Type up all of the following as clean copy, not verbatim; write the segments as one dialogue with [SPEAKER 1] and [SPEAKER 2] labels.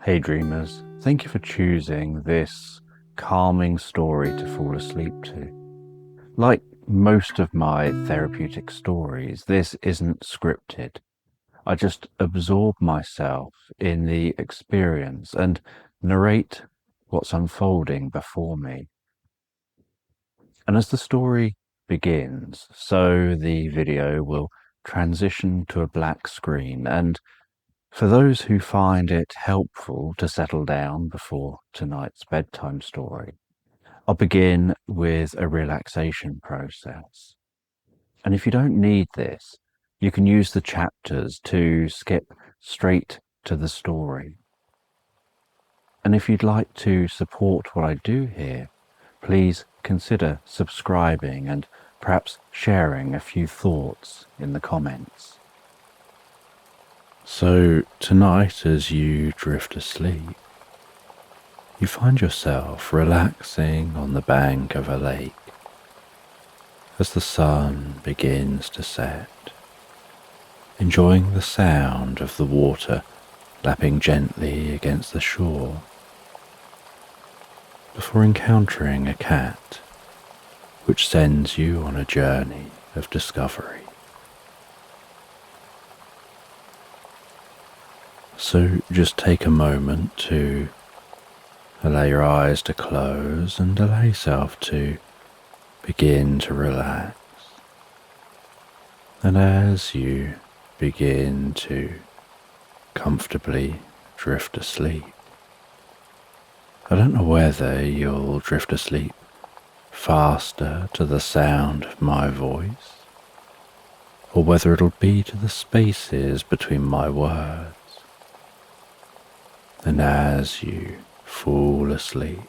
[SPEAKER 1] Hey dreamers, thank you for choosing this calming story to fall asleep to. Like most of my therapeutic stories, this isn't scripted. I just absorb myself in the experience and narrate what's unfolding before me. And as the story begins, so the video will transition to a black screen, and for those who find it helpful to settle down before tonight's bedtime story, I'll begin with a relaxation process. And if you don't need this, you can use the chapters to skip straight to the story. And if you'd like to support what I do here, please consider subscribing and perhaps sharing a few thoughts in the comments. So tonight, as you drift asleep, you find yourself relaxing on the bank of a lake as the sun begins to set, enjoying the sound of the water lapping gently against the shore, before encountering a cat which sends you on a journey of discovery. So just take a moment to allow your eyes to close and allow yourself to begin to relax. And as you begin to comfortably drift asleep, I don't know whether you'll drift asleep faster to the sound of my voice, or whether it'll be to the spaces between my words. And as you fall asleep,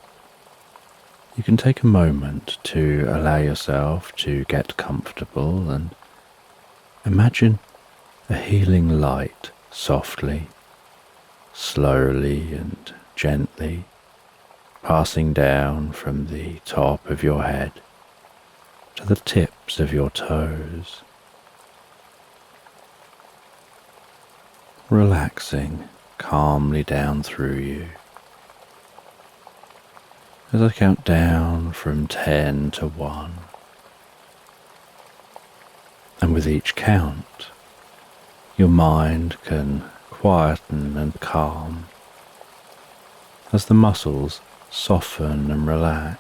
[SPEAKER 1] you can take a moment to allow yourself to get comfortable and imagine a healing light softly, slowly and gently passing down from the top of your head to the tips of your toes, relaxing calmly down through you. As I count down from 10 to 1, and with each count, your mind can quieten and calm as the muscles soften and relax,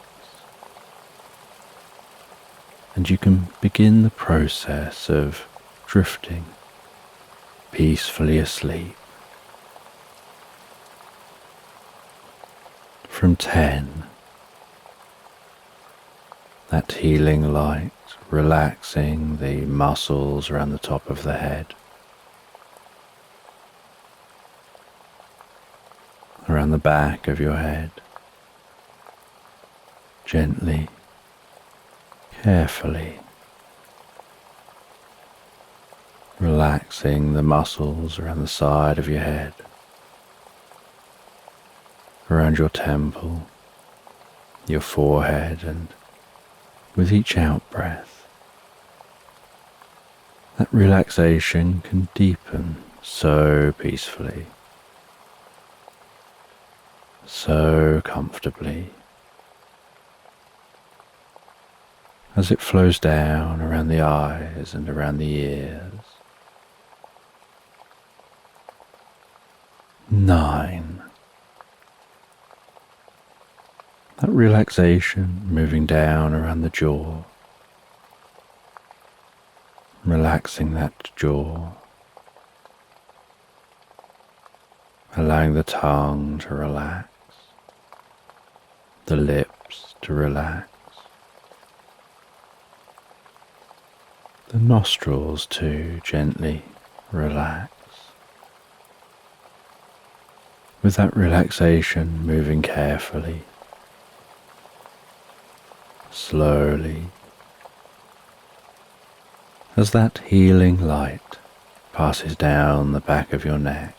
[SPEAKER 1] and you can begin the process of drifting peacefully asleep. From 10, that healing light relaxing the muscles around the top of the head, around the back of your head, gently, carefully, relaxing the muscles around the side of your head, around your temple, your forehead, and with each out-breath, that relaxation can deepen so peacefully, so comfortably, as it flows down around the eyes and around the ears. 9. That relaxation moving down around the jaw, relaxing that jaw, allowing the tongue to relax, the lips to relax, the nostrils to gently relax. With that relaxation moving carefully, slowly, as that healing light passes down the back of your neck,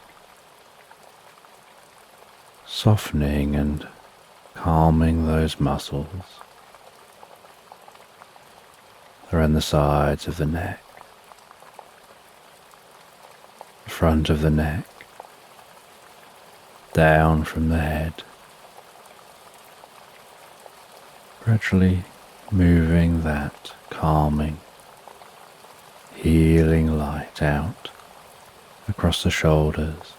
[SPEAKER 1] softening and calming those muscles around the sides of the neck, the front of the neck, down from the head, gradually moving that calming, healing light out across the shoulders,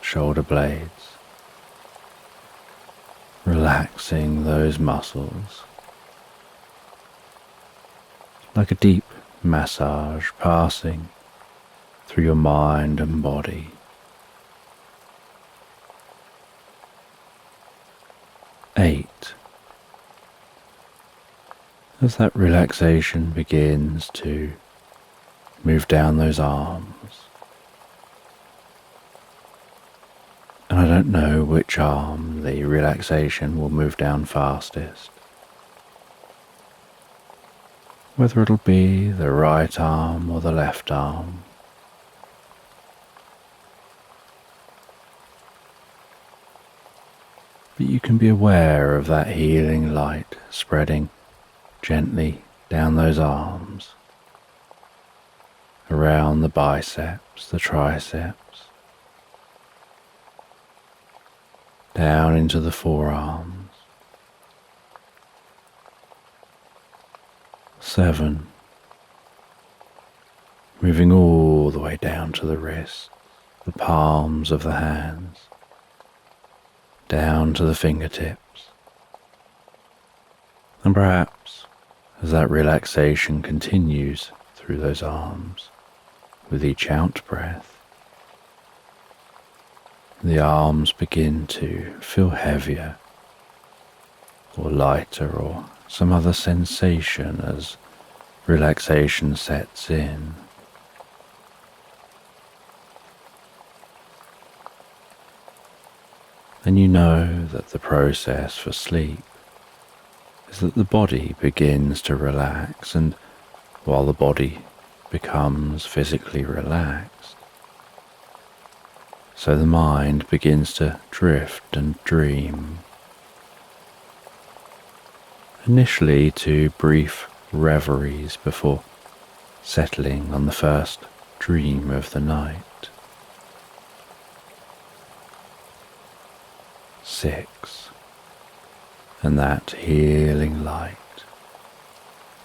[SPEAKER 1] shoulder blades, relaxing those muscles like a deep massage passing through your mind and body. 8. As that relaxation begins to move down those arms, and I don't know which arm the relaxation will move down fastest, whether it'll be the right arm or the left arm. But you can be aware of that healing light spreading gently down those arms, around the biceps, the triceps, down into the forearms. 7. Moving all the way down to the wrists, the palms of the hands, down to the fingertips. And perhaps as that relaxation continues through those arms, with each out breath, the arms begin to feel heavier or lighter or some other sensation as relaxation sets in. And you know that the process for sleep is that the body begins to relax, and while the body becomes physically relaxed, so the mind begins to drift and dream. Initially to brief reveries before settling on the first dream of the night. 6. And that healing light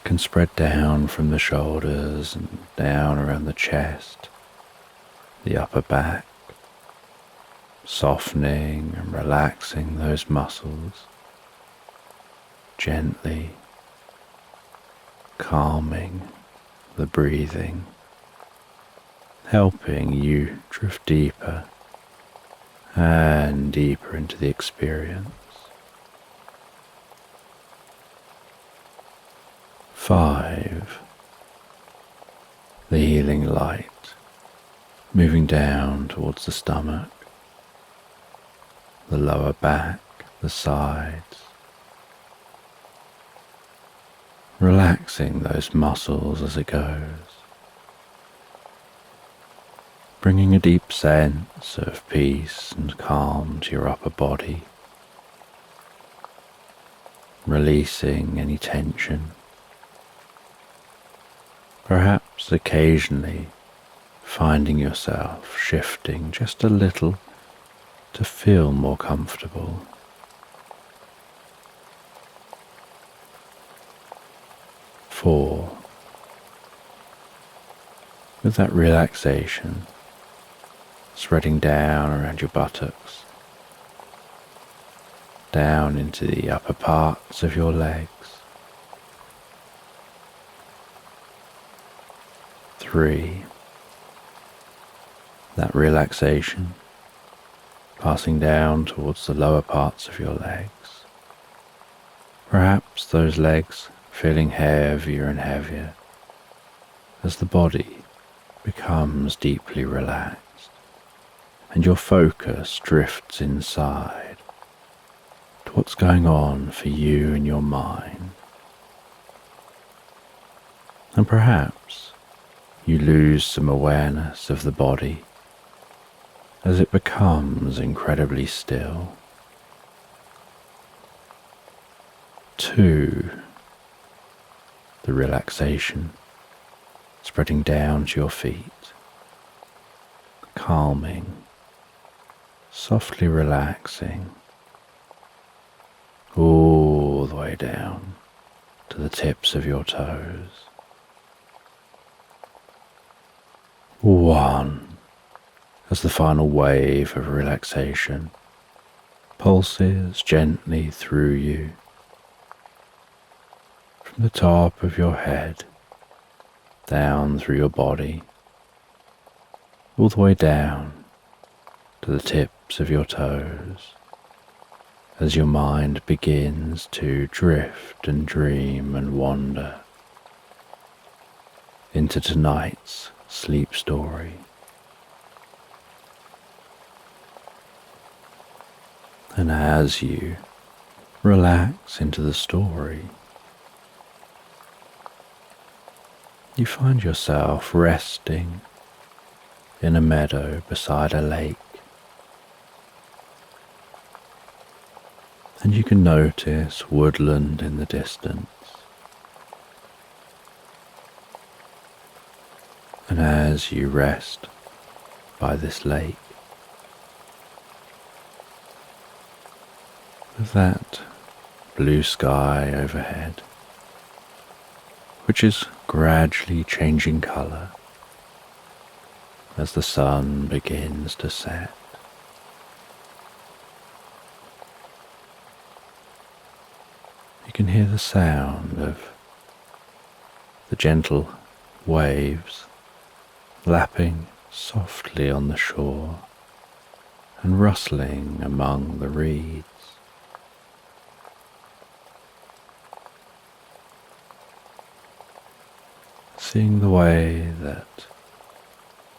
[SPEAKER 1] can spread down from the shoulders and down around the chest, the upper back, softening and relaxing those muscles, gently calming the breathing, helping you drift deeper and deeper into the experience. 5. The healing light moving down towards the stomach, the lower back, the sides, relaxing those muscles as it goes, bringing a deep sense of peace and calm to your upper body, releasing any tension, perhaps occasionally finding yourself shifting just a little to feel more comfortable. 4. With that relaxation spreading down around your buttocks, down into the upper parts of your legs. 3. That relaxation passing down towards the lower parts of your legs. Perhaps those legs feeling heavier and heavier as the body becomes deeply relaxed and your focus drifts inside to what's going on for you in your mind. And perhaps you lose some awareness of the body as it becomes incredibly still. 2. The relaxation spreading down to your feet, calming, softly relaxing all the way down to the tips of your toes. 1, as the final wave of relaxation pulses gently through you from the top of your head down through your body, all the way down to the tips of your toes, as your mind begins to drift and dream and wander into tonight's sleep story. And as you relax into the story, you find yourself resting in a meadow beside a lake. And you can notice woodland in the distance. And as you rest by this lake, with that blue sky overhead, which is gradually changing colour as the sun begins to set. You can hear the sound of the gentle waves lapping softly on the shore and rustling among the reeds. Seeing the way that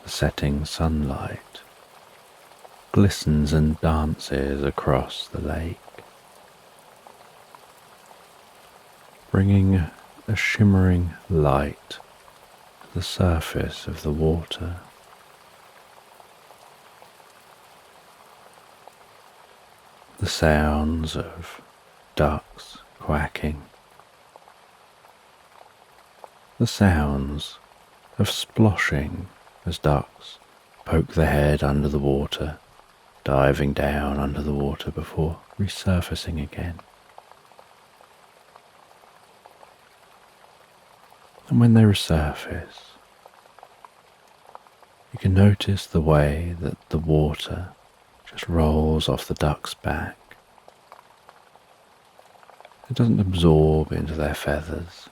[SPEAKER 1] the setting sunlight glistens and dances across the lake, bringing a shimmering light to the surface of the water. The sounds of ducks quacking, the sounds of sploshing as ducks poke their head under the water, diving down under the water before resurfacing again. And when they resurface, you can notice the way that the water just rolls off the duck's back. It doesn't absorb into their feathers.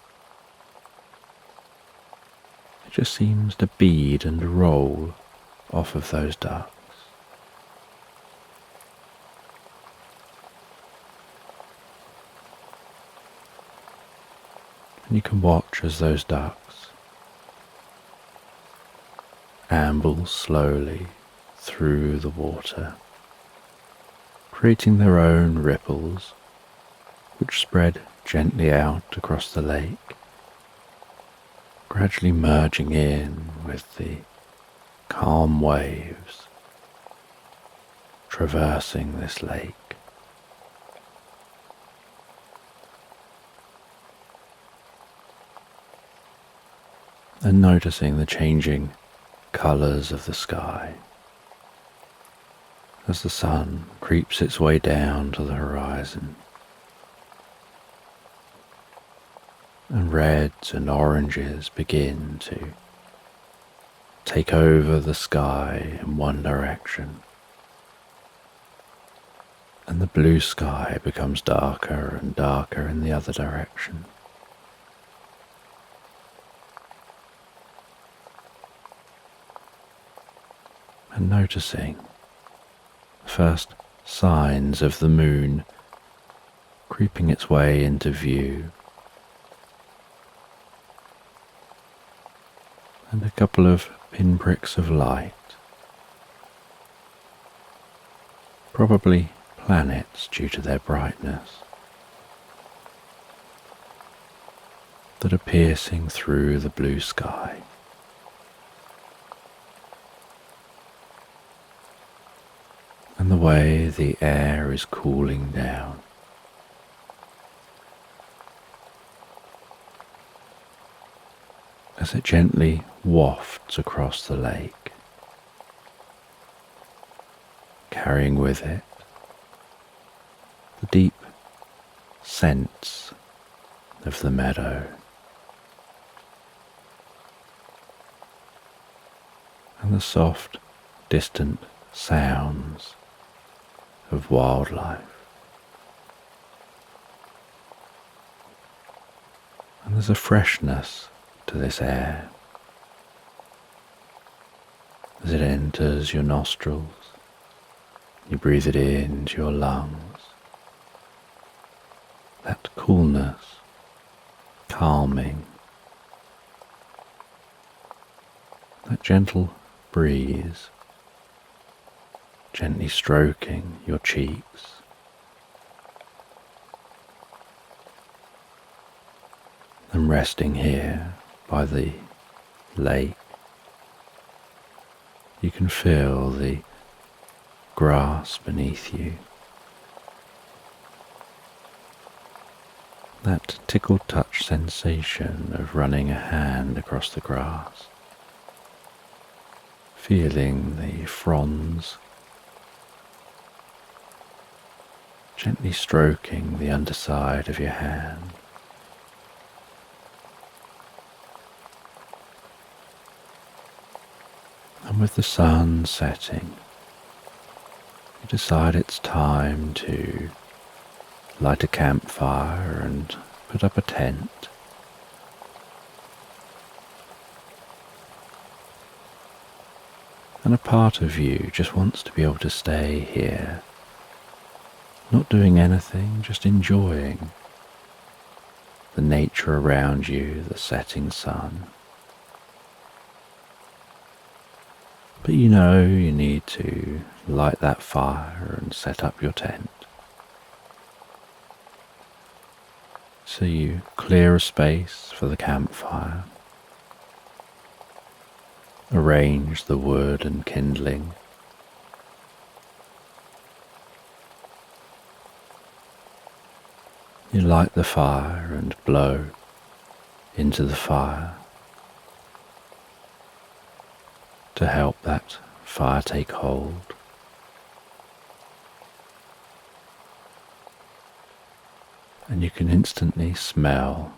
[SPEAKER 1] It just seems to bead and roll off of those ducks. And you can watch as those ducks amble slowly through the water, creating their own ripples, which spread gently out across the lake, gradually merging in with the calm waves traversing this lake. And noticing the changing colours of the sky as the sun creeps its way down to the horizon, and reds and oranges begin to take over the sky in one direction, and the blue sky becomes darker and darker in the other direction. And noticing the first signs of the moon creeping its way into view, and a couple of pinpricks of light, probably planets due to their brightness, that are piercing through the blue sky. And the way the air is cooling down, as it gently wafts across the lake, carrying with it the deep sense of the meadow and the soft, distant sounds of wildlife. And there's a freshness to this air as it enters your nostrils. You breathe it into your lungs. That coolness, calming, that gentle breeze gently stroking your cheeks. And resting here by the lake, you can feel the grass beneath you. That tickle-touch sensation of running a hand across the grass, feeling the fronds gently stroking the underside of your hand. And with the sun setting, you decide it's time to light a campfire and put up a tent. And a part of you just wants to be able to stay here, not doing anything, just enjoying the nature around you, the setting sun. But you know you need to light that fire and set up your tent. So you clear a space for the campfire, arrange the wood and kindling, you light the fire and blow into the fire to help that fire take hold. And you can instantly smell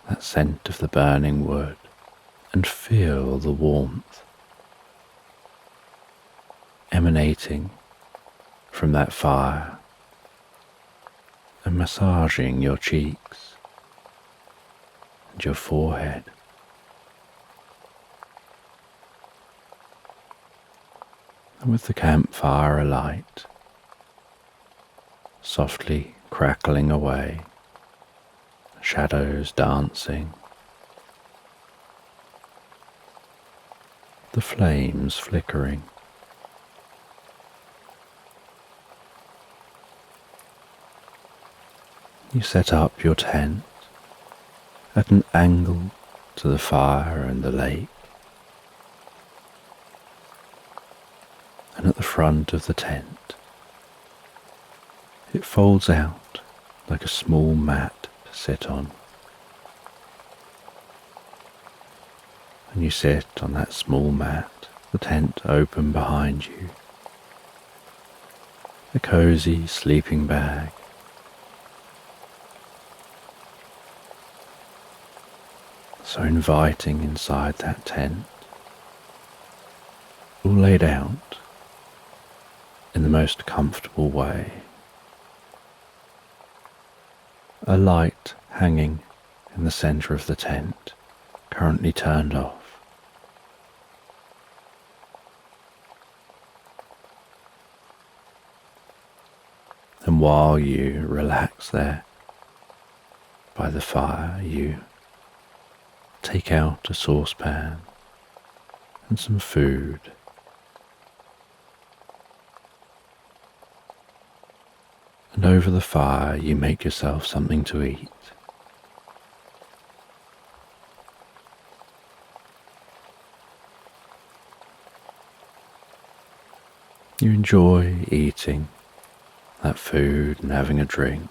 [SPEAKER 1] that scent of the burning wood and feel the warmth emanating from that fire and massaging your cheeks and your forehead. And with the campfire alight, softly crackling away, shadows dancing, the flames flickering, you set up your tent at an angle to the fire and the lake. And at the front of the tent, it folds out like a small mat to sit on. And you sit on that small mat, the tent open behind you, a cozy sleeping bag, so inviting inside that tent, all laid out in the most comfortable way. A light hanging in the center of the tent, currently turned off. And while you relax there by the fire, you take out a saucepan and some food. And over the fire you make yourself something to eat. You enjoy eating that food and having a drink,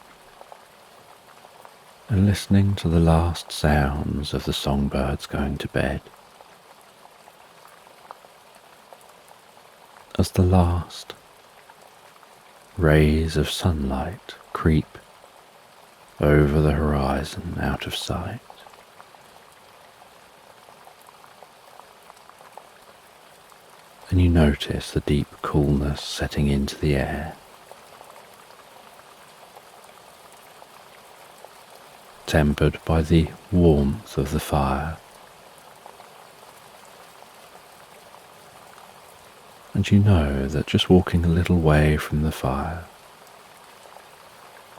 [SPEAKER 1] and listening to the last sounds of the songbirds going to bed. As the last Rays of sunlight creep over the horizon out of sight. And you notice the deep coolness setting into the air. Tempered by the warmth of the fire. And you know that just walking a little way from the fire,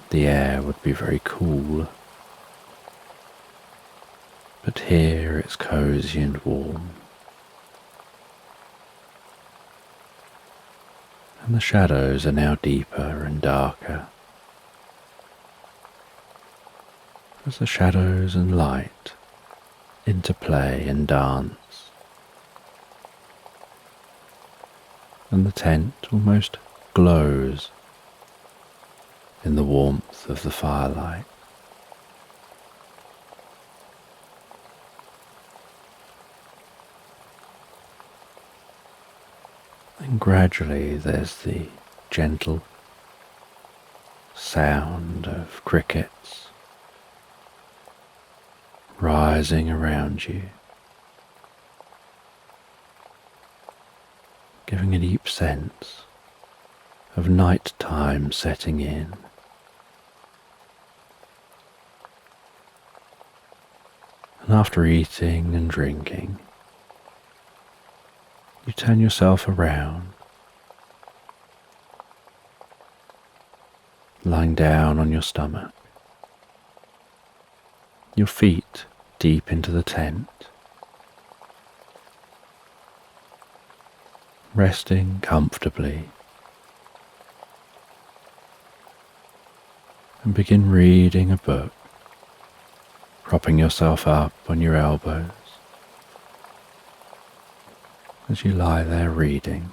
[SPEAKER 1] the air would be very cool. But here it's cozy and warm. And the shadows are now deeper and darker, as the shadows and light interplay and dance, and the tent almost glows in the warmth of the firelight. And gradually there's the gentle sound of crickets rising around you, giving a deep sense of night time setting in. And after eating and drinking, you turn yourself around, lying down on your stomach, your feet deep into the tent, resting comfortably, and begin reading a book, propping yourself up on your elbows as you lie there reading.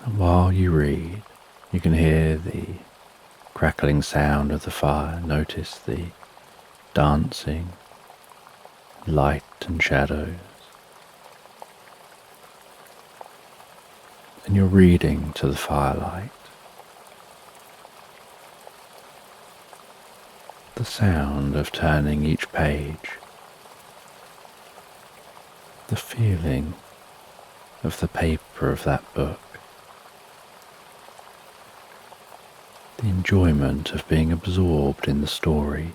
[SPEAKER 1] And while you read, you can hear the crackling sound of the fire, notice the dancing light and shadows. And you're reading to the firelight. The sound of turning each page, the feeling of the paper of that book, the enjoyment of being absorbed in the story,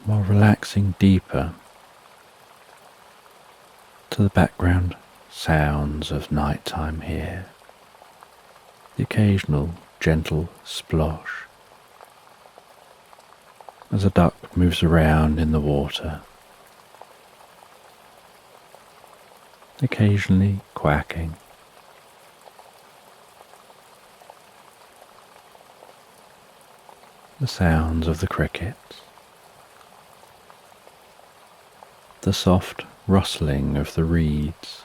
[SPEAKER 1] while relaxing deeper to the background sounds of nighttime here, the occasional gentle splosh as a duck moves around in the water, occasionally quacking. The sounds of the crickets, the soft rustling of the reeds,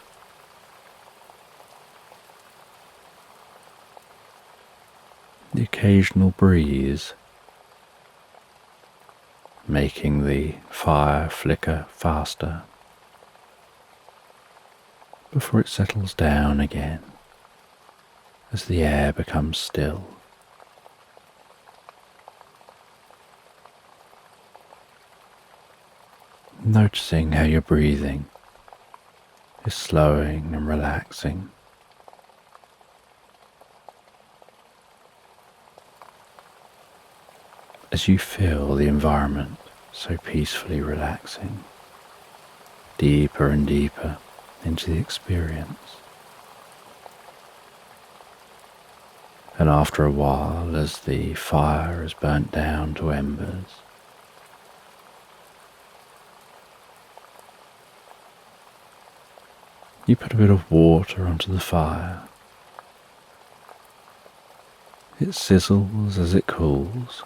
[SPEAKER 1] the occasional breeze making the fire flicker faster before it settles down again as the air becomes still. Noticing how your breathing is slowing and relaxing. As you feel the environment so peacefully relaxing, deeper and deeper into the experience. And after a while, as the fire is burnt down to embers, you put a bit of water onto the fire. It sizzles as it cools.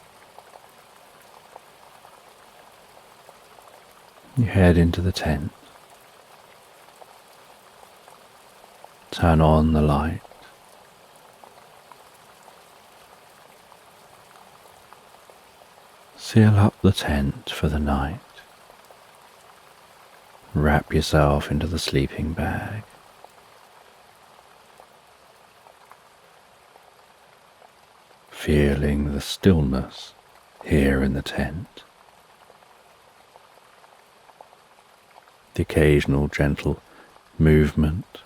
[SPEAKER 1] You head into the tent, turn on the light, seal up the tent for the night, wrap yourself into the sleeping bag. Feeling the stillness here in the tent. The occasional gentle movement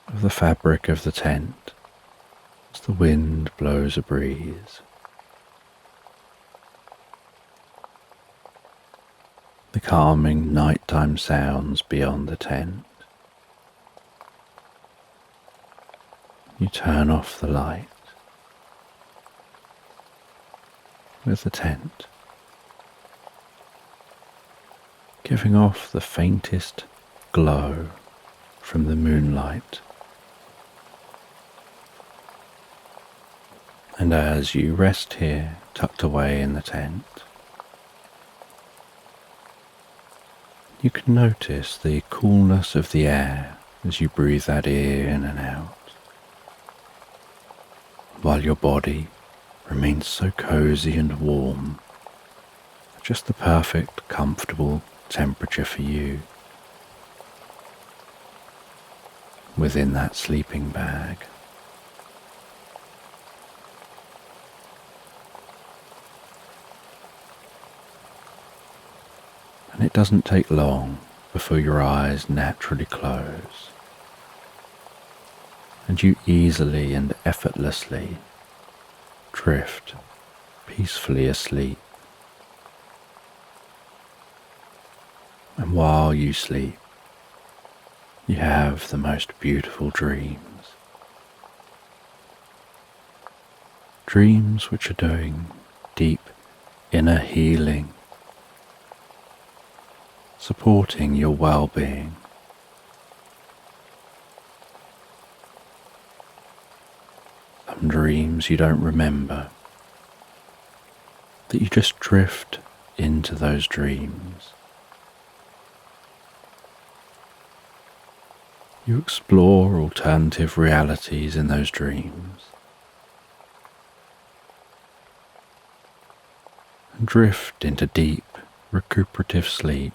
[SPEAKER 1] of the fabric of the tent as the wind blows a breeze. The calming nighttime sounds beyond the tent. You turn off the light with the tent, giving off the faintest glow from the moonlight. And as you rest here, tucked away in the tent, you can notice the coolness of the air as you breathe that in and out, while your body remains so cozy and warm, just the perfect, comfortable temperature for you within that sleeping bag. And it doesn't take long before your eyes naturally close, and you easily and effortlessly drift peacefully asleep. And while you sleep, you have the most beautiful dreams. Dreams which are doing deep inner healing, supporting your well-being. Some dreams you don't remember, that you just drift into those dreams. You explore alternative realities in those dreams and drift into deep recuperative sleep,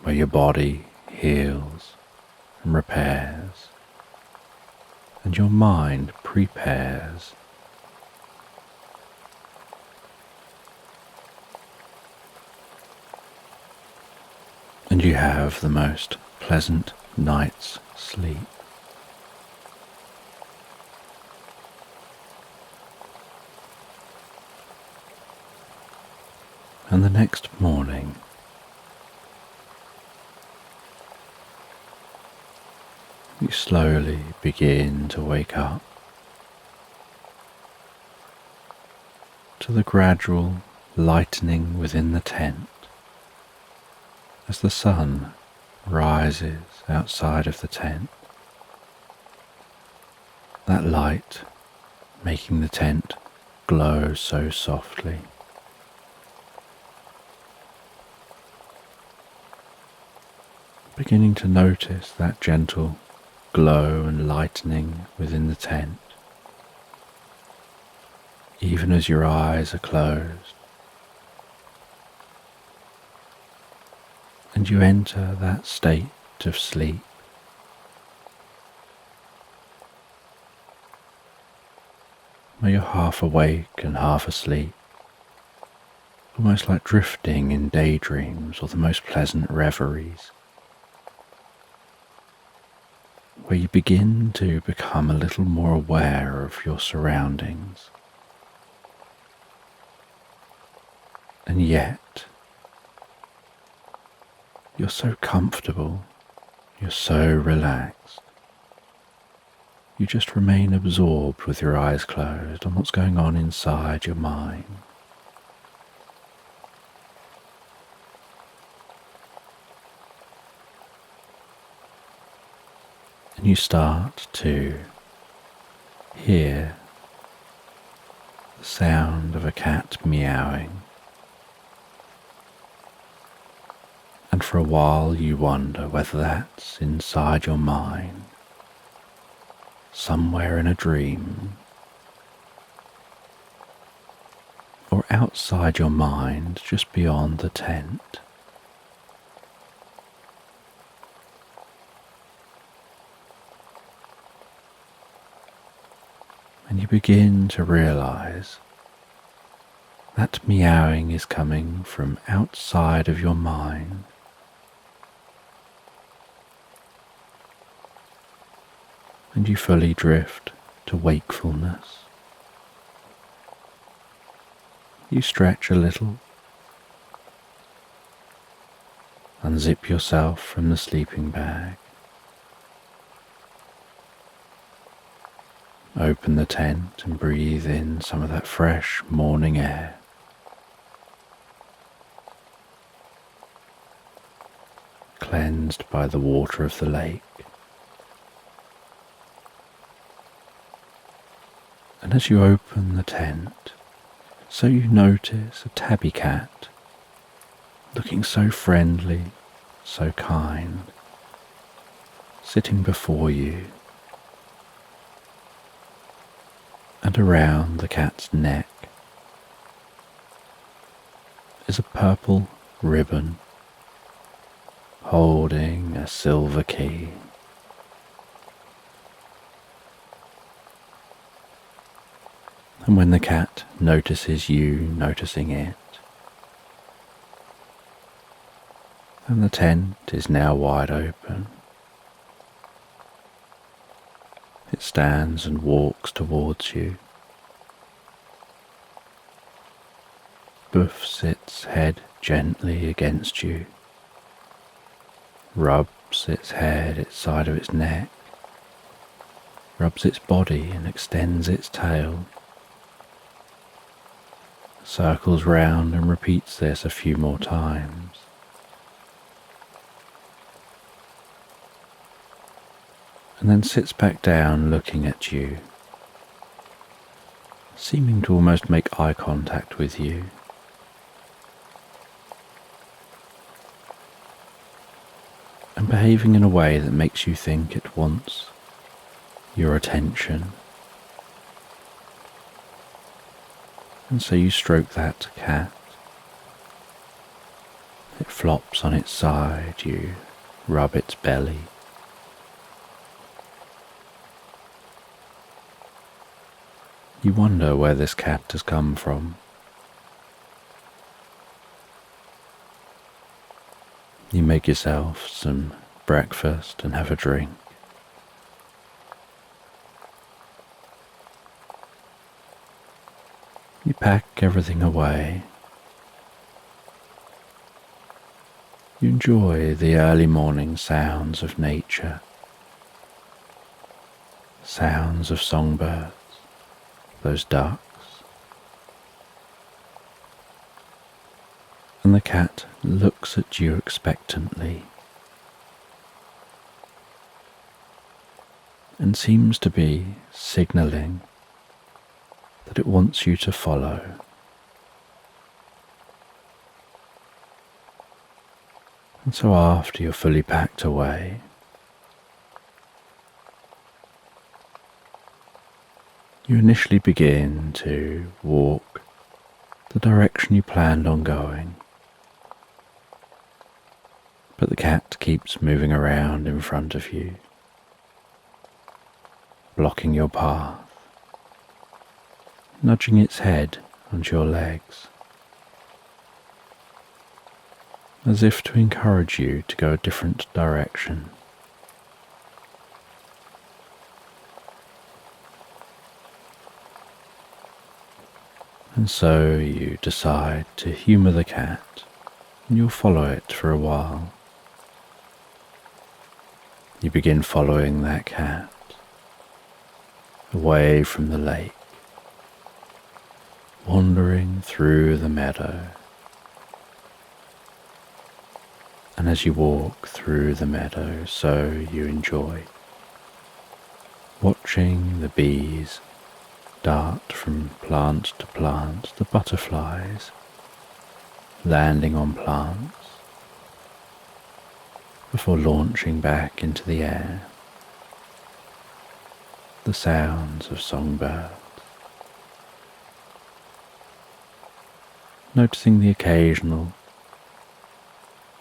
[SPEAKER 1] where your body heals and repairs and your mind prepares. And you have the most pleasant night's sleep. And the next morning, you slowly begin to wake up to the gradual lightening within the tent as the sun rises outside of the tent. That light making the tent glow so softly. Beginning to notice that gentle glow and lightening within the tent, even as your eyes are closed, and you enter that state of sleep, where you're half awake and half asleep, almost like drifting in daydreams or the most pleasant reveries, where you begin to become a little more aware of your surroundings. And yet, you're so comfortable, you're so relaxed. You just remain absorbed with your eyes closed on what's going on inside your mind. And you start to hear the sound of a cat meowing. And for a while you wonder whether that's inside your mind, somewhere in a dream, or outside your mind, just beyond the tent. And you begin to realize that meowing is coming from outside of your mind. And you fully drift to wakefulness. You stretch a little, unzip yourself from the sleeping bag, open the tent and breathe in some of that fresh morning air. Cleansed by the water of the lake. And as you open the tent, so you notice a tabby cat, looking so friendly, so kind, sitting before you. And around the cat's neck is a purple ribbon holding a silver key. And when the cat notices you noticing it, and the tent is now wide open, it stands and walks towards you, buffs its head gently against you, rubs its head, its side of its neck, rubs its body and extends its tail, circles round and repeats this a few more times. And then sits back down looking at you, seeming to almost make eye contact with you. And behaving in a way that makes you think it wants your attention. And so you stroke that cat. It flops on its side, you rub its belly. You wonder where this cat has come from. You make yourself some breakfast and have a drink. You pack everything away. You enjoy the early morning sounds of nature, sounds of songbirds, those ducks. And the cat looks at you expectantly and seems to be signalling that it wants you to follow. And so after you're fully packed away, you initially begin to walk the direction you planned on going. But the cat keeps moving around in front of you, blocking your path, nudging its head onto your legs, as if to encourage you to go a different direction. And so you decide to humour the cat, and you'll follow it for a while. You begin following that cat away from the lake, wandering through the meadow. And as you walk through the meadow, so you enjoy watching the bees dart from plant to plant, the butterflies landing on plants before launching back into the air, the sounds of songbirds. noticing the occasional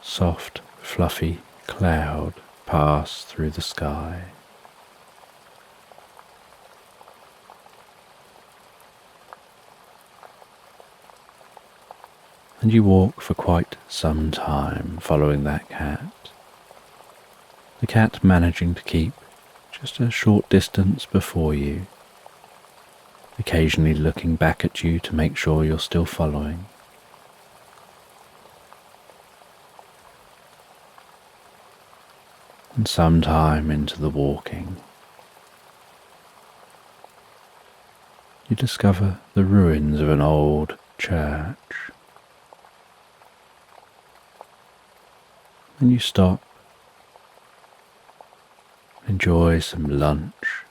[SPEAKER 1] soft, fluffy cloud pass through the sky. And you walk for quite some time following that cat, the cat managing to keep just a short distance before you, occasionally looking back at you to make sure you're still following. And sometime into the walking, you discover the ruins of an old church. And you stop, enjoy some lunch,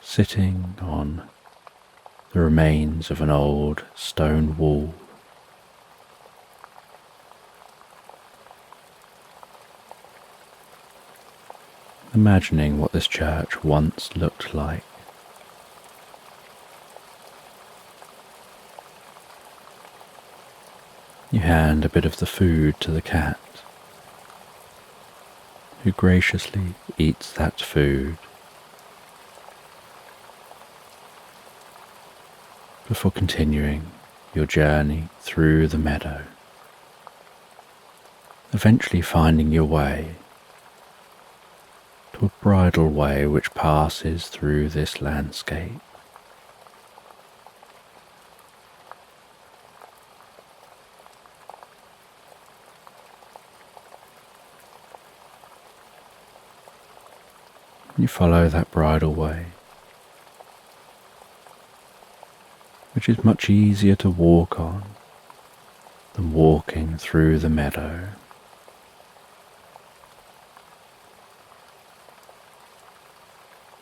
[SPEAKER 1] sitting on the remains of an old stone wall. Imagining what this church once looked like. You hand a bit of the food to the cat, who graciously eats that food before continuing your journey through the meadow, eventually finding your way to a bridle way which passes through this landscape. You follow that bridle way, which is much easier to walk on than walking through the meadow.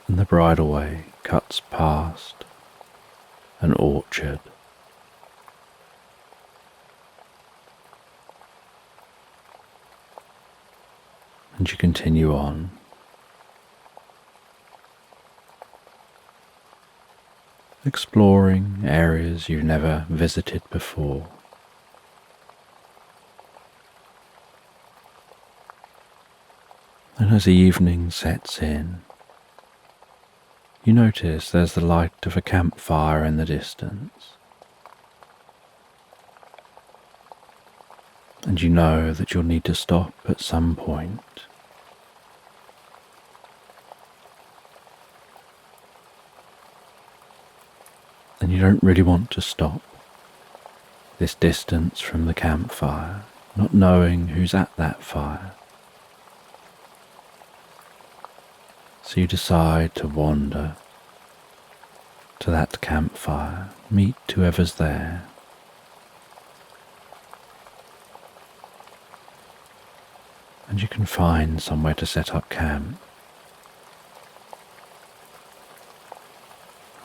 [SPEAKER 1] And the bridleway cuts past an orchard. And you continue on, exploring areas you've never visited before. And as the evening sets in, you notice there's the light of a campfire in the distance. And you know that you'll need to stop at some point. And you don't really want to stop this distance from the campfire, not knowing who's at that fire. So you decide to wander to that campfire, meet whoever's there. And you can find somewhere to set up camp.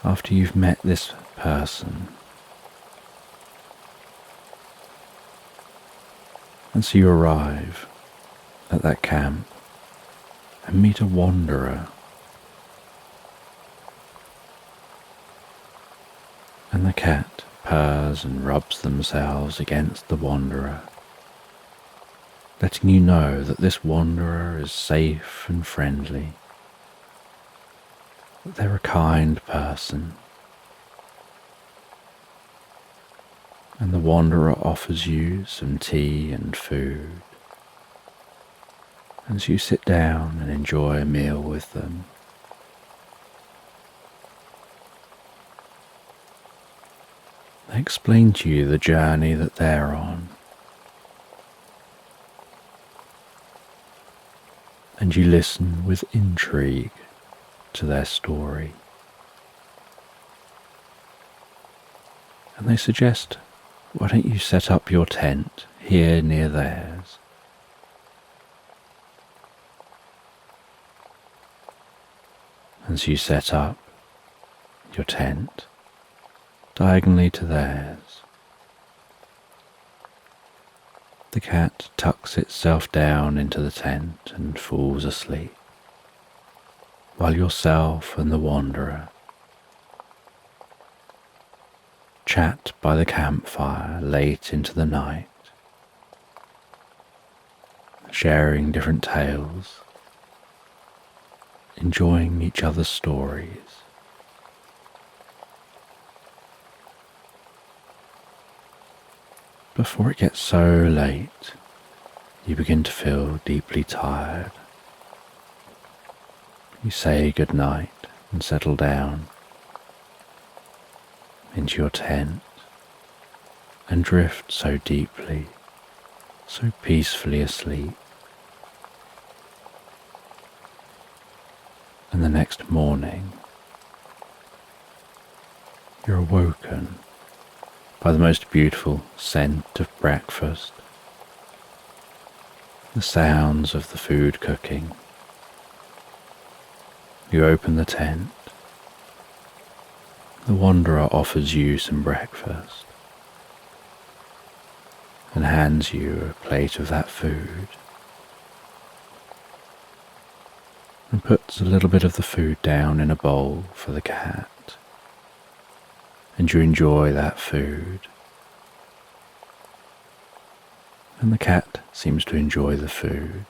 [SPEAKER 1] After you've met this person. And so you arrive at that camp and meet a wanderer. And the cat purrs and rubs themselves against the wanderer, letting you know that this wanderer is safe and friendly, that they're a kind person. And the wanderer offers you some tea and food, and so you sit down and enjoy a meal with them. They explain to you the journey that they're on, and you listen with intrigue to their story. And they suggest, why don't you set up your tent here near theirs? And so you set up your tent diagonally to theirs. The cat tucks itself down into the tent and falls asleep, while yourself and the wanderer chat by the campfire late into the night, sharing different tales, enjoying each other's stories. Before it gets so late, you begin to feel deeply tired. You say good night and settle down into your tent and drift so deeply, so peacefully asleep. And the next morning, you're awoken by the most beautiful scent of breakfast, the sounds of the food cooking. You open the tent. The wanderer offers you some breakfast and hands you a plate of that food and puts a little bit of the food down in a bowl for the cat. And you enjoy that food. And the cat seems to enjoy the food.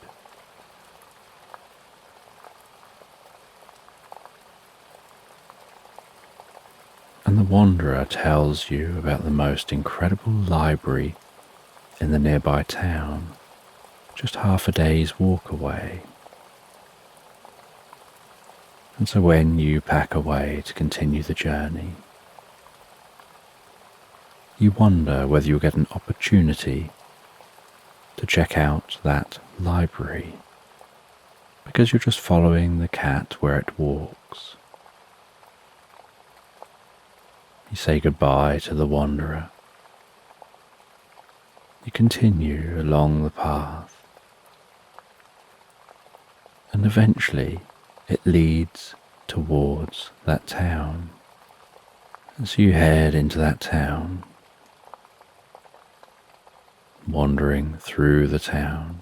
[SPEAKER 1] And the wanderer tells you about the most incredible library in the nearby town, just half a day's walk away. And so when you pack away to continue the journey, you wonder whether you'll get an opportunity to check out that library, because you're just following the cat where it walks. You say goodbye to the wanderer. You continue along the path, and eventually it leads towards that town. As you head into that town, wandering through the town,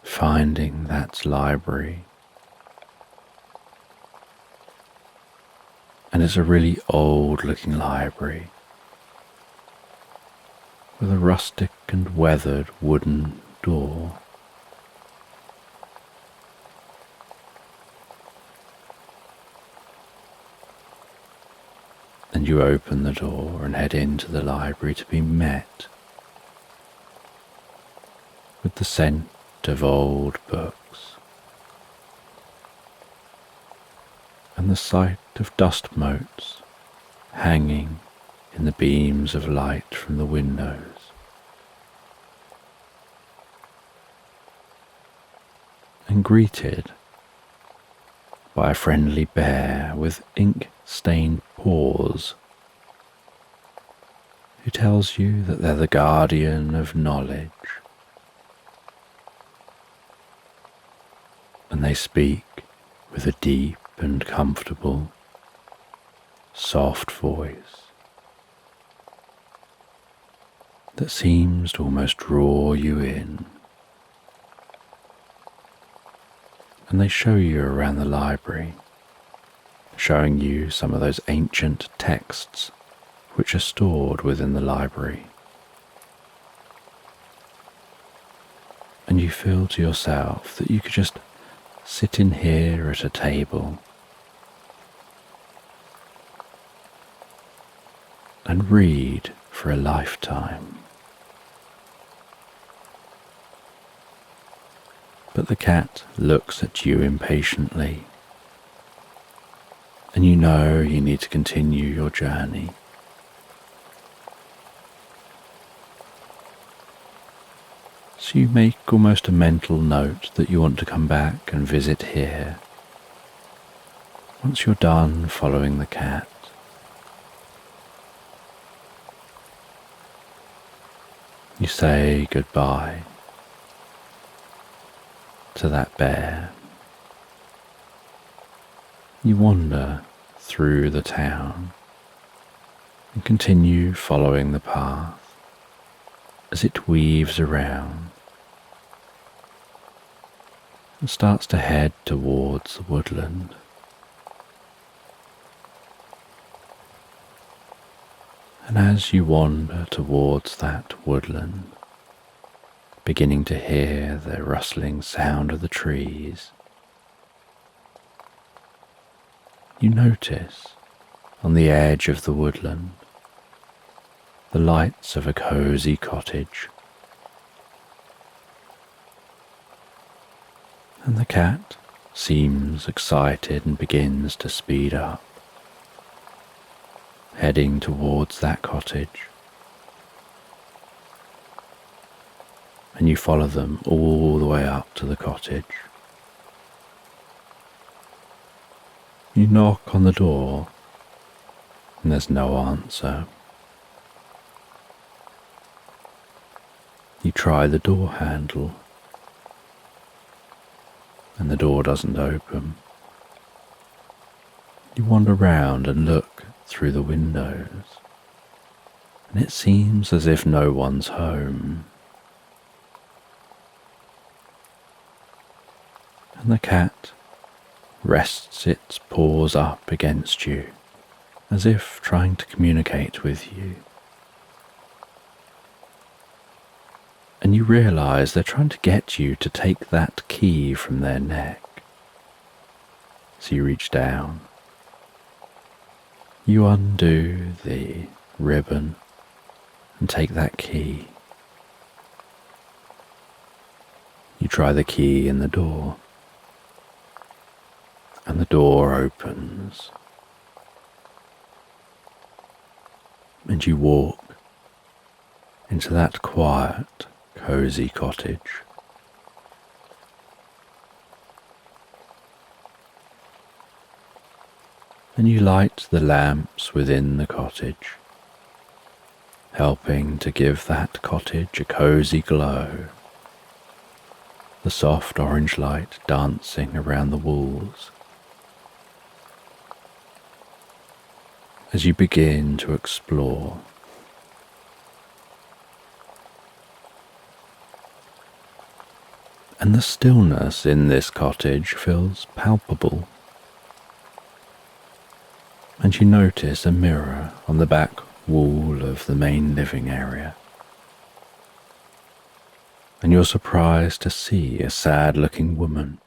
[SPEAKER 1] finding that library. And it's a really old looking library with a rustic and weathered wooden door. And you open the door and head into the library to be met with the scent of old books and the sight of dust motes hanging in the beams of light from the windows. And greeted by a friendly bear with ink-stained paws who tells you that they're the guardian of knowledge. And they speak with a deep and comfortable, soft voice that seems to almost draw you in. And they show you around the library, showing you some of those ancient texts which are stored within the library. And you feel to yourself that you could just sit in here at a table and read for a lifetime. But the cat looks at you impatiently, and you know you need to continue your journey. So you make almost a mental note that you want to come back and visit here once you're done following the cat. You say goodbye to that bear. You wander through the town and continue following the path as it weaves around and starts to head towards the woodland. And as you wander towards that woodland, beginning to hear the rustling sound of the trees, you notice on the edge of the woodland the lights of a cosy cottage. And the cat seems excited and begins to speed up, heading towards that cottage. And you follow them all the way up to the cottage. You knock on the door, and there's no answer. You try the door handle, and the door doesn't open. You wander round and look through the windows, and it seems as if no one's home. And the cat rests its paws up against you, as if trying to communicate with you. And you realise they're trying to get you to take that key from their neck. So you reach down. You undo the ribbon and take that key. You try the key in the door, and the door opens, and you walk into that quiet, cosy cottage. And you light the lamps within the cottage, helping to give that cottage a cosy glow, the soft orange light dancing around the walls. As you begin to explore, and the stillness in this cottage feels palpable. And you notice a mirror on the back wall of the main living area. And you're surprised to see a sad-looking woman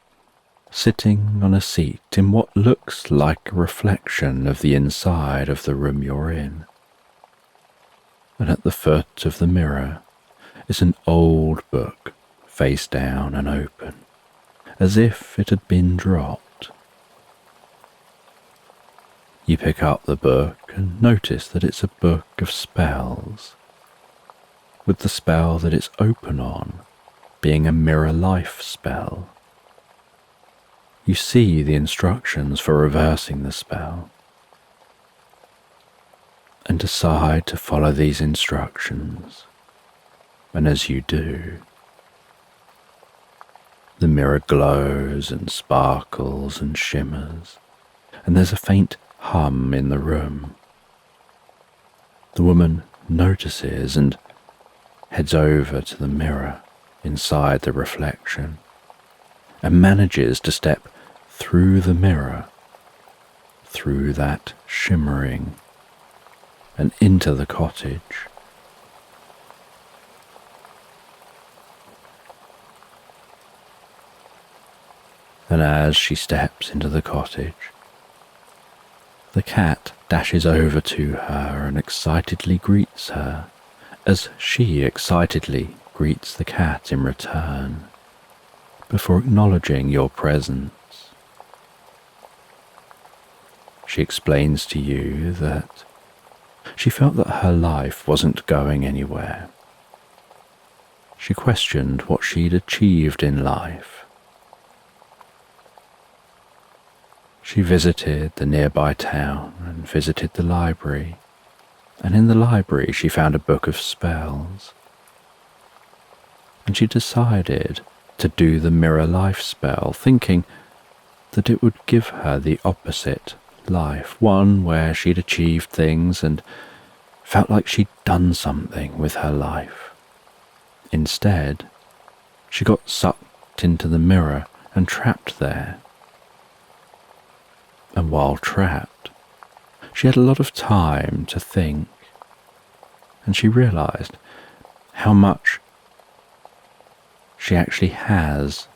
[SPEAKER 1] sitting on a seat in what looks like a reflection of the inside of the room you're in. And at the foot of the mirror is an old book, face down and open, as if it had been dropped. You pick up the book and notice that it's a book of spells, with the spell that it's open on being a mirror life spell. You see the instructions for reversing the spell, and decide to follow these instructions. And as you do, the mirror glows and sparkles and shimmers, and there's a faint hum in the room. The woman notices and heads over to the mirror inside the reflection, and manages to step through the mirror, through that shimmering, and into the cottage. And as she steps into the cottage, the cat dashes over to her and excitedly greets her, as she excitedly greets the cat in return, before acknowledging your presence. She explains to you that she felt that her life wasn't going anywhere. She questioned what she'd achieved in life. She visited the nearby town and visited the library, and in the library she found a book of spells. And she decided to do the mirror life spell, thinking that it would give her the opposite life, one where she'd achieved things and felt like she'd done something with her life. Instead, she got sucked into the mirror and trapped there. And while trapped, she had a lot of time to think and she realized how much she actually has,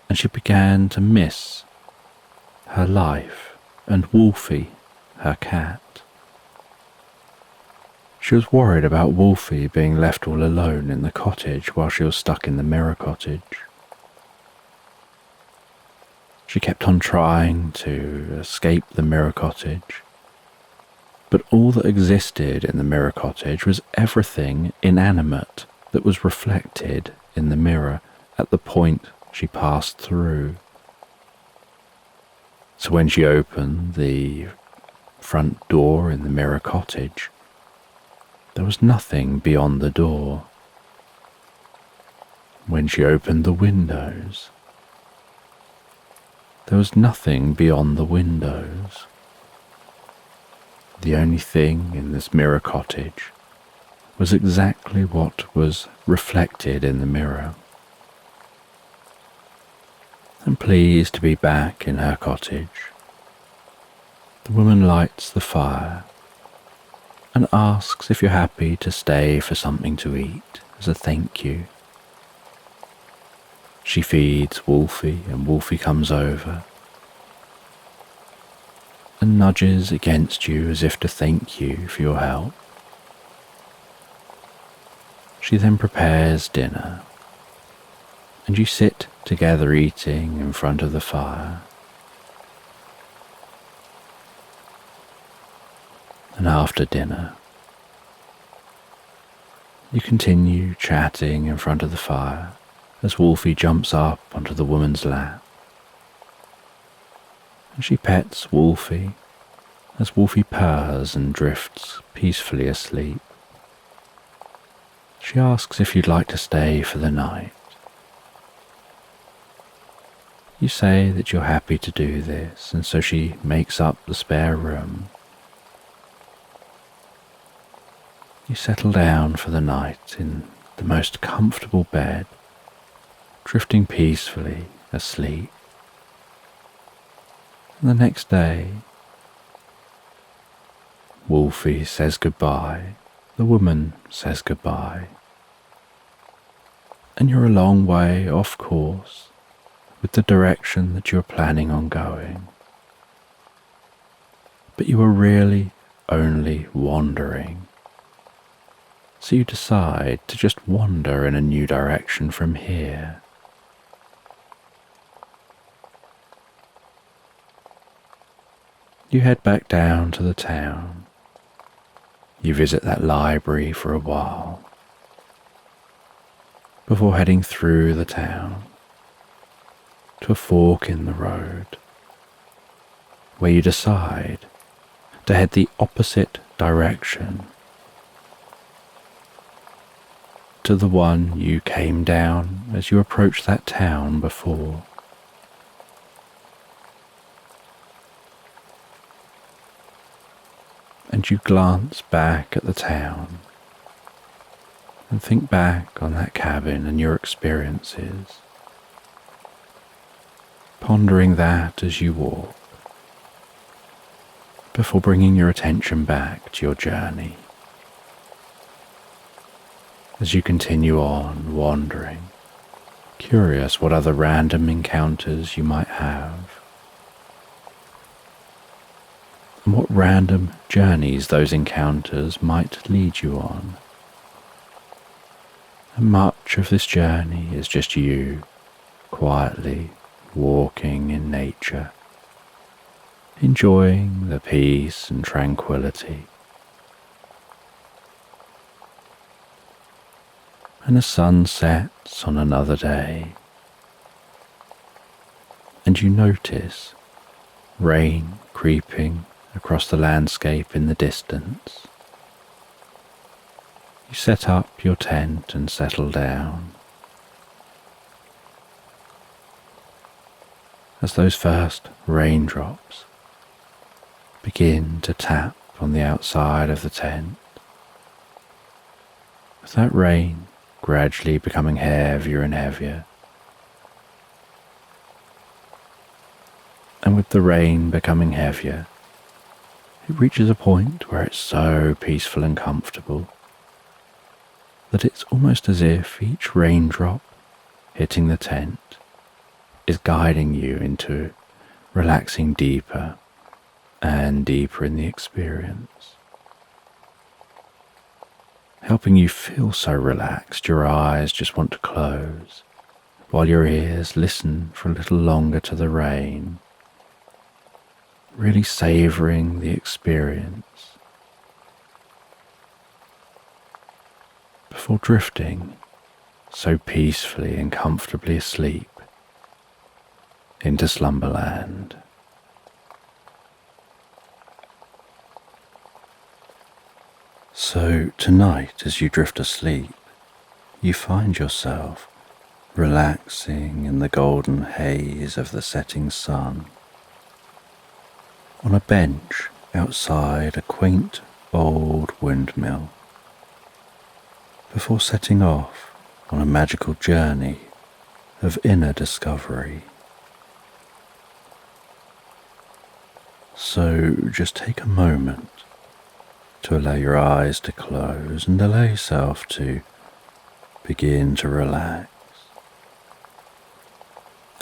[SPEAKER 1] and she began to miss her life and Wolfie, her cat. She was worried about Wolfie being left all alone in the cottage while she was stuck in the mirror cottage. She kept on trying to escape the mirror cottage, but all that existed in the mirror cottage was everything inanimate that was reflected in the mirror at the point she passed through. So when she opened the front door in the mirror cottage, there was nothing beyond the door. When she opened the windows, there was nothing beyond the windows. The only thing in this mirror cottage was exactly what was reflected in the mirror. And pleased to be back in her cottage, the woman lights the fire and asks if you're happy to stay for something to eat as a thank you. She feeds Wolfie, and Wolfie comes over and nudges against you as if to thank you for your help. She then prepares dinner, and you sit together eating in front of the fire. And after dinner, you continue chatting in front of the fire as Wolfie jumps up onto the woman's lap. And she pets Wolfie as Wolfie purrs and drifts peacefully asleep. She asks if you'd like to stay for the night. You say that you're happy to do this, and so she makes up the spare room. You settle down for the night in the most comfortable bed, drifting peacefully asleep. And the next day, Wolfie says goodbye, the woman says goodbye, and you're a long way off course with the direction that you're planning on going. But you are really only wandering. So you decide to just wander in a new direction from here. You head back down to the town. You visit that library for a while before heading through the town to a fork in the road where you decide to head the opposite direction to the one you came down as you approached that town before. And you glance back at the town and think back on that cabin and your experiences, pondering that as you walk, before bringing your attention back to your journey. As you continue on wandering, curious what other random encounters you might have, and what random journeys those encounters might lead you on. And much of this journey is just you, quietly walking in nature, enjoying the peace and tranquility. And the sun sets on another day, and you notice rain creeping across the landscape in the distance. You set up your tent and settle down. As those first raindrops begin to tap on the outside of the tent, with that rain gradually becoming heavier and heavier, and with the rain becoming heavier, it reaches a point where it's so peaceful and comfortable that it's almost as if each raindrop hitting the tent is guiding you into relaxing deeper and deeper in the experience, helping you feel so relaxed your eyes just want to close, while your ears listen for a little longer to the rain, really savouring the experience before drifting so peacefully and comfortably asleep into Slumberland. So tonight, as you drift asleep, you find yourself relaxing in the golden haze of the setting sun, on a bench outside a quaint old windmill, before setting off on a magical journey of inner discovery. So just take a moment to allow your eyes to close and allow yourself to begin to relax.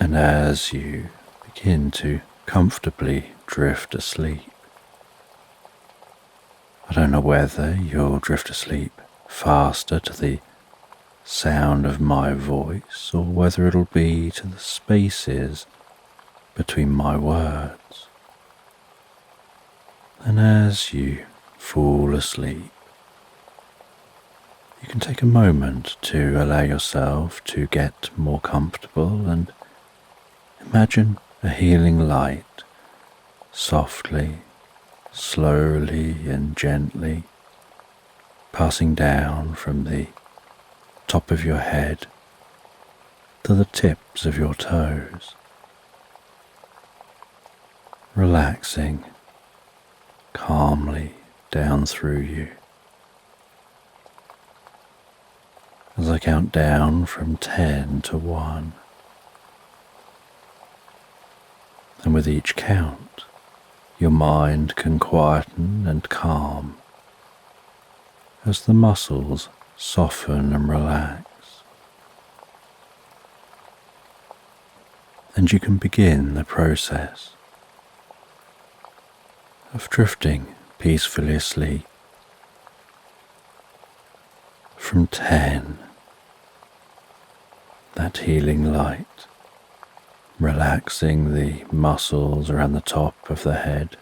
[SPEAKER 1] And as you begin to comfortably drift asleep, I don't know whether you'll drift asleep faster to the sound of my voice or whether it'll be to the spaces between my words. And as you fall asleep, you can take a moment to allow yourself to get more comfortable and imagine a healing light softly, slowly and gently passing down from the top of your head to the tips of your toes, relaxing calmly down through you. As I count down from 10 to 1, and with each count, your mind can quieten and calm as the muscles soften and relax, and you can begin the process of drifting peacefully asleep. From 10, that healing light relaxing the muscles around the top of the head,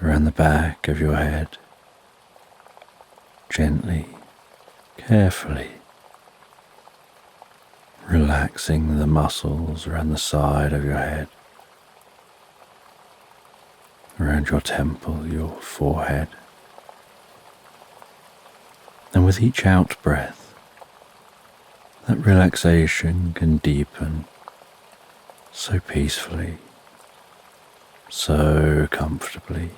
[SPEAKER 1] around the back of your head, gently, carefully, relaxing the muscles around the side of your head, around your temple, your forehead. And with each out breath, that relaxation can deepen so peacefully, so comfortably,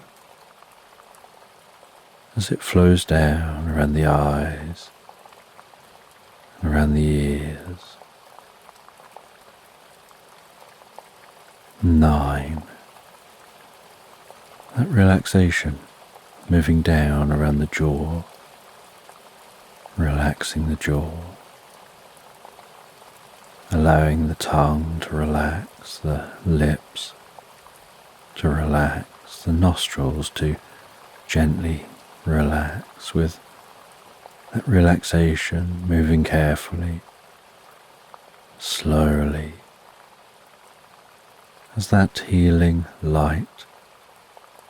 [SPEAKER 1] as it flows down around the eyes, and around the ears. 9. That relaxation moving down around the jaw, relaxing the jaw, allowing the tongue to relax, the lips to relax, the nostrils to gently relax, with that relaxation moving carefully, slowly, as that healing light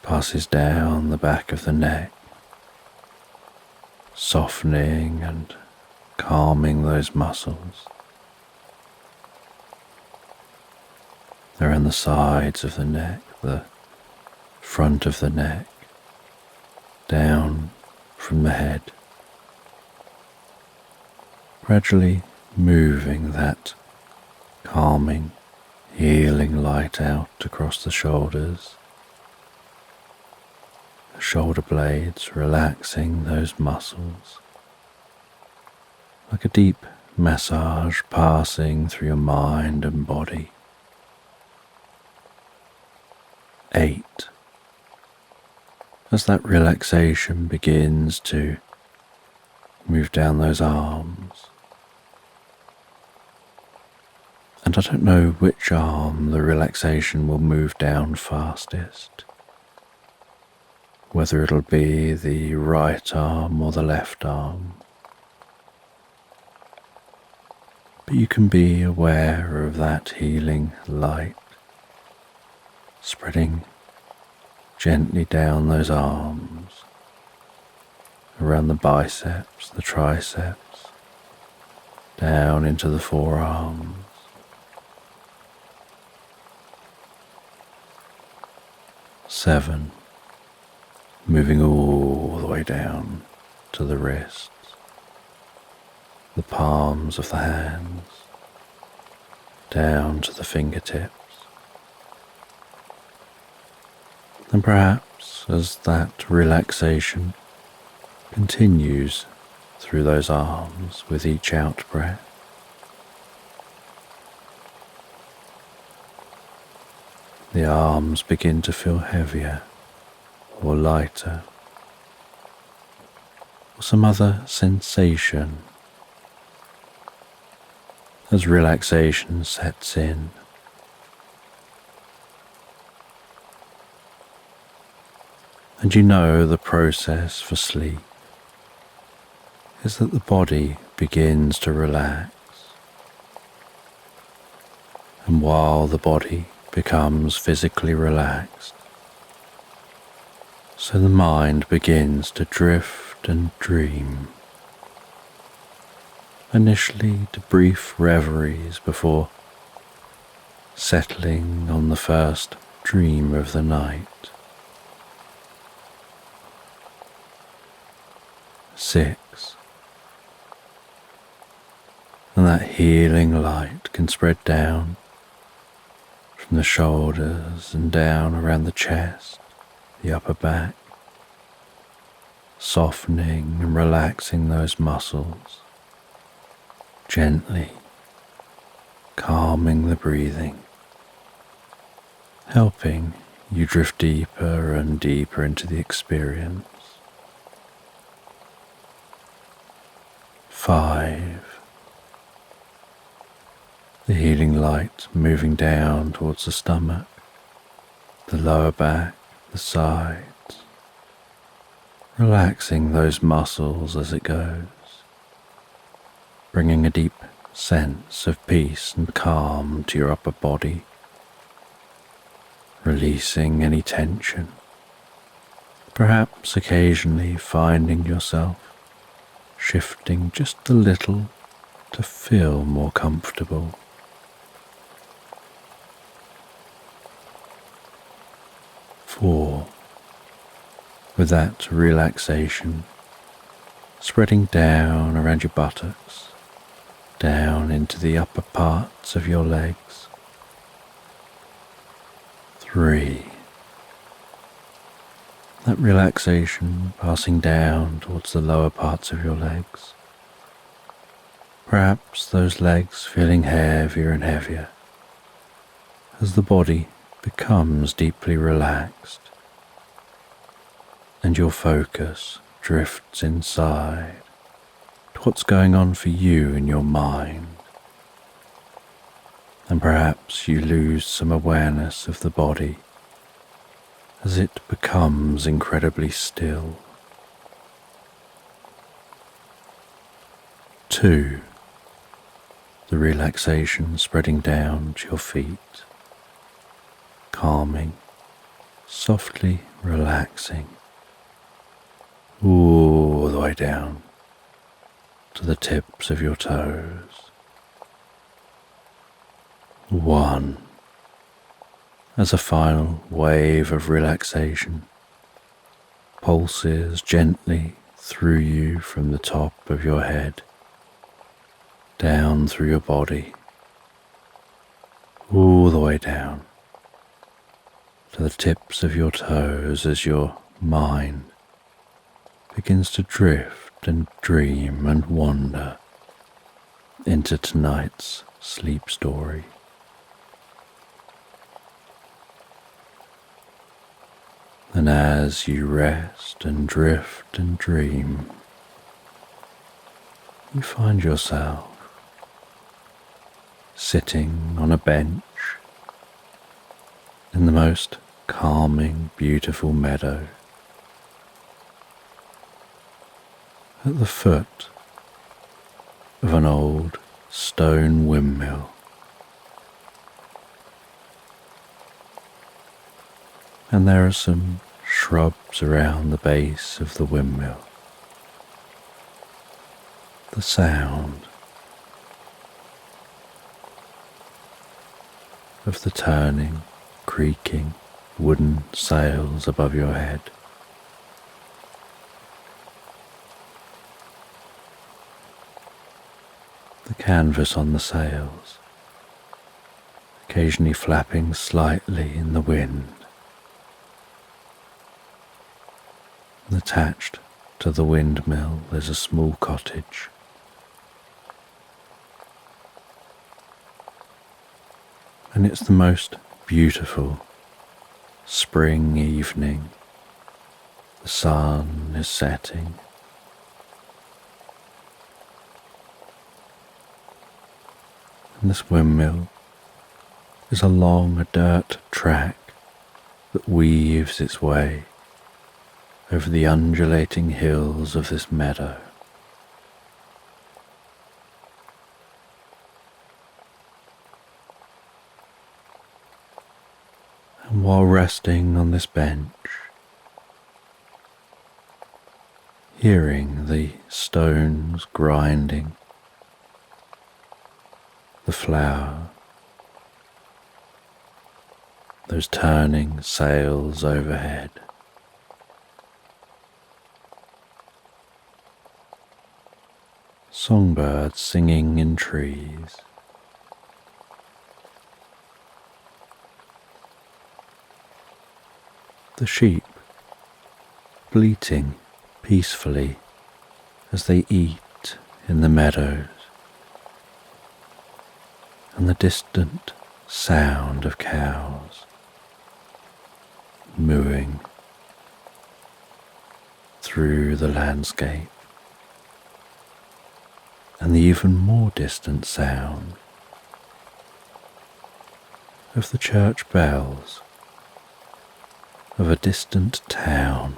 [SPEAKER 1] passes down the back of the neck, softening and calming those muscles, around the sides of the neck, the front of the neck, down from the head, gradually moving that calming, healing light out across the shoulders, the shoulder blades, relaxing those muscles, like a deep massage passing through your mind and body. 8. as that relaxation begins to move down those arms. And I don't know which arm the relaxation will move down fastest, whether it'll be the right arm or the left arm. But you can be aware of that healing light spreading gently down those arms, around the biceps, the triceps, down into the forearms. 7, moving all the way down to the wrists, the palms of the hands, down to the fingertips. And perhaps as that relaxation continues through those arms with each out breath, the arms begin to feel heavier or lighter, or some other sensation as relaxation sets in. And you know the process for sleep is that the body begins to relax, and while the body becomes physically relaxed, so the mind begins to drift and dream, initially to brief reveries before settling on the first dream of the night. 6, and that healing light can spread down from the shoulders and down around the chest, the upper back, softening and relaxing those muscles, gently calming the breathing, helping you drift deeper and deeper into the experience. 5, the healing light moving down towards the stomach, the lower back, the sides, relaxing those muscles as it goes, bringing a deep sense of peace and calm to your upper body, releasing any tension, perhaps occasionally finding yourself shifting just a little to feel more comfortable. 4, with that relaxation spreading down around your buttocks, down into the upper parts of your legs. 3, that relaxation passing down towards the lower parts of your legs, perhaps those legs feeling heavier and heavier as the body becomes deeply relaxed and your focus drifts inside to what's going on for you in your mind, and perhaps you lose some awareness of the body as it becomes incredibly still. 2, the relaxation spreading down to your feet, calming, softly relaxing, all the way down to the tips of your toes. 1, as a final wave of relaxation pulses gently through you from the top of your head, down through your body, all the way down to the tips of your toes as your mind begins to drift and dream and wander into tonight's sleep story. And as you rest and drift and dream, you find yourself sitting on a bench in the most calming, beautiful meadow at the foot of an old stone windmill. And there are some shrubs around the base of the windmill. The sound of the turning, creaking wooden sails above your head. The canvas on the sails, occasionally flapping slightly in the wind. And attached to the windmill is a small cottage. And it's the most beautiful spring evening. The sun is setting. And this windmill is along a dirt track that weaves its way over the undulating hills of this meadow. And while resting on this bench, hearing the stones grinding, the flour, those turning sails overhead, songbirds singing in trees, the sheep bleating peacefully as they eat in the meadows, and the distant sound of cows mooing through the landscape, and the even more distant sound of the church bells of a distant town.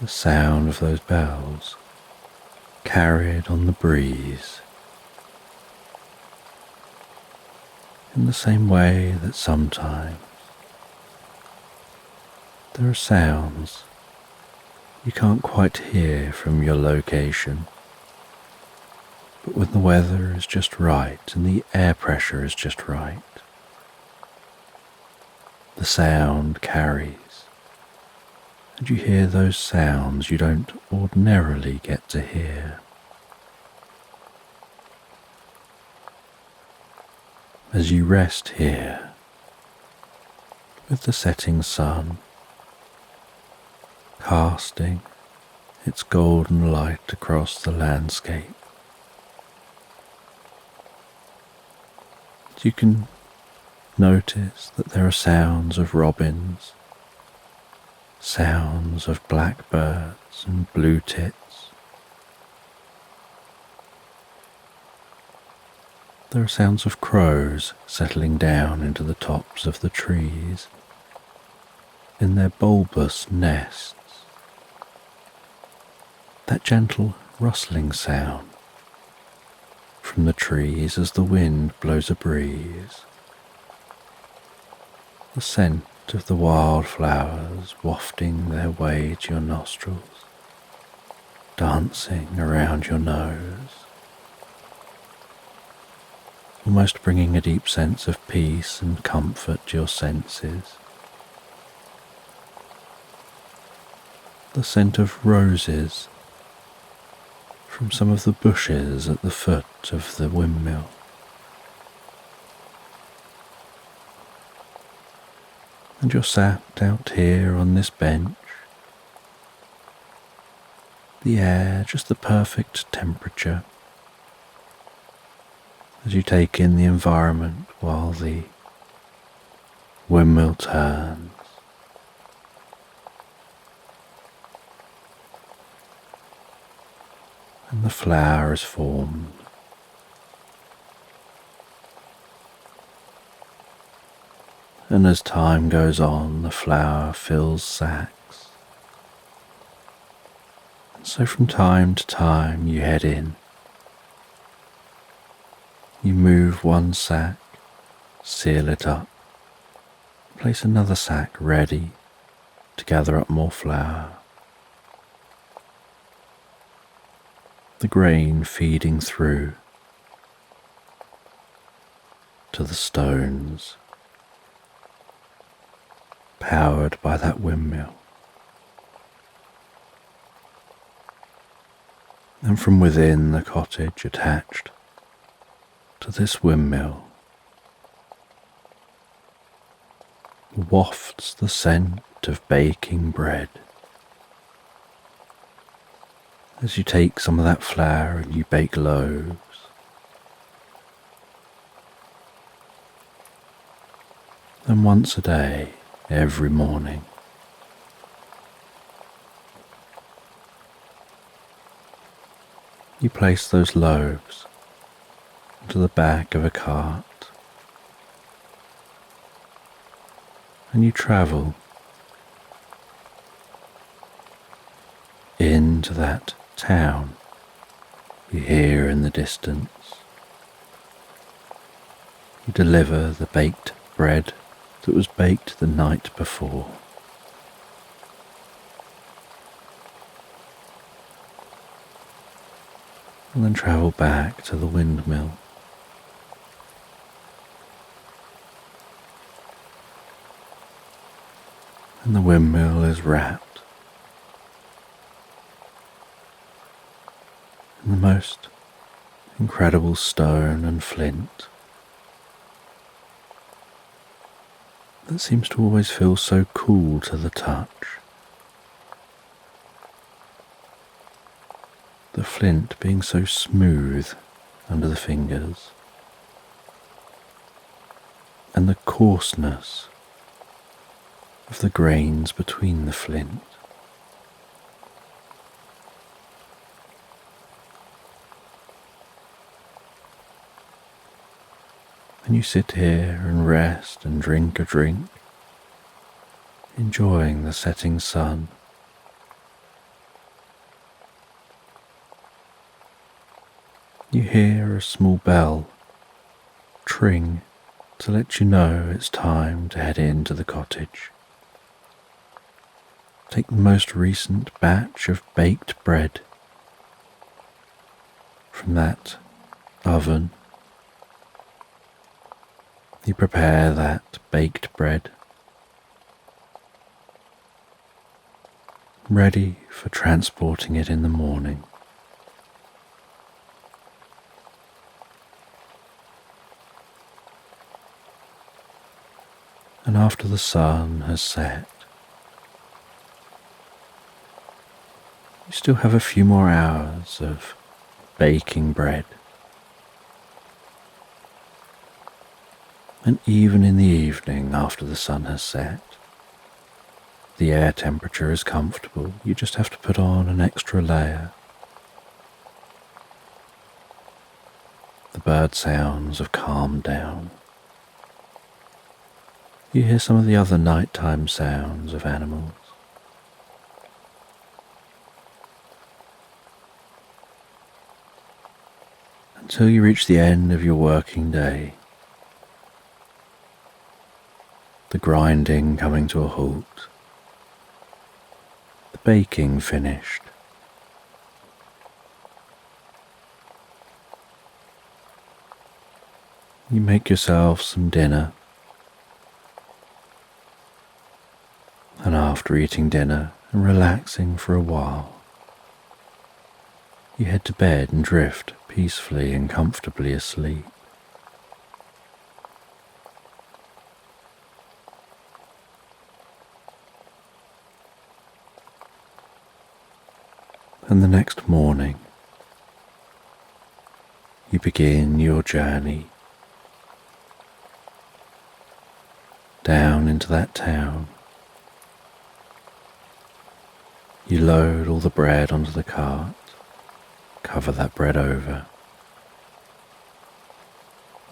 [SPEAKER 1] The sound of those bells carried on the breeze, in the same way that sometimes there are sounds you can't quite hear from your location, but when the weather is just right and the air pressure is just right, the sound carries, and you hear those sounds you don't ordinarily get to hear. As you rest here with the setting sun casting its golden light across the landscape, you can notice that there are sounds of robins, sounds of blackbirds and blue tits. There are sounds of crows settling down into the tops of the trees in their bulbous nests. That gentle rustling sound from the trees as the wind blows a breeze. The scent of the wildflowers wafting their way to your nostrils, dancing around your nose, almost bringing a deep sense of peace and comfort to your senses. The scent of roses from some of the bushes at the foot of the windmill. And you're sat out here on this bench, the air just the perfect temperature, as you take in the environment while the windmill turns, and the flower is formed. And as time goes on, the flower fills sacks. And so from time to time you head in. You move one sack, seal it up, place another sack ready to gather up more flour. The grain feeding through to the stones, powered by that windmill. And from within the cottage attached to this windmill wafts the scent of baking bread. As you take some of that flour and you bake loaves, and once a day, every morning, you place those loaves into the back of a cart, and you travel into that town you hear in the distance. You deliver the baked bread that was baked the night before. And then travel back to the windmill. And the windmill is wrapped in the most incredible stone and flint that seems to always feel so cool to the touch. The flint being so smooth under the fingers, and the coarseness of the grains between the flint. And you sit here and rest and drink a drink, enjoying the setting sun. You hear a small bell tring to let you know it's time to head into the cottage. Take the most recent batch of baked bread from that oven. You prepare that baked bread, ready for transporting it in the morning. And after the sun has set, you still have a few more hours of baking bread. And even in the evening after the sun has set, the air temperature is comfortable. You just have to put on an extra layer. The bird sounds have calmed down. You hear some of the other nighttime sounds of animals. Until you reach the end of your working day, the grinding coming to a halt, the baking finished. You make yourself some dinner, and after eating dinner and relaxing for a while, you head to bed and drift peacefully and comfortably asleep. And the next morning, you begin your journey down down into that town. You load all the bread onto the cart, cover that bread over.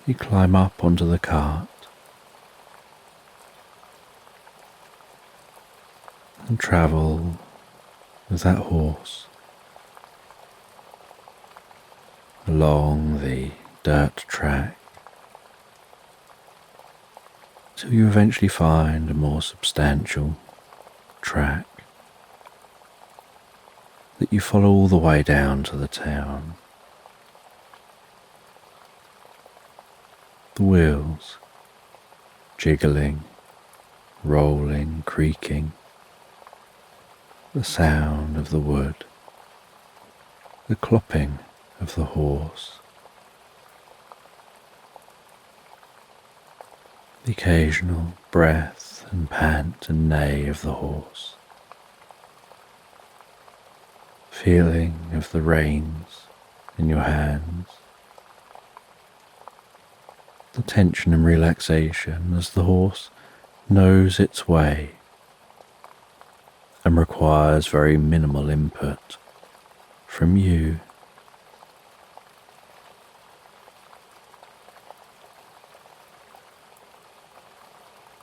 [SPEAKER 1] You climb up onto the cart and travel with that horse along the dirt track till you eventually find a more substantial track that you follow all the way down to the town. The wheels jiggling, rolling, creaking, the sound of the wood, the clopping of the horse, the occasional breath and pant and neigh of the horse, feeling of the reins in your hands, the tension and relaxation as the horse knows its way and requires very minimal input from you.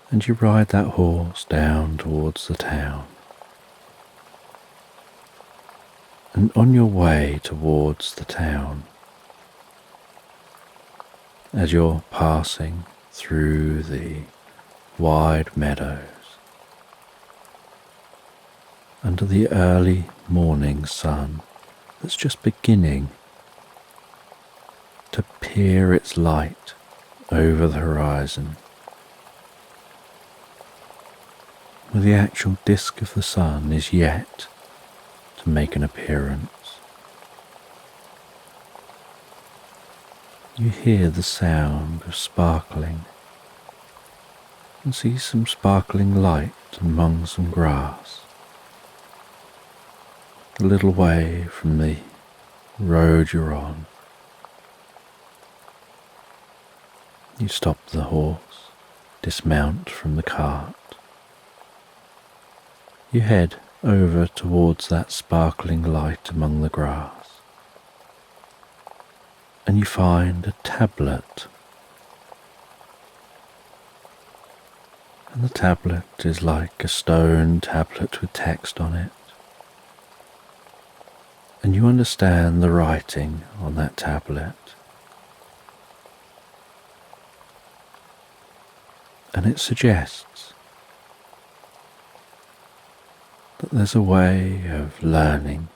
[SPEAKER 1] And you ride that horse down towards the town. And on your way towards the town, as you're passing through the wide meadows, under the early morning sun that's just beginning to peer its light over the horizon, where the actual disk of the sun is yet to make an appearance. You hear the sound of sparkling and see some sparkling light among some grass, a little way from the road you're on. You stop the horse, dismount from the cart. You head over towards that sparkling light among the grass, and you find a tablet. And the tablet is like a stone tablet with text on it. And you understand the writing on that tablet. And it suggests that there's a way of learning,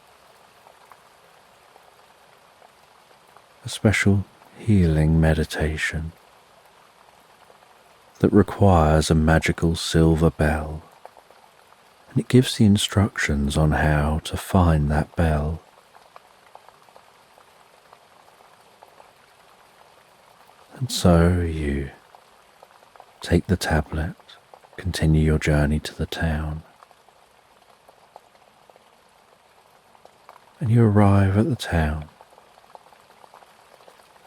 [SPEAKER 1] a special healing meditation that requires a magical silver bell, and it gives the instructions on how to find that bell. And so you take the tablet, continue your journey to the town, and you arrive at the town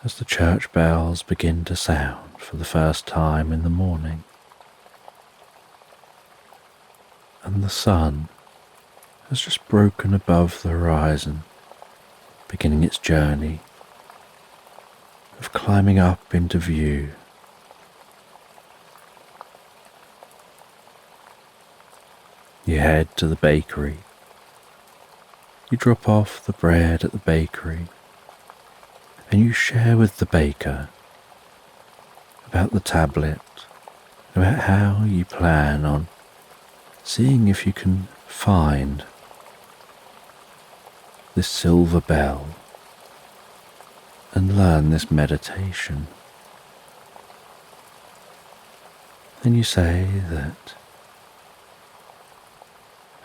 [SPEAKER 1] as the church bells begin to sound for the first time in the morning, and the sun has just broken above the horizon, beginning its journey of climbing up into view. You head to the bakery. You drop off the bread at the bakery, and you share with the baker about the tablet, about how you plan on seeing if you can find this silver bell and learn this meditation. And you say that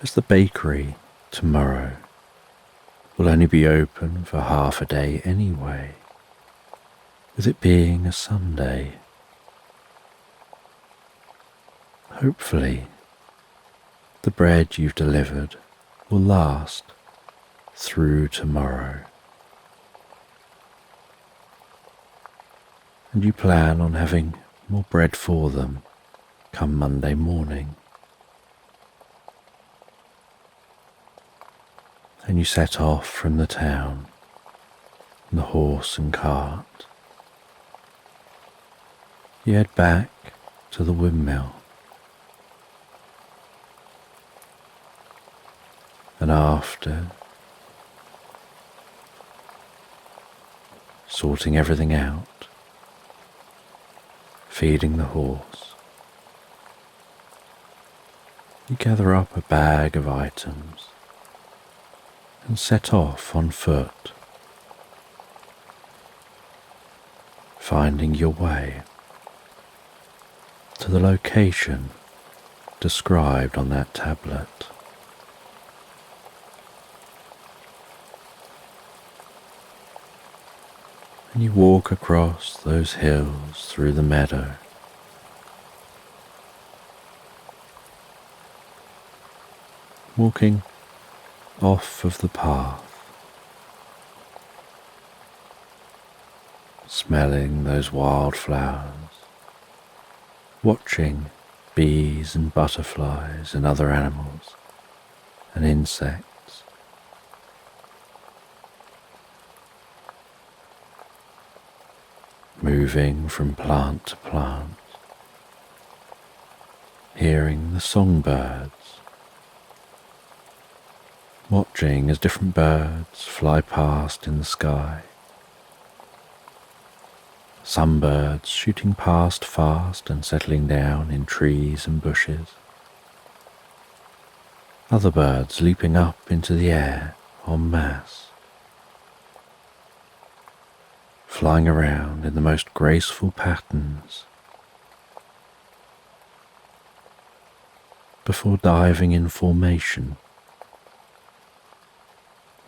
[SPEAKER 1] as the bakery tomorrow will only be open for half a day anyway, with it being a Sunday, hopefully the bread you've delivered will last through tomorrow. And you plan on having more bread for them come Monday morning. And you set off from the town in the horse and cart. You head back to the windmill, and after sorting everything out, feeding the horse, you gather up a bag of items and set off on foot, finding your way to the location described on that tablet. And you walk across those hills through the meadow, walking off of the path, smelling those wildflowers, watching bees and butterflies and other animals and insects. Moving from plant to plant, hearing the songbirds, watching as different birds fly past in the sky. Some birds shooting past fast and settling down in trees and bushes. Other birds leaping up into the air en masse, flying around in the most graceful patterns before diving in formation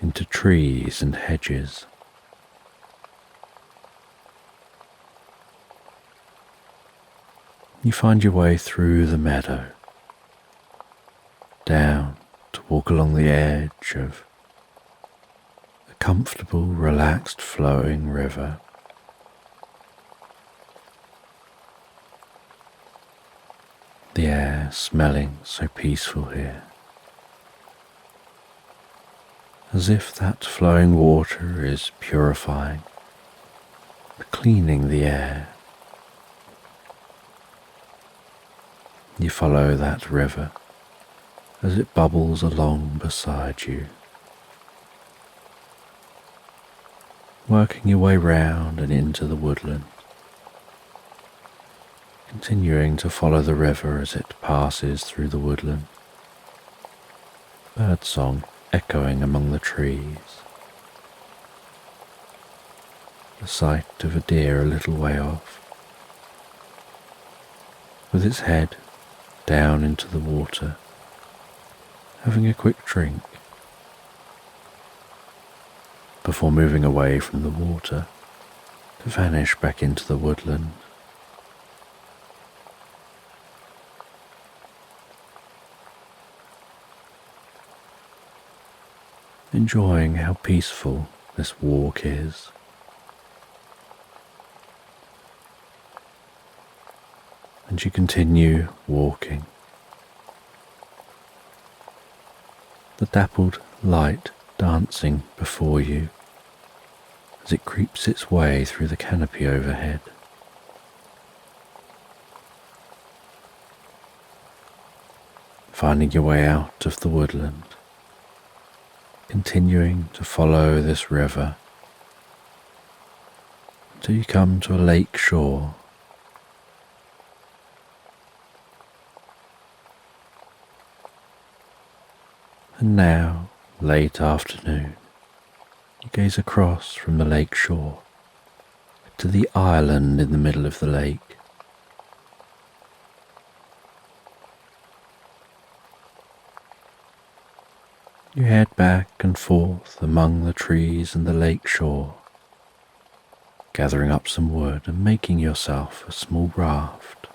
[SPEAKER 1] into trees and hedges. You find your way through the meadow, down to walk along the edge of a comfortable, relaxed, flowing river. The air smelling so peaceful here, as if that flowing water is purifying, cleaning the air. You follow that river as it bubbles along beside you, working your way round and into the woodland, continuing to follow the river as it passes through the woodland, birdsong echoing among the trees, the sight of a deer a little way off, with its head down into the water, having a quick drink, before moving away from the water to vanish back into the woodland. Enjoying how peaceful this walk is. And you continue walking. The dappled light dancing before you as it creeps its way through the canopy overhead. Finding your way out of the woodland, continuing to follow this river until you come to a lake shore. And now, late afternoon, you gaze across from the lake shore to the island in the middle of the lake. You head back and forth among the trees and the lake shore, gathering up some wood and making yourself a small raft.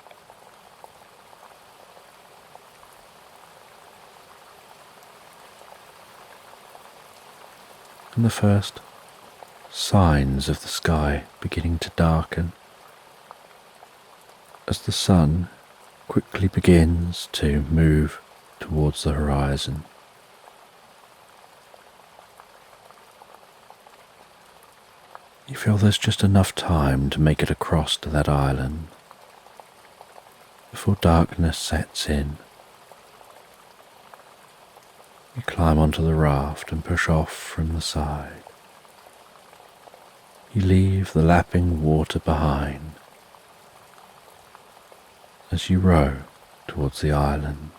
[SPEAKER 1] And the first signs of the sky beginning to darken as the sun quickly begins to move towards the horizon. You feel there's just enough time to make it across to that island before darkness sets in. You climb onto the raft and push off from the side. You leave the lapping water behind as you row towards the island.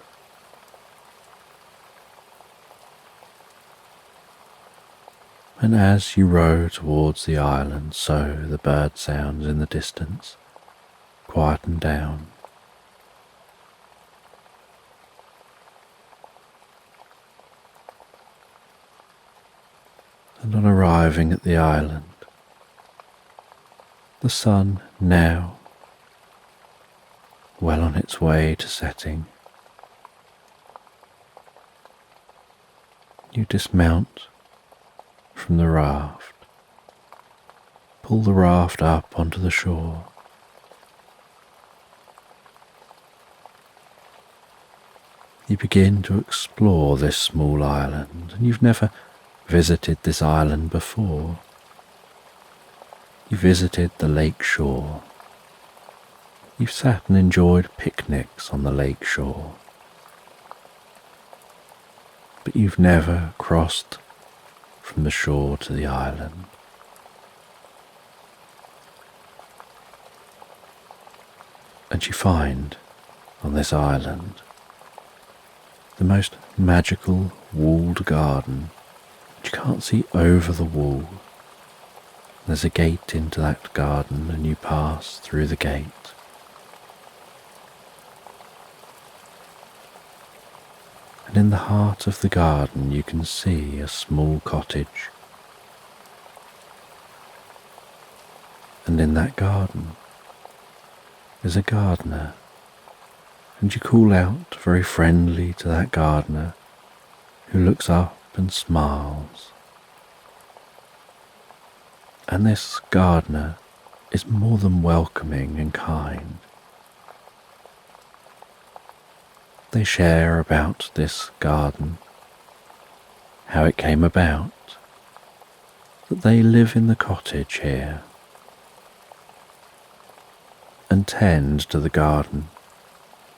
[SPEAKER 1] And as you row towards the island, so the bird sounds in the distance quieten down. And on arriving at the island, the sun now well on its way to setting, you dismount from the raft, pull the raft up onto the shore. You begin to explore this small island, and you've never visited this island before. You visited the lake shore. You've sat and enjoyed picnics on the lake shore. But you've never crossed from the shore to the island. And you find on this island the most magical walled garden. You can't see over the wall. There's a gate into that garden, and you pass through the gate. And in the heart of the garden you can see a small cottage. And in that garden is a gardener, and you call out very friendly to that gardener, who looks up and smiles. And this gardener is more than welcoming and kind. They share about this garden, how it came about, that they live in the cottage here and tend to the garden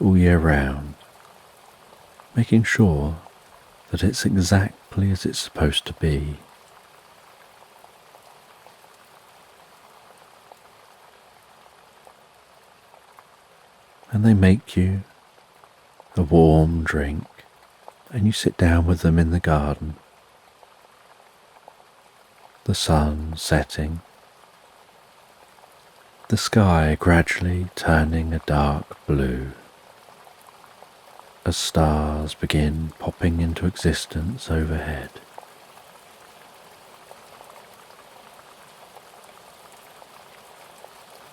[SPEAKER 1] all year round, making sure that it's exactly as it's supposed to be. And they make you a warm drink, and you sit down with them in the garden. The sun setting, the sky gradually turning a dark blue, as stars begin popping into existence overhead.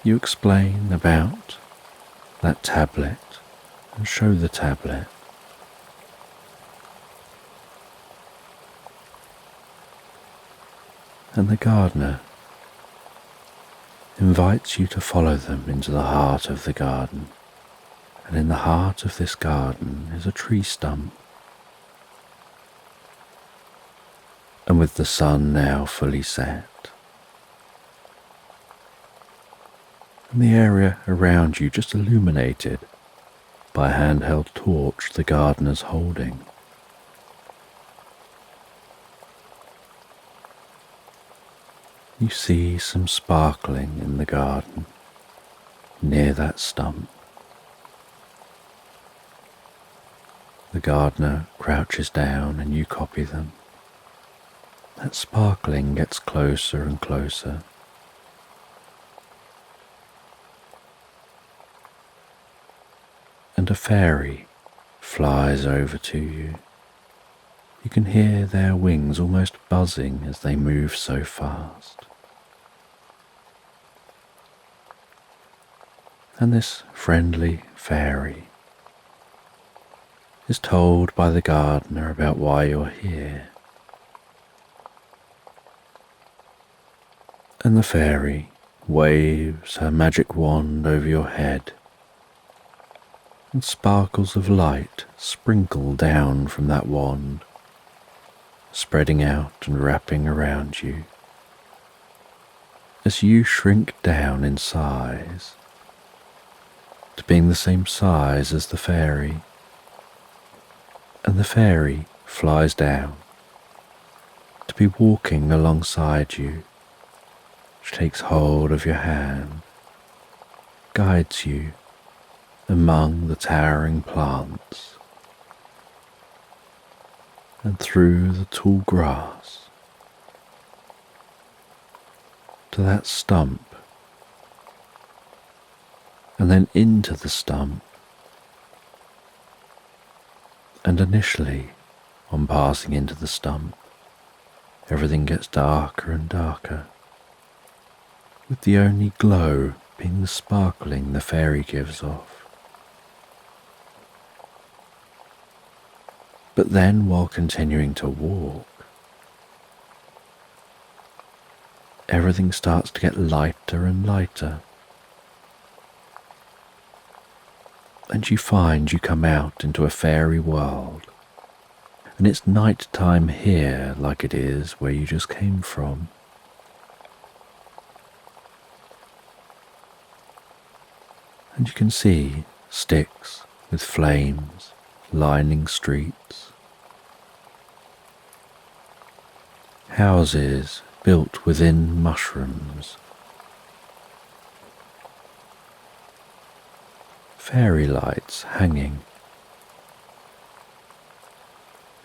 [SPEAKER 1] You explain about that tablet and show the tablet. And the gardener invites you to follow them into the heart of the garden. And in the heart of this garden is a tree stump. And with the sun now fully set, and the area around you just illuminated by a handheld torch the gardener's holding, you see some sparkling in the garden near that stump. The gardener crouches down and you copy them. That sparkling gets closer and closer. And a fairy flies over to you. You can hear their wings almost buzzing as they move so fast. And this friendly fairy is told by the gardener about why you're here. And the fairy waves her magic wand over your head, and sparkles of light sprinkle down from that wand, spreading out and wrapping around you as you shrink down in size to being the same size as the fairy, and the fairy flies down to be walking alongside you. She takes hold of your hand, guides you among the towering plants and through the tall grass to that stump, and then into the stump. And initially, on passing into the stump, everything gets darker and darker, with the only glow being the sparkling the fairy gives off. But then, while continuing to walk, everything starts to get lighter and lighter, and you find you come out into a fairy world, and it's night time here like it is where you just came from. And you can see sticks with flames lining streets, houses built within mushrooms, fairy lights hanging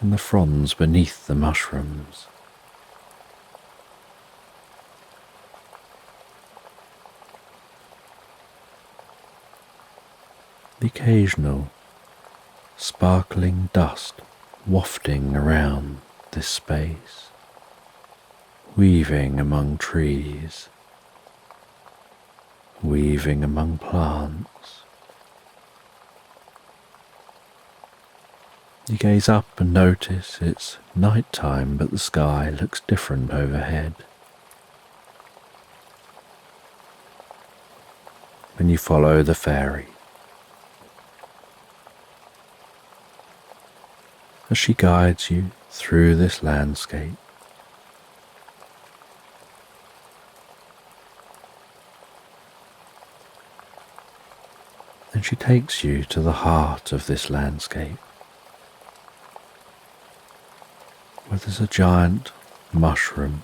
[SPEAKER 1] in the fronds beneath the mushrooms. The occasional sparkling dust wafting around this space, weaving among trees, weaving among plants. You gaze up and notice it's night time, but the sky looks different overhead. When you follow the fairy, as she guides you through this landscape, and she takes you to the heart of this landscape, where there's a giant mushroom.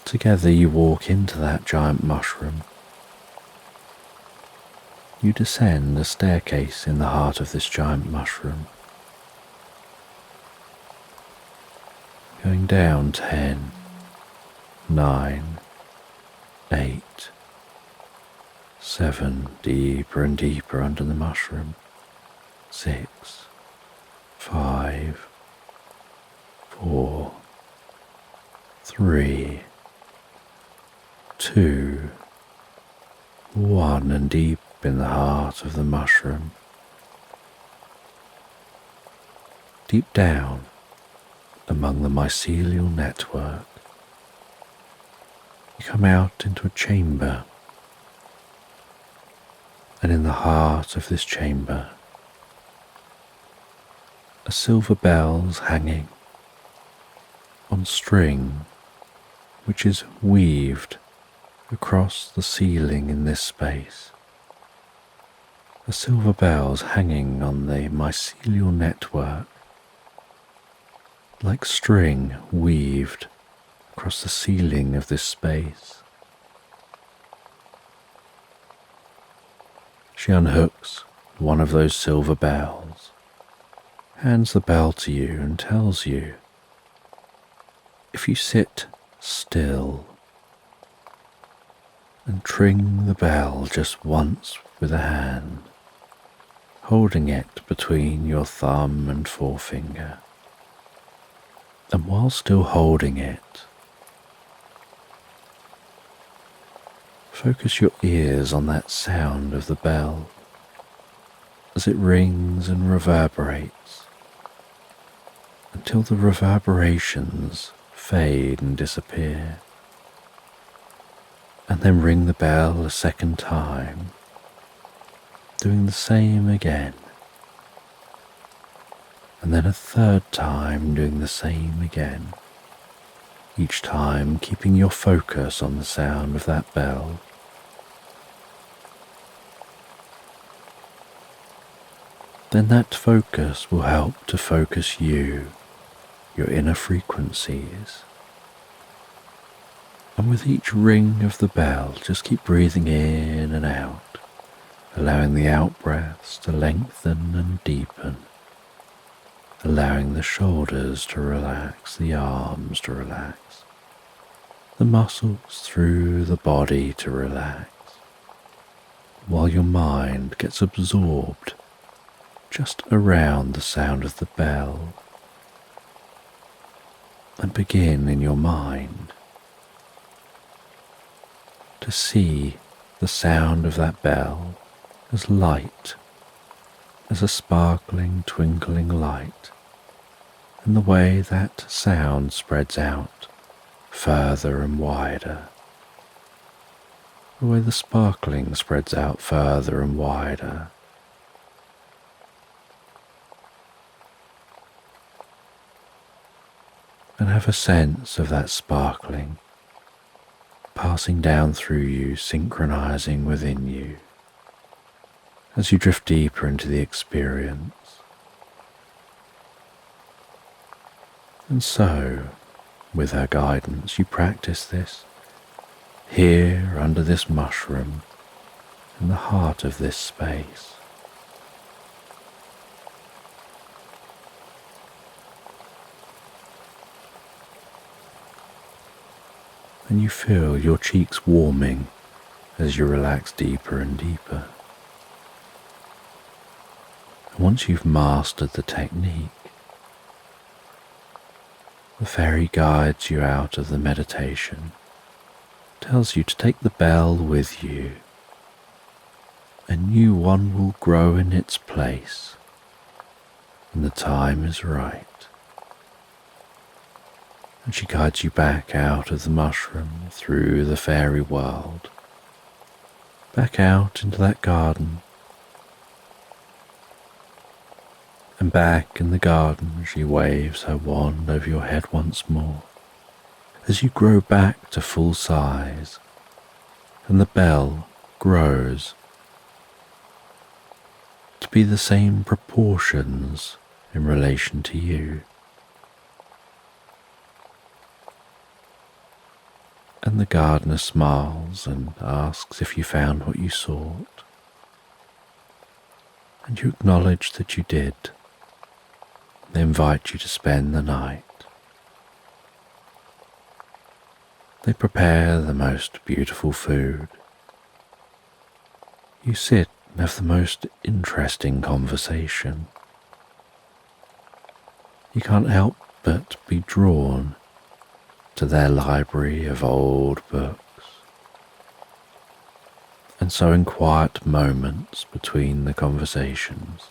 [SPEAKER 1] Together you walk into that giant mushroom. You descend a staircase in the heart of this giant mushroom, going down 10, 9, 8, 7, deeper and deeper under the mushroom, 6, 5, 4, 3, 2, 1, and deep in the heart of the mushroom. Deep down among the mycelial network, you come out into a chamber, and in the heart of this chamber, a silver bell's hanging on string which is weaved across the ceiling in this space. The silver bells hanging on the mycelial network, like string weaved across the ceiling of this space. She unhooks one of those silver bells, hands the bell to you and tells you, if you sit still and tring the bell just once with a hand, holding it between your thumb and forefinger, and while still holding it, focus your ears on that sound of the bell as it rings and reverberates until the reverberations fade and disappear, and then ring the bell a second time doing the same again, and then a third time doing the same again, each time keeping your focus on the sound of that bell. Then that focus will help to focus you, your inner frequencies. And with each ring of the bell, just keep breathing in and out, allowing the out-breaths to lengthen and deepen, allowing the shoulders to relax, the arms to relax, the muscles through the body to relax, while your mind gets absorbed just around the sound of the bell. And begin in your mind to see the sound of that bell as light, as a sparkling, twinkling light, and the way that sound spreads out further and wider, the way the sparkling spreads out further and wider. And have a sense of that sparkling passing down through you, synchronizing within you as you drift deeper into the experience. And so, with her guidance, you practice this here under this mushroom in the heart of this space. And you feel your cheeks warming as you relax deeper and deeper. And once you've mastered the technique, the fairy guides you out of the meditation, tells you to take the bell with you. A new one will grow in its place when the time is right. And she guides you back out of the mushroom, through the fairy world, back out into that garden. And back in the garden she waves her wand over your head once more, as you grow back to full size, and the bell grows to be the same proportions in relation to you. And the gardener smiles and asks if you found what you sought. And you acknowledge that you did. They invite you to spend the night. They prepare the most beautiful food. You sit and have the most interesting conversation. You can't help but be drawn to their library of old books. And so in quiet moments between the conversations,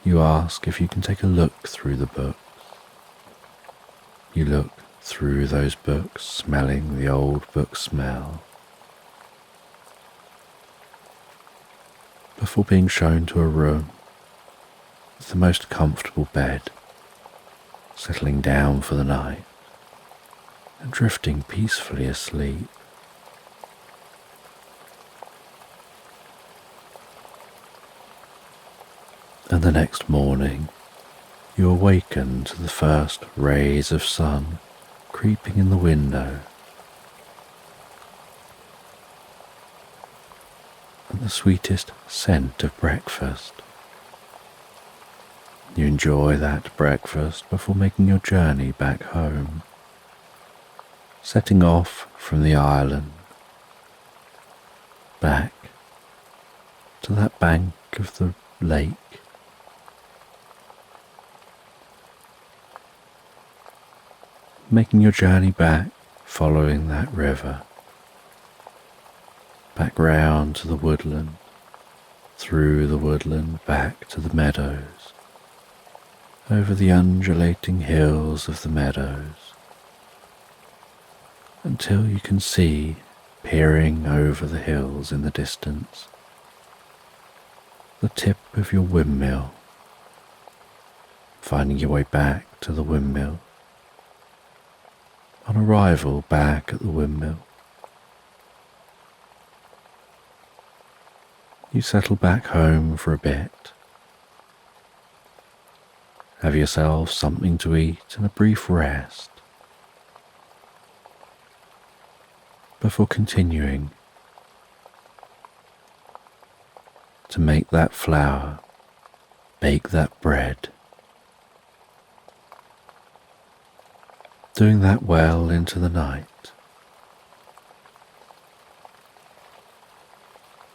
[SPEAKER 1] you ask if you can take a look through the books. You look through those books, smelling the old book smell, before being shown to a room with the most comfortable bed, settling down for the night and drifting peacefully asleep. And the next morning you awaken to the first rays of sun creeping in the window, and the sweetest scent of breakfast. You enjoy that breakfast before making your journey back home, setting off from the island, back to that bank of the lake, making your journey back, following that river, back round to the woodland, through the woodland, back to the meadows, over the undulating hills of the meadows, until you can see, peering over the hills in the distance, the tip of your windmill, finding your way back to the windmill. On arrival back at the windmill, you settle back home for a bit. Have yourself something to eat and a brief rest before continuing to make that flour, bake that bread, doing that well into the night,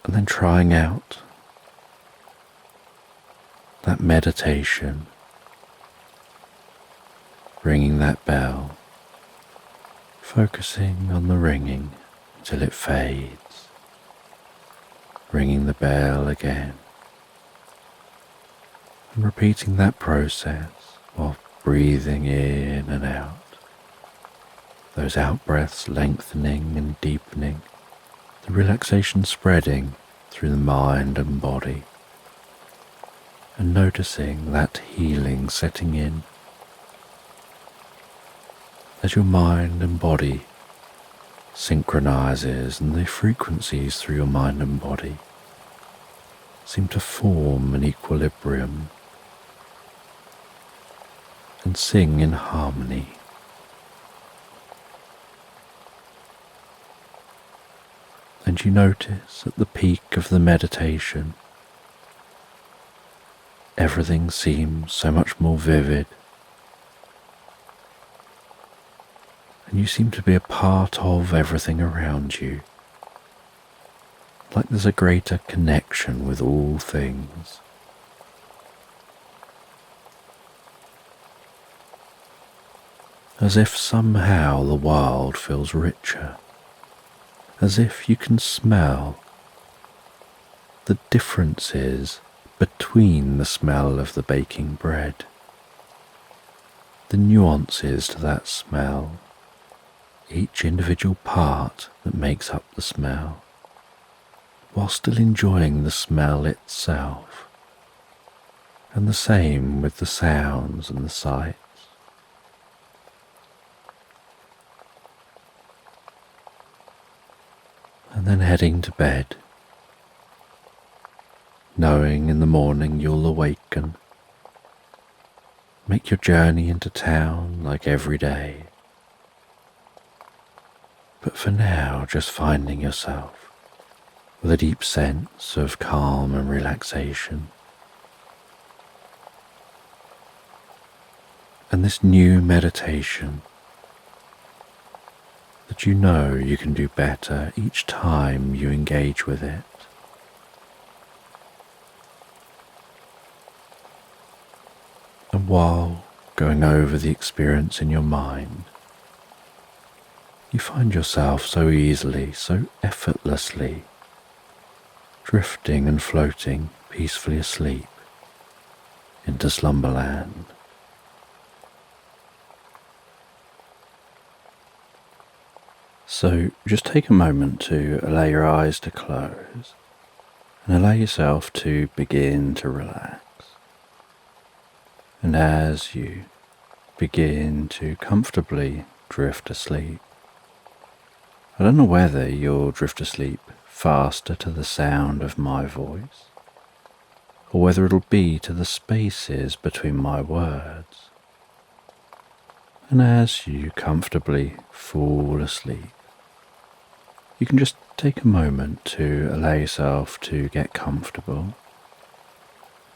[SPEAKER 1] and then trying out that meditation, ringing that bell, focusing on the ringing until it fades, ringing the bell again, and repeating that process of breathing in and out, those out-breaths lengthening and deepening, the relaxation spreading through the mind and body, and noticing that healing setting in as your mind and body synchronizes and the frequencies through your mind and body seem to form an equilibrium and sing in harmony. And you notice at the peak of the meditation, everything seems so much more vivid, and you seem to be a part of everything around you, like there's a greater connection with all things. As if somehow the world feels richer, as if you can smell the differences between the smell of the baking bread, the nuances to that smell, each individual part that makes up the smell, while still enjoying the smell itself, and the same with the sounds and the sights. And then heading to bed, knowing in the morning you'll awaken, make your journey into town like every day, but for now just finding yourself with a deep sense of calm and relaxation. And this new meditation that you know you can do better each time you engage with it. And while going over the experience in your mind, you find yourself so easily, so effortlessly, drifting and floating peacefully asleep into Slumberland. So just take a moment to allow your eyes to close and allow yourself to begin to relax. And as you begin to comfortably drift asleep, I don't know whether you'll drift asleep faster to the sound of my voice, or whether it'll be to the spaces between my words. And as you comfortably fall asleep, you can just take a moment to allow yourself to get comfortable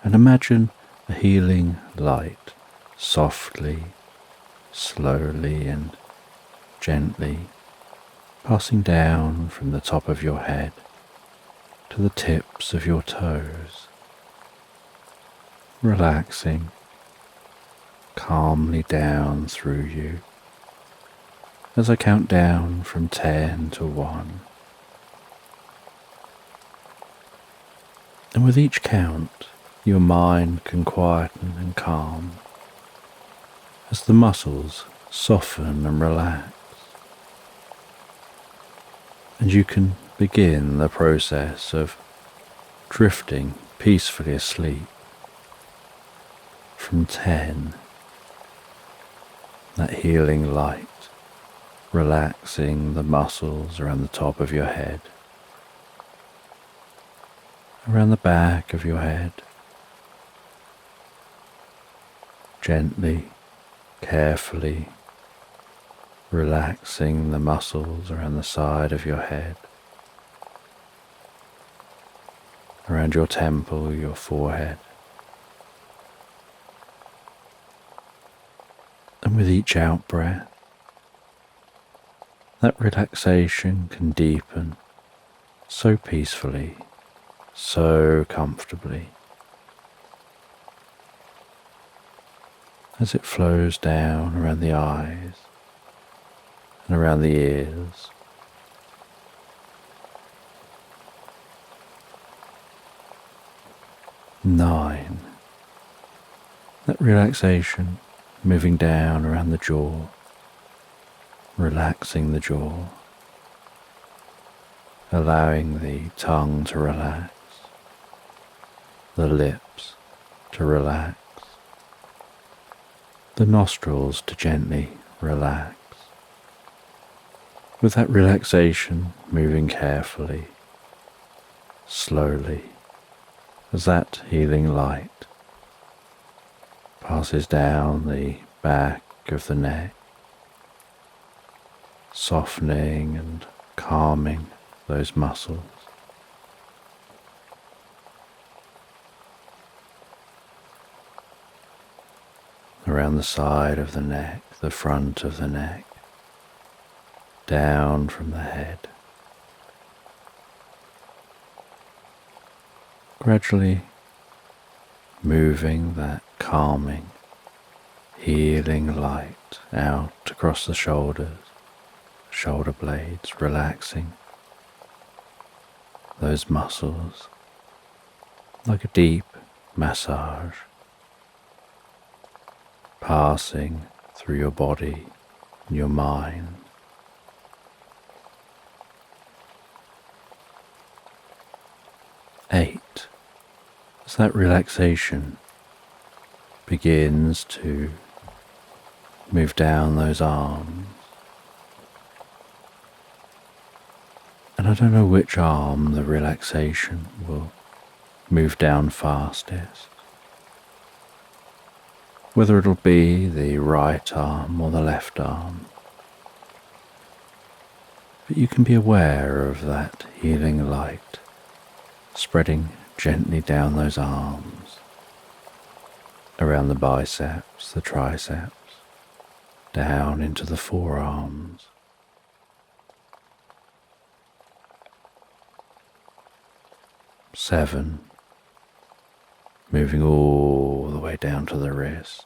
[SPEAKER 1] and imagine a healing light softly, slowly and gently passing down from the top of your head to the tips of your toes, relaxing calmly down through you as I count down from 10 to 1. And with each count, your mind can quieten and calm as the muscles soften and relax. And you can begin the process of drifting peacefully asleep. From 10, that healing light, relaxing the muscles around the top of your head, around the back of your head, gently, carefully relaxing the muscles around the side of your head, around your temple, your forehead. And with each out breath, that relaxation can deepen so peacefully, so comfortably, as it flows down around the eyes and around the ears. Nine, that relaxation moving down around the jaw, relaxing the jaw, allowing the tongue to relax, the lips to relax, the nostrils to gently relax. With that relaxation moving carefully, slowly, as that healing light passes down the back of the neck, softening and calming those muscles. Around the side of the neck, the front of the neck, down from the head. Gradually moving that calming, healing light out across the shoulders, shoulder blades, relaxing those muscles like a deep massage, passing through your body and your mind. Eight, as that relaxation begins to move down those arms. And I don't know which arm the relaxation will move down fastest. Whether it'll be the right arm or the left arm. But you can be aware of that healing light spreading gently down those arms, around the biceps, the triceps, down into the forearms. Seven, moving all the way down to the wrists,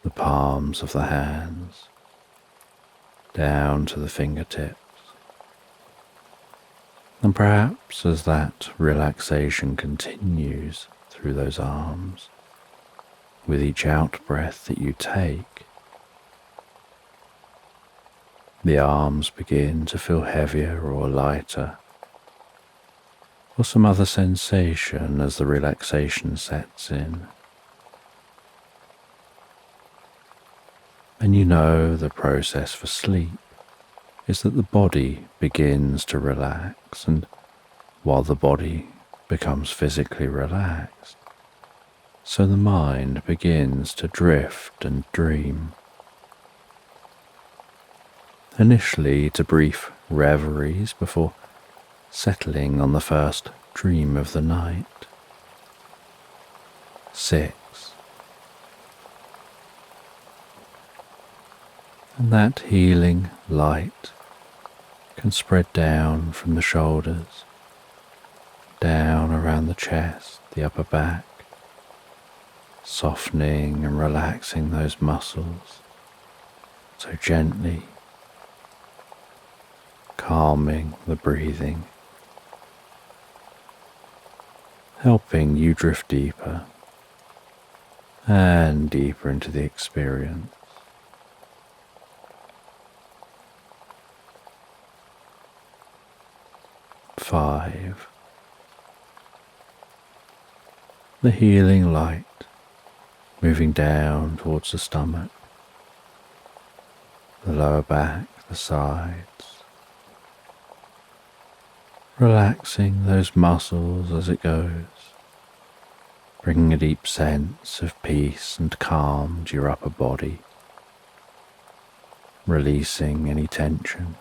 [SPEAKER 1] the palms of the hands, down to the fingertips. And perhaps as that relaxation continues through those arms, with each out breath that you take, the arms begin to feel heavier or lighter, or some other sensation as the relaxation sets in. And you know the process for sleep is that the body begins to relax, and while the body becomes physically relaxed, so the mind begins to drift and dream. Initially to brief reveries before settling on the first dream of the night. 6. And that healing light can spread down from the shoulders, down around the chest, the upper back, softening and relaxing those muscles so gently, calming the breathing, helping you drift deeper and deeper into the experience. 5. the healing light moving down towards the stomach, the lower back, the sides, relaxing those muscles as it goes, bringing a deep sense of peace and calm to your upper body, releasing any tension,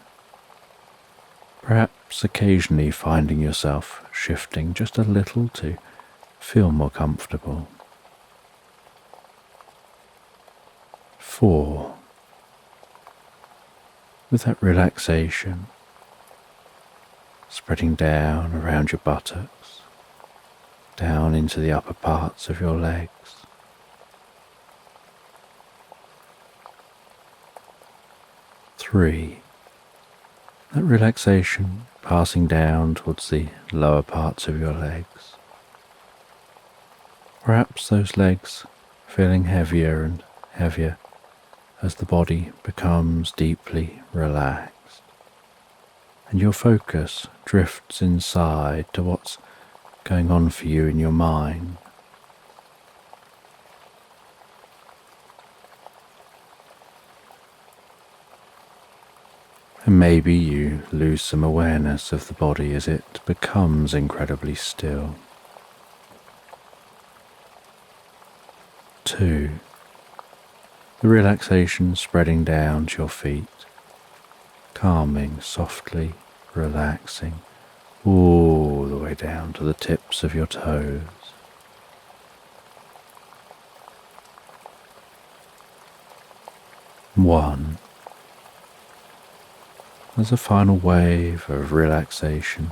[SPEAKER 1] perhaps occasionally finding yourself shifting just a little to feel more comfortable. 4. With that relaxation spreading down around your buttocks, down into the upper parts of your legs. 3. That relaxation passing down towards the lower parts of your legs. Perhaps those legs feeling heavier and heavier as the body becomes deeply relaxed, and your focus drifts inside to what's going on for you in your mind. And maybe you lose some awareness of the body as it becomes incredibly still. 2. The relaxation spreading down to your feet, calming, softly relaxing all the way down to the tips of your toes. 1. As a final wave of relaxation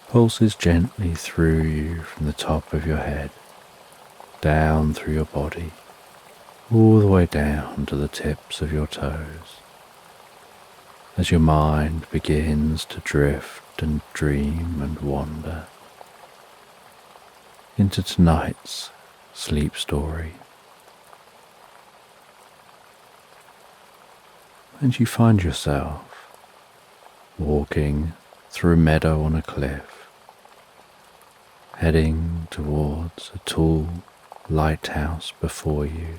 [SPEAKER 1] pulses gently through you from the top of your head, down through your body, all the way down to the tips of your toes, as your mind begins to drift and dream and wander into tonight's sleep story. And you find yourself walking through a meadow on a cliff, heading towards a tall lighthouse before you.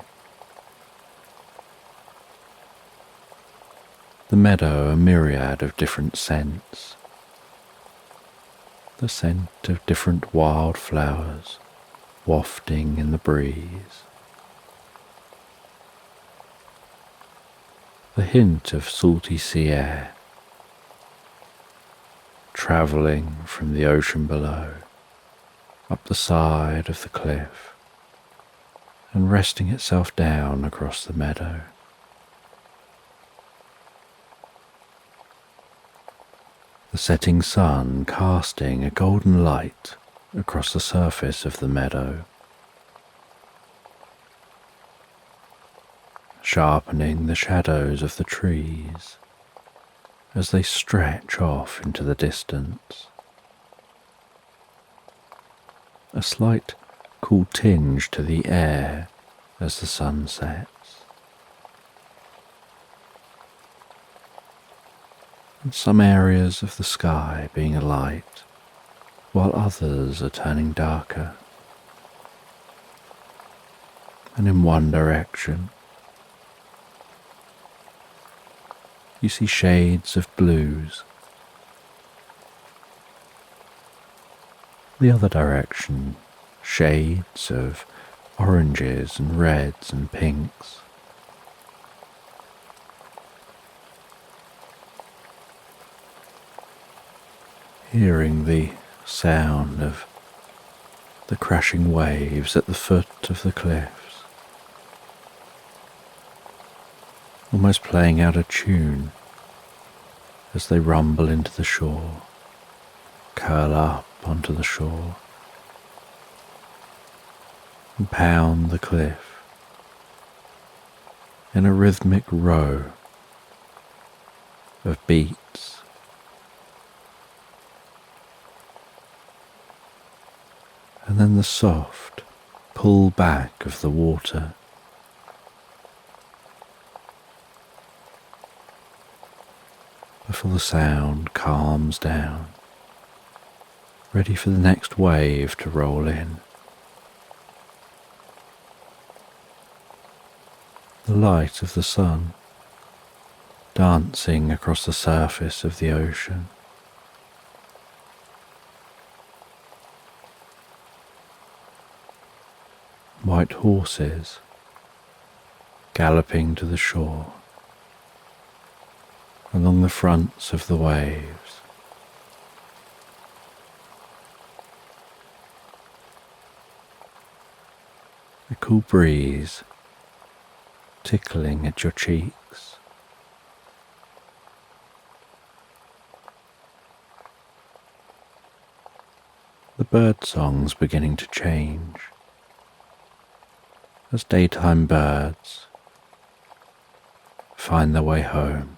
[SPEAKER 1] The meadow a myriad of different scents, the scent of different wild flowers wafting in the breeze, the hint of salty sea air travelling from the ocean below up the side of the cliff and resting itself down across the meadow. The setting sun casting a golden light across the surface of the meadow, sharpening the shadows of the trees as they stretch off into the distance. A slight cool tinge to the air as the sun sets. And some areas of the sky being alight, while others are turning darker. And in one direction, you see shades of blues. The other direction, shades of oranges and reds and pinks. Hearing the sound of the crashing waves at the foot of the cliffs, almost playing out a tune as they rumble into the shore, curl up onto the shore, and pound the cliff in a rhythmic row of beats. And then the soft pull back of the water, before the sound calms down, ready for the next wave to roll in, the light of the sun dancing across the surface of the ocean. White horses galloping to the shore along the fronts of the waves. A cool breeze tickling at your cheeks. The bird songs beginning to change as daytime birds find their way home.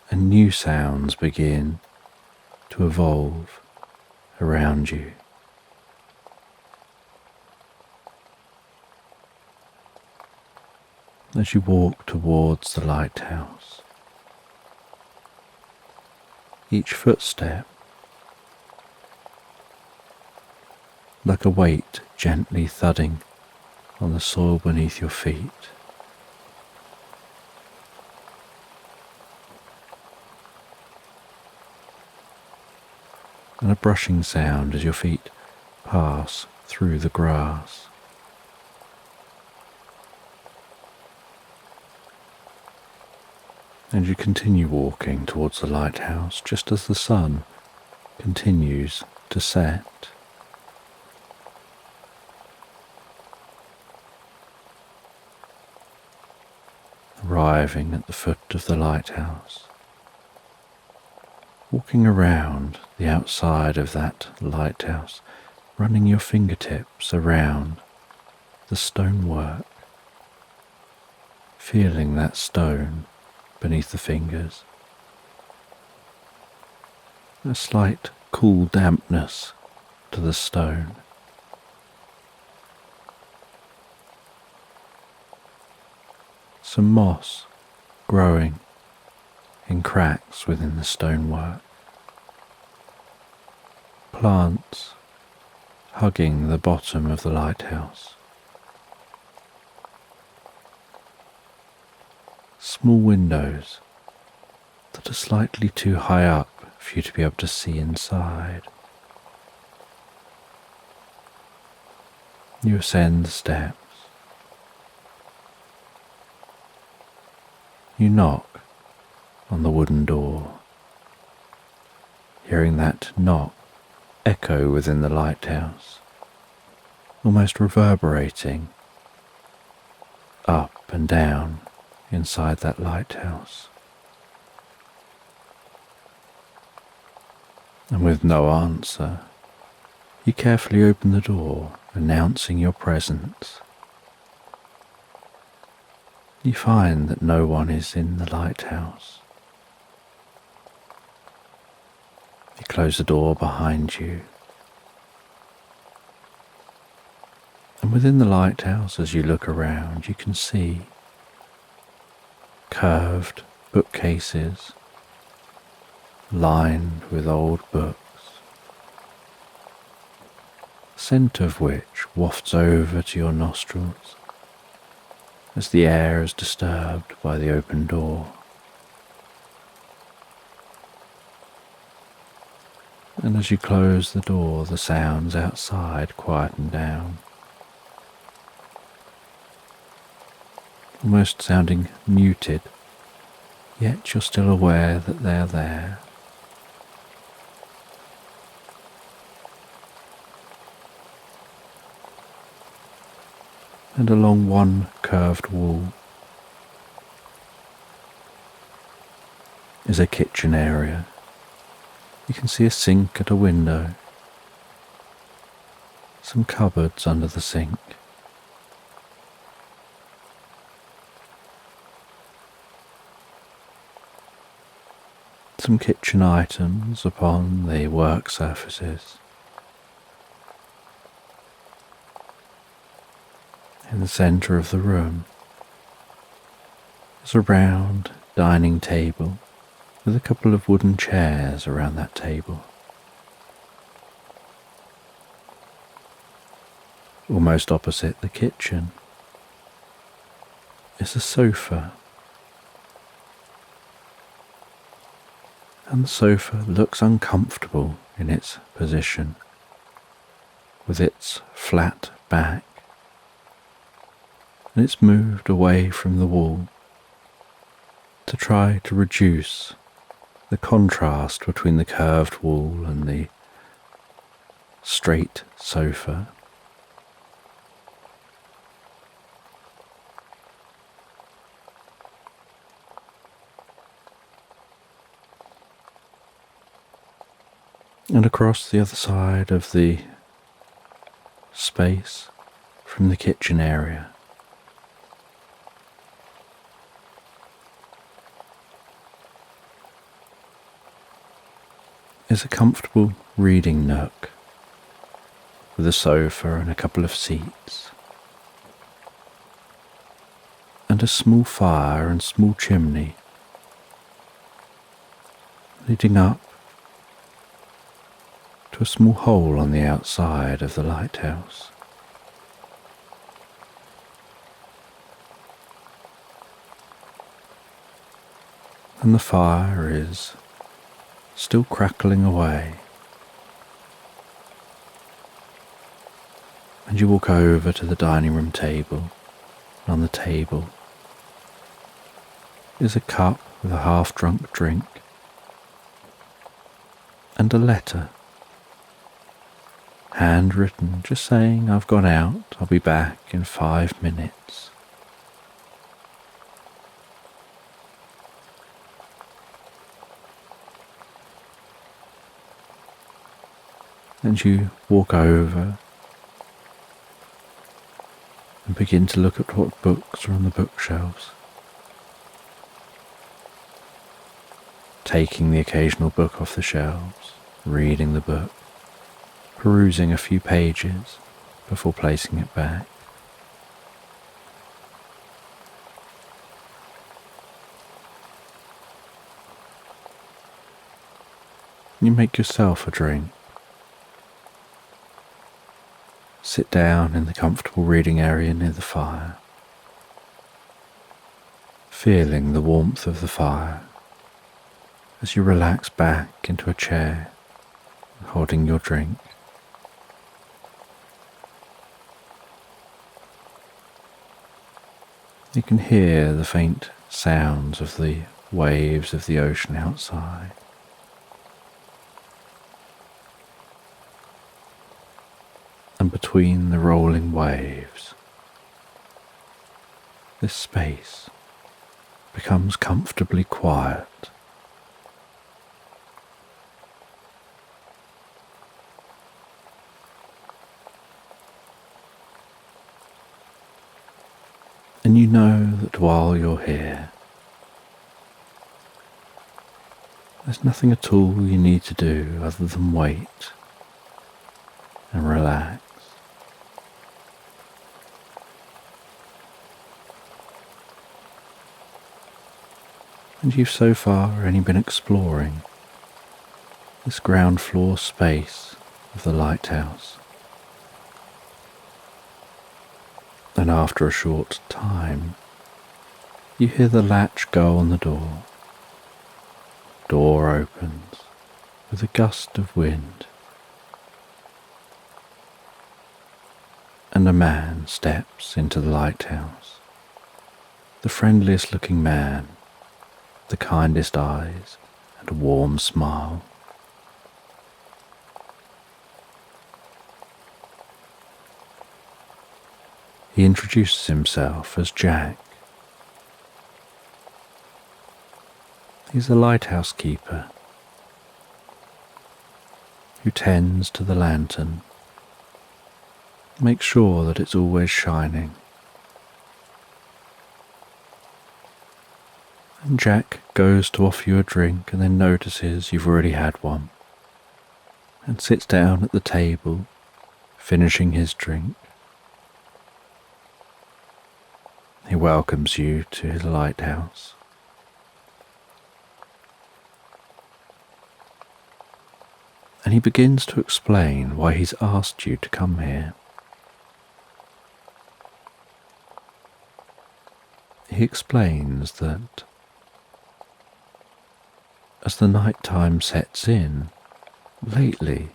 [SPEAKER 1] And new sounds begin to evolve around you. As you walk towards the lighthouse, each footstep like a weight gently thudding on the soil beneath your feet. And a brushing sound as your feet pass through the grass. And you continue walking towards the lighthouse just as the sun continues to set. Arriving at the foot of the lighthouse, walking around the outside of that lighthouse, running your fingertips around the stonework, feeling that stone beneath the fingers, a slight cool dampness to the stone. Some moss growing in cracks within the stonework, plants hugging the bottom of the lighthouse, small windows that are slightly too high up for you to be able to see inside. You ascend the steps. You knock on the wooden door, hearing that knock echo within the lighthouse, almost reverberating up and down inside that lighthouse. And with no answer, you carefully open the door, announcing your presence. You find that no one is in the lighthouse. You close the door behind you. And within the lighthouse, as you look around, you can see curved bookcases lined with old books, the scent of which wafts over to your nostrils as the air is disturbed by the open door. And as you close the door, the sounds outside quieten down, almost sounding muted, yet you're still aware that they're there. And along one curved wall is a kitchen area. You can see a sink at a window, some cupboards under the sink, some kitchen items upon the work surfaces. In the centre of the room is a round dining table with a couple of wooden chairs around that table. Almost opposite the kitchen is a sofa, and the sofa looks uncomfortable in its position, with its flat back, and it's moved away from the wall to try to reduce the contrast between the curved wall and the straight sofa. And across the other side of the space from the kitchen area is a comfortable reading nook with a sofa and a couple of seats, and a small fire and small chimney leading up to a small hole on the outside of the lighthouse. And the fire is still crackling away, and you walk over to the dining room table, and on the table is a cup with a half-drunk drink and a letter, handwritten, just saying, "I've gone out, I'll be back in 5 minutes." And you walk over and begin to look at what books are on the bookshelves, taking the occasional book off the shelves, reading the book, perusing a few pages before placing it back. You make yourself a drink. Sit down in the comfortable reading area near the fire, feeling the warmth of the fire as you relax back into a chair, holding your drink. You can hear the faint sounds of the waves of the ocean outside. And between the rolling waves, this space becomes comfortably quiet. And you know that while you're here, there's nothing at all you need to do other than wait and relax. And you've so far only been exploring this ground floor space of the lighthouse. And after a short time, you hear the latch go on the door. Door opens with a gust of wind, and a man steps into the lighthouse. The friendliest looking man, the kindest eyes and a warm smile. He introduces himself as Jack. He's a lighthouse keeper who tends to the lantern, makes sure that it's always shining. And Jack goes to offer you a drink and then notices you've already had one and sits down at the table, finishing his drink. He welcomes you to his lighthouse. And he begins to explain why he's asked you to come here. he explains that as the night time sets in, lately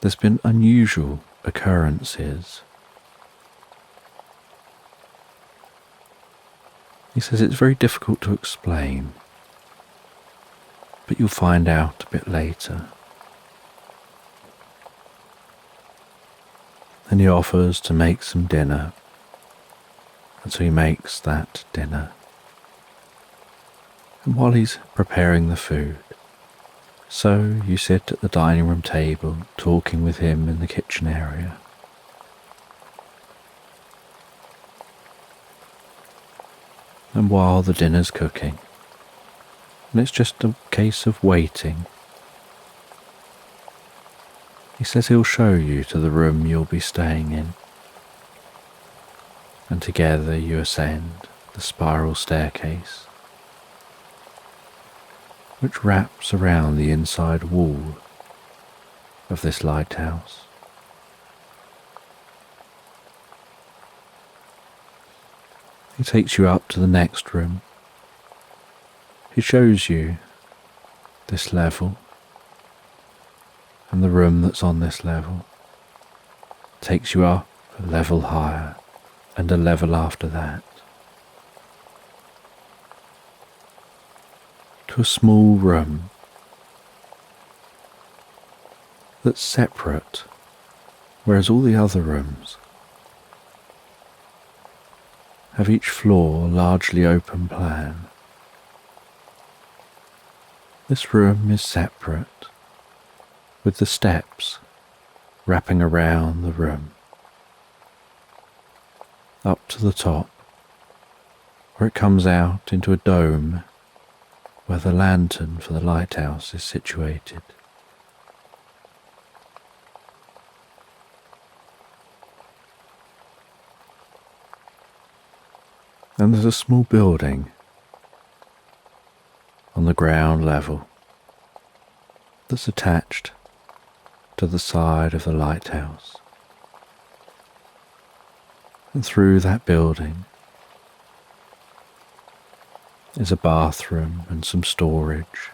[SPEAKER 1] there's been unusual occurrences. He says it's very difficult to explain, but you'll find out a bit later. And he offers to make some dinner, and so he makes that dinner. And while he's preparing the food, so you sit at the dining room table talking with him in the kitchen area. And while the dinner's cooking, and it's just a case of waiting, he says he'll show you to the room you'll be staying in. And together you ascend the spiral staircase, which wraps around the inside wall of this lighthouse. He takes you up to the next room. He shows you this level, and the room that's on this level takes you up a level higher and a level after that to a small room that's separate, whereas all the other rooms have each floor largely open plan. This room is separate, with the steps wrapping around the room, up to the top, where it comes out into a dome where the lantern for the lighthouse is situated. And there's a small building on the ground level that's attached to the side of the lighthouse. And through that building is a bathroom and some storage.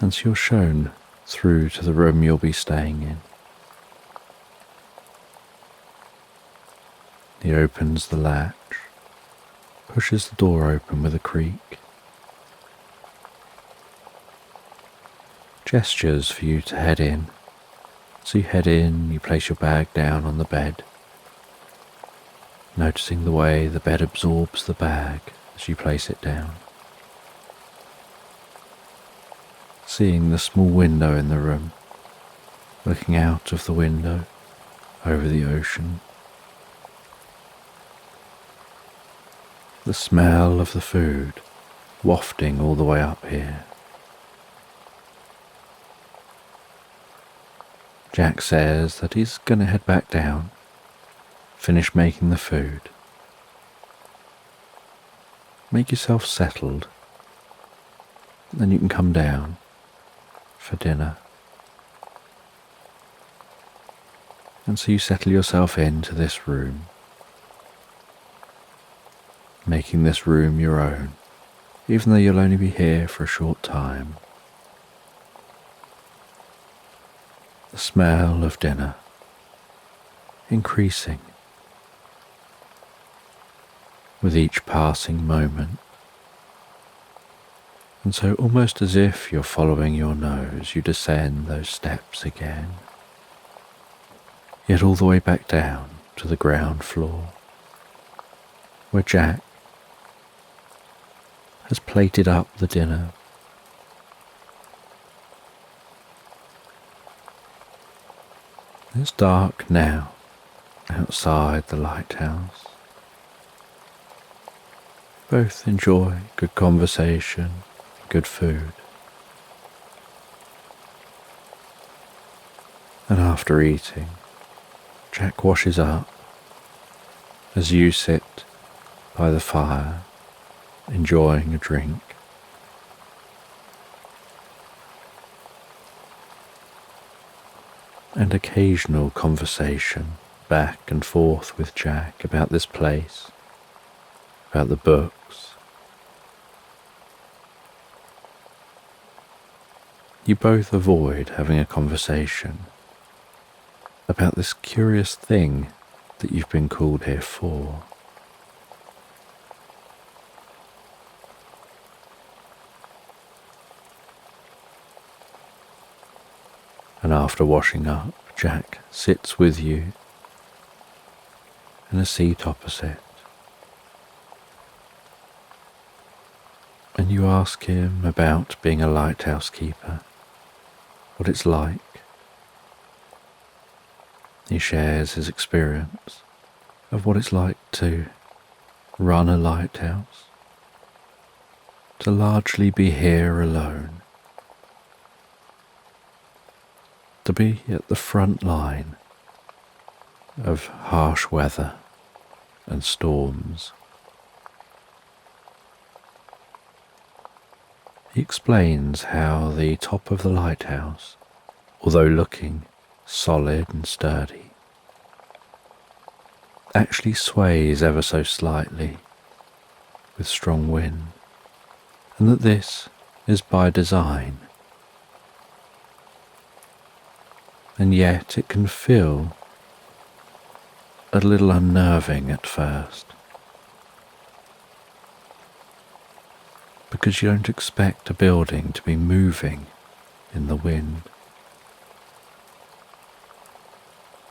[SPEAKER 1] And so you're shown through to the room you'll be staying in. He opens the latch, pushes the door open with a creak, gestures for you to head in. So you head in, you place your bag down on the bed, noticing the way the bed absorbs the bag as you place it down. Seeing the small window in the room, looking out of the window over the ocean. The smell of the food wafting all the way up here. Jack says that he's going to head back down, finish making the food. Make yourself settled, then you can come down for dinner. And so you settle yourself into this room, making this room your own, even though you'll only be here for a short time. The smell of dinner increasing with each passing moment. And so almost as if you're following your nose, you descend those steps again, yet all the way back down to the ground floor, where Jack has plated up the dinner. It's dark now outside the lighthouse. Both enjoy good conversation, good food. And after eating, Jack washes up as you sit by the fire enjoying a drink. and occasional conversation back and forth with Jack about this place, about the books. You both avoid having a conversation about this curious thing that you've been called here for. And after washing up, Jack sits with you in a seat opposite, and you ask him about being a lighthouse keeper, what it's like. He shares his experience of what it's like to run a lighthouse, to largely be here alone, to be at the front line of harsh weather and storms. He explains how the top of the lighthouse, although looking solid and sturdy, actually sways ever so slightly with strong wind, and that this is by design. And yet it can feel a little unnerving at first, because you don't expect a building to be moving in the wind.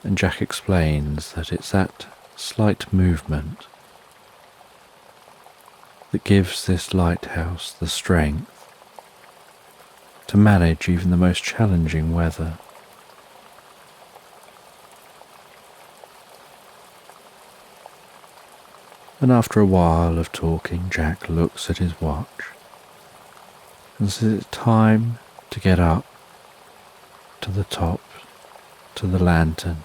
[SPEAKER 1] And Jack explains that it's that slight movement that gives this lighthouse the strength to manage even the most challenging weather. And after a while of talking, Jack looks at his watch and says it's time to get up to the top, to the lantern.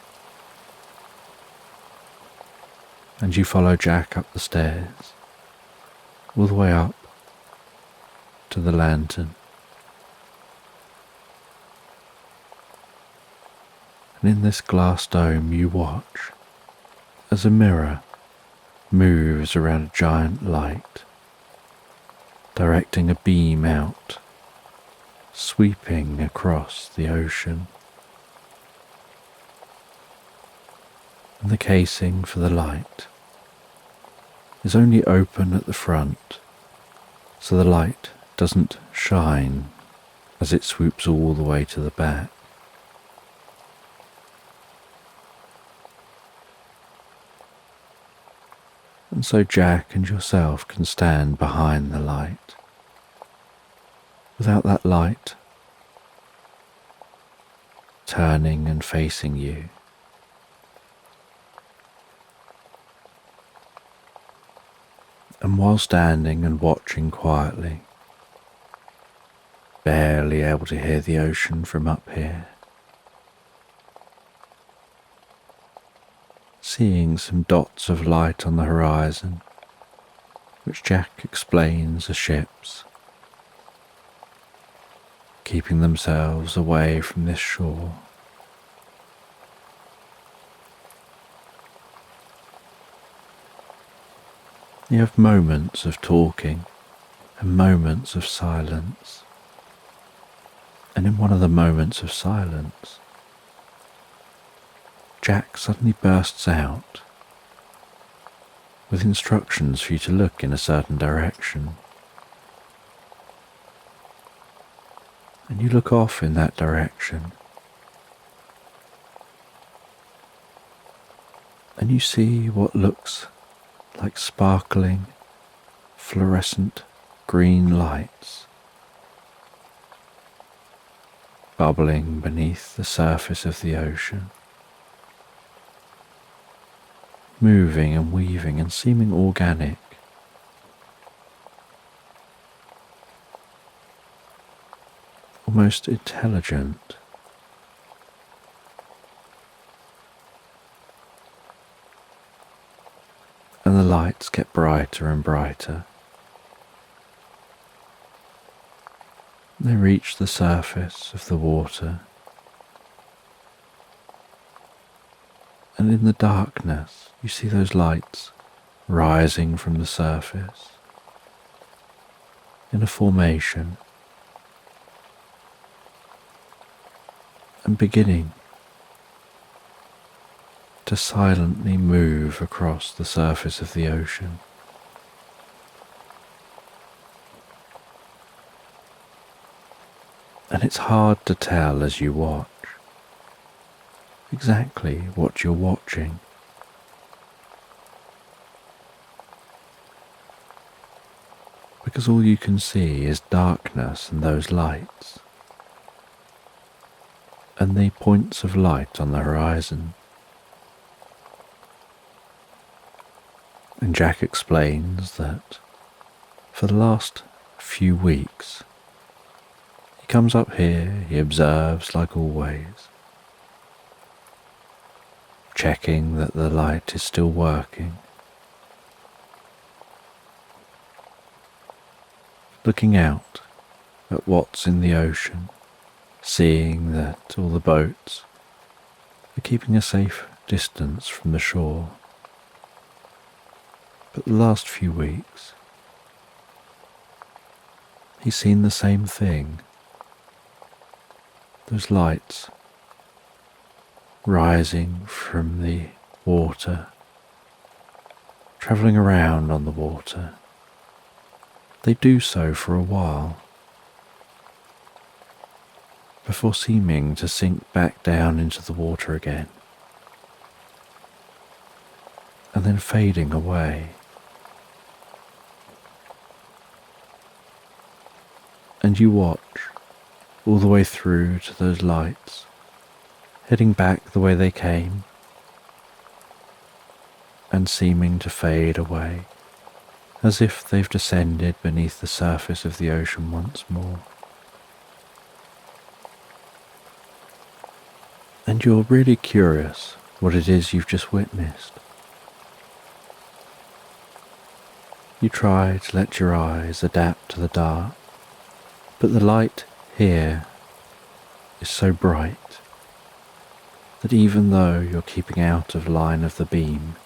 [SPEAKER 1] And you follow Jack up the stairs, all the way up to the lantern. And in this glass dome you watch as a mirror moves around a giant light, directing a beam out, sweeping across the ocean. And the casing for the light is only open at the front, so the light doesn't shine as it swoops all the way to the back. And so Jack and yourself can stand behind the light. Without that light turning and facing you, and while standing and watching quietly, barely able to hear the ocean from up here, seeing some dots of light on the horizon, which Jack explains are ships, keeping themselves away from this shore. You have moments of talking and moments of silence, and in one of the moments of silence, Jack suddenly bursts out with instructions for you to look in a certain direction. And you look off in that direction, and you see what looks like sparkling, fluorescent green lights bubbling beneath the surface of the ocean, moving and weaving and seeming organic. Almost intelligent. And the lights get brighter and brighter. They reach the surface of the water, And in the darkness, you see those lights rising from the surface in a formation and beginning to silently move across the surface of the ocean. And it's hard to tell as you watch exactly what you're watching. Because all you can see is darkness and those lights, and the points of light on the horizon. And Jack explains that for the last few weeks, he comes up here, he observes like always, checking that the light is still working, looking out at what's in the ocean, seeing that all the boats are keeping a safe distance from the shore. But the last few weeks, he's seen the same thing. Those lights rising from the water, travelling around on the water. They do so for a while, before seeming to sink back down into the water again, and then fading away. And you watch all the way through to those lights, heading back the way they came, and seeming to fade away, as if they've descended beneath the surface of the ocean once more. And you're really curious what it is you've just witnessed. You try to let your eyes adapt to the dark, but the light here is so bright that even though you're keeping out of line of the beam,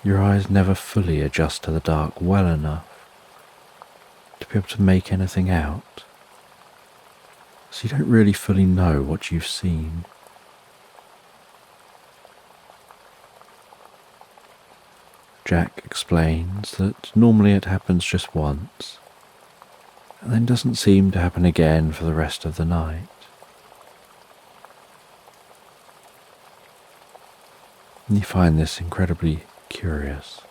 [SPEAKER 1] your eyes never fully adjust to the dark well enough to be able to make anything out, so you don't really fully know what you've seen. Jack explains that normally it happens just once, and then doesn't seem to happen again for the rest of the night. And you find this incredibly curious.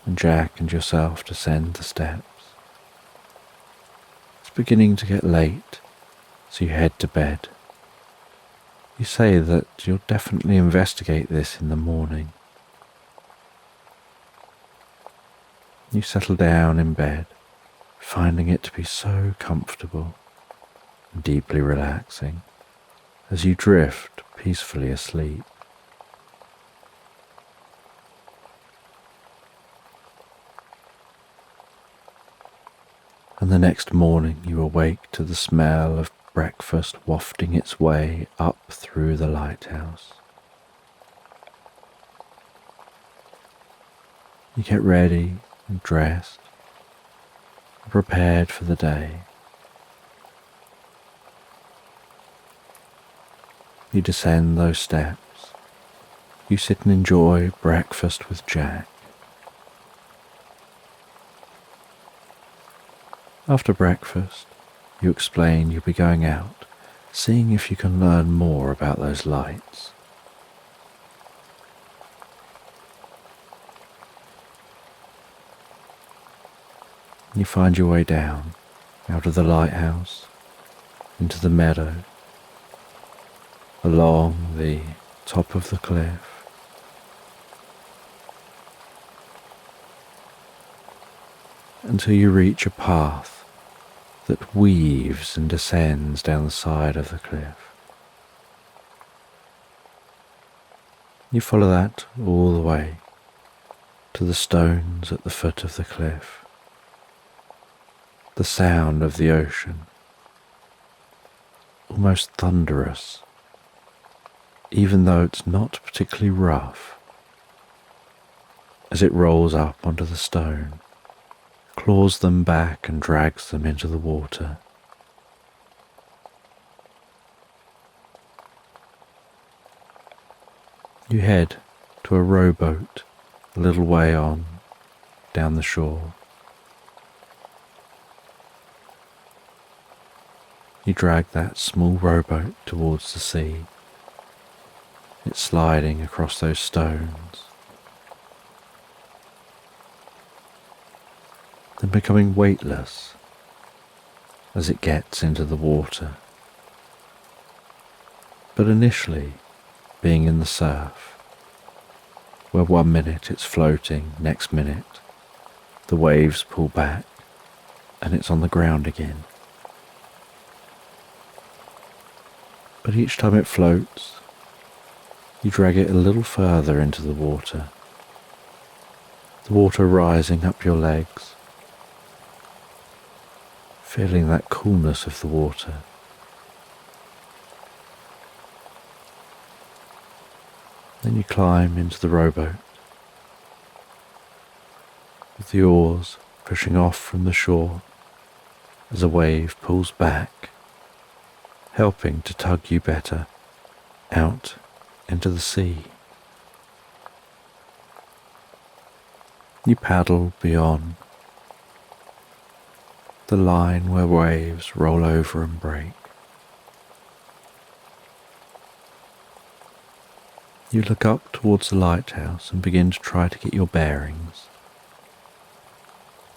[SPEAKER 1] And Jack and yourself descend the steps. It's beginning to get late, so you head to bed. You say that you'll definitely investigate this in the morning. You settle down in bed, finding it to be so comfortable and deeply relaxing as you drift peacefully asleep. And the next morning you awake to the smell of breakfast wafting its way up through the lighthouse. You get ready and dressed and prepared for the day. You descend those steps. You sit and enjoy breakfast with Jack. After breakfast, you explain you'll be going out, seeing if you can learn more about those lights. You find your way down, out of the lighthouse, into the meadow, along the top of the cliff, until you reach a path that weaves and descends down the side of the cliff. You follow that all the way to the stones at the foot of the cliff. The sound of the ocean almost thunderous, even though it's not particularly rough, as it rolls up onto the stone, claws them back and drags them into the water. You head to a rowboat a little way on down the shore. You drag that small rowboat towards the sea. It's sliding across those stones, then becoming weightless as it gets into the water. But initially being in the surf, where 1 minute it's floating, next minute the waves pull back and it's on the ground again. But each time it floats, you drag it a little further into the water rising up your legs, feeling that coolness of the water. Then you climb into the rowboat, with the oars pushing off from the shore as a wave pulls back, helping to tug you better out into the sea. You paddle beyond the line where waves roll over and break. You look up towards the lighthouse and begin to try to get your bearings.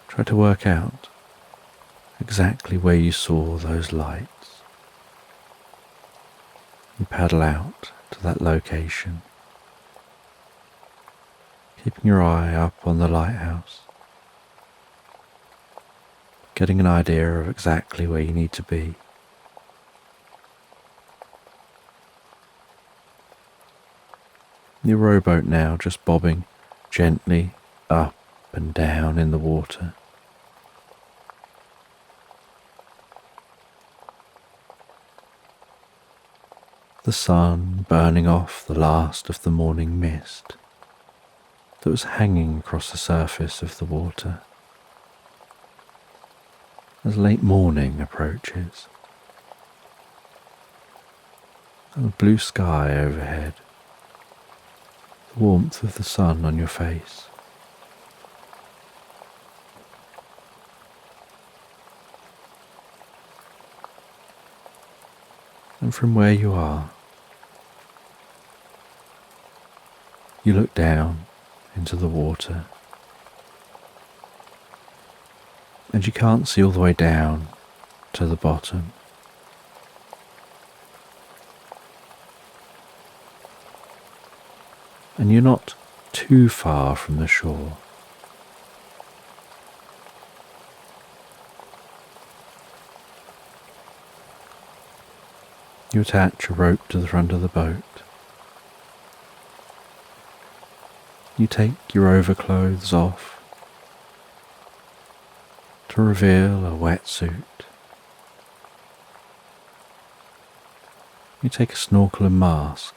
[SPEAKER 1] Try to work out exactly where you saw those lights. You paddle out to that location, keeping your eye up on the lighthouse, getting an idea of exactly where you need to be. Your rowboat now just bobbing gently up and down in the water. The sun burning off the last of the morning mist that was hanging across the surface of the water as late morning approaches, and the blue sky overhead, the warmth of the sun on your face. And from where you are, you look down into the water, and you can't see all the way down to the bottom. And you're not too far from the shore. You attach a rope to the front of the boat. You take your overclothes off to reveal a wetsuit. You take a snorkel and mask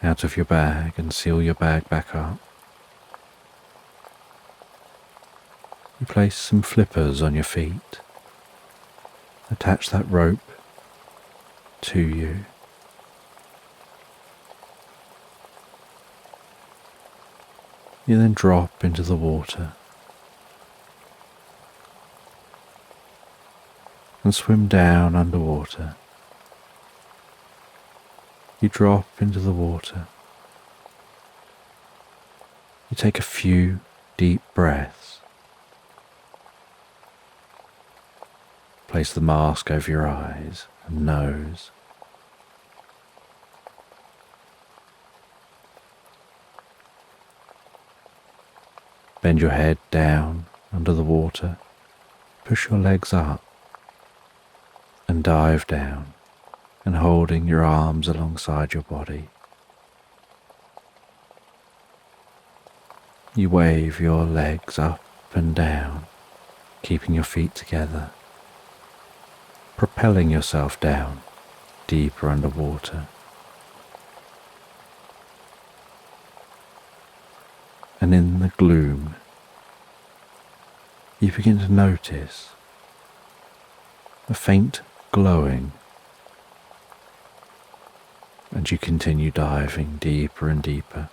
[SPEAKER 1] out of your bag and seal your bag back up. You place some flippers on your feet. Attach that rope to you. You then drop into the water and swim down underwater. You drop into the water. You take a few deep breaths. Place the mask over your eyes and nose. Bend your head down under the water. Push your legs up and dive down, and holding your arms alongside your body. You wave your legs up and down, keeping your feet together. propelling yourself down deeper underwater. And in the gloom, you begin to notice a faint glowing, and you continue diving deeper and deeper,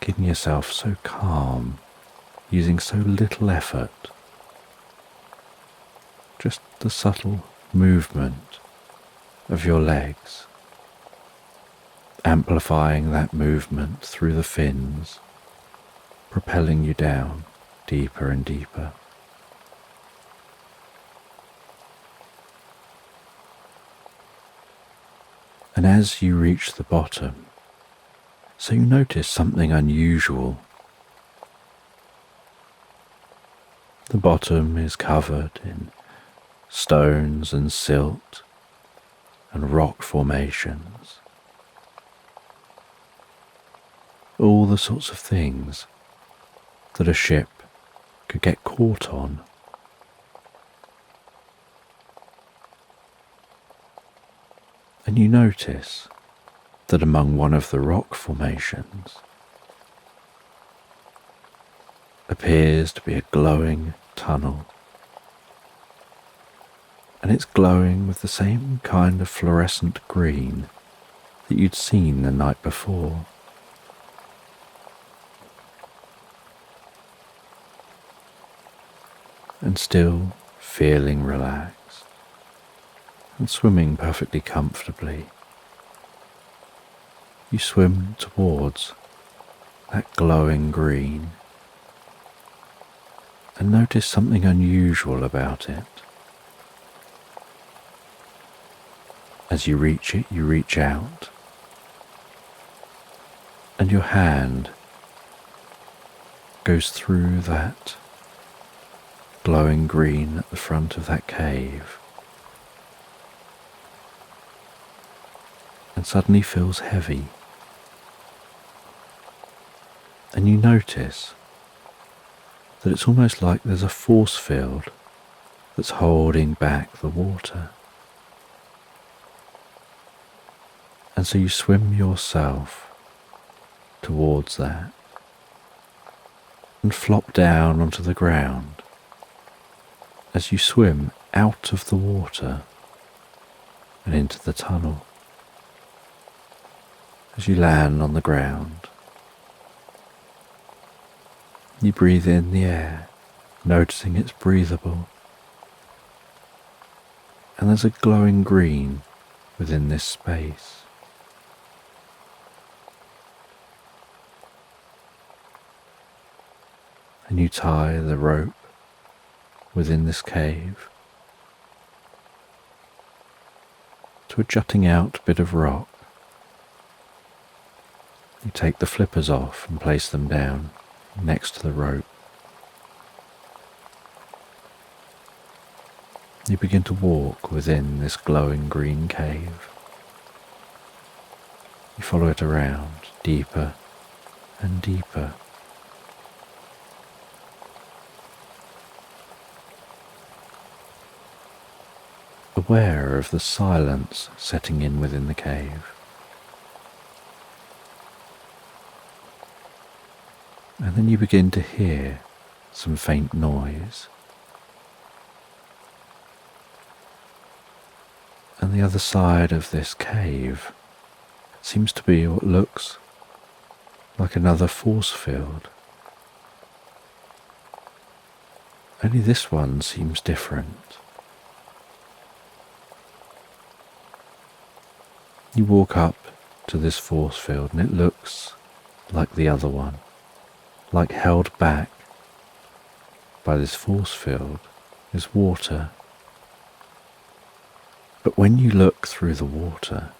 [SPEAKER 1] keeping yourself so calm, using so little effort. Just the subtle movement of your legs, amplifying that movement through the fins, propelling you down deeper and deeper. And as you reach the bottom, so you notice something unusual. The bottom is covered in stones and silt and rock formations. All the sorts of things that a ship could get caught on. And you notice that among one of the rock formations appears to be a glowing tunnel. And it's glowing with the same kind of fluorescent green that you'd seen the night before. And still feeling relaxed and swimming perfectly comfortably, you swim towards that glowing green and notice something unusual about it. As you reach it, you reach out, and your hand goes through that glowing green at the front of that cave, and suddenly feels heavy. And you notice that it's almost like there's a force field that's holding back the water. And so you swim yourself towards that and flop down onto the ground. As you swim out of the water and into the tunnel, as you land on the ground, you breathe in the air, noticing it's breathable, and there's a glowing green within this space. And you tie the rope within this cave to a jutting out bit of rock. You take the flippers off and place them down next to the rope. You begin to walk within this glowing green cave. You follow it around deeper and deeper. Aware of the silence setting in within the cave. And then you begin to hear some faint noise. And the other side of this cave seems to be what looks like another force field. Only this one seems different. You walk up to this force field and it looks like the other one, like held back by this force field is water. But when you look through the water,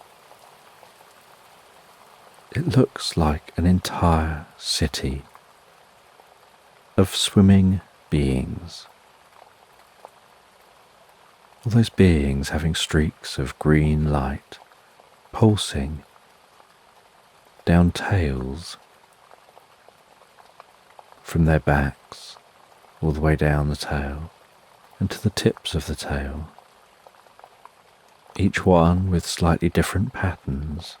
[SPEAKER 1] it looks like an entire city of swimming beings. All those beings having streaks of green light pulsing down tails from their backs all the way down the tail and to the tips of the tail, each one with slightly different patterns.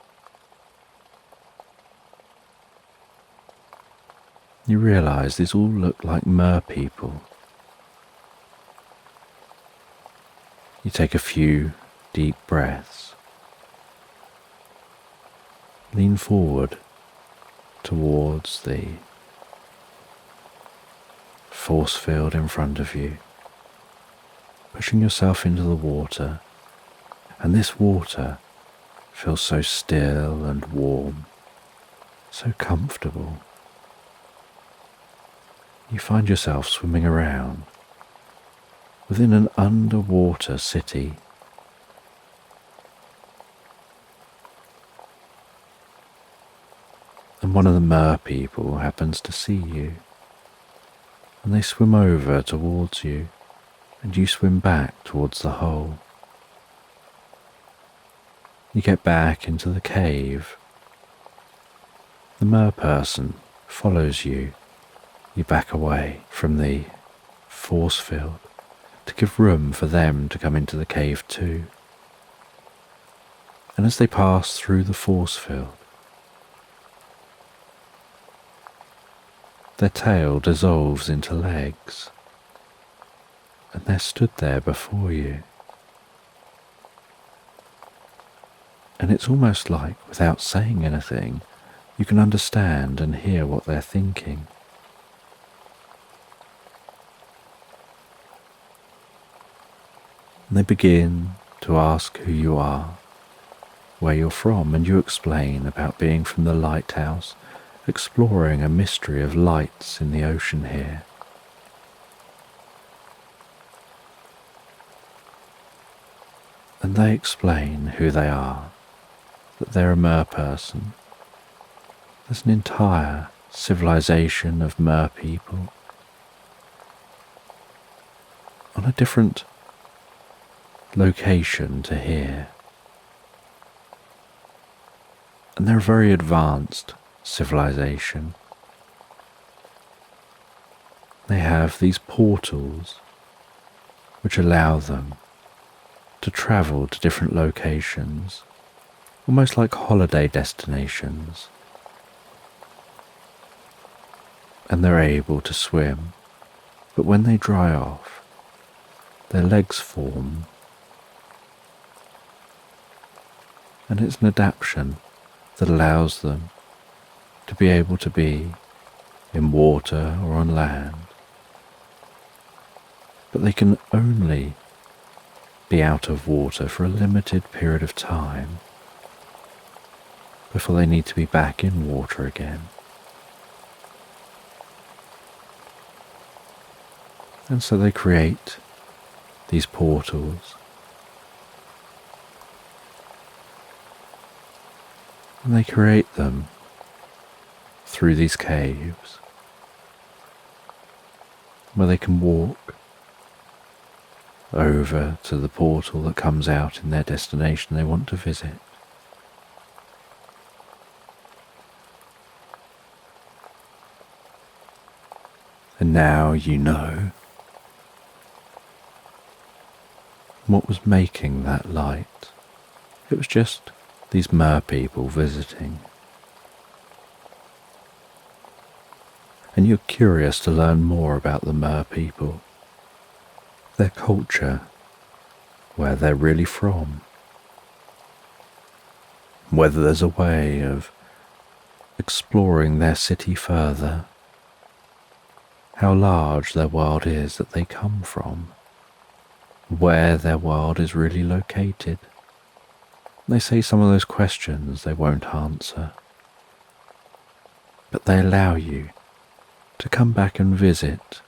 [SPEAKER 1] You realise these all look like merpeople. You take a few deep breaths, lean forward towards the force field in front of you, pushing yourself into the water, and this water feels so still and warm, so comfortable. You find yourself swimming around within an underwater city. And one of the merpeople happens to see you, and they swim over towards you, and you swim back towards the hole. You get back into the cave. The merperson follows you. You back away from the force field to give room for them to come into the cave too. And as they pass through the force field, their tail dissolves into legs, and they're stood there before you. And it's almost like, without saying anything, you can understand and hear what they're thinking. And they begin to ask who you are, where you're from, and you explain about being from the lighthouse, exploring a mystery of lights in the ocean here. And they explain who they are, that they're a merperson. There's an entire civilization of merpeople on a different location to here. And they're a very advanced civilization. They have these portals which allow them to travel to different locations, almost like holiday destinations. And they're able to swim, but when they dry off, their legs form. And it's an adaptation that allows them to be able to be in water or on land. But they can only be out of water for a limited period of time before they need to be back in water again. And so they create these portals. And they create them through these caves where they can walk over to the portal that comes out in their destination they want to visit. And now you know what was making that light. It was just these merpeople visiting. And you're curious to learn more about the merpeople, their culture, where they're really from, whether there's a way of exploring their city further, how large their world is that they come from, where their world is really located. They say some of those questions they won't answer, but they allow you to come back and visit.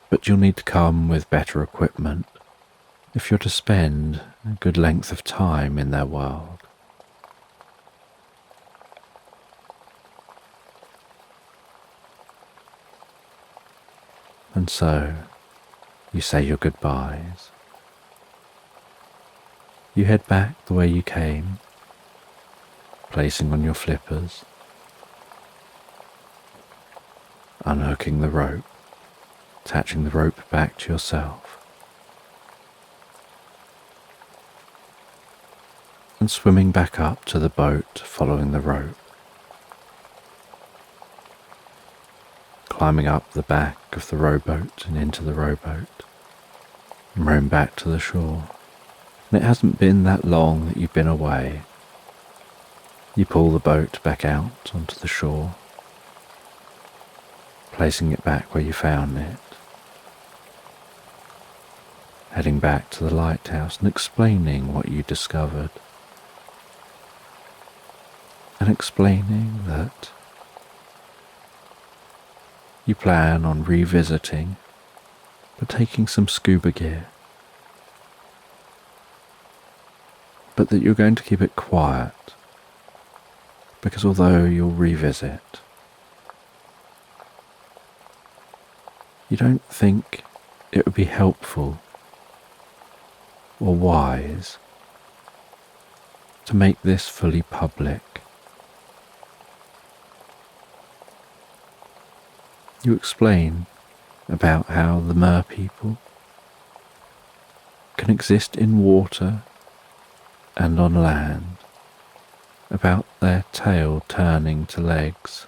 [SPEAKER 1] But you'll need to come with better equipment if you're to spend a good length of time in their world. And so you say your goodbyes. You head back the way you came, placing on your flippers, unhooking the rope, attaching the rope back to yourself, and swimming back up to the boat following the rope, climbing up the back of the rowboat and into the rowboat, and rowing back to the shore. And it hasn't been that long that you've been away. You pull the boat back out onto the shore, placing it back where you found it, heading back to the lighthouse and explaining what you discovered, and explaining that you plan on revisiting, but taking some scuba gear, but that you're going to keep it quiet, because although you'll revisit, you don't think it would be helpful or wise to make this fully public. You explain about how the mer people can exist in water and on land, about their tail turning to legs,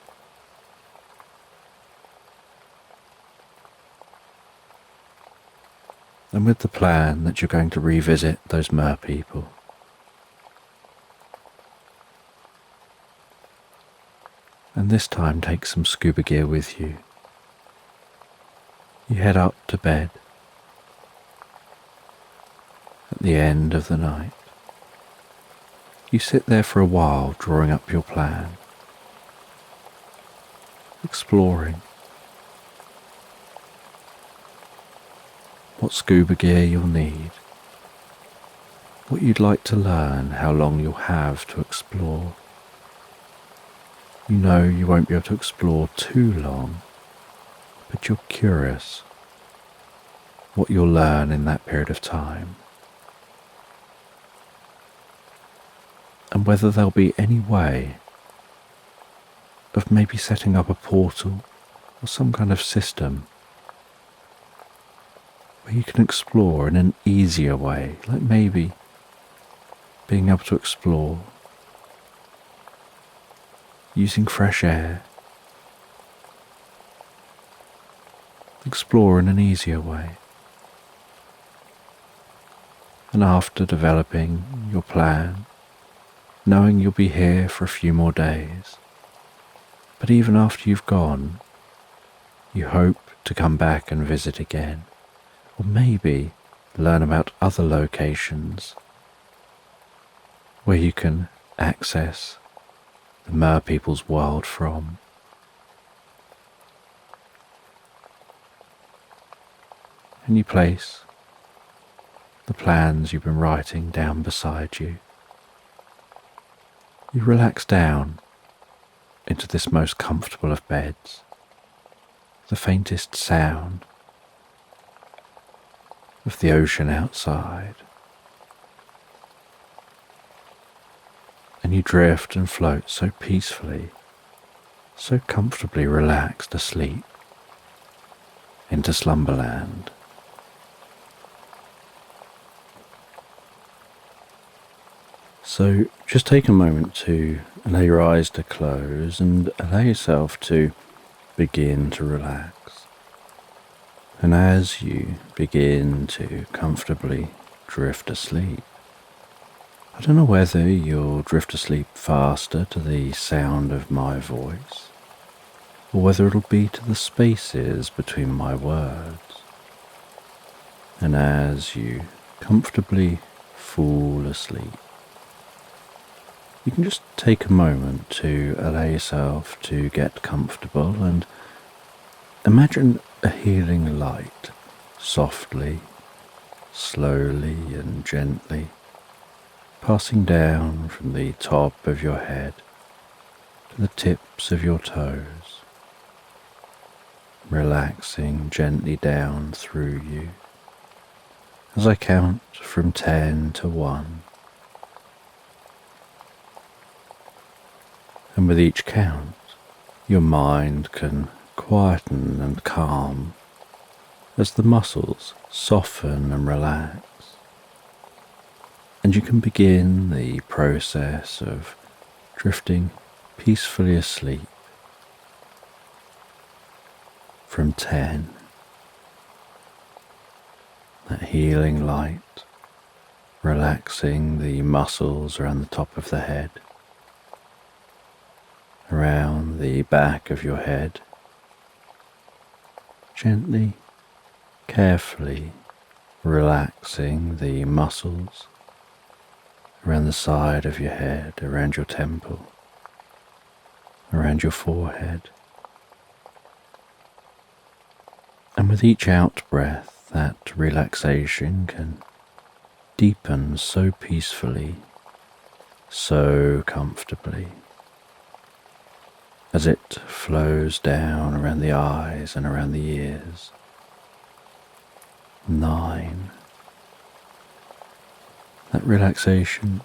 [SPEAKER 1] and with the plan that you're going to revisit those mer people. And this time take some scuba gear with you. You head up to bed at the end of the night. You sit there for a while drawing up your plan, exploring what scuba gear you'll need, what you'd like to learn, how long you'll have to explore. You know you won't be able to explore too long, but you're curious what you'll learn in that period of time, and whether there'll be any way of maybe setting up a portal or some kind of system where you can explore in an easier way, like maybe being able to explore using fresh air, explore in an easier way. And after developing your plan, knowing you'll be here for a few more days, but even after you've gone, you hope to come back and visit again, or maybe learn about other locations where you can access the mer people's world from. And you place the plans you've been writing down beside you. You relax down into this most comfortable of beds, the faintest sound of the ocean outside, and you drift and float so peacefully, so comfortably relaxed asleep into Slumberland. So just take a moment to allow your eyes to close and allow yourself to begin to relax. And as you begin to comfortably drift asleep, I don't know whether you'll drift asleep faster to the sound of my voice, or whether it'll be to the spaces between my words. And as you comfortably fall asleep, you can just take a moment to allow yourself to get comfortable and imagine a healing light softly, slowly and gently passing down from the top of your head to the tips of your toes, relaxing gently down through you as I count from 10 to 1. And with each count, your mind can quieten and calm as the muscles soften and relax, and you can begin the process of drifting peacefully asleep. From 10, that healing light relaxing the muscles around the top of the head, around the back of your head, gently, carefully relaxing the muscles around the side of your head, around your temple, around your forehead. And with each out breath, that relaxation can deepen so peacefully, so comfortably, as it flows down around the eyes and around the ears. 9. That relaxation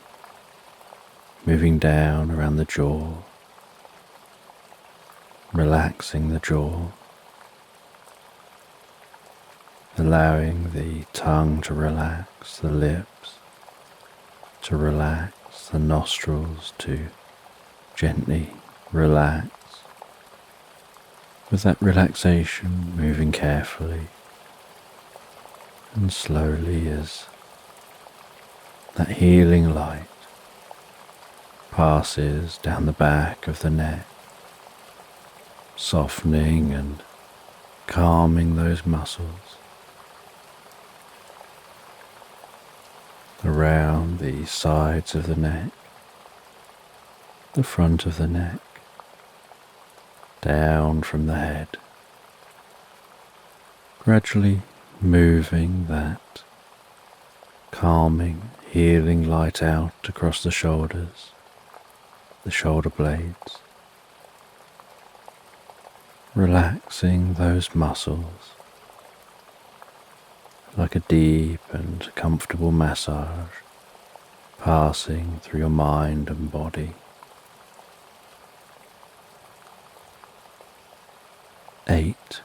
[SPEAKER 1] moving down around the jaw, relaxing the jaw, allowing the tongue to relax, the lips to relax, the nostrils to gently relax. With that relaxation moving carefully and slowly as that healing light passes down the back of the neck, softening and calming those muscles, around the sides of the neck, the front of the neck, down from the head, gradually moving that calming, healing light out across the shoulders, the shoulder blades, relaxing those muscles like a deep and comfortable massage passing through your mind and body. 8.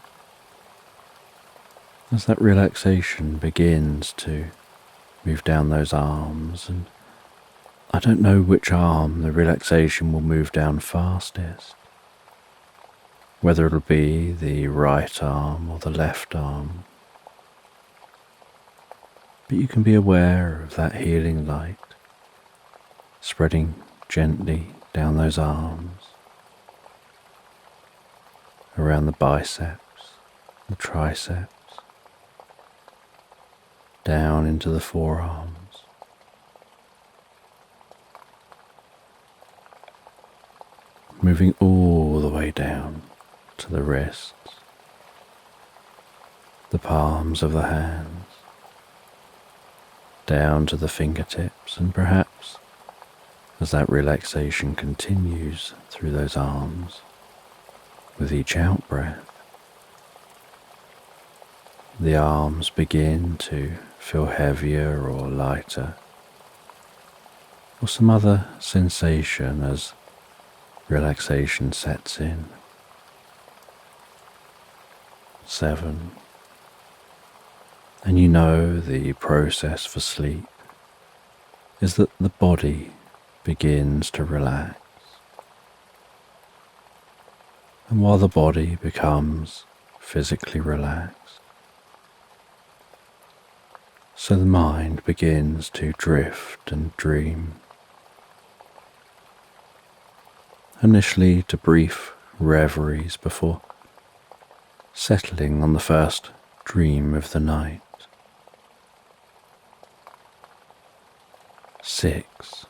[SPEAKER 1] As that relaxation begins to move down those arms, and I don't know which arm the relaxation will move down fastest, whether it'll be the right arm or the left arm, but you can be aware of that healing light spreading gently down those arms, around the biceps, the triceps, down into the forearms, moving all the way down to the wrists, the palms of the hands, down to the fingertips, and perhaps as that relaxation continues through those arms, with each out breath, the arms begin to feel heavier or lighter, or some other sensation as relaxation sets in. 7. And you know the process for sleep is that the body begins to relax. And while the body becomes physically relaxed, so the mind begins to drift and dream. Initially to brief reveries before settling on the first dream of the night. 6.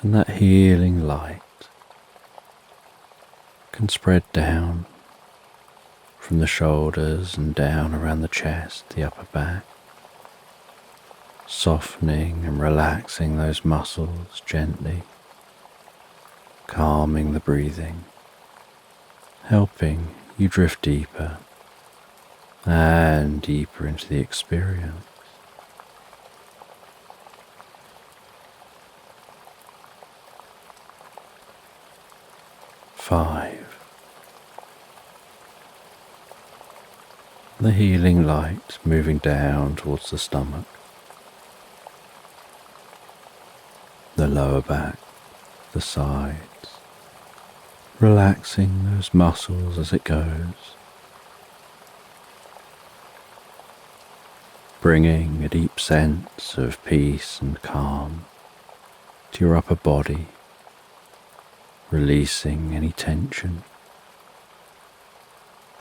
[SPEAKER 1] And that healing light can spread down from the shoulders and down around the chest, the upper back, softening and relaxing those muscles gently, calming the breathing, helping you drift deeper and deeper into the experience. 5. The healing light moving down towards the stomach, the lower back, the sides, relaxing those muscles as it goes, bringing a deep sense of peace and calm to your upper body, releasing any tension.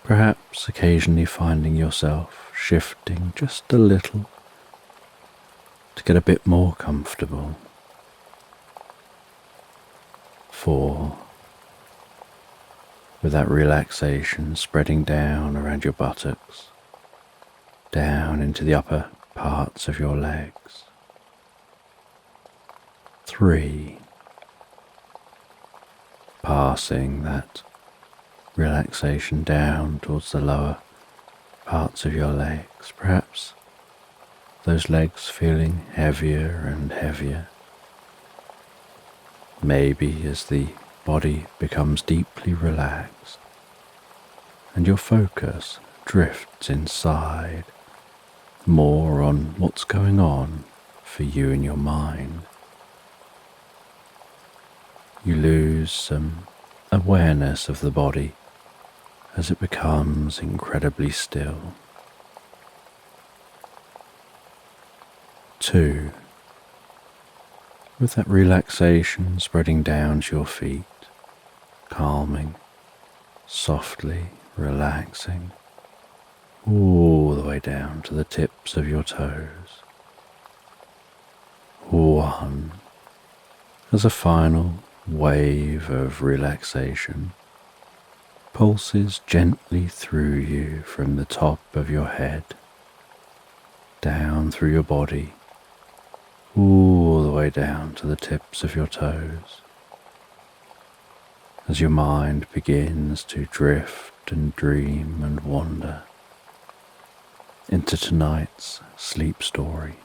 [SPEAKER 1] Perhaps occasionally finding yourself shifting just a little to get a bit more comfortable. 4. With that relaxation spreading down around your buttocks, down into the upper parts of your legs. 3. Passing that relaxation down towards the lower parts of your legs, perhaps those legs feeling heavier and heavier. Maybe as the body becomes deeply relaxed and your focus drifts inside, more on what's going on for you in your mind. You lose some awareness of the body as it becomes incredibly still. 2. With that relaxation spreading down to your feet, calming, softly relaxing, all the way down to the tips of your toes. 1. As a final wave of relaxation pulses gently through you from the top of your head, down through your body, all the way down to the tips of your toes, as your mind begins to drift and dream and wander into tonight's sleep story.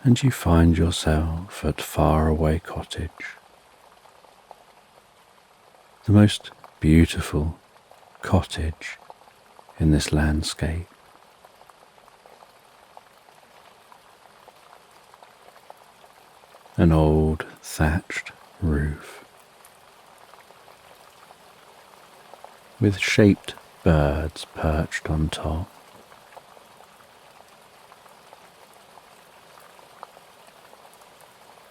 [SPEAKER 1] And you find yourself at Faraway Cottage, the most beautiful cottage in this landscape. An old thatched roof with shaped birds perched on top.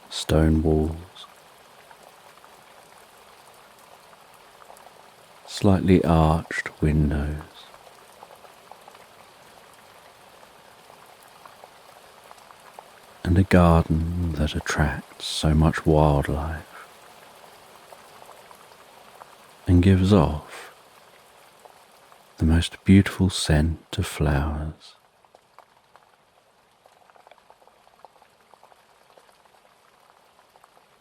[SPEAKER 1] Stone walls, slightly arched windows, and a garden that attracts so much wildlife and gives off the most beautiful scent of flowers.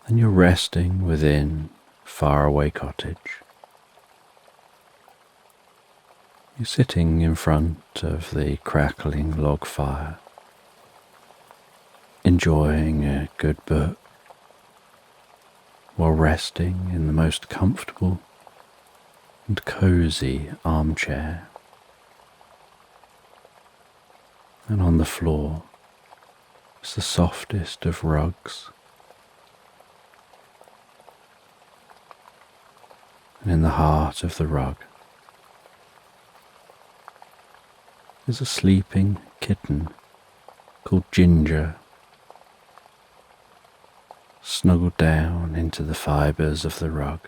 [SPEAKER 1] And you're resting within Faraway Cottage. You're sitting in front of the crackling log fire, enjoying a good book, while resting in the most comfortable and cozy armchair. And on the floor is the softest of rugs. And in the heart of the rug is a sleeping kitten called Ginger, snuggled down into the fibres of the rug,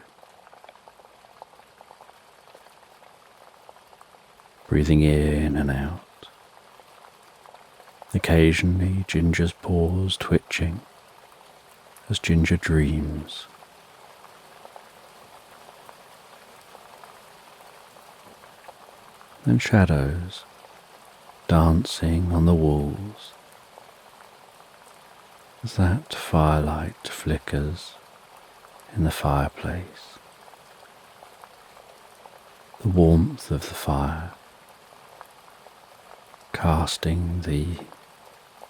[SPEAKER 1] breathing in and out. Occasionally Ginger's paws twitching as Ginger dreams. And shadows dancing on the walls as that firelight flickers in the fireplace. The warmth of the fire casting the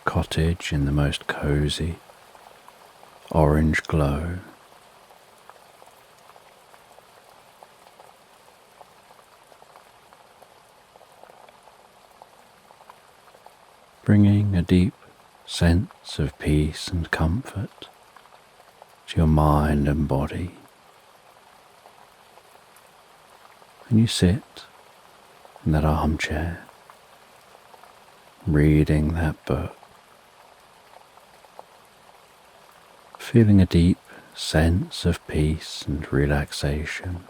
[SPEAKER 1] cottage in the most cozy orange glow. bringing a deep sense of peace and comfort to your mind and body. And you sit in that armchair, reading that book, feeling a deep sense of peace and relaxation,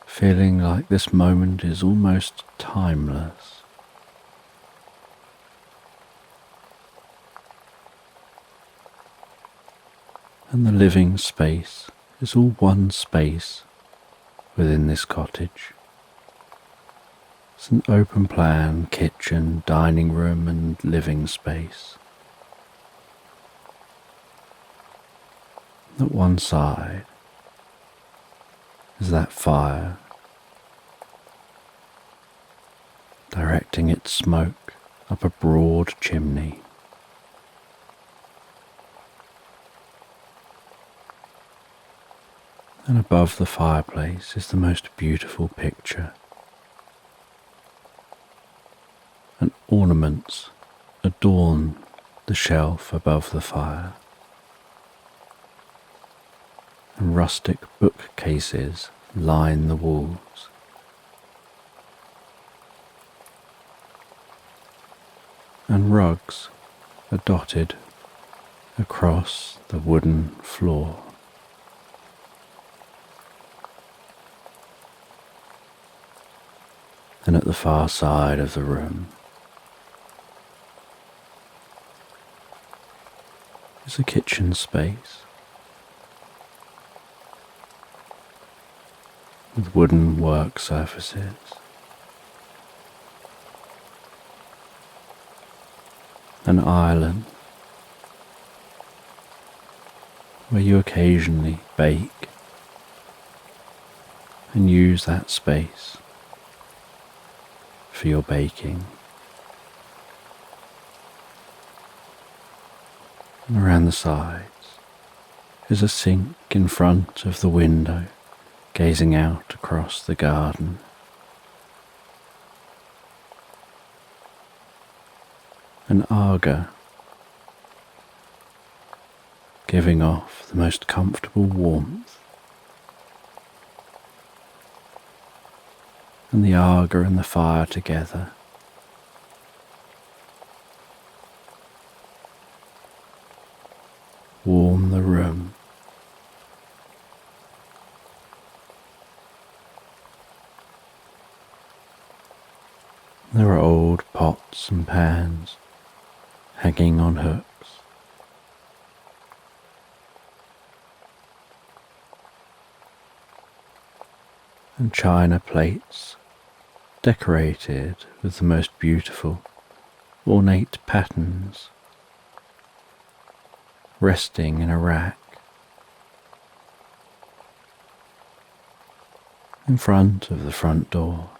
[SPEAKER 1] feeling like this moment is almost timeless. And the living space is all one space within this cottage. It's an open plan kitchen, dining room and living space. At one side is that fire, directing its smoke up a broad chimney. And above the fireplace is the most beautiful picture. And ornaments adorn the shelf above the fire. And rustic bookcases line the walls. And rugs are dotted across the wooden floor. And at the far side of the room is a kitchen space with wooden work surfaces, an island where you occasionally bake and use that space for your baking. And around the sides is a sink in front of the window, gazing out across the garden. An Aga giving off the most comfortable warmth. And the Aga and the fire together warm the room. There are old pots and pans hanging on hooks. And china plates decorated with the most beautiful, ornate patterns, resting in a rack in front of the front door.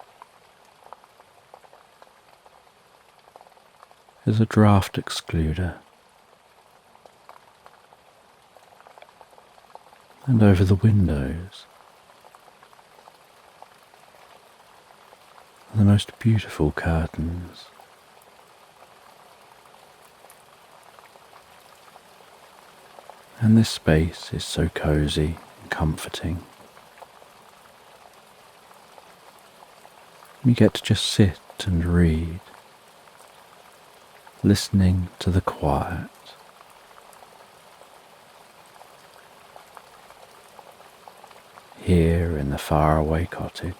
[SPEAKER 1] Is a draft excluder, and over the windows are the most beautiful curtains. And this space is so cozy and comforting. You get to just sit and read, listening to the quiet. Here in the faraway cottage.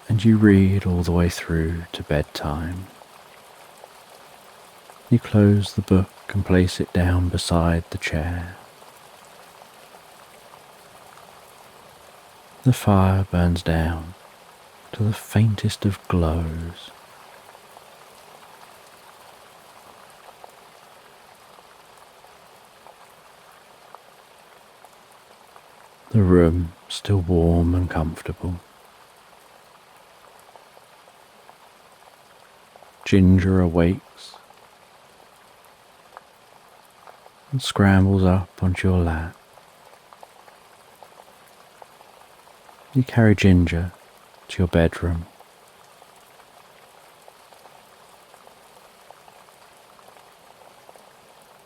[SPEAKER 1] And you read all the way through to bedtime. You close the book and place it down beside the chair. The fire burns down to the faintest of glows. The room still warm and comfortable. Ginger awakes and scrambles up onto your lap. You carry Ginger to your bedroom.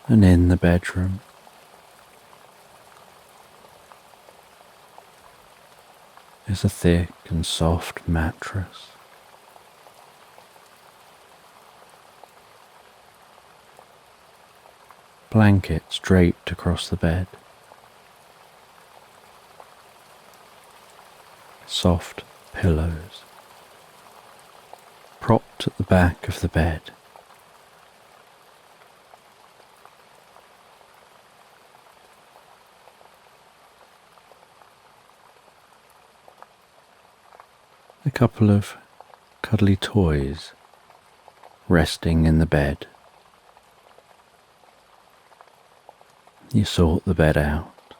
[SPEAKER 1] And in the bedroom, is a thick and soft mattress. Blankets draped across the bed. Soft pillows propped at the back of the bed. A couple of cuddly toys resting in the bed. You sort the bed out,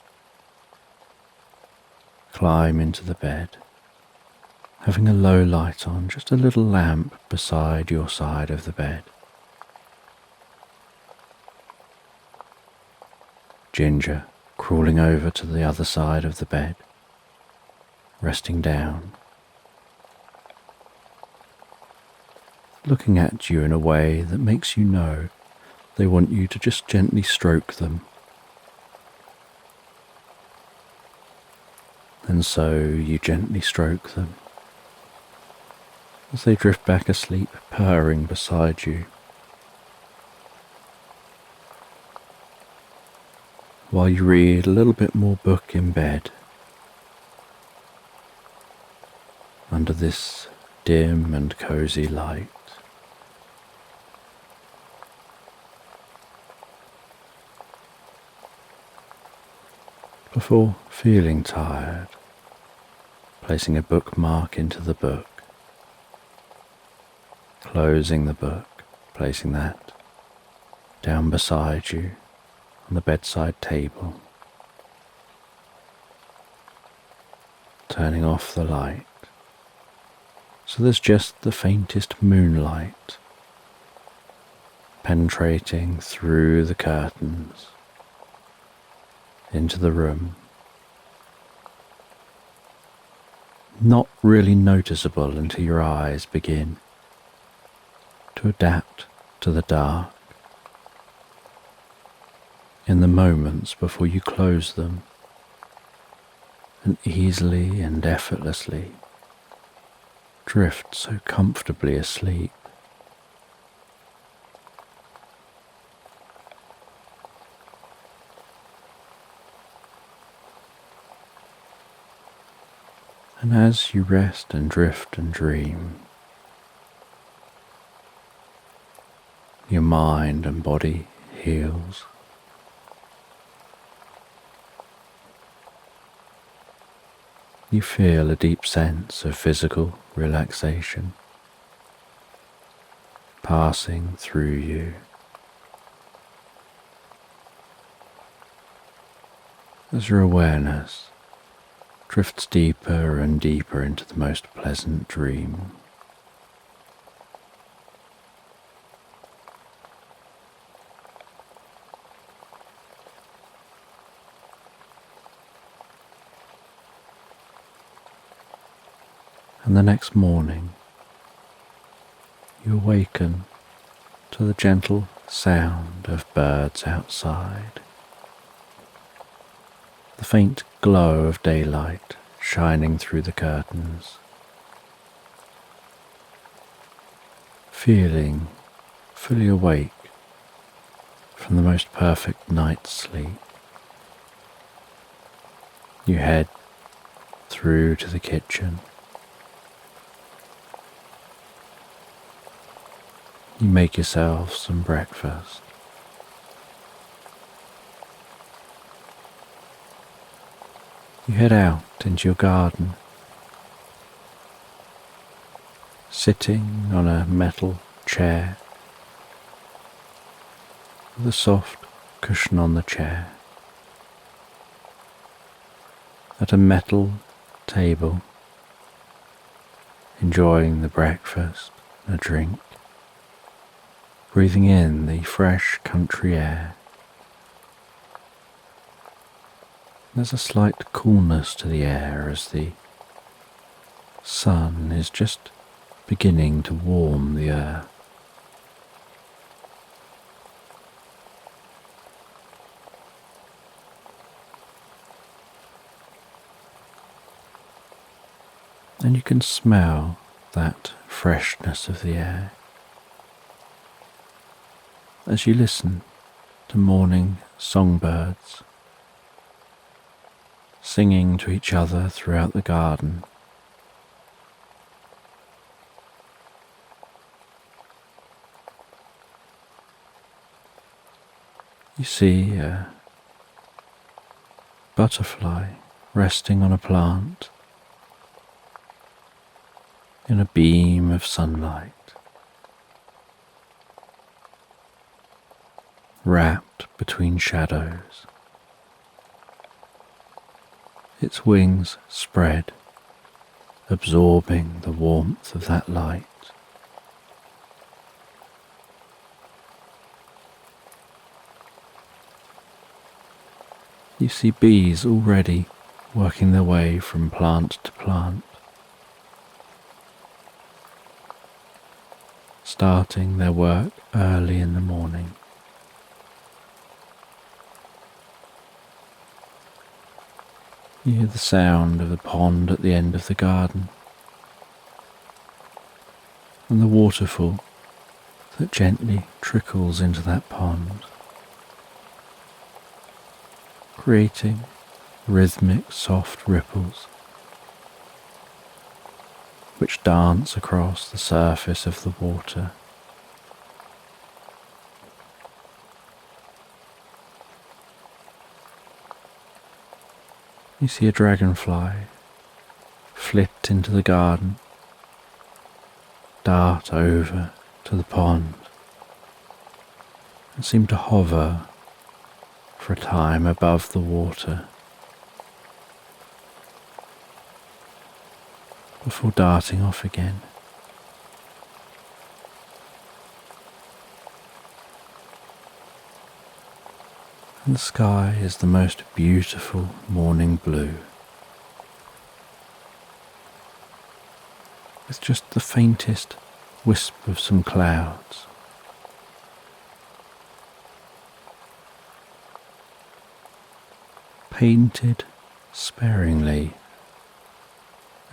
[SPEAKER 1] climb into the bed, having a low light on, just a little lamp beside your side of the bed. Ginger crawling over to the other side of the bed, resting down, looking at you in a way that makes you know they want you to just gently stroke them. And so you gently stroke them as they drift back asleep, purring beside you, while you read a little bit more book in bed, under this dim and cozy light. Before feeling tired, placing a bookmark into the book, closing the book, placing that down beside you on the bedside table, turning off the light so there's just the faintest moonlight penetrating through the curtains into the room, not really noticeable until your eyes begin to adapt to the dark. In the moments before you close them, and easily and effortlessly drift so comfortably asleep. And as you rest and drift and dream, your mind and body heals. You feel a deep sense of physical relaxation passing through you. As your awareness drifts deeper and deeper into the most pleasant dream. And the next morning, you awaken to the gentle sound of birds outside. The faint glow of daylight shining through the curtains. Feeling fully awake from the most perfect night's sleep. You head through to the kitchen. You make yourself some breakfast. You head out into your garden, sitting on a metal chair with a soft cushion on the chair, at a metal table, enjoying the breakfast and a drink, breathing in the fresh country air. There's a slight coolness to the air as the sun is just beginning to warm the earth. And you can smell that freshness of the air as you listen to morning songbirds singing to each other throughout the garden. You see a butterfly resting on a plant in a beam of sunlight, wrapped between shadows, its wings spread, absorbing the warmth of that light. You see bees already working their way from plant to plant, starting their work early in the morning. You hear the sound of the pond at the end of the garden and the waterfall that gently trickles into that pond, creating rhythmic soft ripples which dance across the surface of the water. You see a dragonfly flit into the garden, dart over to the pond, and seem to hover for a time above the water before darting off again. And the sky is the most beautiful morning blue, with just the faintest wisp of some clouds. Painted sparingly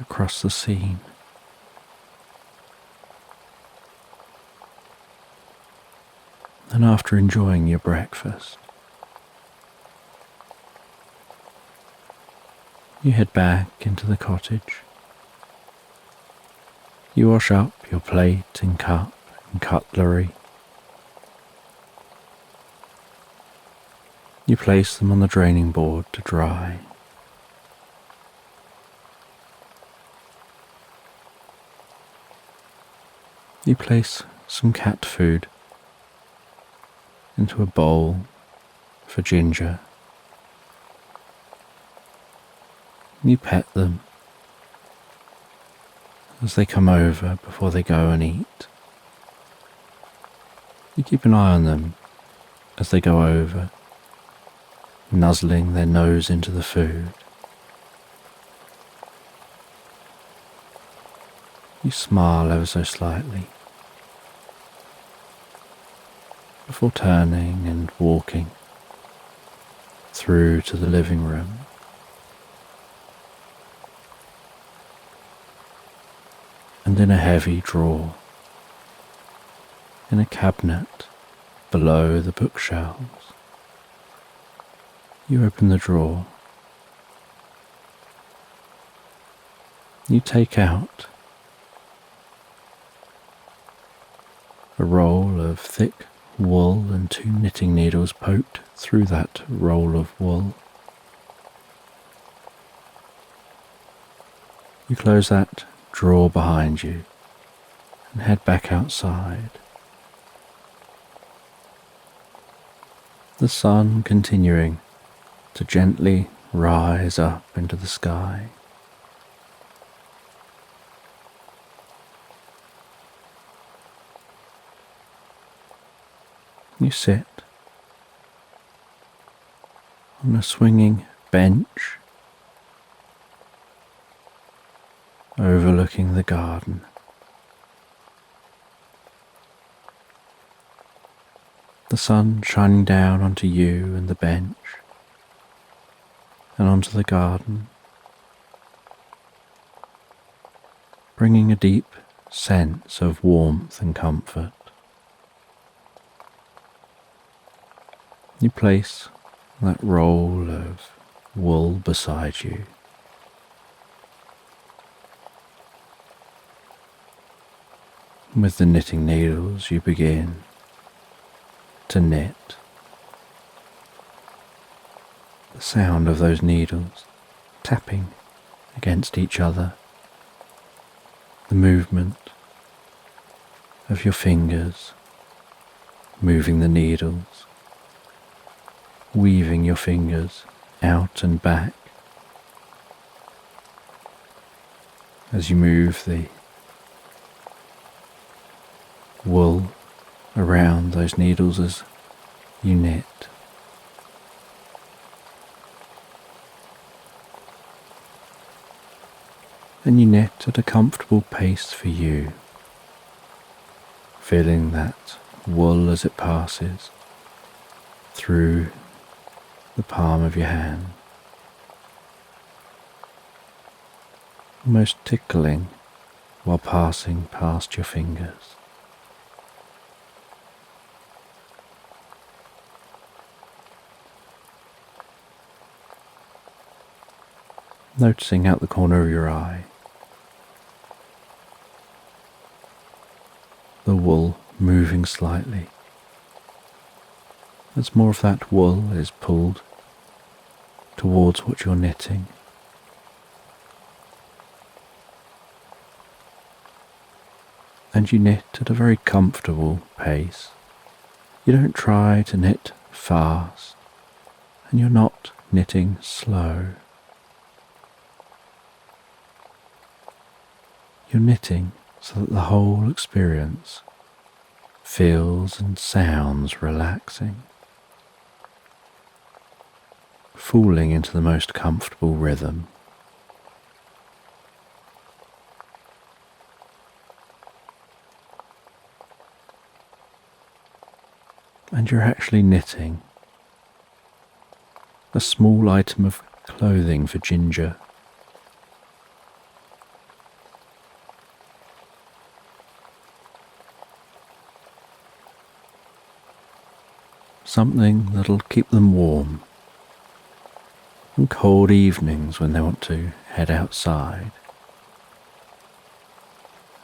[SPEAKER 1] across the scene. And after enjoying your breakfast, you head back into the cottage. You wash up your plate and cup and cutlery. You place them on the draining board to dry. You place some cat food into a bowl for Ginger. You pet them as they come over before they go and eat. You keep an eye on them as they go over, nuzzling their nose into the food. You smile ever so slightly before turning and walking through to the living room. And in a heavy drawer, in a cabinet below the bookshelves, you open the drawer. You take out a roll of thick wool and 2 knitting needles poked through that roll of wool. You close that drawer behind you and head back outside. The sun continuing to gently rise up into the sky. You sit on a swinging bench overlooking the garden. The sun shining down onto you and the bench and onto the garden, bringing a deep sense of warmth and comfort. You place that roll of wool beside you. With the knitting needles, you begin to knit. The sound of those needles tapping against each other, the movement of your fingers moving the needles, weaving your fingers out and back as you move the wool around those needles as you knit. And you knit at a comfortable pace for you, feeling that wool as it passes through the palm of your hand, almost tickling while passing past your fingers. Noticing out the corner of your eye the wool moving slightly as more of that wool is pulled towards what you're knitting. And you knit at a very comfortable pace. You don't try to knit fast, and you're not knitting slow. You're knitting so that the whole experience feels and sounds relaxing, falling into the most comfortable rhythm. And you're actually knitting a small item of clothing for Ginger. Something that'll keep them warm on cold evenings when they want to head outside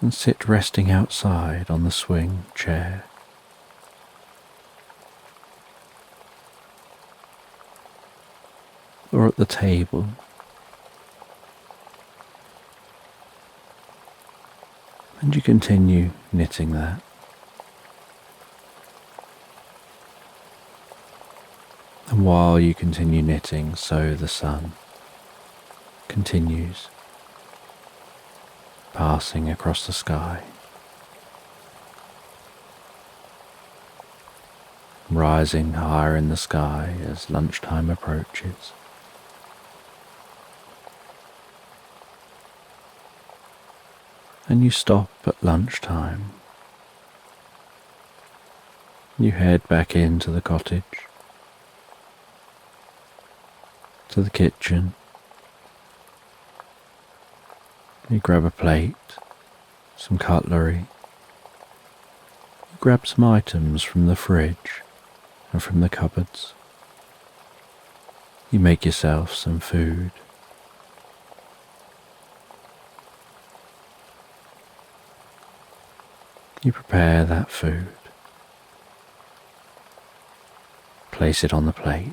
[SPEAKER 1] and sit resting outside on the swing chair. Or at the table. And you continue knitting that. And while you continue knitting, so the sun continues passing across the sky, rising higher in the sky as lunchtime approaches. And you stop at lunchtime. You head back into the cottage, to the kitchen. You grab a plate, some cutlery. You grab some items from the fridge and from the cupboards. You make yourself some food. You prepare that food. Place it on the plate.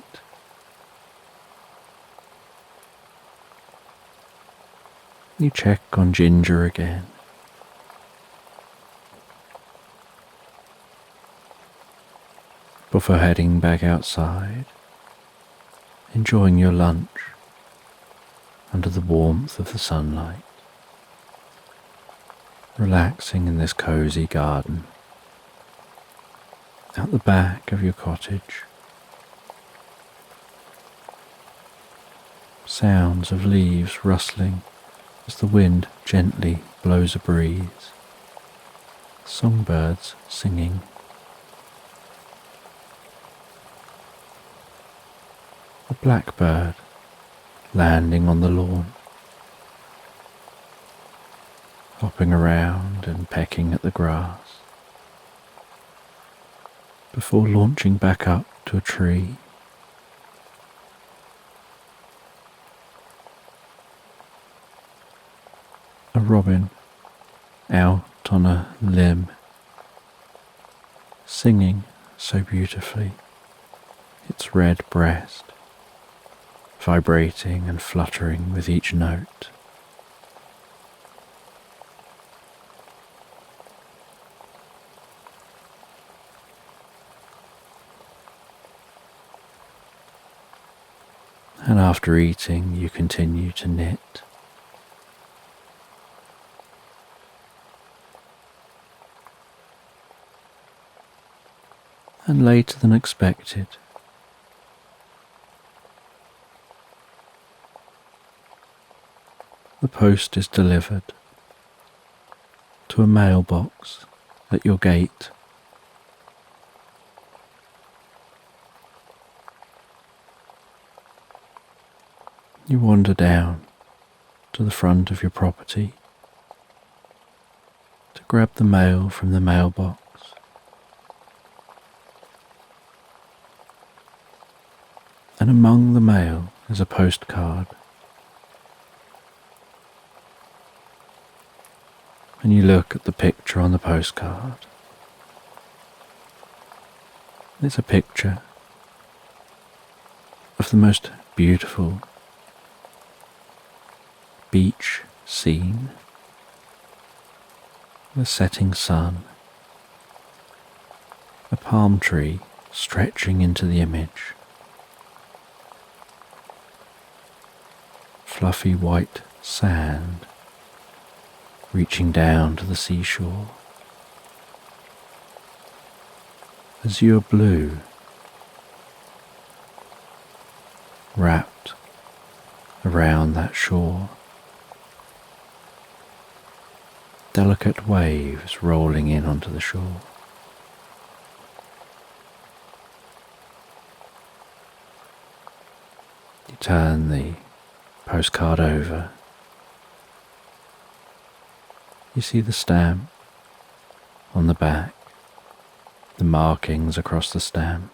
[SPEAKER 1] You check on Ginger again. Before heading back outside, enjoying your lunch under the warmth of the sunlight, relaxing in this cozy garden at the back of your cottage. Sounds of leaves rustling as the wind gently blows a breeze, songbirds singing. A blackbird landing on the lawn, hopping around and pecking at the grass, before launching back up to a tree. A robin out on a limb, singing so beautifully, its red breast vibrating and fluttering with each note. And after eating, you continue to knit. And later than expected, the post is delivered to a mailbox at your gate. You wander down to the front of your property to grab the mail from the mailbox. And among the mail is a postcard. And you look at the picture on the postcard. It's a picture of the most beautiful beach scene, the setting sun, a palm tree stretching into the image, fluffy white sand reaching down to the seashore, azure blue wrapped around that shore, delicate waves rolling in onto the shore. You turn the postcard over. You see the stamp on the back, the markings across the stamp,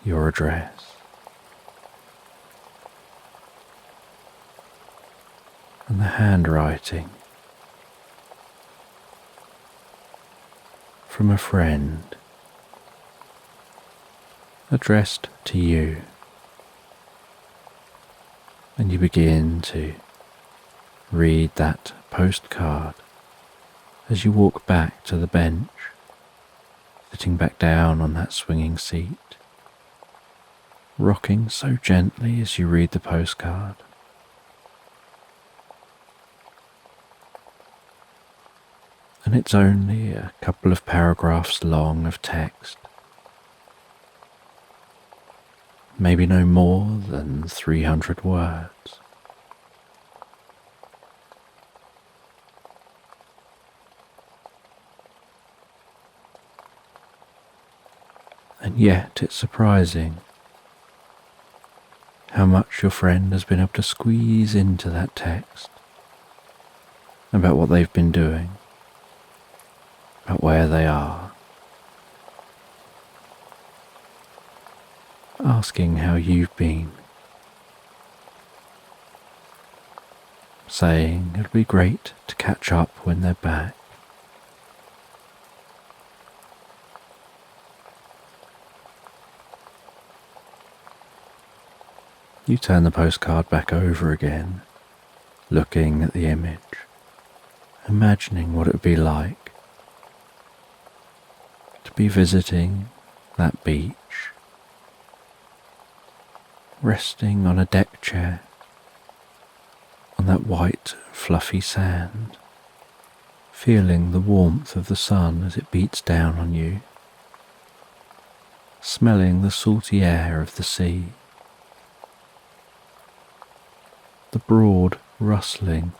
[SPEAKER 1] your address, and the handwriting from a friend addressed to you. And you begin to read that postcard as you walk back to the bench, sitting back down on that swinging seat, rocking so gently as you read the postcard. And it's only a couple of paragraphs long of text, maybe no more than 300 words. And yet it's surprising how much your friend has been able to squeeze into that text about what they've been doing, about where they are, asking how you've been, saying it'll be great to catch up when they're back. You turn the postcard back over again, looking at the image, imagining what it would be like to be visiting that beach, resting on a deck chair on that white, fluffy sand, feeling the warmth of the sun as it beats down on you, smelling the salty air of the sea, the broad rustling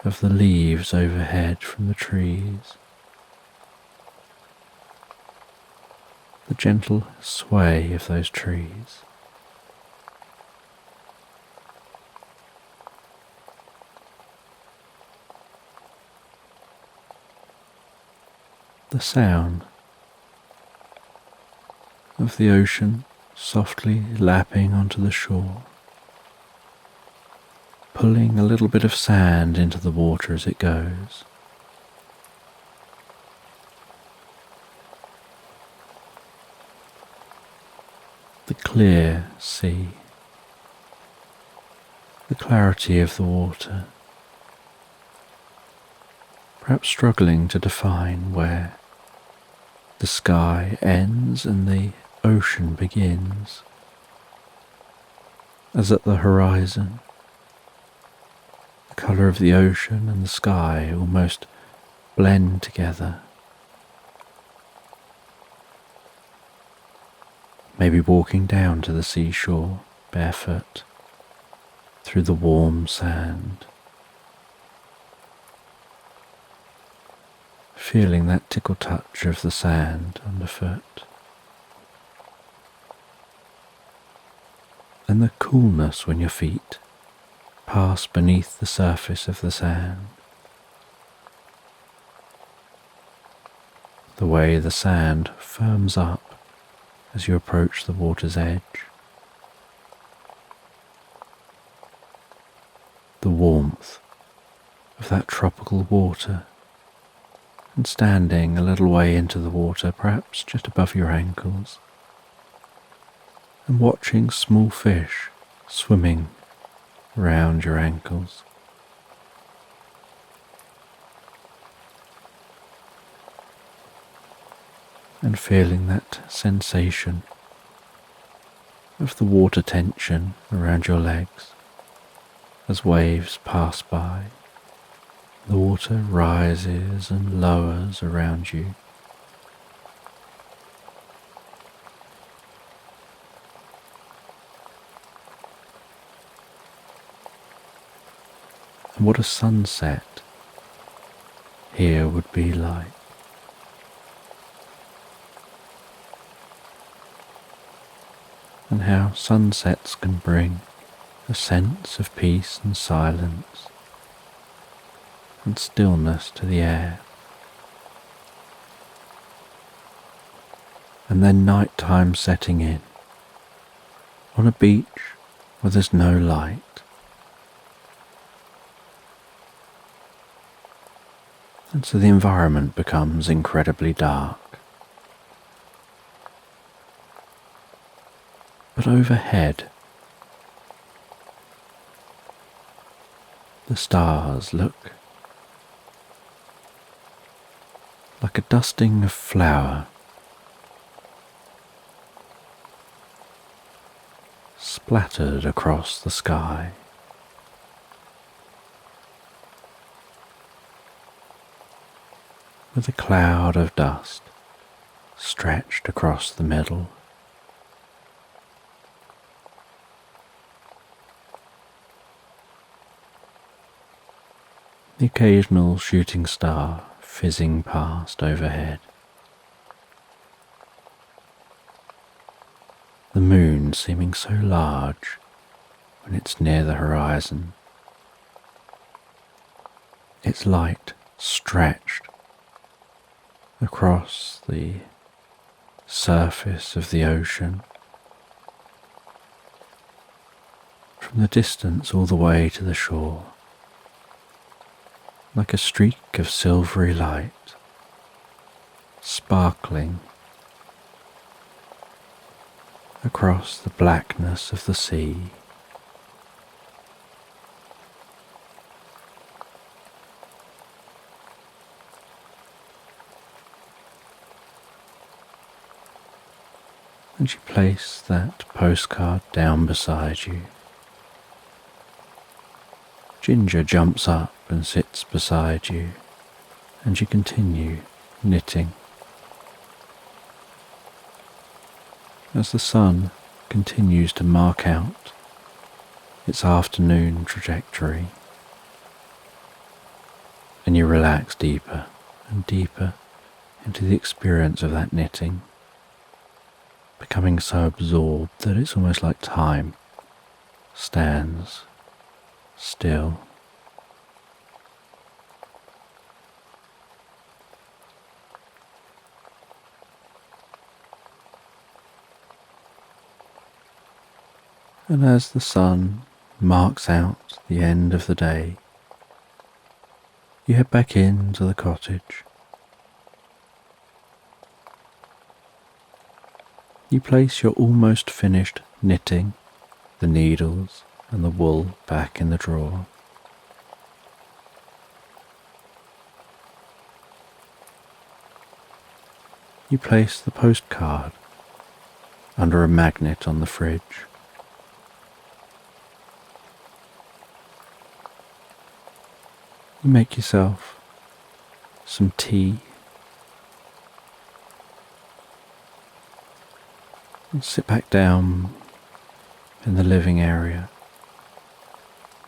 [SPEAKER 1] of the leaves overhead from the trees, the gentle sway of those trees, the sound of the ocean softly lapping onto the shore, pulling a little bit of sand into the water as it goes. The clear sea, the clarity of the water, perhaps struggling to define where the sky ends and the ocean begins, as at the horizon, the colour of the ocean and the sky almost blend together. Maybe walking down to the seashore barefoot through the warm sand, feeling that tickle touch of the sand underfoot, and the coolness when your feet pass beneath the surface of the sand, the way the sand firms up as you approach the water's edge, the warmth of that tropical water, and standing a little way into the water, perhaps just above your ankles, and watching small fish swimming around your ankles. And feeling that sensation of the water tension around your legs as waves pass by. The water rises and lowers around you. And what a sunset here would be like. And how sunsets can bring a sense of peace and silence and stillness to the air. And then nighttime setting in on a beach where there's no light. And so the environment becomes incredibly dark. But overhead, the stars look like a dusting of flour splattered across the sky. With a cloud of dust stretched across the middle. The occasional shooting star fizzing past overhead. The moon seeming so large when it's near the horizon. Its light stretched across the surface of the ocean, from the distance all the way to the shore. Like a streak of silvery light, sparkling across the blackness of the sea. And you place that postcard down beside you. Ginger jumps up and sits beside you, and you continue knitting. As the sun continues to mark out its afternoon trajectory, and you relax deeper and deeper into the experience of that knitting, becoming so absorbed that it's almost like time stands still. And as the sun marks out the end of the day, you head back into the cottage. You place your almost finished knitting, the needles and the wool back in the drawer. You place the postcard under a magnet on the fridge. You make yourself some tea and sit back down in the living area,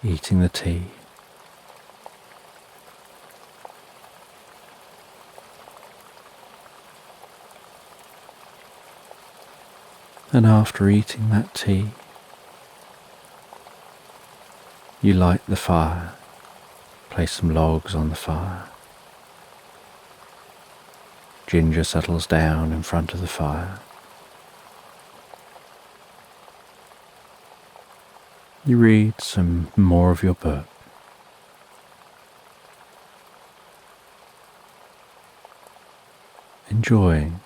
[SPEAKER 1] eating the tea. And after eating that tea, you light the fire, place some logs on the fire. Ginger settles down in front of the fire. You read some more of your book. Enjoying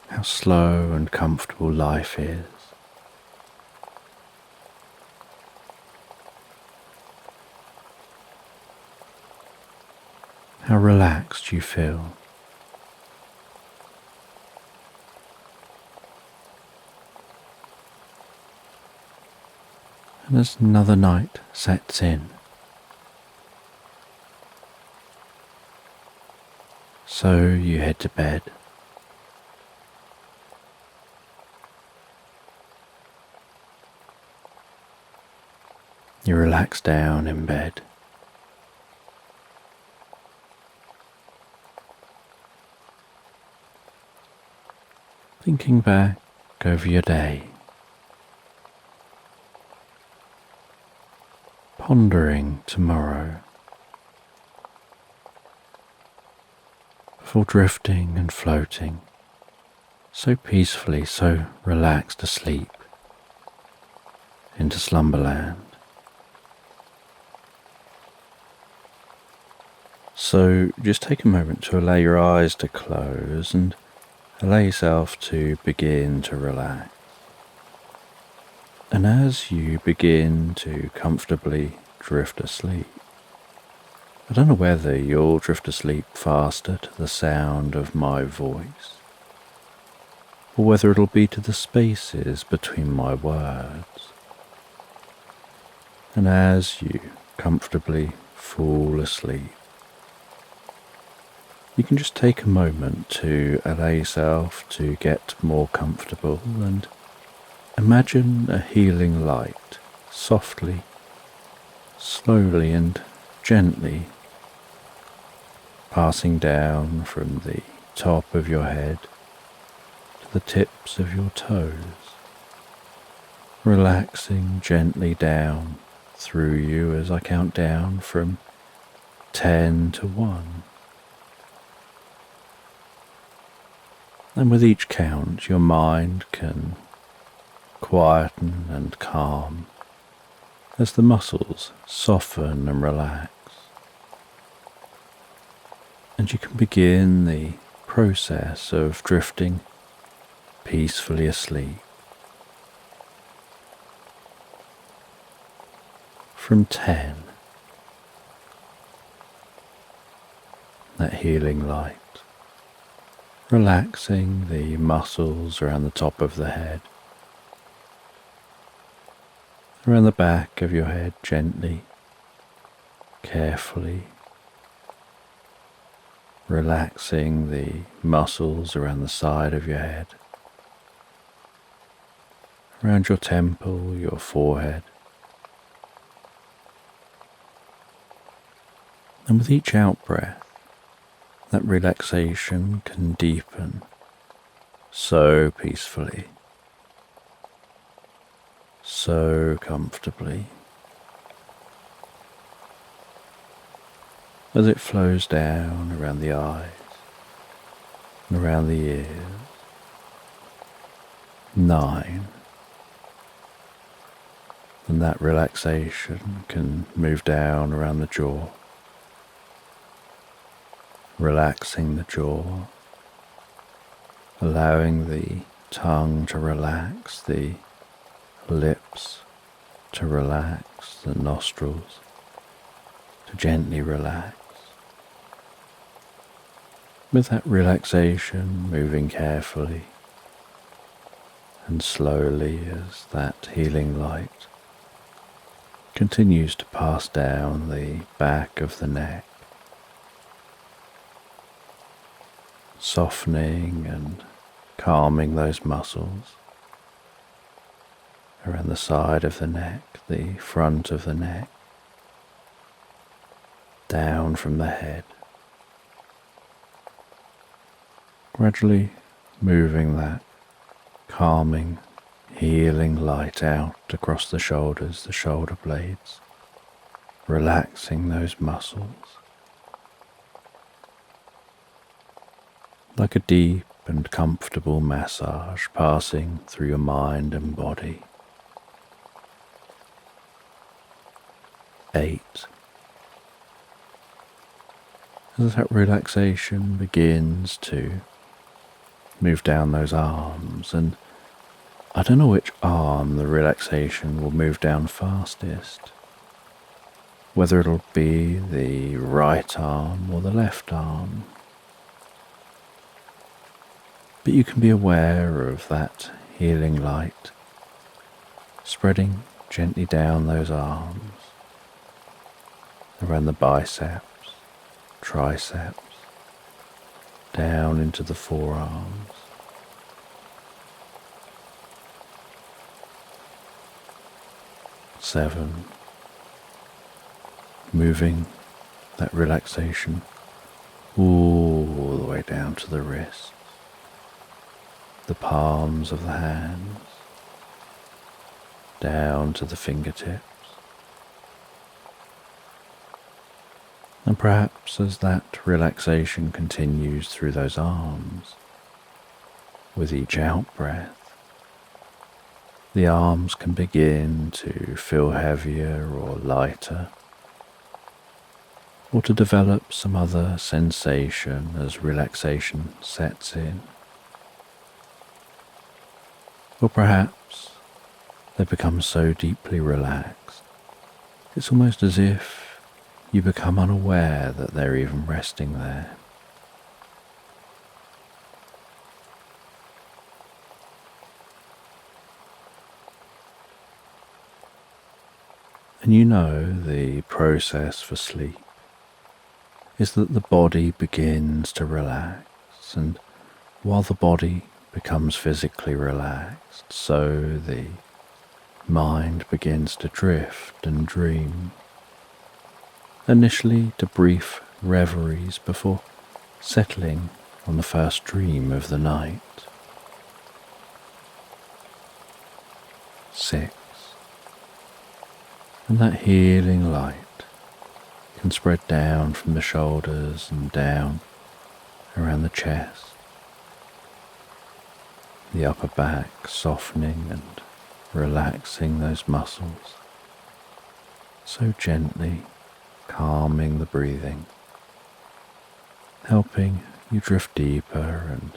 [SPEAKER 1] how slow and comfortable life is. How relaxed you feel. And as another night sets in, so you head to bed. You relax down in bed. Thinking back over your day. Pondering tomorrow. Before drifting and floating, so peacefully, so relaxed asleep, into Slumberland. So just take a moment to allow your eyes to close and allow yourself to begin to relax. And as you begin to comfortably drift asleep, I don't know whether you'll drift asleep faster to the sound of my voice, or whether it'll be to the spaces between my words. And as you comfortably fall asleep, you can just take a moment to allow yourself to get more comfortable and imagine a healing light softly, slowly and gently passing down from the top of your head to the tips of your toes, relaxing gently down through you as I count down from 10 to 1. And with each count, your mind can quieten and calm as the muscles soften and relax. And you can begin the process of drifting peacefully asleep. From 10, that healing light, relaxing the muscles around the top of the head, around the back of your head gently, carefully, relaxing the muscles around the side of your head, around your temple, your forehead. And with each out-breath, that relaxation can deepen so peacefully, so comfortably, as it flows down around the eyes and around the ears. 9. And that relaxation can move down around the jaw, relaxing the jaw, allowing the tongue to relax, the lips to relax, the nostrils to gently relax. With that relaxation moving carefully and slowly as that healing light continues to pass down the back of the neck, softening and calming those muscles around the side of the neck, the front of the neck, down from the head, gradually moving that calming, healing light out across the shoulders, the shoulder blades, relaxing those muscles. Like a deep and comfortable massage passing through your mind and body. 8. As that relaxation begins to move down those arms, and I don't know which arm the relaxation will move down fastest, whether it'll be the right arm or the left arm. But you can be aware of that healing light spreading gently down those arms, around the biceps, triceps, down into the forearms. Seven, moving that relaxation all the way down to the wrists, the palms of the hands, down to the fingertips. And perhaps as that relaxation continues through those arms, with each out-breath, the arms can begin to feel heavier or lighter, or to develop some other sensation as relaxation sets in. Or perhaps they become so deeply relaxed, it's almost as if you become unaware that they're even resting there. And you know the process for sleep is that the body begins to relax, and while the body becomes physically relaxed, so the mind begins to drift and dream, initially to brief reveries before settling on the first dream of the night. 6. And that healing light can spread down from the shoulders and down around the chest, the upper back, softening and relaxing those muscles, so gently calming the breathing, helping you drift deeper and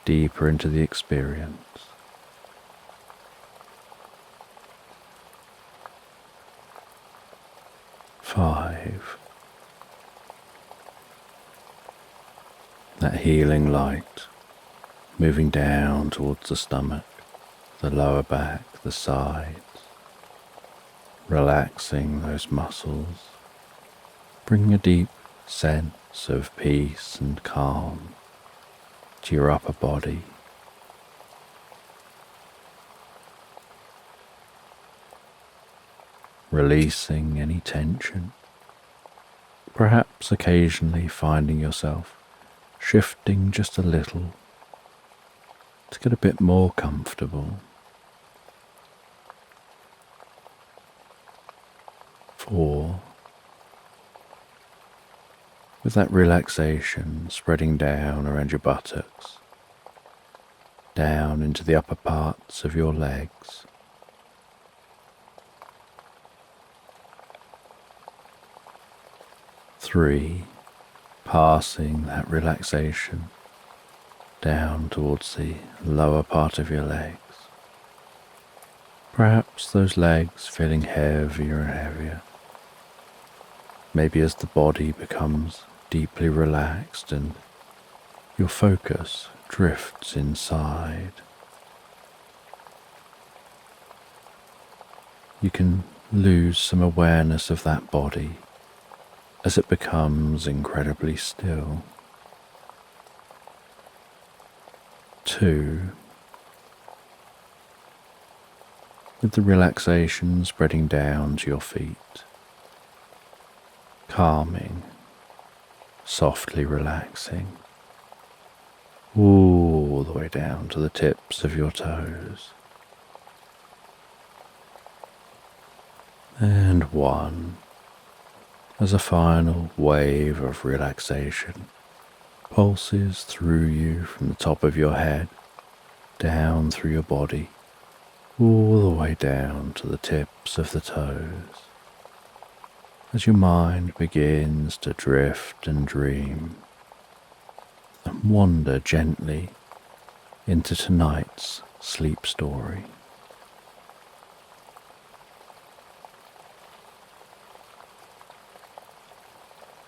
[SPEAKER 1] deeper into the experience. 5. That healing light moving down towards the stomach, the lower back, the sides, relaxing those muscles, bringing a deep sense of peace and calm to your upper body. releasing any tension, perhaps occasionally finding yourself shifting just a little to get a bit more comfortable. 4. With that relaxation spreading down around your buttocks, down into the upper parts of your legs. 3. Passing that relaxation down towards the lower part of your legs. Perhaps those legs feeling heavier and heavier. Maybe as the body becomes deeply relaxed and your focus drifts inside. You can lose some awareness of that body as it becomes incredibly still. 2. With the relaxation spreading down to your feet, calming, softly relaxing, all the way down to the tips of your toes. And 1. As a final wave of relaxation pulses through you from the top of your head, down through your body, all the way down to the tips of the toes, as your mind begins to drift and dream and wander gently into tonight's sleep story.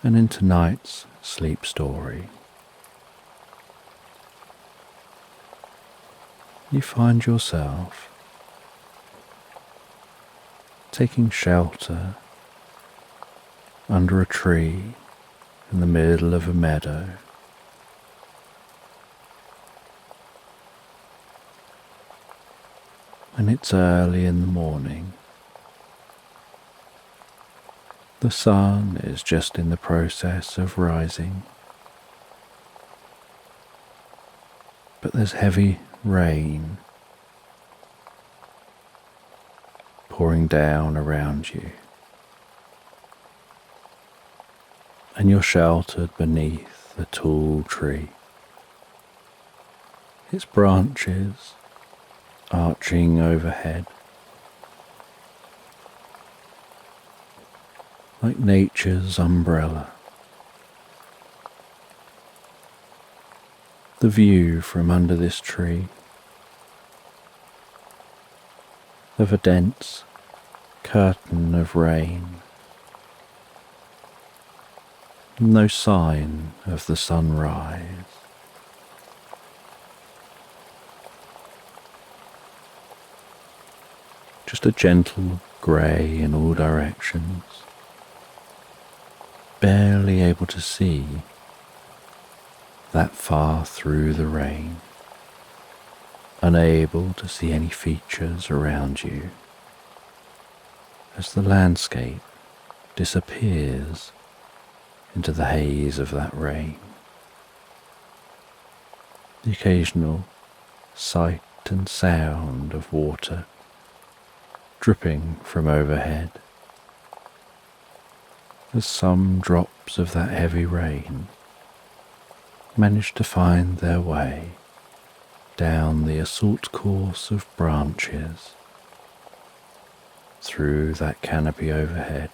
[SPEAKER 1] And in tonight's sleep story, you find yourself taking shelter under a tree in the middle of a meadow. And it's early in the morning. The sun is just in the process of rising, but there's heavy rain pouring down around you, and you're sheltered beneath a tall tree, its branches arching overhead like nature's umbrella. The view from under this tree of a dense curtain of rain, no sign of the sunrise. Just a gentle grey in all directions, barely able to see that far through the rain, unable to see any features around you as the landscape disappears into the haze of that rain. The occasional sight and sound of water dripping from overhead as some drops of that heavy rain manage to find their way down the assault course of branches through that canopy overhead.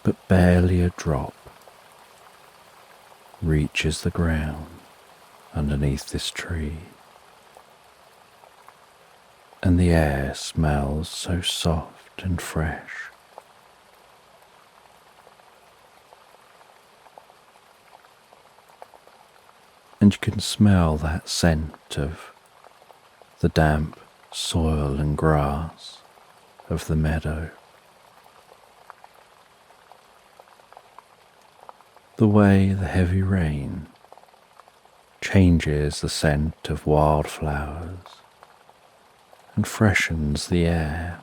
[SPEAKER 1] But barely a drop reaches the ground underneath this tree, and the air smells so soft and fresh. And you can smell that scent of the damp soil and grass of the meadow. The way the heavy rain changes the scent of wildflowers and freshens the air.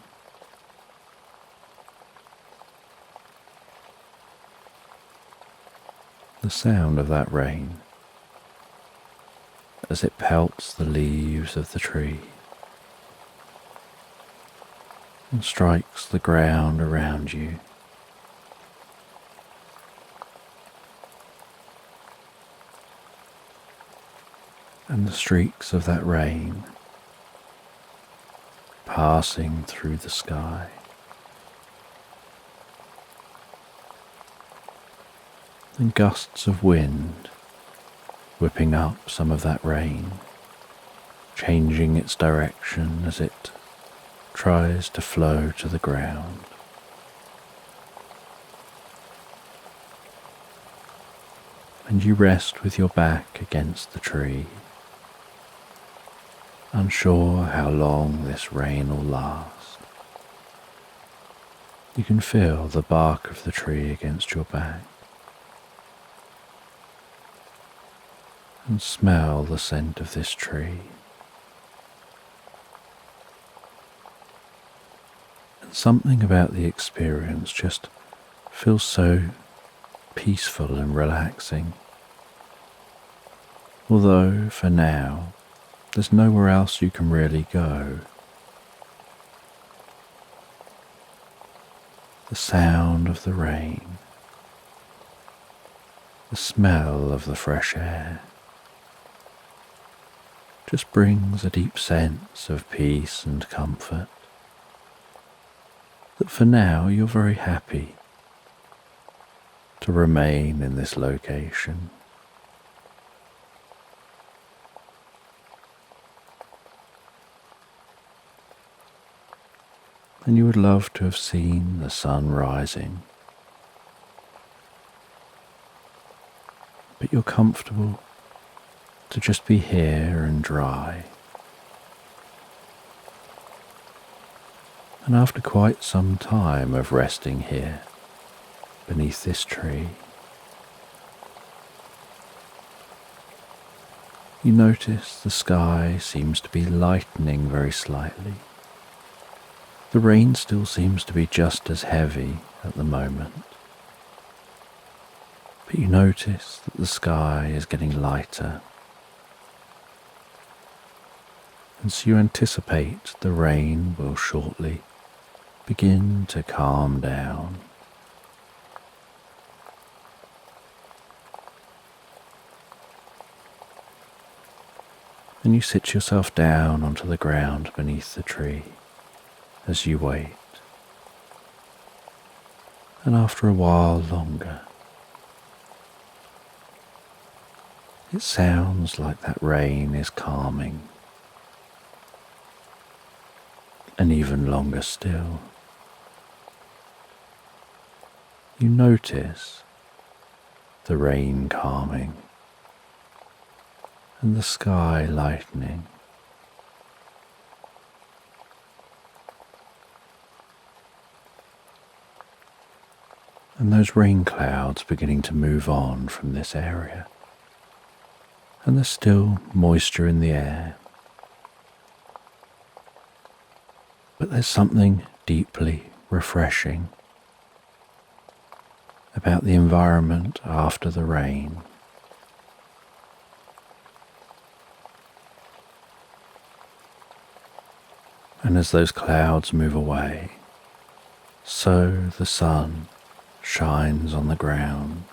[SPEAKER 1] The sound of that rain as it pelts the leaves of the tree and strikes the ground around you. And the streaks of that rain passing through the sky. And gusts of wind whipping up some of that rain, changing its direction as it tries to flow to the ground. And you rest with your back against the tree, unsure how long this rain will last. You can feel the bark of the tree against your back and smell the scent of this tree. And something about the experience just feels so peaceful and relaxing. Although, for now, there's nowhere else you can really go. The sound of the rain, the smell of the fresh air, just brings a deep sense of peace and comfort. That for now you're very happy to remain in this location. And you would love to have seen the sun rising, but you're comfortable to just be here and dry. And after quite some time of resting here beneath this tree, you notice the sky seems to be lightening very slightly. The rain still seems to be just as heavy at the moment, but you notice that the sky is getting lighter. And so you anticipate the rain will shortly begin to calm down. And you sit yourself down onto the ground beneath the tree as you wait. And after a while longer, it sounds like that rain is calming. And even longer still, you notice the rain calming and the sky lightening. And those rain clouds beginning to move on from this area, and there's still moisture in the air. But there's something deeply refreshing about the environment after the rain. And as those clouds move away, so the sun shines on the ground.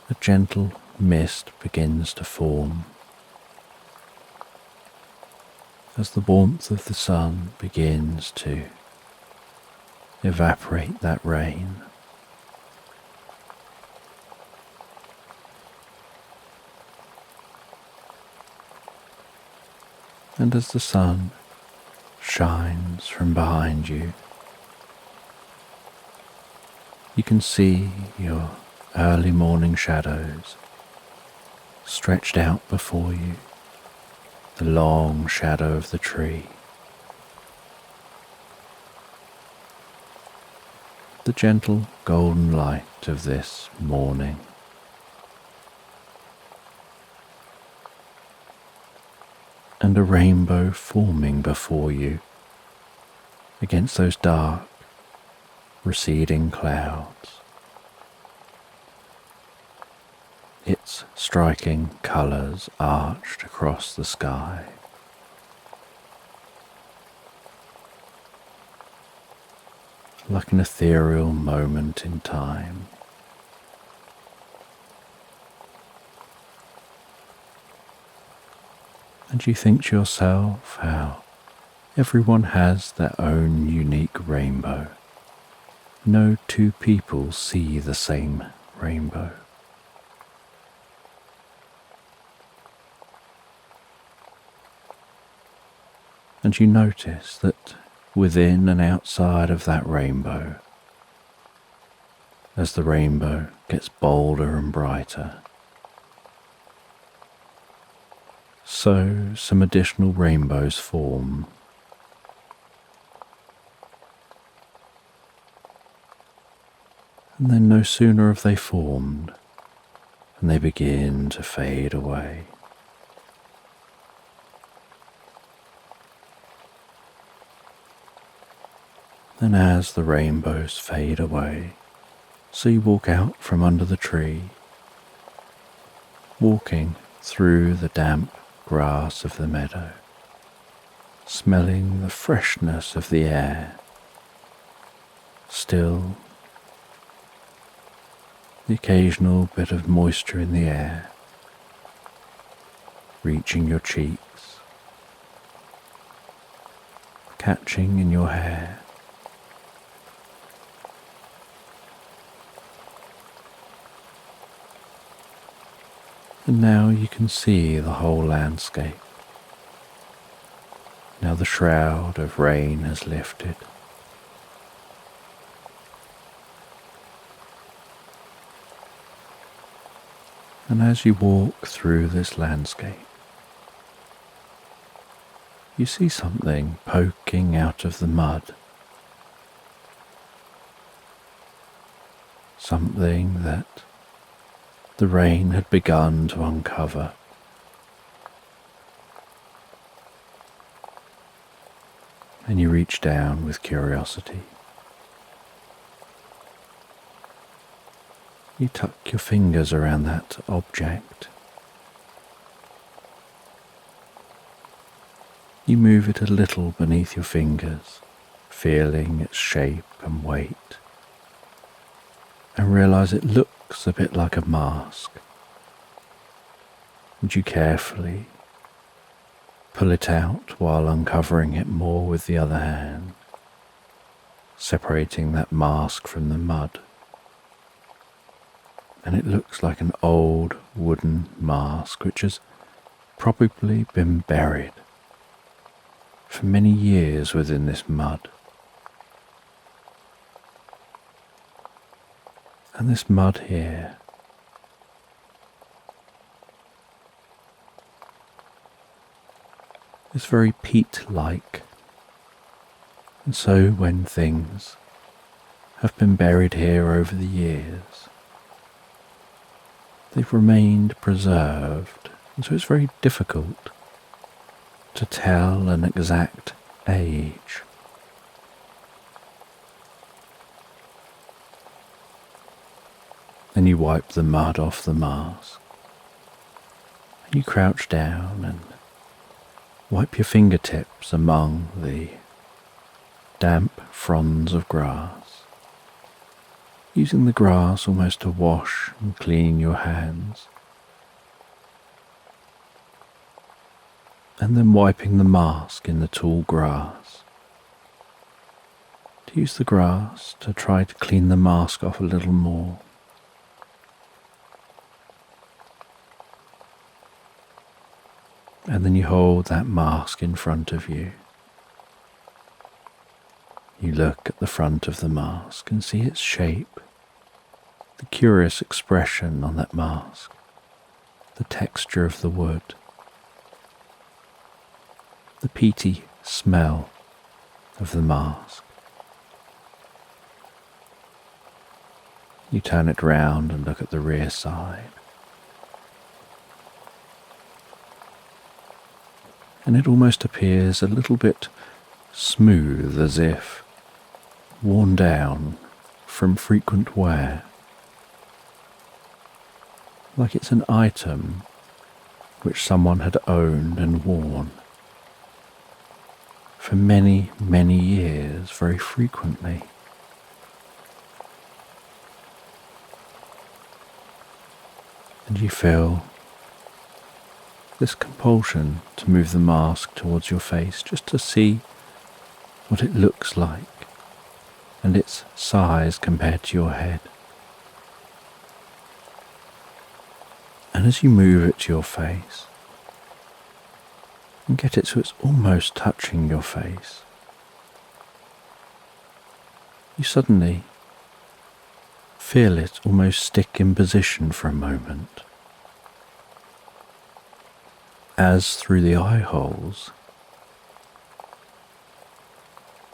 [SPEAKER 1] A gentle mist begins to form as the warmth of the sun begins to evaporate that rain. And as the sun shines from behind you, you can see your early morning shadows stretched out before you, the long shadow of the tree, the gentle golden light of this morning. and a rainbow forming before you against those dark, receding clouds. Its striking colours arched across the sky. Like an ethereal moment in time. And you think to yourself how everyone has their own unique rainbow. No two people see the same rainbow. And you notice that within and outside of that rainbow, as the rainbow gets bolder and brighter, so some additional rainbows form. And then no sooner have they formed than they begin to fade away. And as the rainbows fade away, so you walk out from under the tree, walking through the damp grass of the meadow, smelling the freshness of the air, still the occasional bit of moisture in the air, reaching your cheeks, catching in your hair. And now you can see the whole landscape. Now the shroud of rain has lifted. And as you walk through this landscape, you see something poking out of the mud. Something that the rain had begun to uncover. And you reach down with curiosity. You tuck your fingers around that object. You move it a little beneath your fingers, feeling its shape and weight, and realize it looks a bit like a mask. And you carefully pull it out while uncovering it more with the other hand, separating that mask from the mud. And it looks like an old wooden mask which has probably been buried for many years within this mud. And this mud here is very peat-like, and so when things have been buried here over the years, they've remained preserved, and so it's very difficult to tell an exact age. Then you wipe the mud off the mask, and you crouch down and wipe your fingertips among the damp fronds of grass, using the grass almost to wash and clean your hands, and then wiping the mask in the tall grass, to use the grass to try to clean the mask off a little more. And then you hold that mask in front of you. You look at the front of the mask and see its shape, the curious expression on that mask, the texture of the wood, the peaty smell of the mask. You turn it round and look at the rear side. and it almost appears a little bit smooth, as if worn down from frequent wear, like it's an item which someone had owned and worn for many, many years, very frequently. And you feel this compulsion to move the mask towards your face just to see what it looks like and its size compared to your head. And as you move it to your face and get it so it's almost touching your face, you suddenly feel it almost stick in position for a moment, as through the eye holes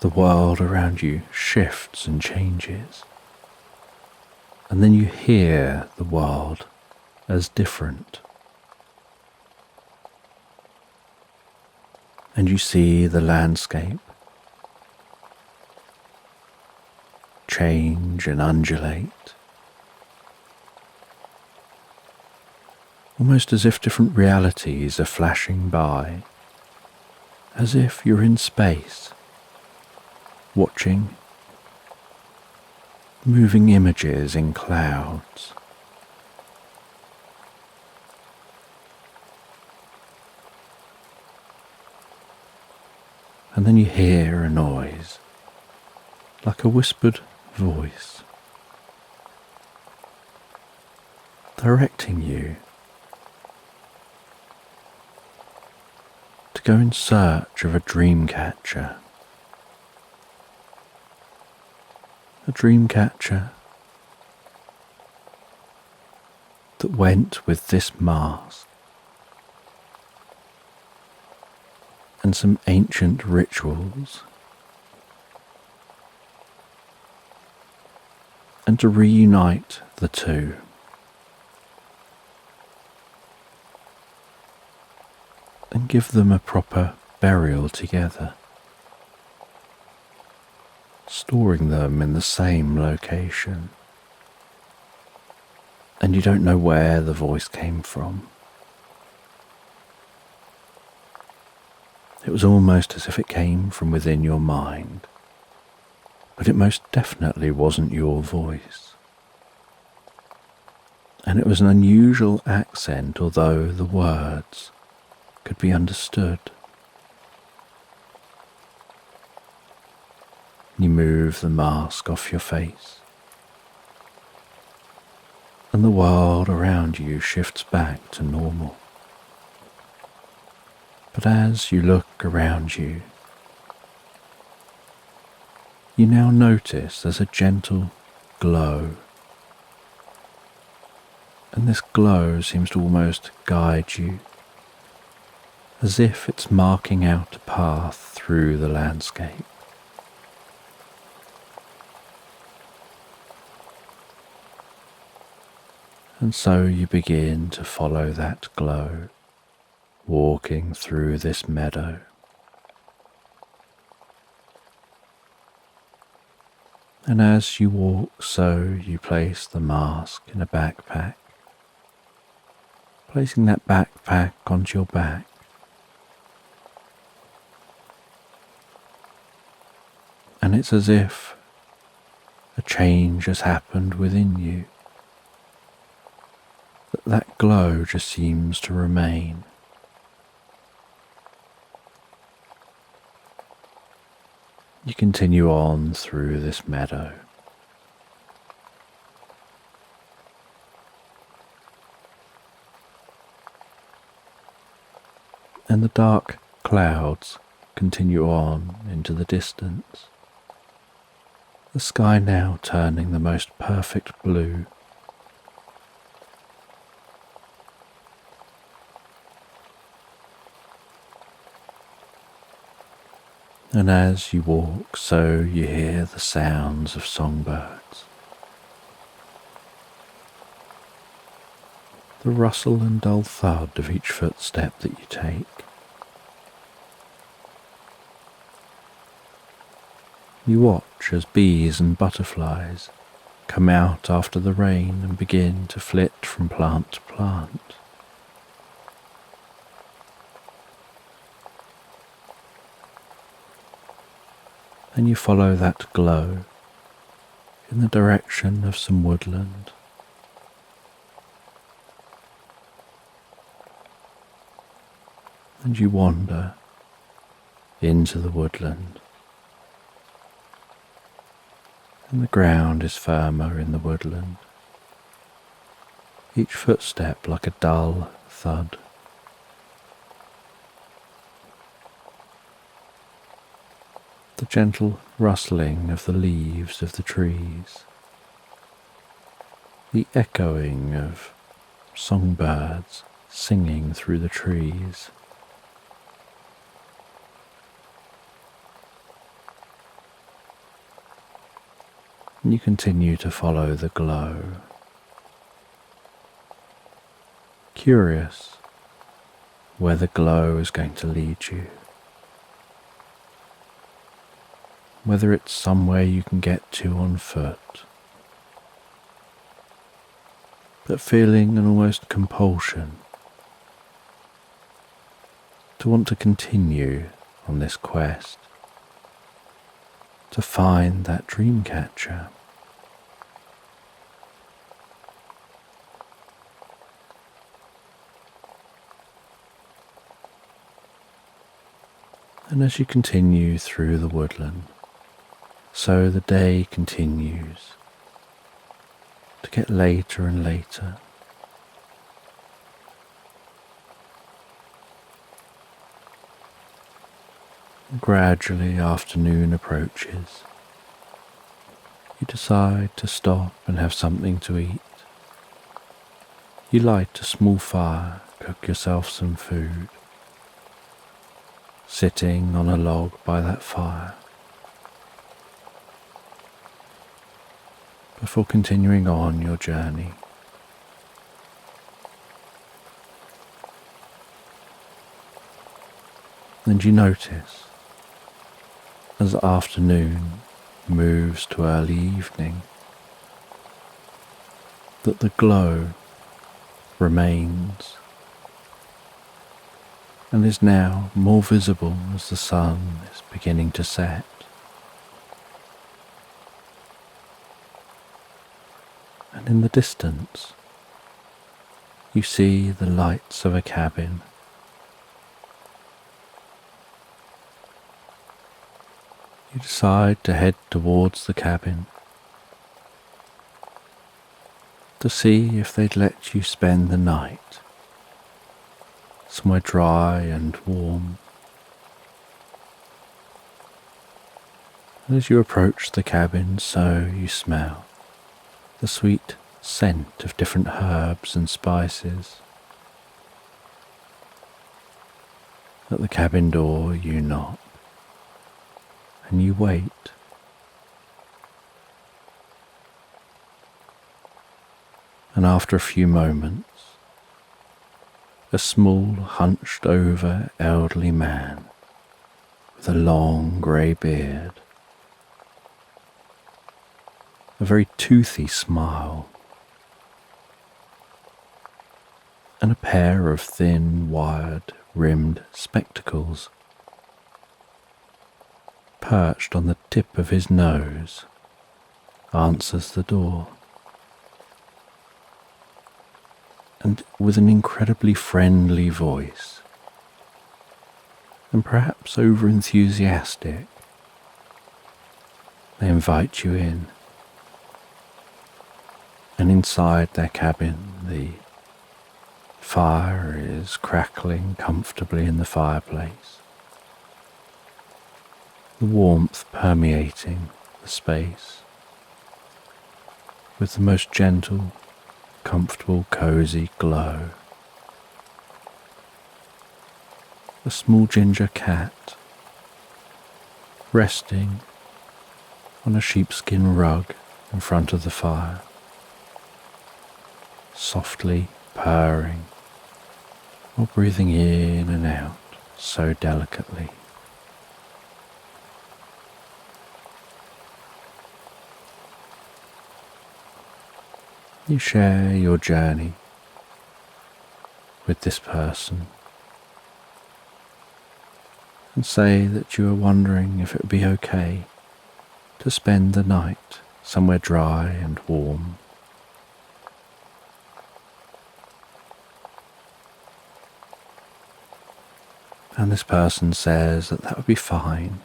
[SPEAKER 1] the world around you shifts and changes, and then you hear the world as different, and you see the landscape change and undulate, almost as if different realities are flashing by, as if you're in space, watching moving images in clouds. And then you hear a noise, like a whispered voice, directing you to go in search of a dream catcher. A dream catcher that went with this mask and some ancient rituals, and to reunite the two. And give them a proper burial together, storing them in the same location. And you don't know where the voice came from. It was almost as if it came from within your mind, but it most definitely wasn't your voice. And it was an unusual accent, although the words could be understood. You move the mask off your face, and the world around you shifts back to normal. But as you look around you, you now notice there's a gentle glow, and this glow seems to almost guide you, as if it's marking out a path through the landscape. And so you begin to follow that glow, walking through this meadow. And as you walk, so you place the mask in a backpack, placing that backpack onto your back. And it's as if a change has happened within you, that glow just seems to remain. You continue on through this meadow. And the dark clouds continue on into the distance, the sky now turning the most perfect blue. And as you walk, so you hear the sounds of songbirds, the rustle and dull thud of each footstep that you take, You watch as bees and butterflies come out after the rain and begin to flit from plant to plant. And you follow that glow in the direction of some woodland. And you wander into the woodland. And the ground is firmer in the woodland, each footstep like a dull thud. The gentle rustling of the leaves of the trees, the echoing of songbirds singing through the trees. And you continue to follow the glow, curious where the glow is going to lead you, whether it's somewhere you can get to on foot, but feeling an almost compulsion to want to continue on this quest, to find that dream catcher. And as you continue through the woodland, so the day continues to get later and later. Gradually, afternoon approaches. You decide to stop and have something to eat. You light a small fire, cook yourself some food. Sitting on a log by that fire, before continuing on your journey. And you notice, as afternoon moves to early evening, that the glow remains and is now more visible as the sun is beginning to set. And in the distance, you see the lights of a cabin. You decide to head towards the cabin to see if they'd let you spend the night somewhere dry and warm. And as you approach the cabin, so you smell the sweet scent of different herbs and spices. At the cabin door you knock, and you wait. And after a few moments, a small, hunched-over elderly man with a long grey beard, a very toothy smile, and a pair of thin, wide-rimmed spectacles perched on the tip of his nose, answers the door. And with an incredibly friendly voice, and perhaps over-enthusiastic, they invite you in. And inside their cabin, the fire is crackling comfortably in the fireplace, the warmth permeating the space with the most gentle, comfortable, cozy glow. A small ginger cat resting on a sheepskin rug in front of the fire, softly purring or breathing in and out so delicately. You share your journey with this person and say that you are wondering if it would be okay to spend the night somewhere dry and warm. And this person says that would be fine.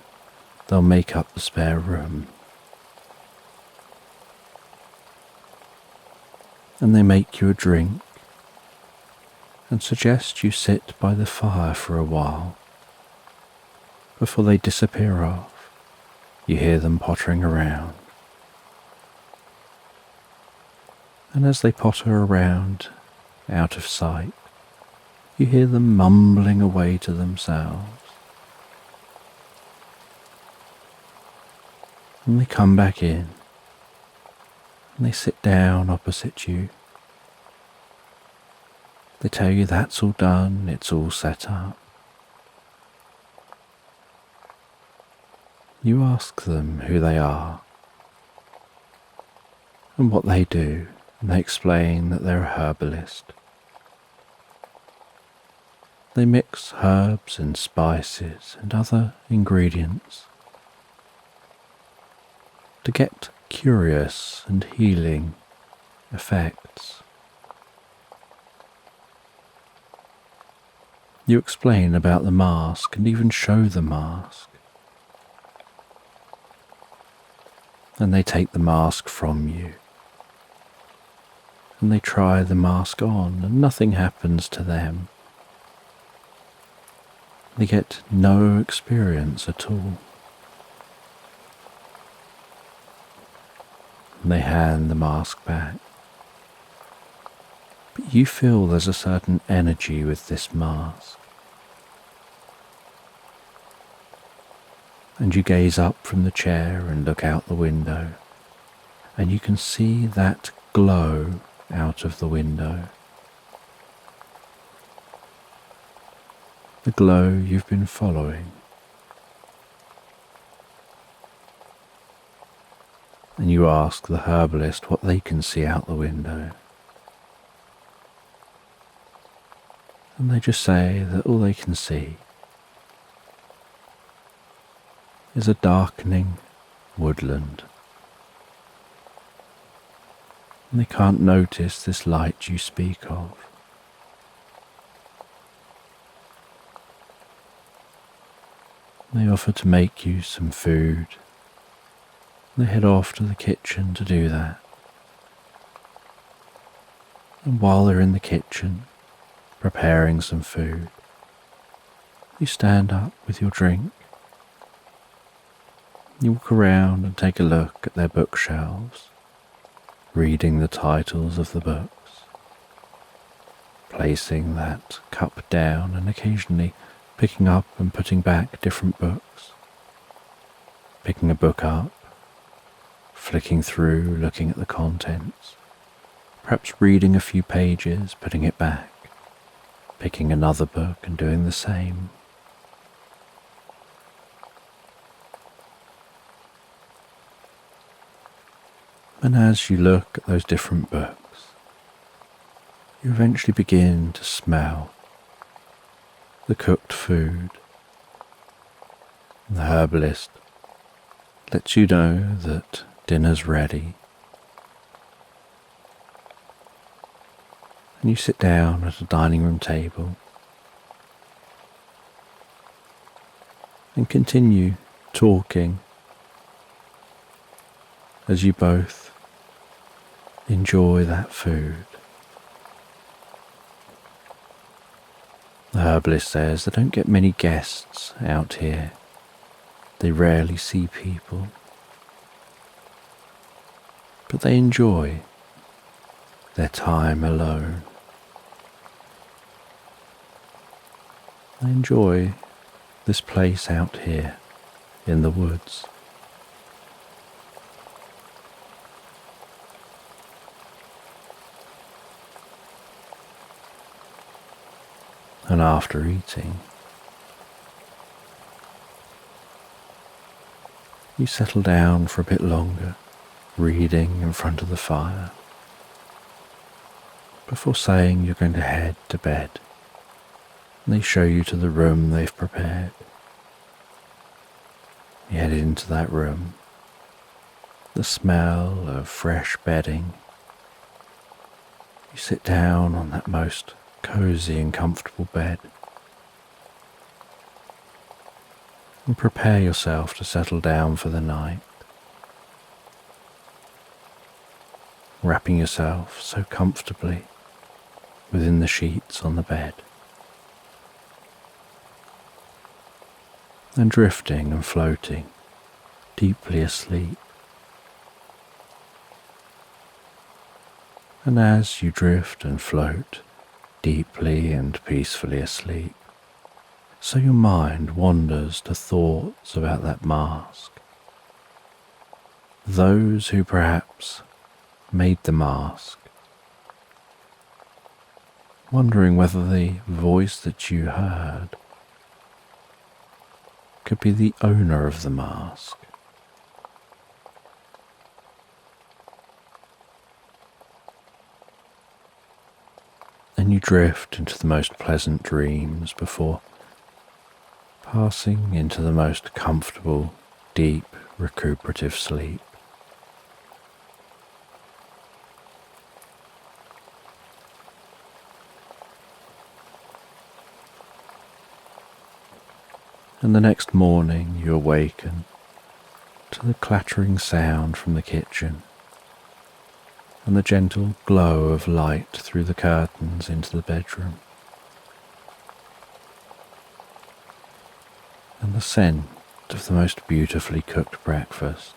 [SPEAKER 1] They'll make up the spare room. And they make you a drink and suggest you sit by the fire for a while. Before they disappear off, you hear them pottering around. And as they potter around out of sight, you hear them mumbling away to themselves. And they come back in, and they sit down opposite you. They tell you that's all done, it's all set up. You ask them who they are and what they do, and they explain that they're a herbalist. They mix herbs and spices and other ingredients to get curious and healing effects. You explain about the mask and even show the mask. And they take the mask from you. And they try the mask on and nothing happens to them. They get no experience at all. And they hand the mask back. But you feel there's a certain energy with this mask. And you gaze up from the chair and look out the window, and you can see that glow out of the window. The glow you've been following. And you ask the herbalist what they can see out the window. And they just say that all they can see is a darkening woodland. And they can't notice this light you speak of. They offer to make you some food. They head off to the kitchen to do that. And while they're in the kitchen, preparing some food, you stand up with your drink. You walk around and take a look at their bookshelves, reading the titles of the books, placing that cup down and occasionally picking up and putting back different books, picking a book up, flicking through, looking at the contents, perhaps reading a few pages, putting it back, picking another book and doing the same. And as you look at those different books, you eventually begin to smell the cooked food. The herbalist lets you know that dinner's ready. And you sit down at a dining room table and continue talking as you both enjoy that food. The herbalist says they don't get many guests out here. They rarely see people. But they enjoy their time alone. They enjoy this place out here in the woods. And after eating, you settle down for a bit longer, reading in front of the fire. before saying you're going to head to bed. And they show you to the room they've prepared. You head into that room. The smell of fresh bedding. You sit down on that most cozy and comfortable bed and prepare yourself to settle down for the night, wrapping yourself so comfortably within the sheets on the bed, and drifting and floating deeply asleep. And as you drift and float deeply and peacefully asleep, so your mind wanders to thoughts about that mask, those who perhaps made the mask, wondering whether the voice that you heard could be the owner of the mask. And you drift into the most pleasant dreams before passing into the most comfortable, deep, recuperative sleep. And the next morning you awaken to the clattering sound from the kitchen and the gentle glow of light through the curtains into the bedroom, and the scent of the most beautifully cooked breakfast.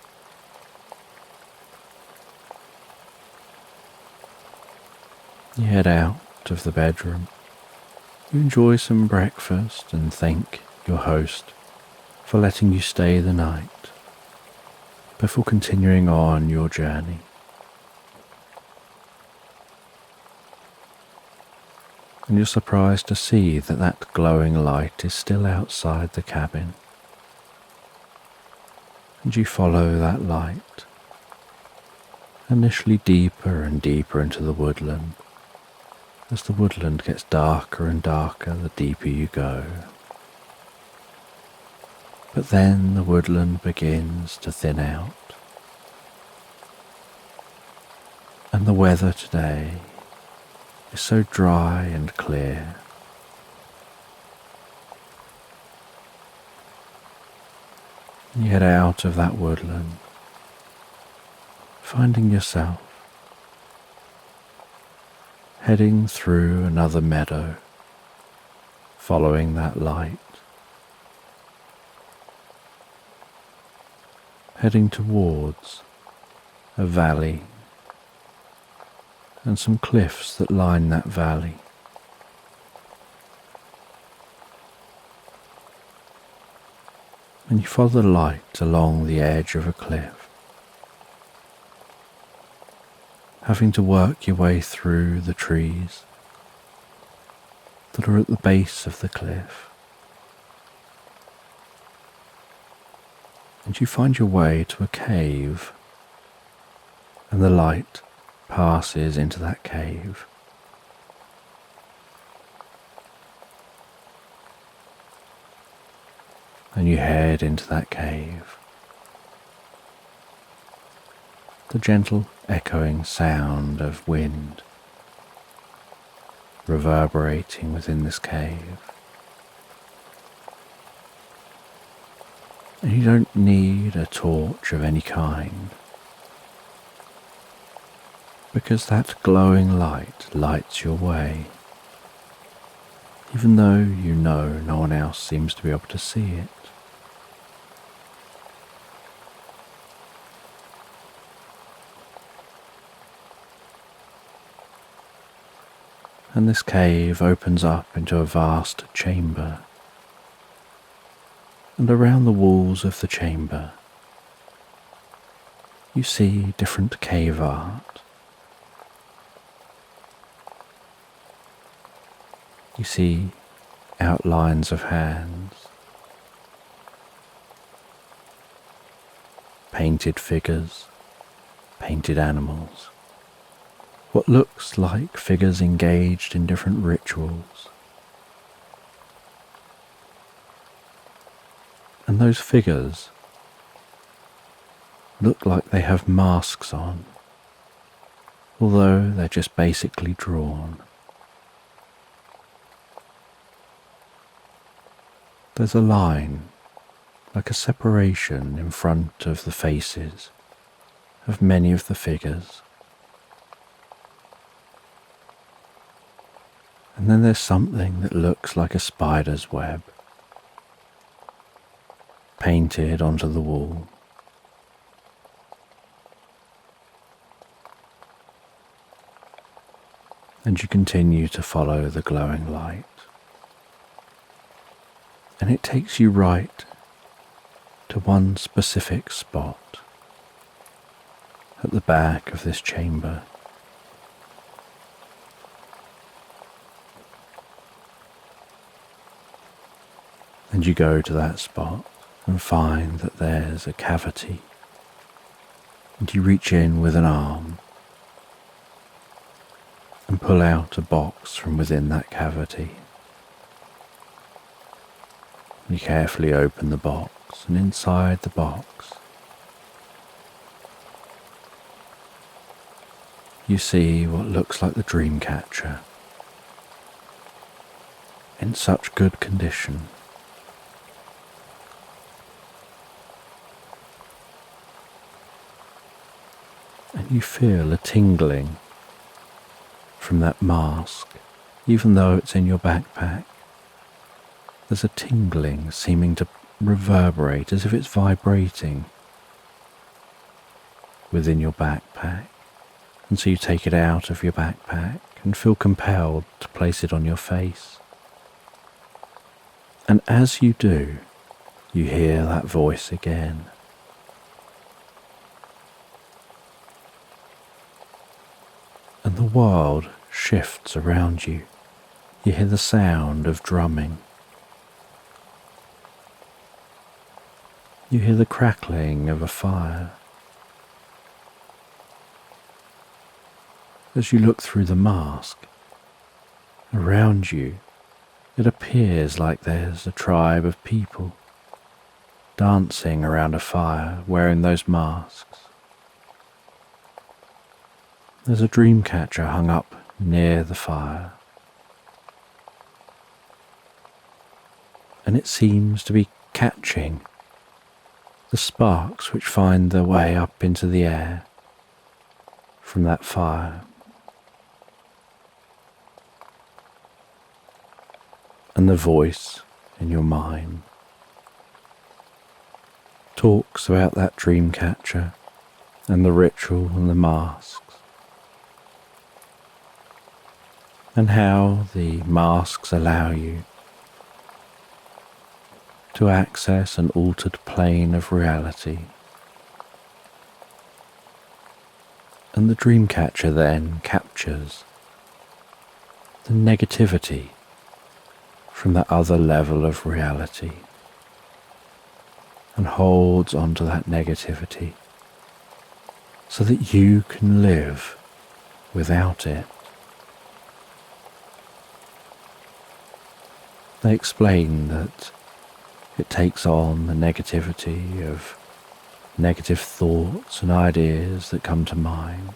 [SPEAKER 1] You head out of the bedroom, you enjoy some breakfast and thank your host for letting you stay the night before continuing on your journey. And you're surprised to see that that glowing light is still outside the cabin. And you follow that light, initially deeper and deeper into the woodland. As the woodland gets darker and darker, the deeper you go. But then the woodland begins to thin out. And the weather today is so dry and clear. And you head out of that woodland, finding yourself heading through another meadow, following that light, heading towards a valley and some cliffs that line that valley. And you follow the light along the edge of a cliff, having to work your way through the trees that are at the base of the cliff. And you find your way to a cave, and the light passes into that cave. And you head into that cave. The gentle echoing sound of wind reverberating within this cave. And you don't need a torch of any kind, because that glowing light lights your way, even though you know no one else seems to be able to see it. And this cave opens up into a vast chamber, and around the walls of the chamber you see different cave art. You see outlines of hands, painted figures, painted animals, what looks like figures engaged in different rituals. And those figures look like they have masks on, although they're just basically drawn. There's a line, like a separation in front of the faces of many of the figures. And then there's something that looks like a spider's web painted onto the wall. And you continue to follow the glowing light. And it takes you right to one specific spot at the back of this chamber. And you go to that spot and find that there's a cavity. And you reach in with an arm and pull out a box from within that cavity. You carefully open the box, and inside the box you see what looks like the dream catcher in such good condition. And you feel a tingling from that mask, even though it's in your backpack. There's a tingling seeming to reverberate as if it's vibrating within your backpack. And so you take it out of your backpack and feel compelled to place it on your face. And as you do, you hear that voice again. And the world shifts around you. You hear the sound of drumming. You hear the crackling of a fire. As you look through the mask, around you, it appears like there's a tribe of people dancing around a fire wearing those masks. There's a dream catcher hung up near the fire, and it seems to be catching the sparks which find their way up into the air from that fire. And the voice in your mind talks about that dream catcher and the ritual and the masks, and how the masks allow you to access an altered plane of reality. And the dream catcher then captures the negativity from that other level of reality and holds onto that negativity so that you can live without it. They explain that it takes on the negativity of negative thoughts and ideas that come to mind.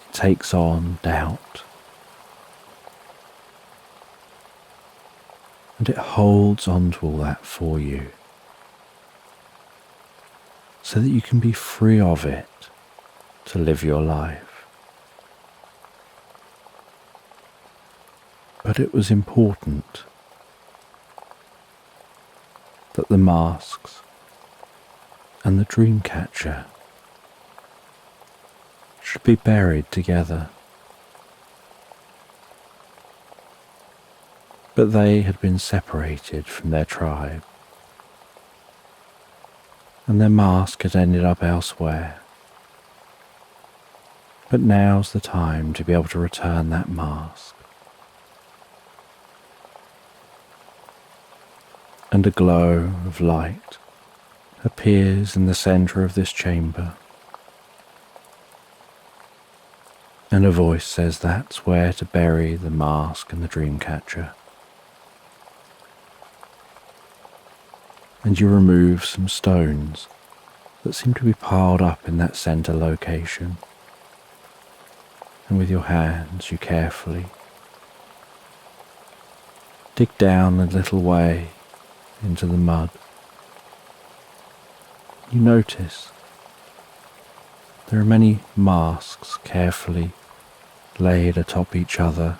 [SPEAKER 1] It takes on doubt. And it holds on to all that for you so that you can be free of it to live your life. But it was important that the masks and the dream catcher should be buried together. But they had been separated from their tribe, and their mask had ended up elsewhere. But now's the time to be able to return that mask. And a glow of light appears in the center of this chamber, And a voice says that's where to bury the mask and the dream catcher. And you remove some stones that seem to be piled up in that centre location. And with your hands you carefully dig down a little way into the mud. You notice there are many masks carefully laid atop each other,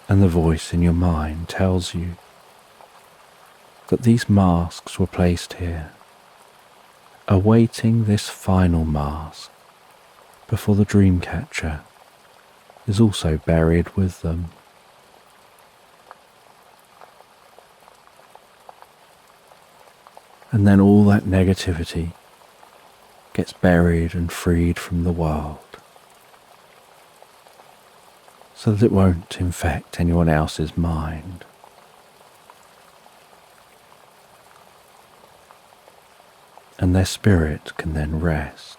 [SPEAKER 1] and the voice in your mind tells you that these masks were placed here, awaiting this final mask before the dream catcher is also buried with them. And then all that negativity gets buried and freed from the world, so that it won't infect anyone else's mind. And their spirit can then rest.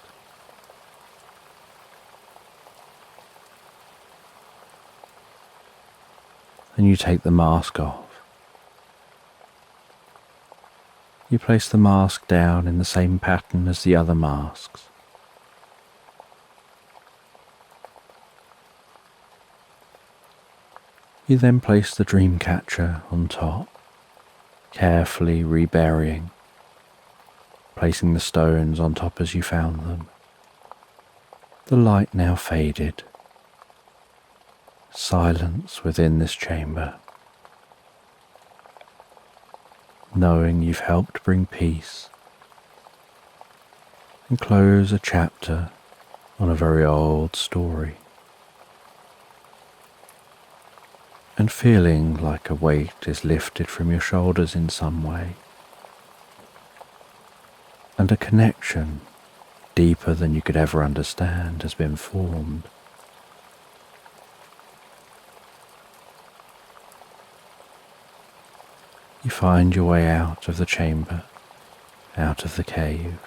[SPEAKER 1] And you take the mask off. You place the mask down in the same pattern as the other masks. You then place the dream catcher on top, carefully reburying, placing the stones on top as you found them. The light now faded. Silence within this chamber. Knowing you've helped bring peace and close a chapter on a very old story. And feeling like a weight is lifted from your shoulders in some way, and a connection deeper than you could ever understand has been formed. You find your way out of the chamber, out of the cave,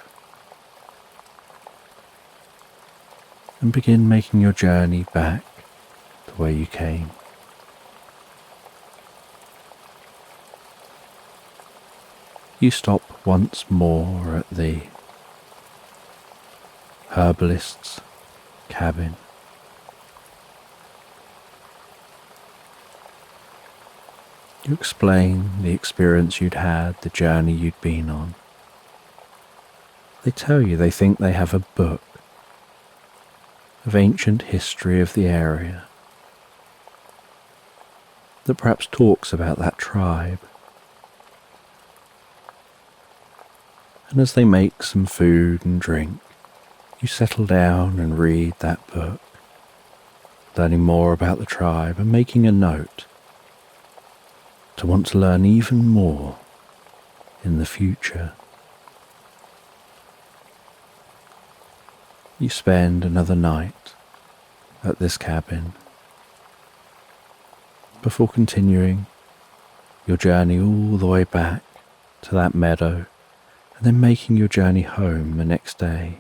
[SPEAKER 1] and begin making your journey back the way you came. You stop once more at the herbalist's cabin. You explain the experience you'd had, the journey you'd been on. They tell you they think they have a book of ancient history of the area that perhaps talks about that tribe. And as they make some food and drink, you settle down and read that book, learning more about the tribe and making a note to want to learn even more in the future. You spend another night at this cabin before continuing your journey all the way back to that meadow, and then making your journey home the next day.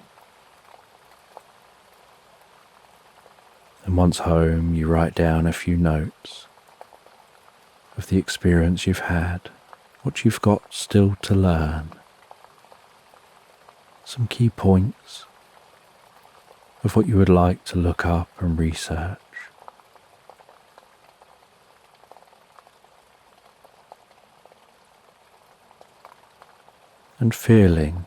[SPEAKER 1] And once home, you write down a few notes of the experience you've had, what you've got still to learn, some key points of what you would like to look up and research. And feeling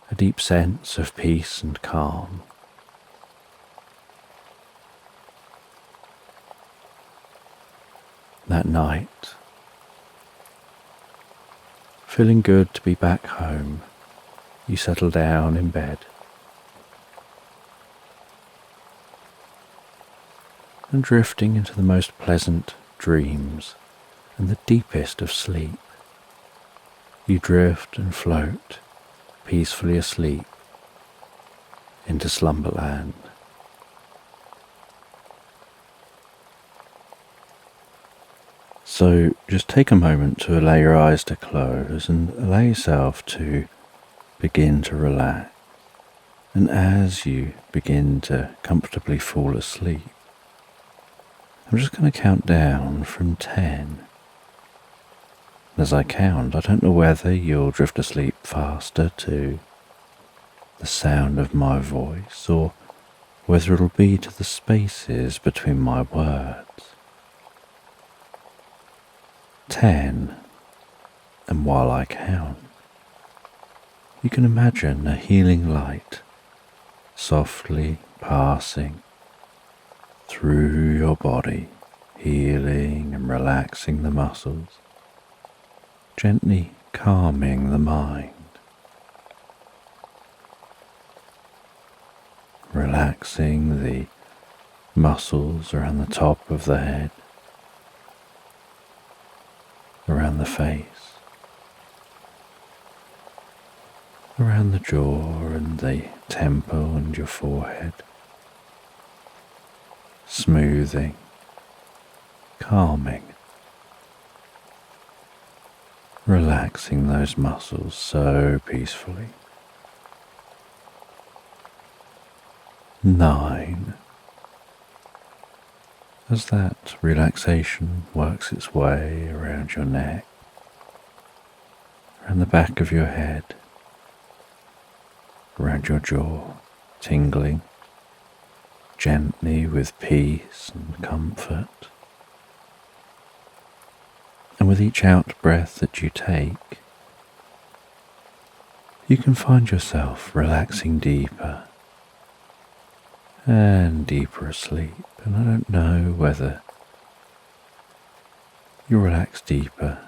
[SPEAKER 1] a deep sense of peace and calm. That night, feeling good to be back home, you settle down in bed and drifting into the most pleasant dreams and the deepest of sleep. You drift and float peacefully asleep into Slumberland. So just take a moment to allow your eyes to close and allow yourself to begin to relax. And as you begin to comfortably fall asleep, I'm just going to count down from 10. As I count, I don't know whether you'll drift asleep faster to the sound of my voice or whether it'll be to the spaces between my words. 10, and while I count, you can imagine a healing light softly passing through your body, healing and relaxing the muscles, gently calming the mind, relaxing the muscles around the top of the head, around the face, around the jaw and the temple and your forehead, smoothing, calming, relaxing those muscles so peacefully. 9. As that relaxation works its way around your neck, around the back of your head, around your jaw, tingling gently with peace and comfort. And with each out breath that you take, you can find yourself relaxing deeper and deeper asleep. And I don't know whether you relax deeper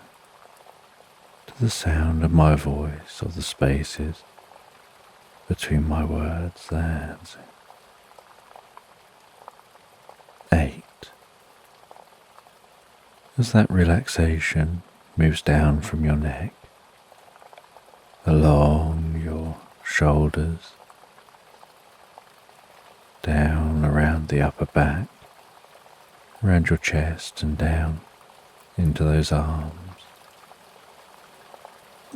[SPEAKER 1] to the sound of my voice or the spaces between my words. That's 8. As that relaxation moves down from your neck, along your shoulders, down around the upper back, around your chest and down into those arms.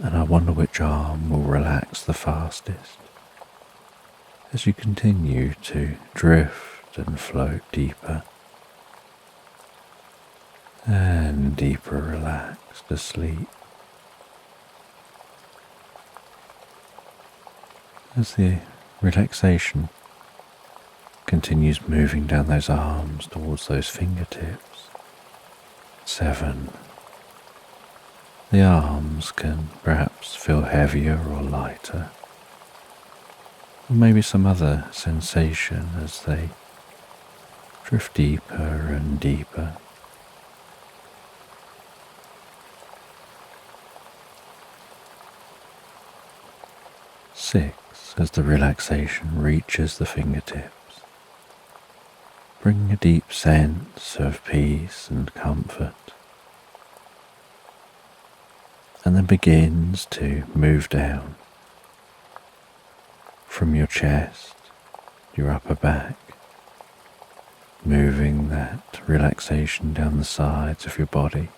[SPEAKER 1] And I wonder which arm will relax the fastest as you continue to drift and float deeper and deeper relaxed asleep. As the relaxation continues moving down those arms towards those fingertips. 7. The arms can perhaps feel heavier or lighter, or maybe some other sensation as they drift deeper and deeper. Six, as the relaxation reaches the fingertips, bringing a deep sense of peace and comfort, and then begins to move down from your chest, your upper back, moving that relaxation down the sides of your body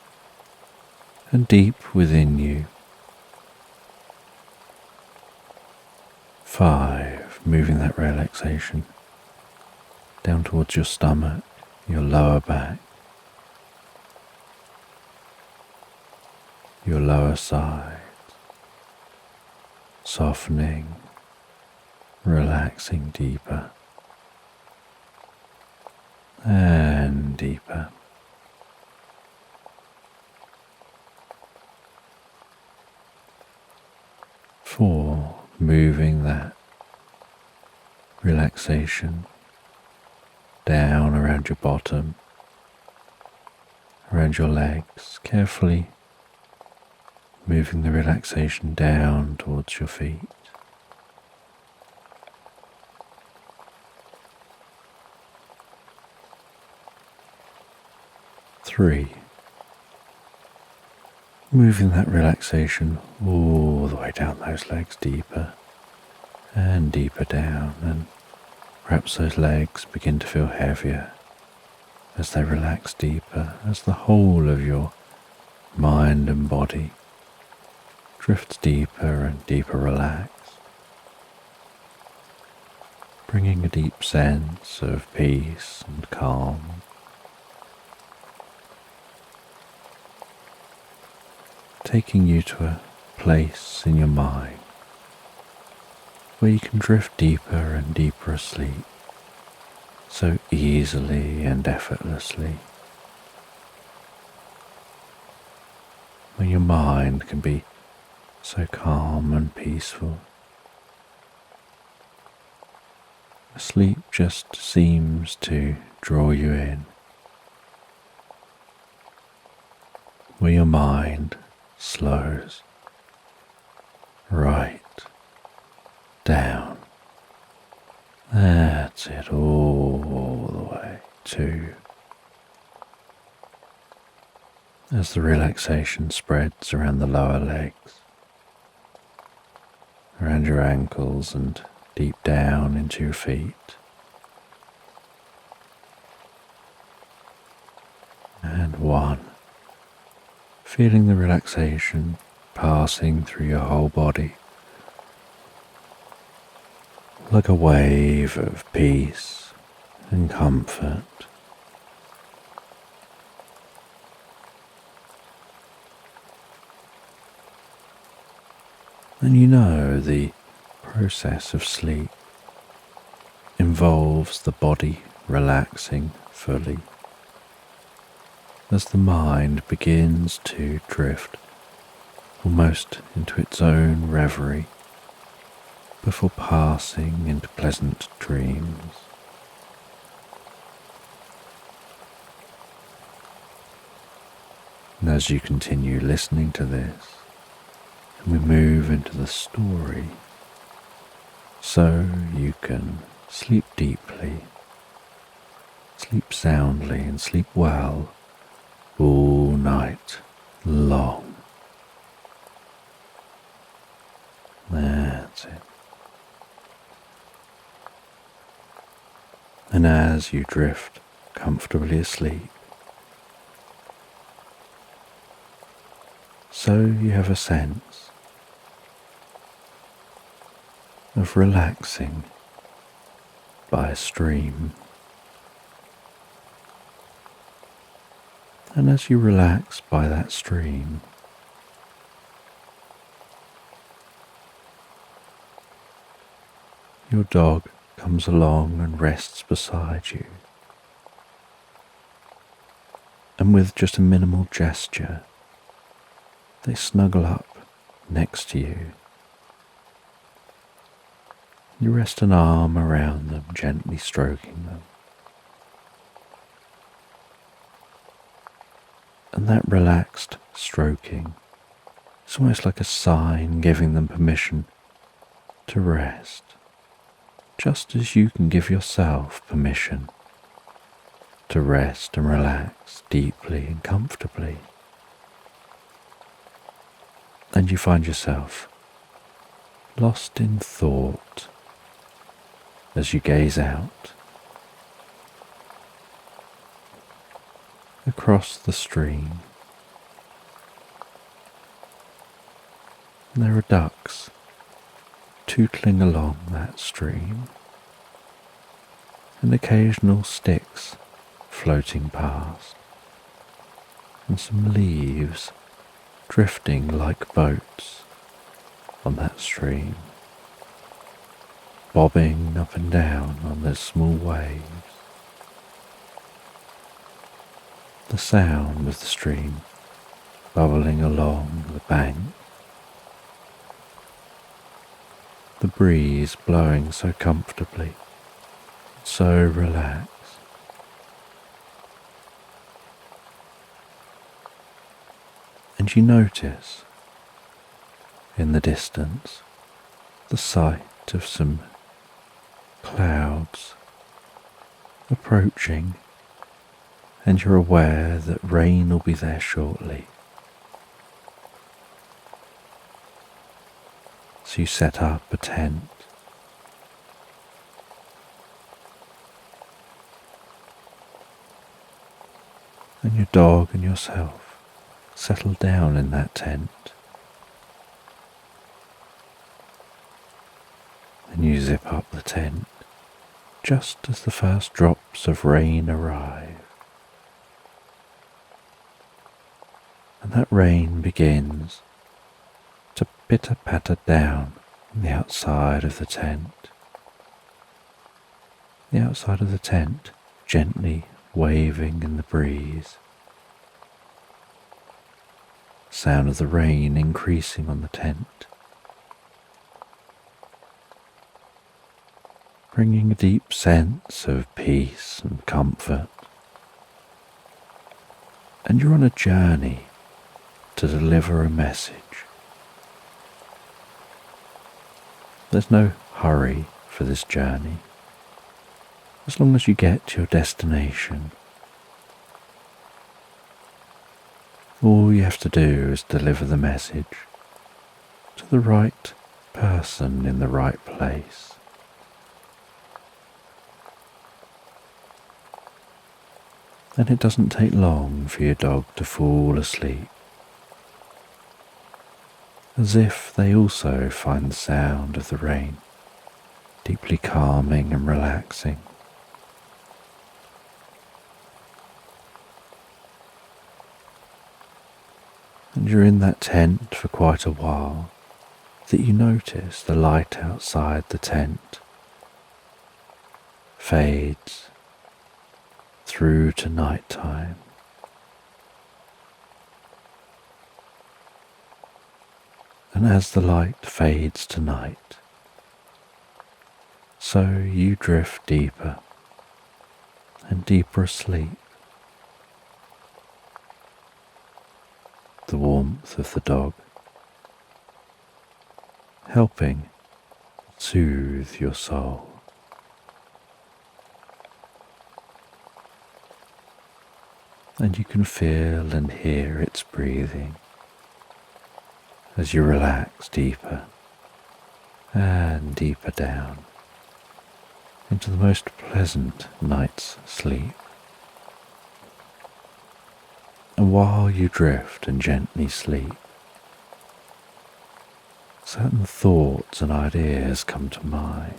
[SPEAKER 1] and deep within you. 5, moving that relaxation down towards your stomach, your lower back, your lower side, softening, relaxing deeper and deeper. 4, moving that relaxation down around your bottom, around your legs, carefully moving the relaxation down towards your feet. 3, moving that relaxation all the way down those legs, deeper and deeper down, and perhaps those legs begin to feel heavier as they relax deeper, as the whole of your mind and body drifts deeper and deeper relaxed. bringing a deep sense of peace and calm, taking you to a place in your mind where you can drift deeper and deeper asleep so easily and effortlessly, where your mind can be so calm and peaceful. Sleep just seems to draw you in, where your mind slows right down. That's it, all the way to, as the relaxation spreads around the lower legs, around your ankles and deep down into your feet. And one, feeling the relaxation passing through your whole body like a wave of peace and comfort. And you know the process of sleep involves the body relaxing fully as the mind begins to drift almost into its own reverie before passing into pleasant dreams. And as you continue listening to this, and we move into the story, so you can sleep deeply, sleep soundly, and sleep well all night long. That's it. And as you drift comfortably asleep, so you have a sense of relaxing by a stream. And as you relax by that stream, your dog comes along and rests beside you. And with just a minimal gesture, they snuggle up next to you. You rest an arm around them, gently stroking them. And that relaxed stroking is almost like a sign giving them permission to rest, just as you can give yourself permission to rest and relax deeply and comfortably. And you find yourself lost in thought as you gaze out across the stream. And there are ducks tootling along that stream, and occasional sticks floating past, and some leaves drifting like boats on that stream, bobbing up and down on the small waves. The sound of the stream bubbling along the bank, the breeze blowing so comfortably, so relaxed. And you notice in the distance the sight of some clouds approaching, and you're aware that rain will be there shortly. So you set up a tent. And your dog and yourself settle down in that tent. And you zip up the tent just as the first drops of rain arrive. And that rain begins to pitter-patter down on the outside of the tent. The outside of the tent gently waving in the breeze. Sound of the rain increasing on the tent, bringing a deep sense of peace and comfort. And you're on a journey to deliver a message. There's no hurry for this journey. As long as you get to your destination, all you have to do is deliver the message to the right person in the right place. And it doesn't take long for your dog to fall asleep, as if they also find the sound of the rain deeply calming and relaxing. And you're in that tent for quite a while that you notice the light outside the tent fades through to night time. And as the light fades to night, so you drift deeper and deeper asleep. The warmth of the dog helping soothe your soul. And you can feel and hear its breathing as you relax deeper and deeper down into the most pleasant night's sleep. And while you drift and gently sleep, certain thoughts and ideas come to mind.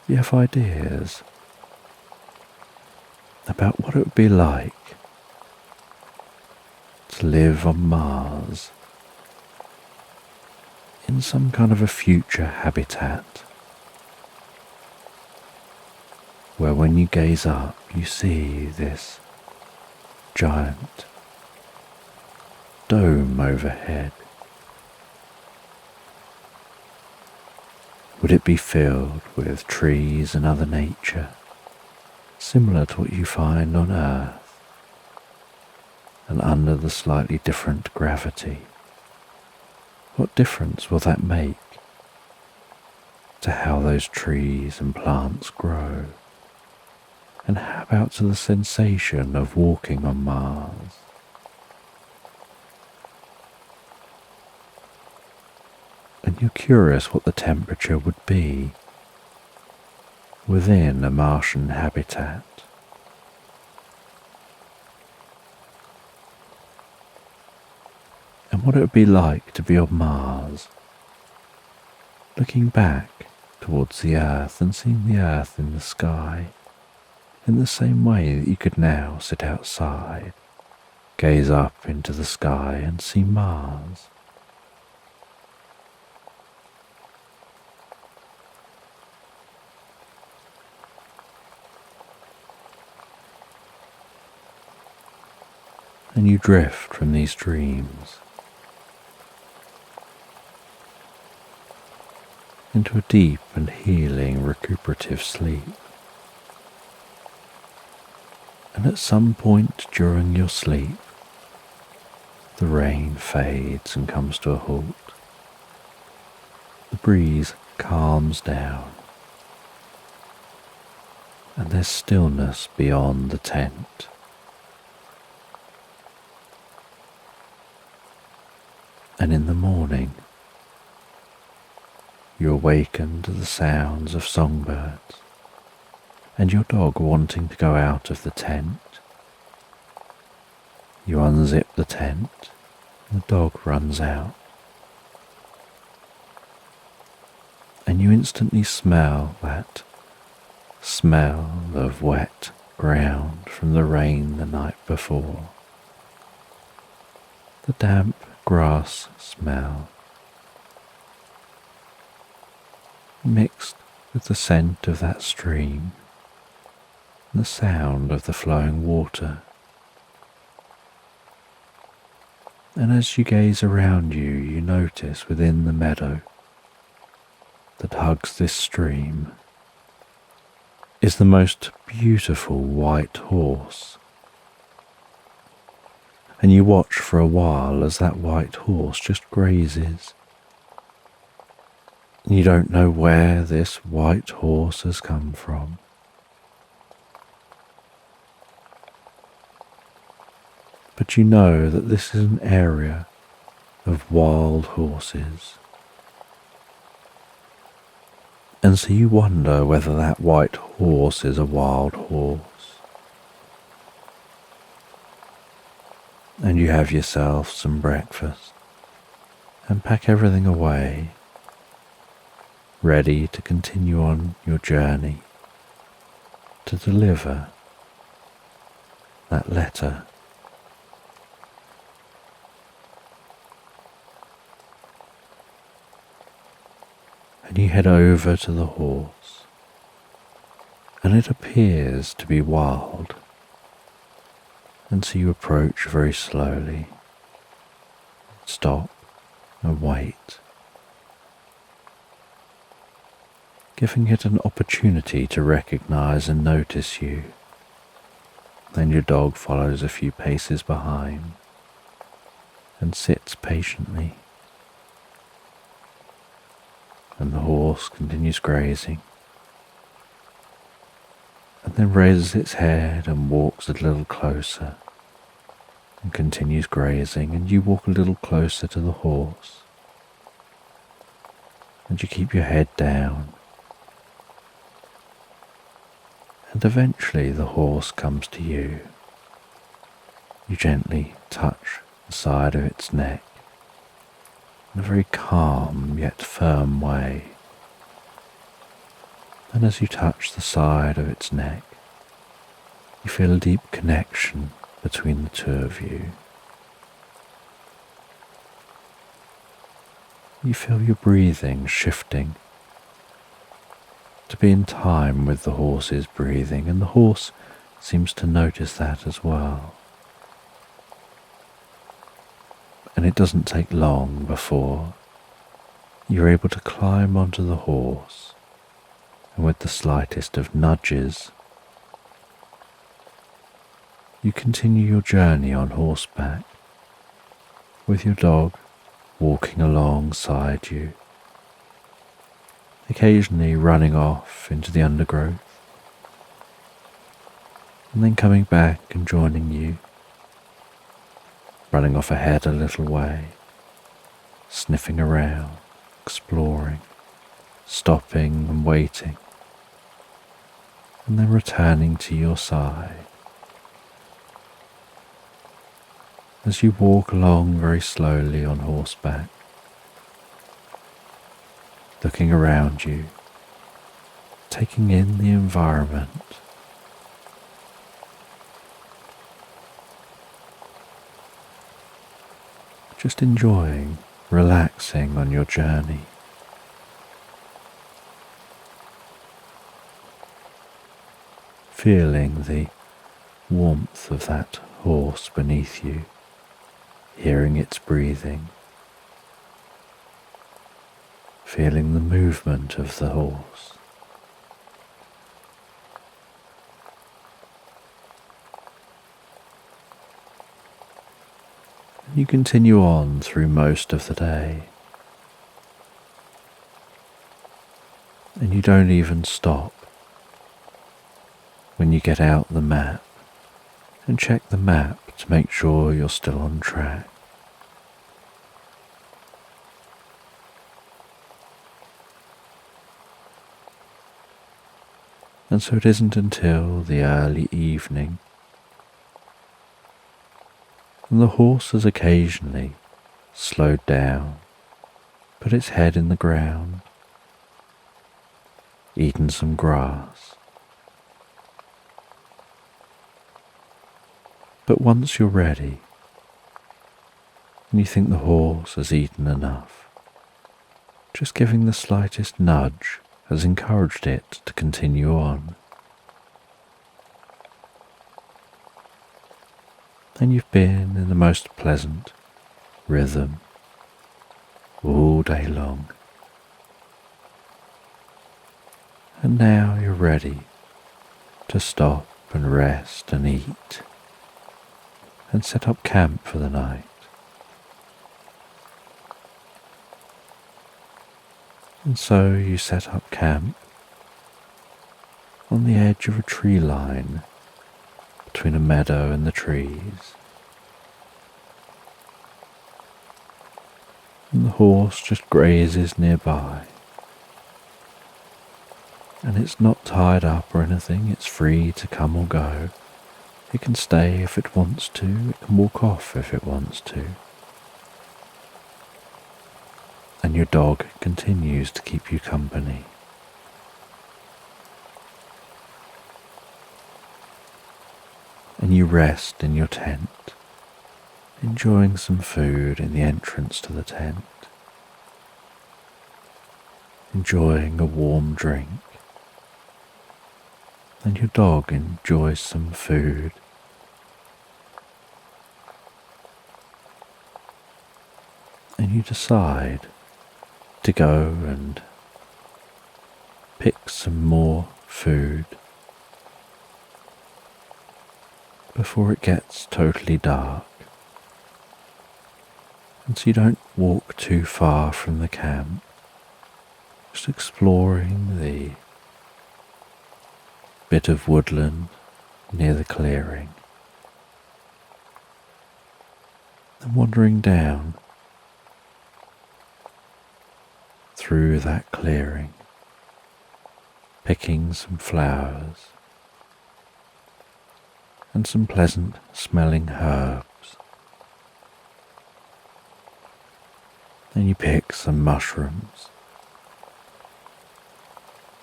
[SPEAKER 1] You have ideas about what it would be like to live on Mars in some kind of a future habitat where when you gaze up you see this giant dome overhead. Would it be filled with trees and other nature, similar to what you find on Earth, and under the slightly different gravity? What difference will that make to how those trees and plants grow? And how about to the sensation of walking on Mars? And you're curious what the temperature would be within a Martian habitat. And what it would be like to be on Mars, looking back towards the Earth and seeing the Earth in the sky, in the same way that you could now sit outside, gaze up into the sky and see Mars. And you drift from these dreams into a deep and healing recuperative sleep. And at some point during your sleep, the rain fades and comes to a halt. The breeze calms down, and there's stillness beyond the tent. And in the morning, you awaken to the sounds of songbirds and your dog wanting to go out of the tent. You unzip the tent and the dog runs out. and you instantly smell that smell of wet ground from the rain the night before. The damp grass smell, mixed with the scent of that stream and the sound of the flowing water. And as you gaze around you, you notice within the meadow that hugs this stream is the most beautiful white horse. And you watch for a while as that white horse just grazes. And you don't know where this white horse has come from. But you know that this is an area of wild horses. And so you wonder whether that white horse is a wild horse. And you have yourself some breakfast and pack everything away, ready to continue on your journey to deliver that letter. And you head over to the horse, and it appears to be wild, and so you approach very slowly, stop and wait, giving it an opportunity to recognize and notice you. Then your dog follows a few paces behind and sits patiently. And the horse continues grazing, and then raises its head and walks a little closer, and continues grazing, and you walk a little closer to the horse, and you keep your head down, and eventually the horse comes to you. You gently touch the side of its neck, in a very calm yet firm way. And as you touch the side of its neck, you feel a deep connection between the two of you. You feel your breathing shifting to be in time with the horse's breathing, and the horse seems to notice that as well. And it doesn't take long before you're able to climb onto the horse, and with the slightest of nudges, you continue your journey on horseback, with your dog walking alongside you, occasionally running off into the undergrowth, and then coming back and joining you, running off ahead a little way, sniffing around, exploring, stopping and waiting, and then returning to your side. As you walk along very slowly on horseback, looking around you, taking in the environment, just enjoying, relaxing on your journey. Feeling the warmth of that horse beneath you, hearing its breathing, feeling the movement of the horse. You continue on through most of the day, and you don't even stop when you get out the map and check the map to make sure you're still on track. And so it isn't until the early evening, and the horse has occasionally slowed down, put its head in the ground, eaten some grass. But once you're ready, and you think the horse has eaten enough, just giving the slightest nudge has encouraged it to continue on. And you've been in the most pleasant rhythm all day long. And now you're ready to stop and rest and eat and set up camp for the night. And so you set up camp on the edge of a tree line between a meadow and the trees. And the horse just grazes nearby. And it's not tied up or anything, it's free to come or go. It can stay if it wants to, it can walk off if it wants to. And your dog continues to keep you company. And you rest in your tent, enjoying some food in the entrance to the tent, enjoying a warm drink, and your dog enjoys some food. And you decide to go and pick some more food before it gets totally dark, and so you don't walk too far from the camp, just exploring the bit of woodland near the clearing and wandering down through that clearing, picking some flowers and some pleasant smelling herbs. Then you pick some mushrooms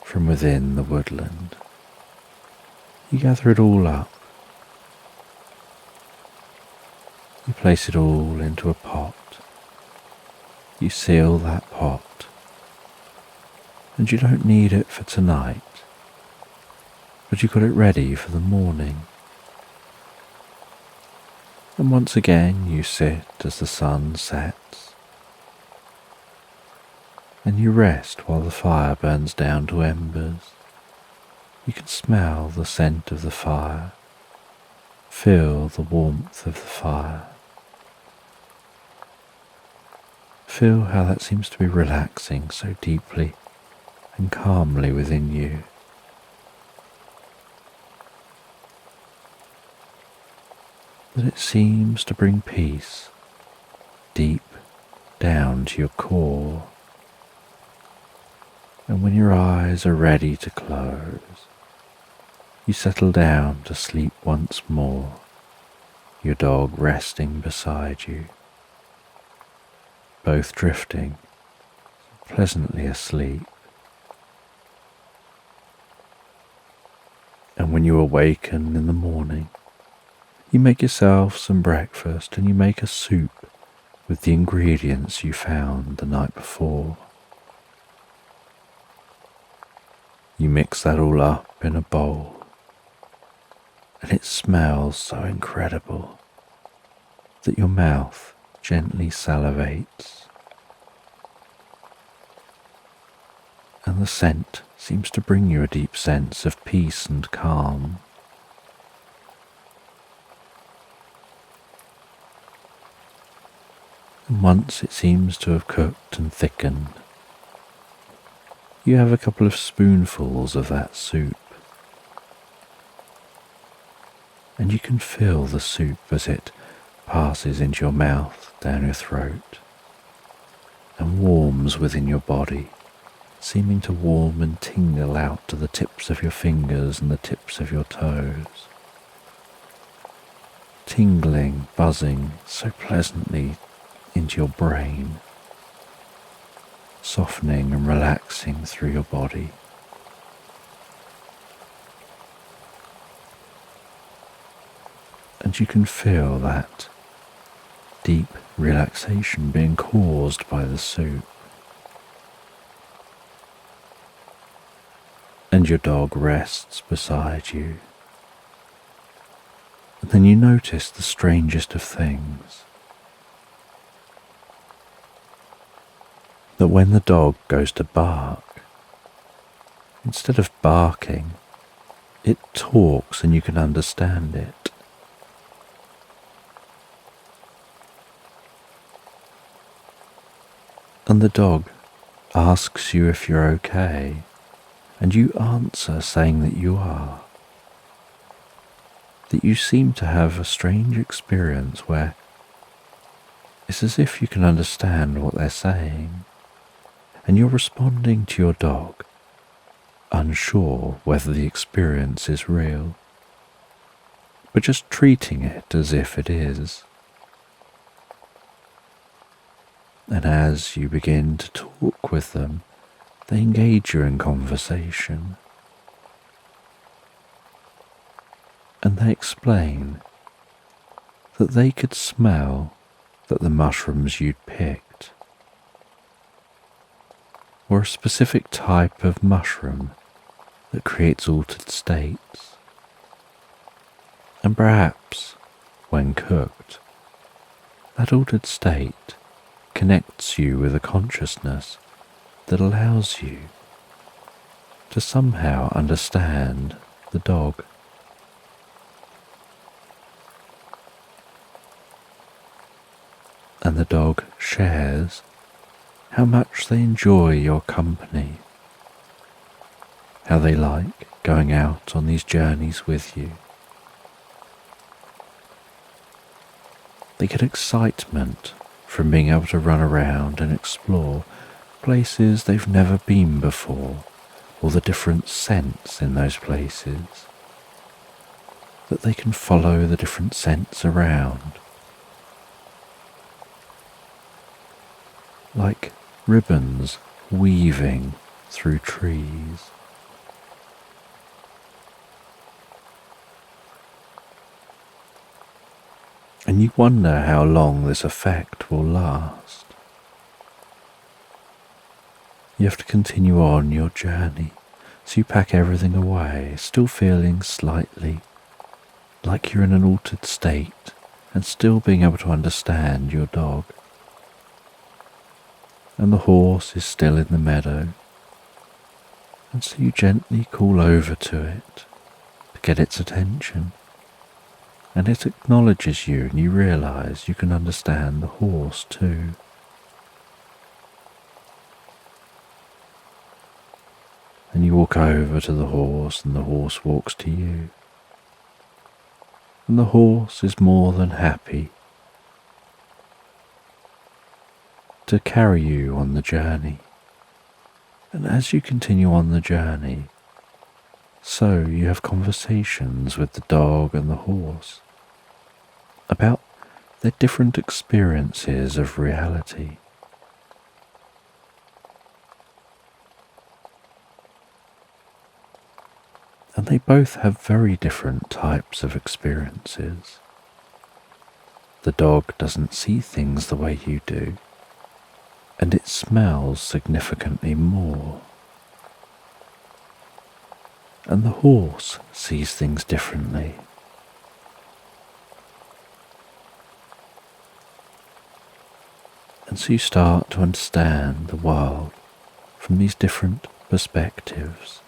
[SPEAKER 1] from within the woodland. You gather it all up. You place it all into a pot. You seal that pot, and you don't need it for tonight, but you've got it ready for the morning. And once again you sit as the sun sets, and you rest while the fire burns down to embers. You can smell the scent of the fire, feel the warmth of the fire. Feel how that seems to be relaxing so deeply and calmly within you. That it seems to bring peace deep down to your core. And when your eyes are ready to close, you settle down to sleep once more, your dog resting beside you, both drifting pleasantly asleep. And when you awaken in the morning, you make yourself some breakfast and you make a soup with the ingredients you found the night before. You mix that all up in a bowl, and it smells so incredible that your mouth gently salivates, and the scent seems to bring you a deep sense of peace and calm. And once it seems to have cooked and thickened, you have a couple of spoonfuls of that soup, and you can feel the soup as it passes into your mouth, down your throat, and warms within your body, seeming to warm and tingle out to the tips of your fingers and the tips of your toes. Tingling, buzzing so pleasantly into your brain, softening and relaxing through your body, And you can feel that deep relaxation being caused by the soup. And your dog rests beside you. And then you notice the strangest of things. That when the dog goes to bark, instead of barking, it talks and you can understand it. And the dog asks you if you're okay, and you answer saying that you are. That you seem to have a strange experience where it's as if you can understand what they're saying, and you're responding to your dog, unsure whether the experience is real, but just treating it as if it is. And as you begin to talk with them, they engage you in conversation. And they explain that they could smell that the mushrooms you'd picked were a specific type of mushroom that creates altered states. And perhaps, when cooked, that altered state connects you with a consciousness that allows you to somehow understand the dog. And the dog shares how much they enjoy your company, how they like going out on these journeys with you. They get excitement from being able to run around and explore places they've never been before, or the different scents in those places, that they can follow the different scents around, like ribbons weaving through trees. And you wonder how long this effect will last. You have to continue on your journey, so you pack everything away, still feeling slightly like you're in an altered state and still being able to understand your dog. And the horse is still in the meadow, and so you gently call over to it to get its attention. And it acknowledges you, and you realize you can understand the horse too. And you walk over to the horse, and the horse walks to you. And the horse is more than happy to carry you on the journey. And as you continue on the journey, so you have conversations with the dog and the horse about their different experiences of reality. And they both have very different types of experiences. The dog doesn't see things the way you do, and it smells significantly more. And the horse sees things differently. And so you start to understand the world from these different perspectives.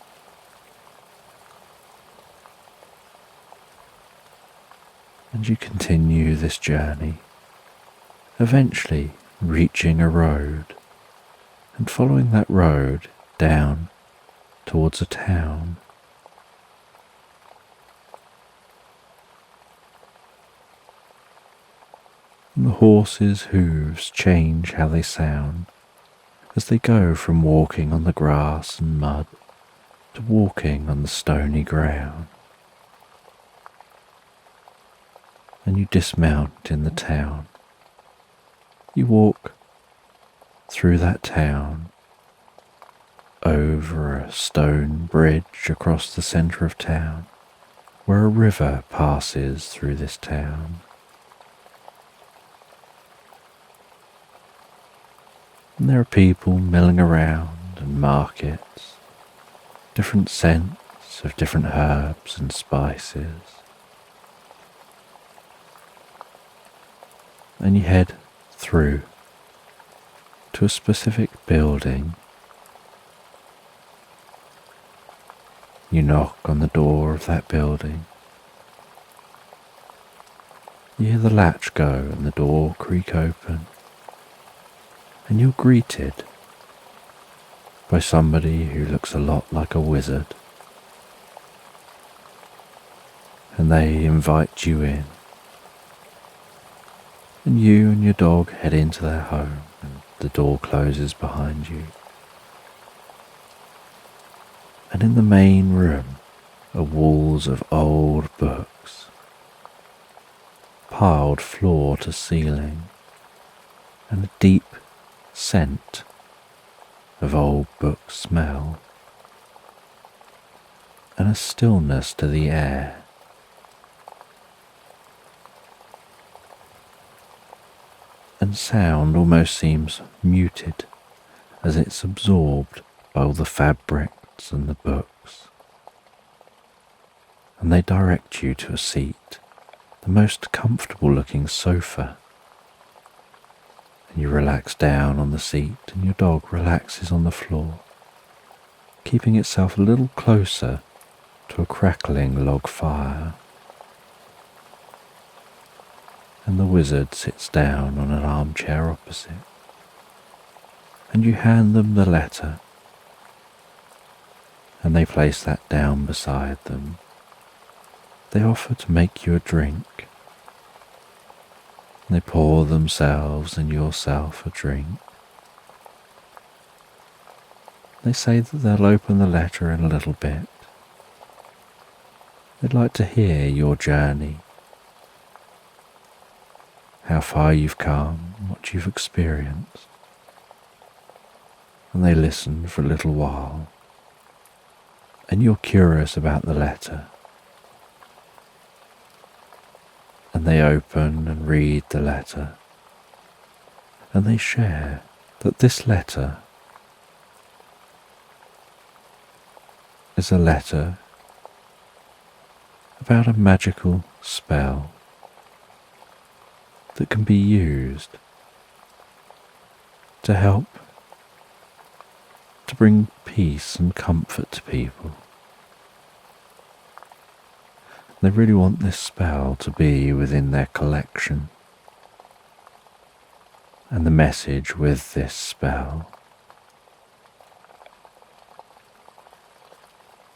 [SPEAKER 1] And you continue this journey, eventually reaching a road, and following that road down towards a town. And the horse's hooves change how they sound as they go from walking on the grass and mud to walking on the stony ground. And you dismount in the town. You walk through that town, over a stone bridge across the centre of town, where a river passes through this town. And there are people milling around and markets, different scents of different herbs and spices. And you head through to a specific building. You knock on the door of that building. You hear the latch go and the door creak open, and you're greeted by somebody who looks a lot like a wizard, and they invite you in. And you and your dog head into their home, and the door closes behind you. And in the main room are walls of old books, piled floor to ceiling, and a deep scent of old book smell, and a stillness to the air. And sound almost seems muted as it's absorbed by all the fabrics and the books. And they direct you to a seat, the most comfortable looking sofa. And you relax down on the seat, and your dog relaxes on the floor, keeping itself a little closer to a crackling log fire. And the wizard sits down on an armchair opposite, and you hand them the letter, and they place that down beside them. They offer to make you a drink. They pour themselves and yourself a drink. They say that they'll open the letter in a little bit. They'd like to hear your journey, how far you've come, what you've experienced. And they listen for a little while, and you're curious about the letter. And they open and read the letter, and they share that this letter is a letter about a magical spell that can be used to help to bring peace and comfort to people. They really want this spell to be within their collection, and the message with this spell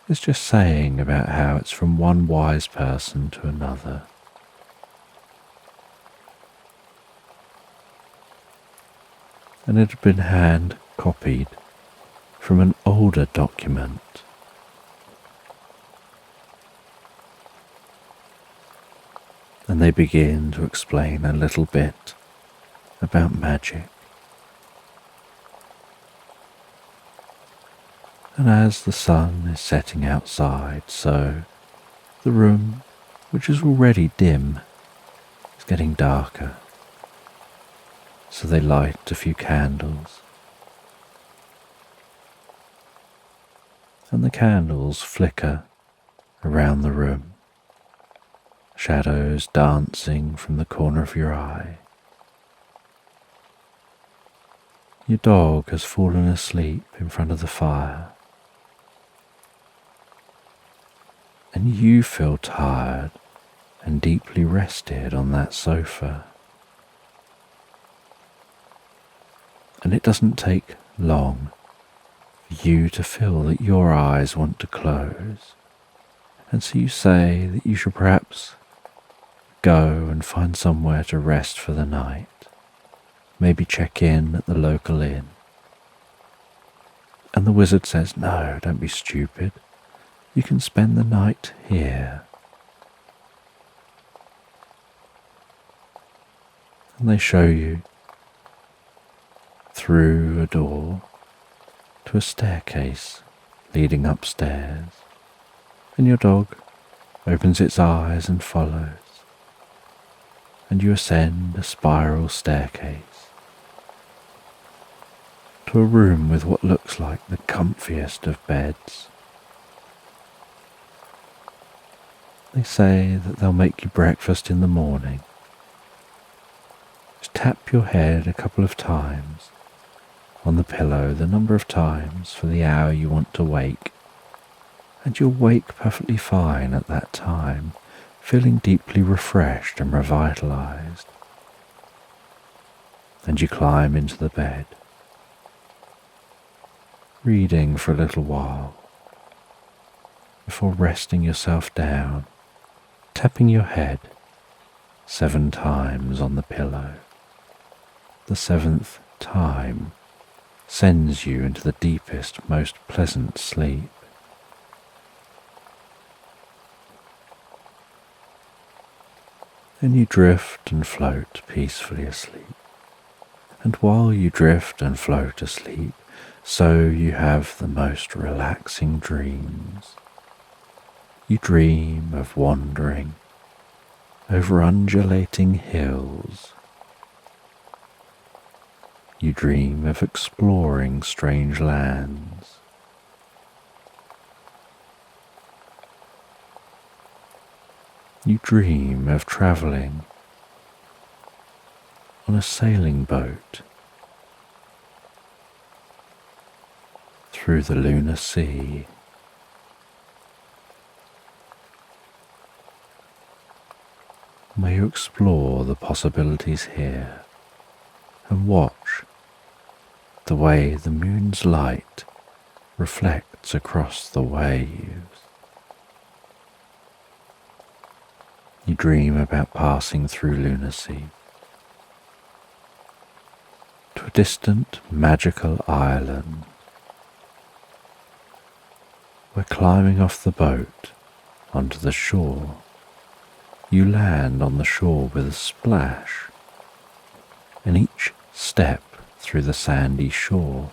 [SPEAKER 1] is just saying about how it's from one wise person to another. And it had been hand copied from an older document. And they begin to explain a little bit about magic. And as the sun is setting outside, so the room, which is already dim, is getting darker. So they light a few candles. And the candles flicker around the room, shadows dancing from the corner of your eye. Your dog has fallen asleep in front of the fire, and you feel tired and deeply rested on that sofa. And it doesn't take long for you to feel that your eyes want to close, and so you say that you should perhaps go and find somewhere to rest for the night, maybe check in at the local inn. And the wizard says, "No, don't be stupid. You can spend the night here." And they show you through a door to a staircase leading upstairs, and your dog opens its eyes and follows, and you ascend a spiral staircase to a room with what looks like the comfiest of beds. They say that they'll make you breakfast in the morning. Just tap your head a couple of times on the pillow, the number of times for the hour you want to wake, and you'll wake perfectly fine at that time, feeling deeply refreshed and revitalized. And you climb into the bed, reading for a little while before resting yourself down, tapping your head 7 times on the pillow. The 7th time sends you into the deepest, most pleasant sleep. Then you drift and float peacefully asleep. And while you drift and float asleep, so you have the most relaxing dreams. You dream of wandering over undulating hills. You dream of exploring strange lands. You dream of travelling on a sailing boat through the lunar sea. May you explore the possibilities here and watch the way the moon's light reflects across the waves. You dream about passing through lunacy to a distant magical island where, climbing off the boat onto the shore, you land on the shore with a splash, and each step through the sandy shore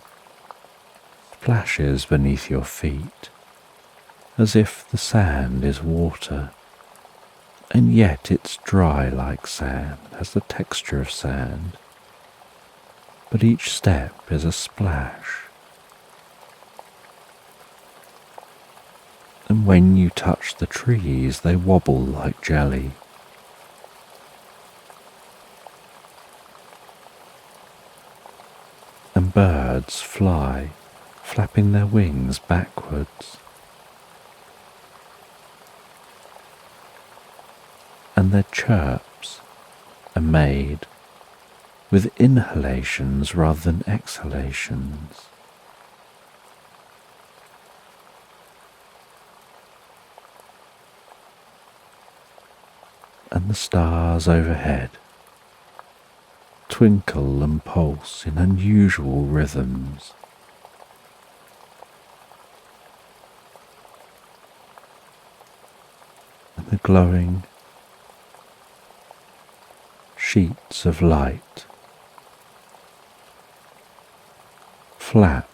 [SPEAKER 1] splashes beneath your feet as if the sand is water, and yet it's dry like sand, has the texture of sand, but each step is a splash. And when you touch the trees, they wobble like jelly. And birds fly, flapping their wings backwards. And their chirps are made with inhalations rather than exhalations. And the stars overhead twinkle and pulse in unusual rhythms. And the glowing sheets of light flap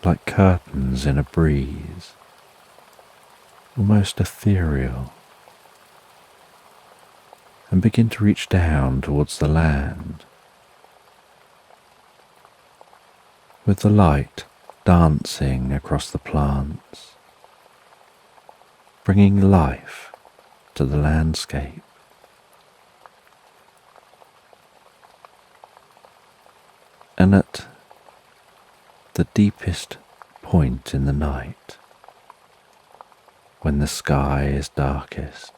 [SPEAKER 1] like curtains in a breeze, almost ethereal, and begin to reach down towards the land, with the light dancing across the plants, bringing life to the landscape. And at the deepest point in the night, when the sky is darkest,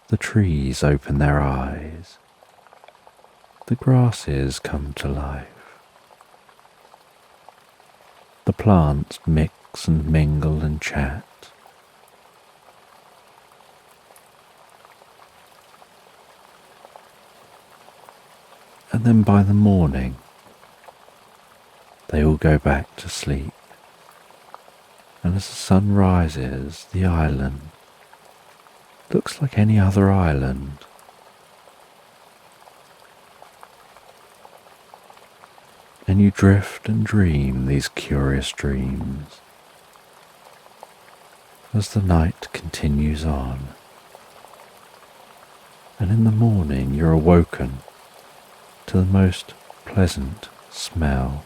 [SPEAKER 1] the trees open their eyes, the grasses come to life, the plants mix and mingle and chat. And then by the morning, they all go back to sleep, and as the sun rises, the island looks like any other island. And you drift and dream these curious dreams. as the night continues on, and in the morning you're awoken to the most pleasant smell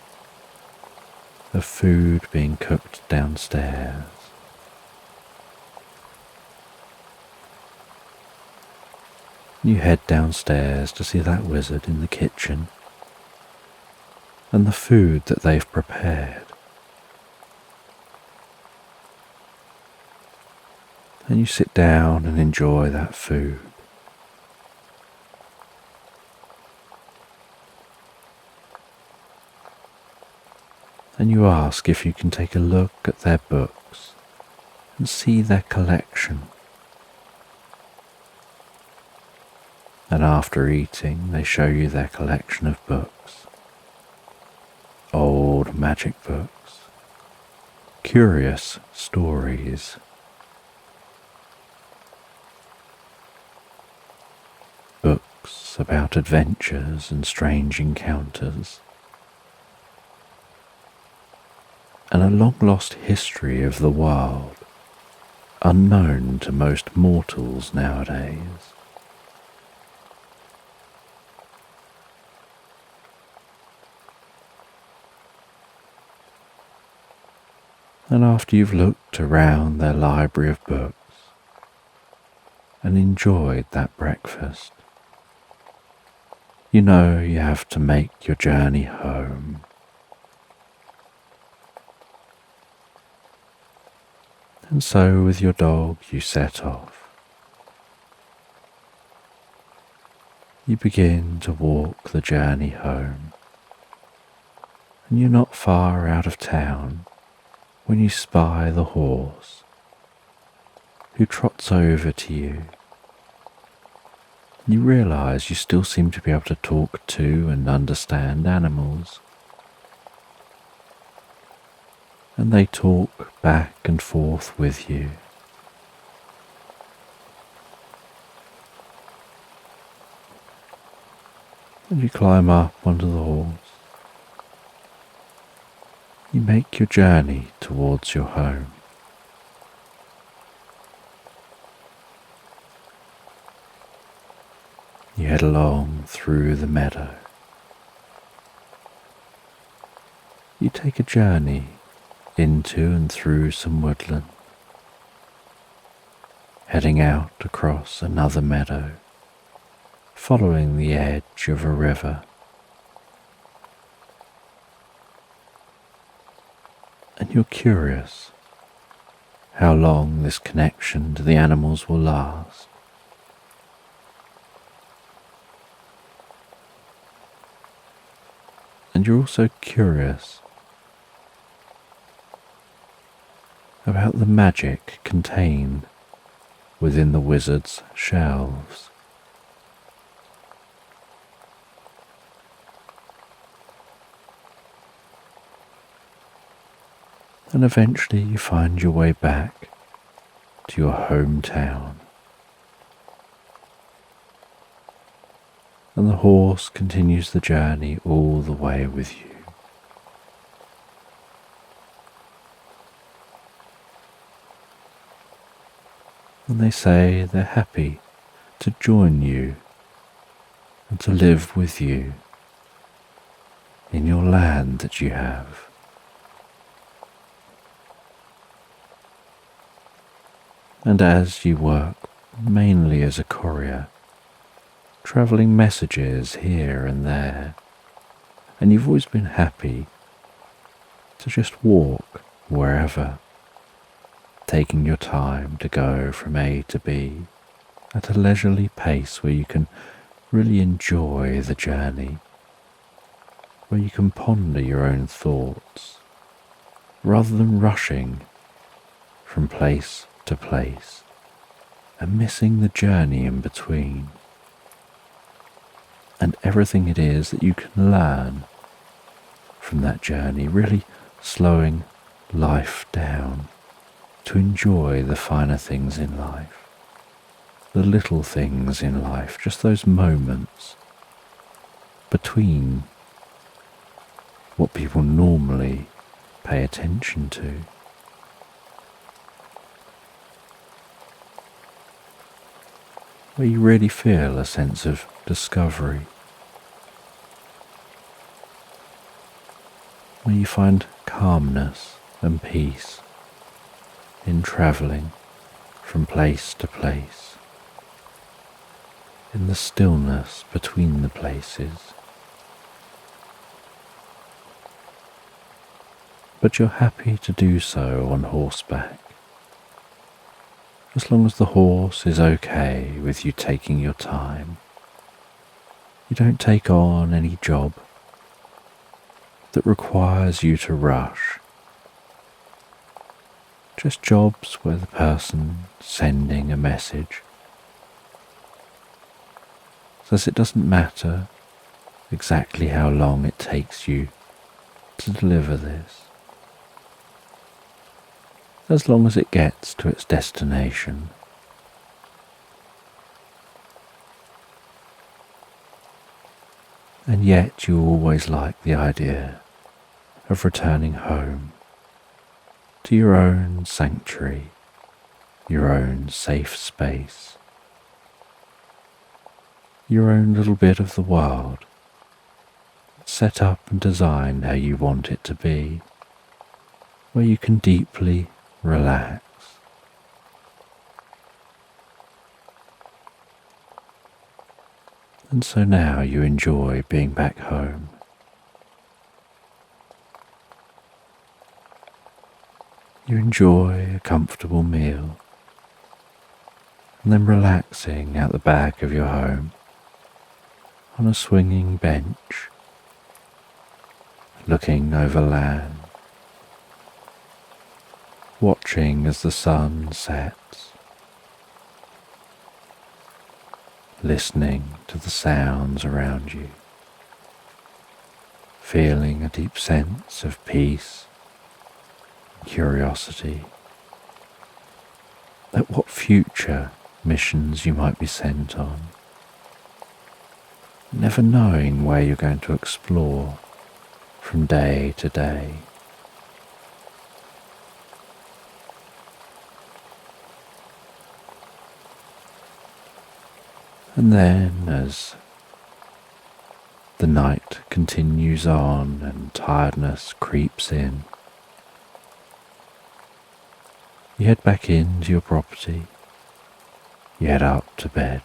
[SPEAKER 1] of food being cooked downstairs. You head downstairs to see that wizard in the kitchen and the food that they've prepared. And you sit down and enjoy that food. And you ask if you can take a look at their books and see their collection. And after eating, they show you their collection of books. Old magic books, curious stories, books about adventures and strange encounters, and a long-lost history of the world, unknown to most mortals nowadays. And after you've looked around their library of books and enjoyed that breakfast, you know you have to make your journey home. And so with your dog you set off. You begin to walk the journey home, and you're not far out of town when you spy the horse, who trots over to you. You realize you still seem to be able to talk to and understand animals, and they talk back and forth with you. And you climb up onto the horse. You make your journey towards your home. You head along through the meadow. You take a journey into and through some woodland, heading out across another meadow, following the edge of a river. And you're curious how long this connection to the animals will last. And you're also curious about the magic contained within the wizard's shelves. And eventually you find your way back to your hometown. And the horse continues the journey all the way with you. And they say they're happy to join you and to live with you in your land that you have. And as you work mainly as a courier, travelling messages here and there, and you've always been happy to just walk wherever, taking your time to go from A to B at a leisurely pace where you can really enjoy the journey, where you can ponder your own thoughts rather than rushing from place to place and missing the journey in between, and everything it is that you can learn from that journey, really slowing life down to enjoy the finer things in life, the little things in life, just those moments between what people normally pay attention to. where you really feel a sense of discovery, where you find calmness and peace in travelling from place to place, in the stillness between the places. But you're happy to do so on horseback, as long as the horse is okay with you taking your time. You don't take on any job that requires you to rush, just jobs where the person sending a message says it doesn't matter exactly how long it takes you to deliver this, as long as it gets to its destination. And yet you always like the idea of returning home to your own sanctuary, your own safe space, your own little bit of the world, set up and designed how you want it to be, where you can deeply relax. And so now you enjoy being back home. You enjoy a comfortable meal, and then relaxing at the back of your home on a swinging bench, looking over land, watching as the sun sets, listening to the sounds around you, feeling a deep sense of peace, curiosity at what future missions you might be sent on, never knowing where you're going to explore from day to day. And then as the night continues on and tiredness creeps in, you head back into your property, you head up to bed.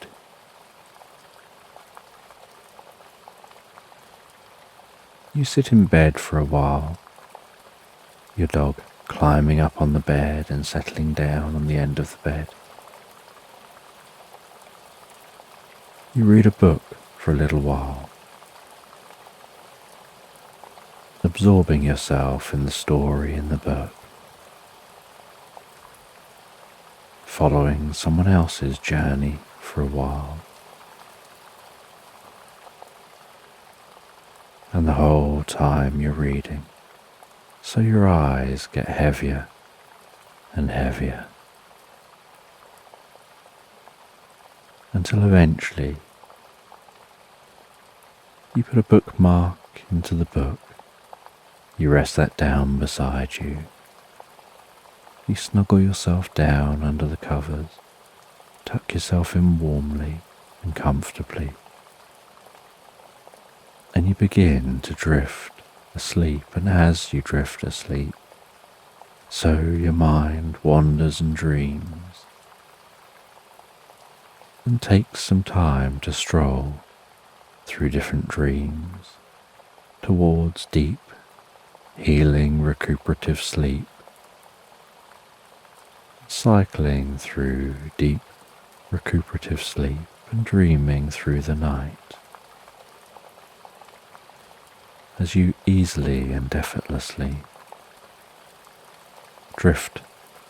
[SPEAKER 1] You sit in bed for a while, your dog climbing up on the bed and settling down on the end of the bed. You read a book for a little while, absorbing yourself in the story in the book, following someone else's journey for a while. And the whole time you're reading, so your eyes get heavier and heavier, until eventually you put a bookmark into the book, you rest that down beside you, you snuggle yourself down under the covers, tuck yourself in warmly and comfortably, and you begin to drift asleep. And as you drift asleep, so your mind wanders and dreams, and takes some time to stroll through different dreams towards deep, healing, recuperative sleep, cycling through deep, recuperative sleep and dreaming through the night, as you easily and effortlessly drift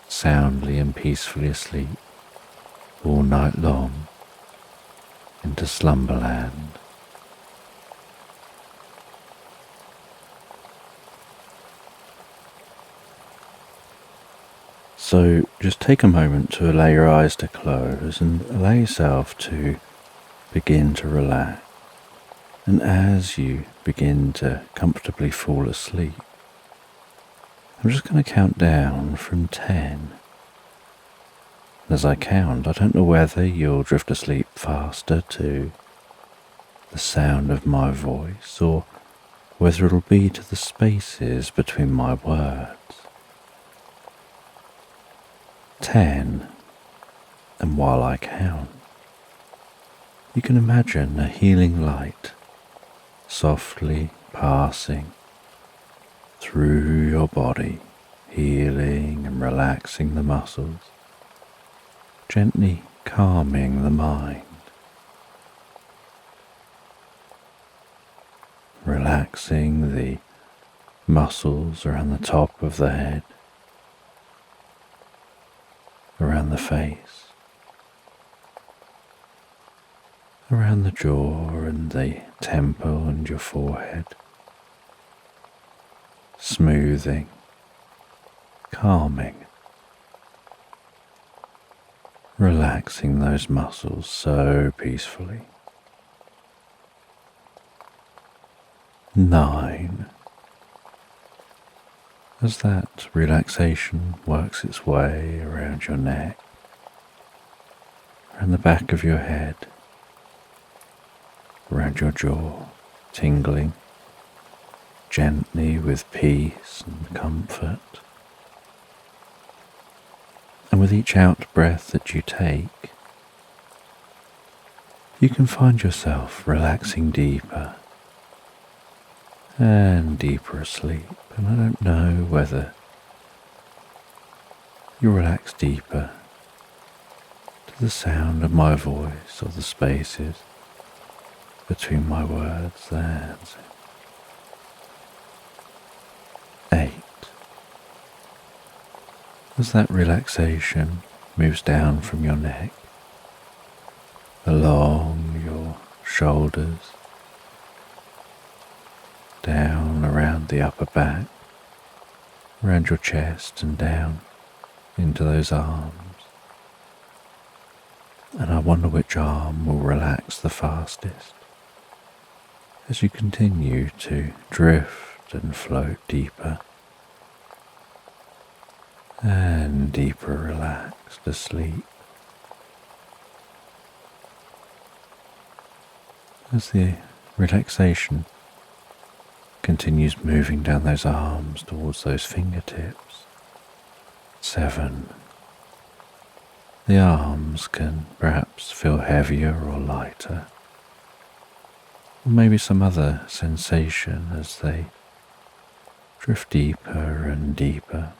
[SPEAKER 1] soundly and peacefully asleep all night long into Slumberland. So just take a moment to allow your eyes to close and allow yourself to begin to relax. And as you begin to comfortably fall asleep, I'm just going to count down from 10. as I count, I don't know whether you'll drift asleep faster to the sound of my voice or whether it'll be to the spaces between my words. 10, and while I count, you can imagine a healing light softly passing through your body, healing and relaxing the muscles, gently calming the mind, relaxing the muscles around the top of the head, around the face, around the jaw and the temple and your forehead, smoothing, calming, relaxing those muscles so peacefully. 9. As that relaxation works its way around your neck, around the back of your head, around your jaw, tingling gently with peace and comfort. And with each out breath that you take, you can find yourself relaxing deeper and deeper asleep. And I don't know whether you relax deeper to the sound of my voice or the spaces between my words. That's 8. As that relaxation moves down from your neck, along your shoulders, down around the upper back, around your chest and down into those arms. And I wonder which arm will relax the fastest as you continue to drift and float deeper and deeper relaxed asleep. As the relaxation continues moving down those arms towards those fingertips. 7. The arms can perhaps feel heavier or lighter, or maybe some other sensation as they drift deeper and deeper.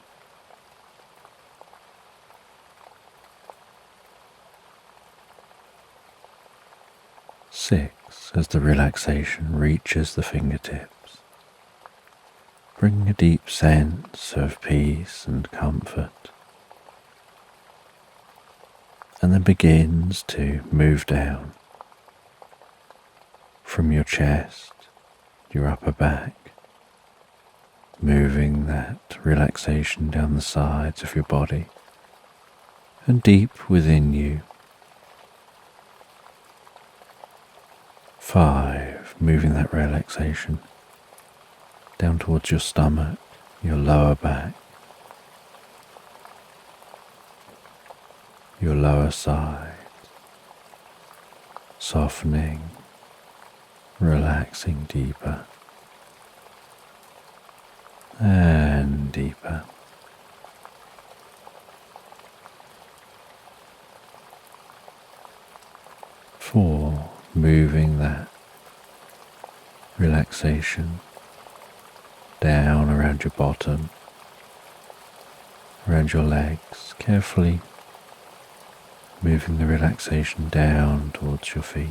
[SPEAKER 1] 6. As the relaxation reaches the fingertips, bring a deep sense of peace and comfort, and then begins to move down from your chest, your upper back, moving that relaxation down the sides of your body and deep within you. 5. Moving that relaxation down towards your stomach, your lower back, your lower side, softening, relaxing deeper and deeper. 4. Moving that relaxation down around your bottom, around your legs, carefully moving the relaxation down towards your feet.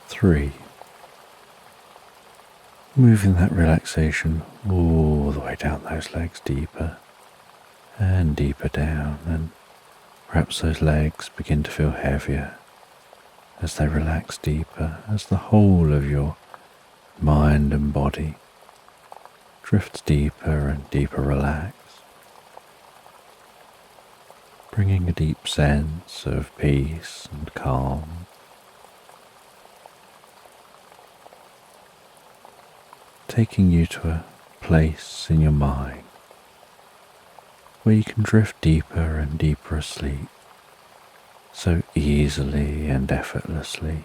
[SPEAKER 1] 3. Moving that relaxation all the way down those legs, deeper and deeper down, and perhaps those legs begin to feel heavier as they relax deeper, as the whole of your mind and body drifts deeper and deeper relaxed, bringing a deep sense of peace and calm. taking you to a place in your mind where you can drift deeper and deeper asleep so easily and effortlessly,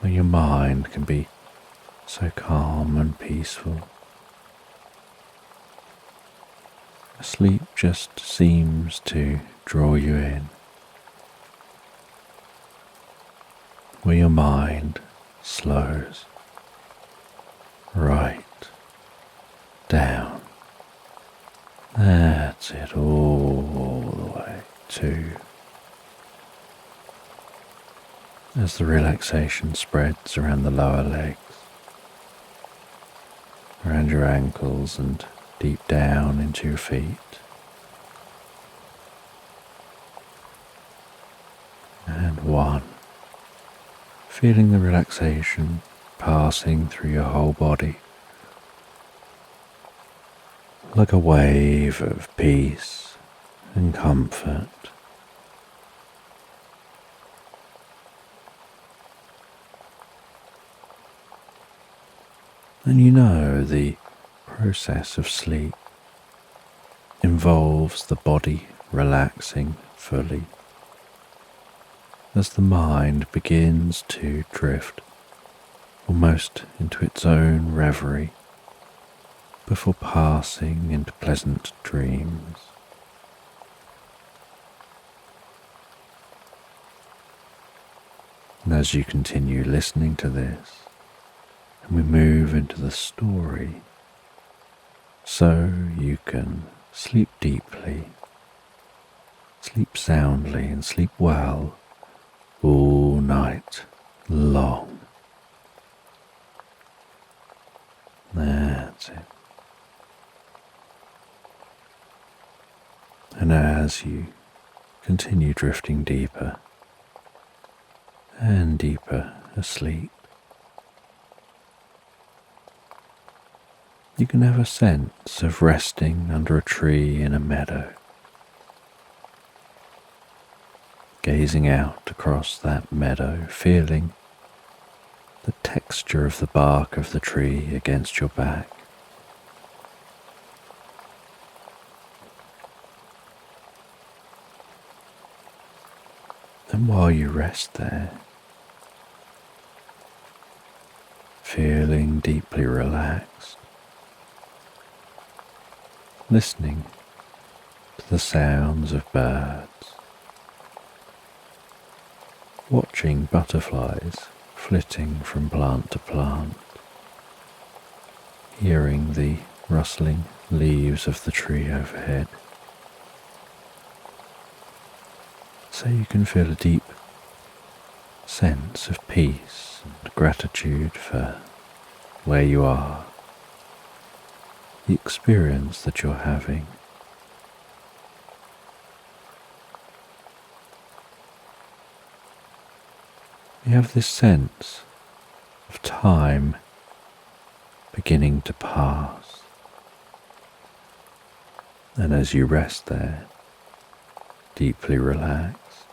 [SPEAKER 1] where your mind can be so calm and peaceful. Sleep just seems to draw you in, where your mind slows right down. That's it, all the way to, as the relaxation spreads around the lower legs, around your ankles and deep down into your feet. And one, feeling the relaxation passing through your whole body like a wave of peace and comfort. And you know the process of sleep involves the body relaxing fully as the mind begins to drift almost into its own reverie before passing into pleasant dreams. And as you continue listening to this, and we move into the story, so you can sleep deeply, sleep soundly, and sleep well all night long. That's it. And as you continue drifting deeper and deeper asleep, you can have a sense of resting under a tree in a meadow, gazing out across that meadow, feeling the texture of the bark of the tree against your back. And while you rest there, feeling deeply relaxed, listening to the sounds of birds, watching butterflies flitting from plant to plant, hearing the rustling leaves of the tree overhead, so you can feel a deep sense of peace and gratitude for where you are, the experience that you're having. You have this sense of time beginning to pass, and as you rest there, deeply relaxed,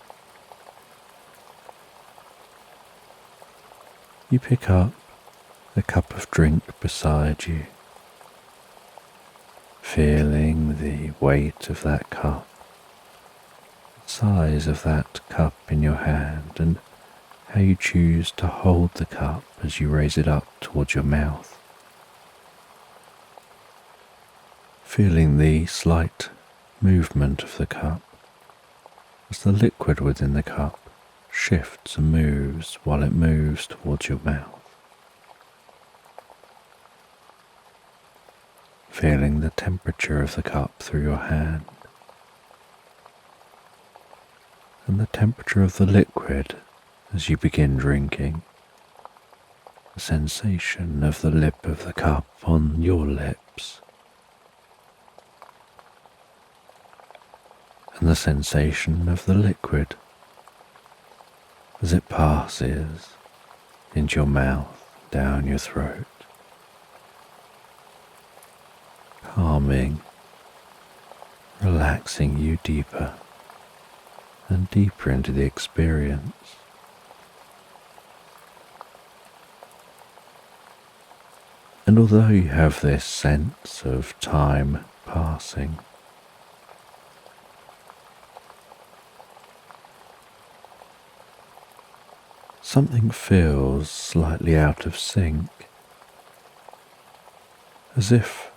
[SPEAKER 1] you pick up the cup of drink beside you, feeling the weight of that cup, the size of that cup in your hand, and how you choose to hold the cup as you raise it up towards your mouth. Feeling the slight movement of the cup as the liquid within the cup shifts and moves while it moves towards your mouth. Feeling the temperature of the cup through your hand and the temperature of the liquid as you begin drinking, the sensation of the lip of the cup on your lips, and the sensation of the liquid as it passes into your mouth, down your throat, calming, relaxing you deeper and deeper into the experience. And although you have this sense of time passing, something feels slightly out of sync, as if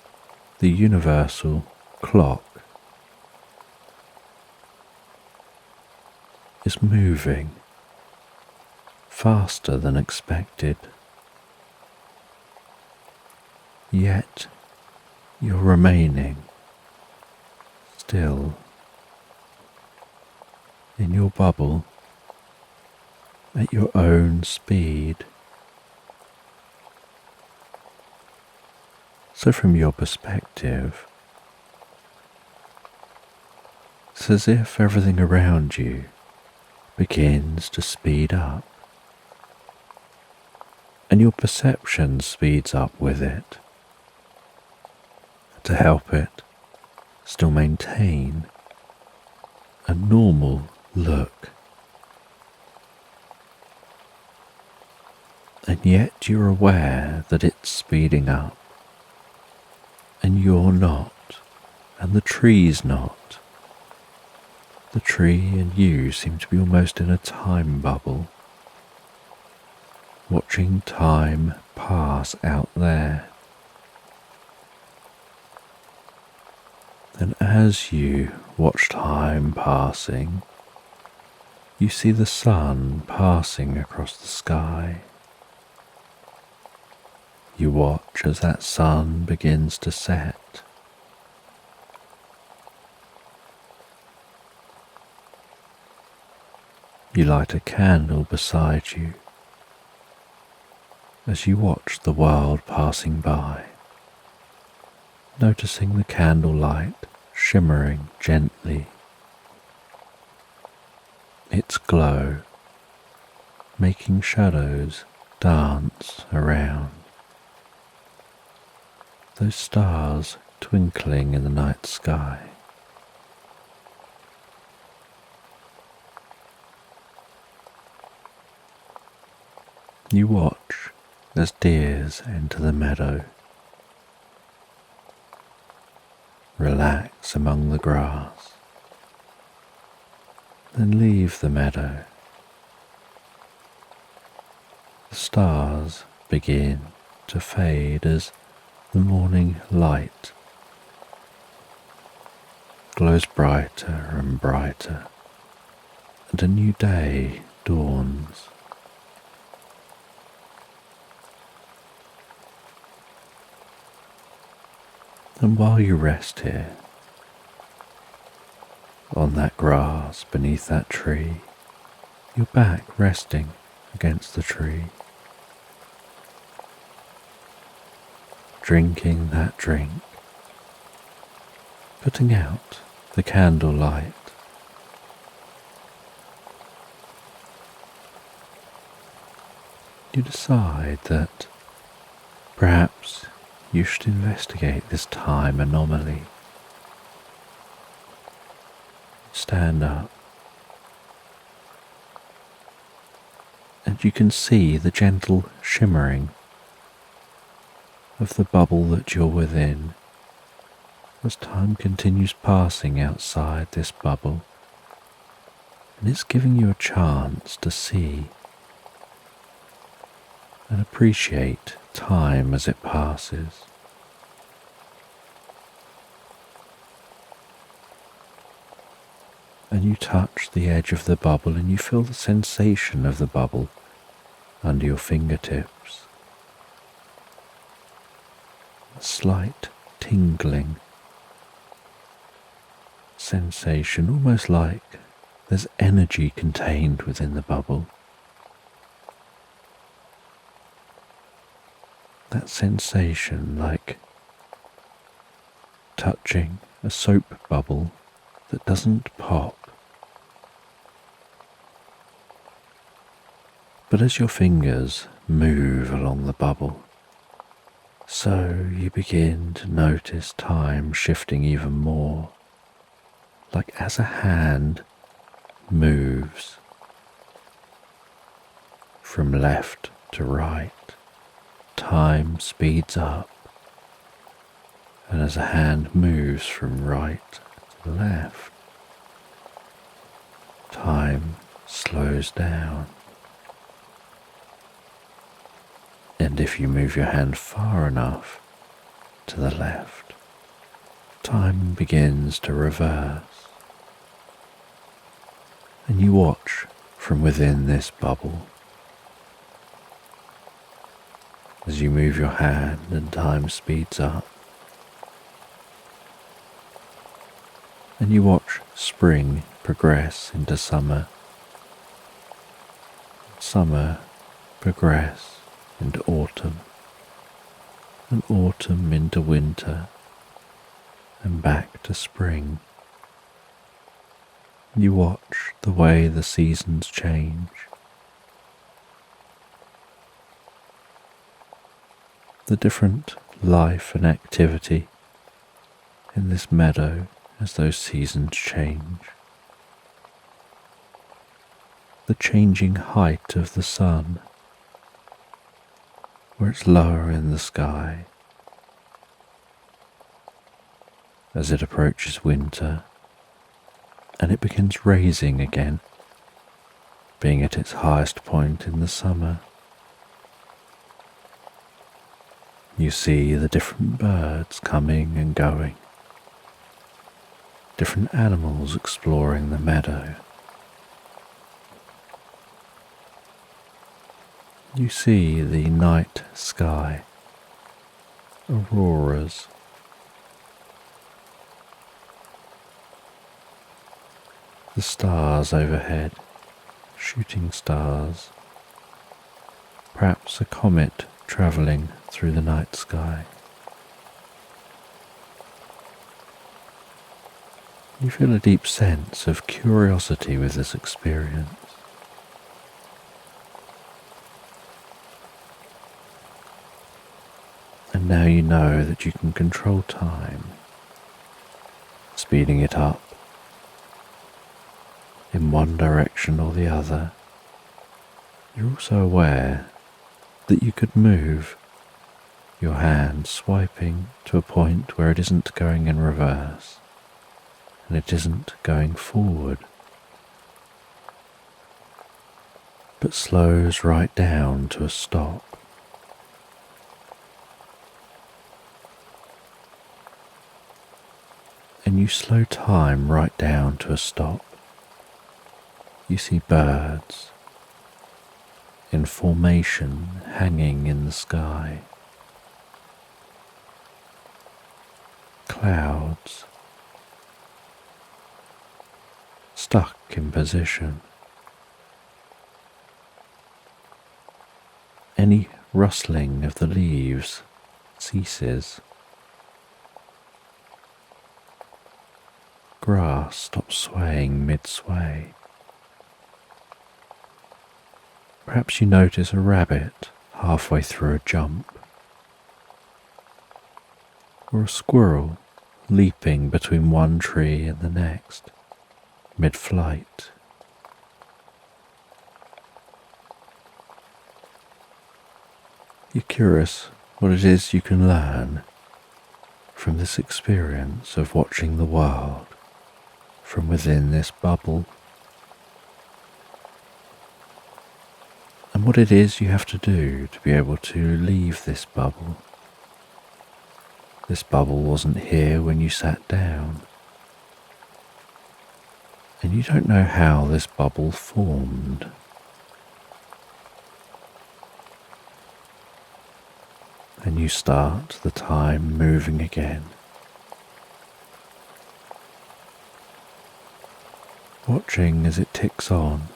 [SPEAKER 1] the universal clock is moving faster than expected. Yet you're remaining still in your bubble at your own speed. So from your perspective, it's as if everything around you begins to speed up, and your perception speeds up with it to help it still maintain a normal look. And yet you're aware that it's speeding up, and you're not, and the tree's not. The tree and you seem to be almost in a time bubble, watching time pass out there. And as you watch time passing, you see the sun passing across the sky. You watch as that sun begins to set. You light a candle beside you as you watch the world passing by, noticing the candlelight shimmering gently, its glow making shadows dance around, those stars twinkling in the night sky. You watch as deers enter the meadow, relax among the grass, then leave the meadow. The stars begin to fade as the morning light glows brighter and brighter, and a new day dawns. And while you rest here, on that grass beneath that tree, your back resting against the tree, drinking that drink, putting out the candlelight, you decide that perhaps you should investigate this time anomaly. Stand up, and you can see the gentle shimmering of the bubble that you're within as time continues passing outside this bubble, and it's giving you a chance to see and appreciate time as it passes. And you touch the edge of the bubble and you feel the sensation of the bubble under your fingertips. A slight tingling sensation, almost like there's energy contained within the bubble. That sensation like touching a soap bubble that doesn't pop. But as your fingers move along the bubble, so you begin to notice time shifting even more, like as a hand moves from left to right, time speeds up, and as a hand moves from right to left, time slows down. And if you move your hand far enough to the left, time begins to reverse. And you watch from within this bubble as you move your hand and time speeds up. And you watch spring progress into summer, summer progress into autumn, and autumn into winter, and back to spring. You watch the way the seasons change. The different life and activity in this meadow as those seasons change. The changing height of the sun, where it's lower in the sky as it approaches winter, and it begins raising again, being at its highest point in the summer. You see the different birds coming and going, different animals exploring the meadow. You see the night sky, auroras, the stars overhead, shooting stars, perhaps a comet travelling through the night sky. You feel a deep sense of curiosity with this experience. And now you know that you can control time, speeding it up in one direction or the other. You're also aware that you could move your hand swiping to a point where it isn't going in reverse and it isn't going forward, but slows right down to a stop. And you slow time right down to a stop. You see birds in formation hanging in the sky, clouds stuck in position. Any rustling of the leaves ceases. Grass stops swaying mid-sway. Perhaps you notice a rabbit halfway through a jump, or a squirrel leaping between one tree and the next, mid-flight. You're curious what it is you can learn from this experience of watching the world from within this bubble, and what it is you have to do to be able to leave this bubble. This bubble wasn't here when you sat down, and you don't know how this bubble formed. And you start the time moving again, watching as it ticks on,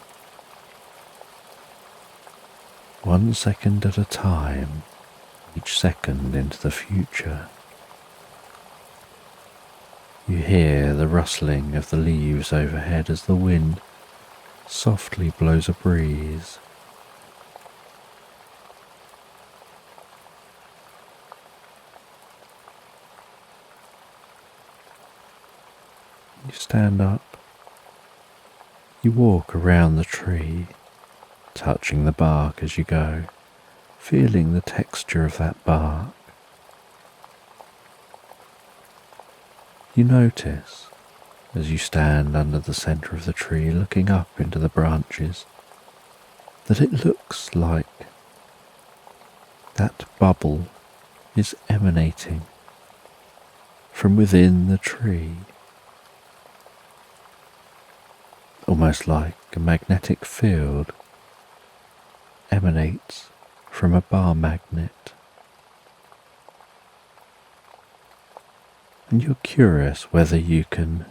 [SPEAKER 1] 1 second at a time, each second into the future. You hear the rustling of the leaves overhead as the wind softly blows a breeze. You stand up. You walk around the tree, touching the bark as you go, feeling the texture of that bark. You notice, as you stand under the centre of the tree looking up into the branches, that it looks like that bubble is emanating from within the tree, almost like a magnetic field emanates from a bar magnet. And you're curious whether you can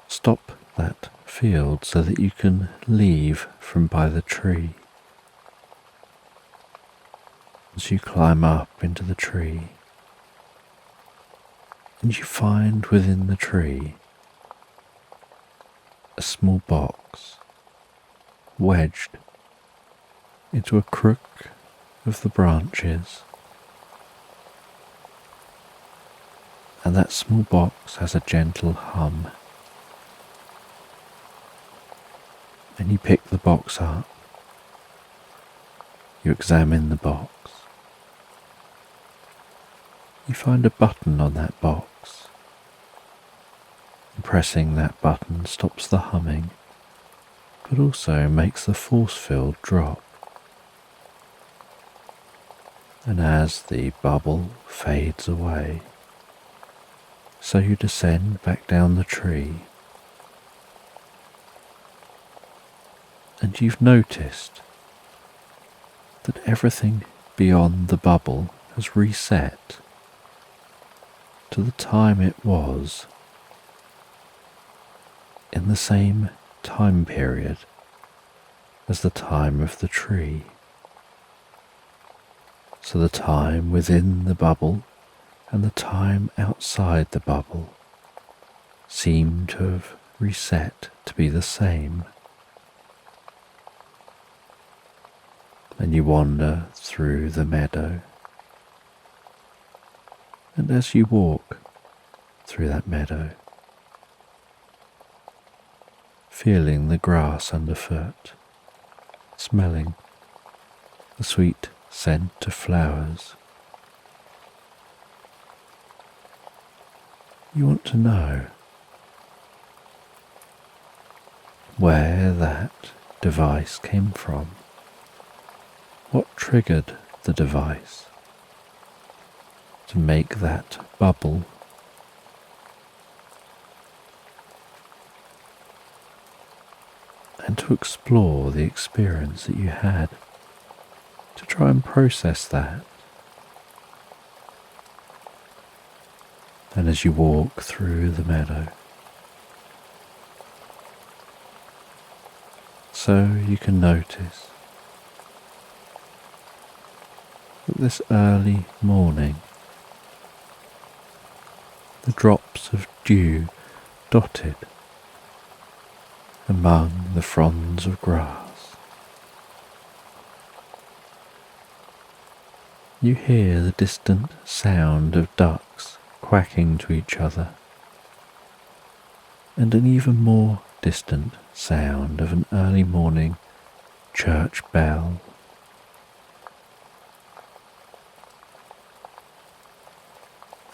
[SPEAKER 1] stop that field so that you can leave from by the tree. As you climb up into the tree, and you find within the tree a small box wedged into a crook of the branches, and that small box has a gentle hum. And you pick the box up, you examine the box, you find a button on that box, and pressing that button stops the humming, but also makes the force field drop. And as the bubble fades away, so you descend back down the tree, and you've noticed that everything beyond the bubble has reset to the time it was in the same time period as the time of the tree. So the time within the bubble and the time outside the bubble seem to have reset to be the same. And you wander through the meadow, and as you walk through that meadow, feeling the grass underfoot, smelling the sweet scent of flowers, you want to know where that device came from. What triggered the device to make that bubble? And to explore the experience that you had, to try and process that. And as you walk through the meadow, so you can notice that this early morning, the drops of dew dotted among the fronds of grass. You hear the distant sound of ducks quacking to each other, and an even more distant sound of an early morning church bell.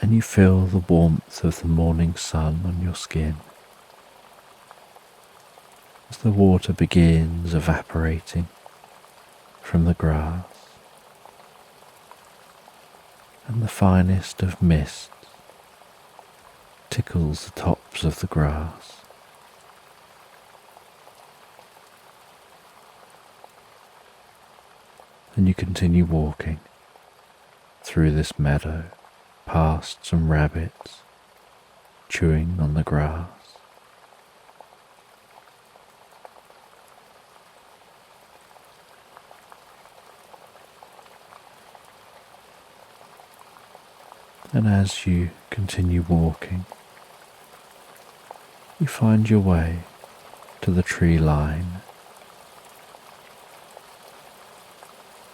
[SPEAKER 1] And you feel the warmth of the morning sun on your skin as the water begins evaporating from the grass, and the finest of mist tickles the tops of the grass. And you continue walking through this meadow, past some rabbits chewing on the grass. And as you continue walking, you find your way to the tree line.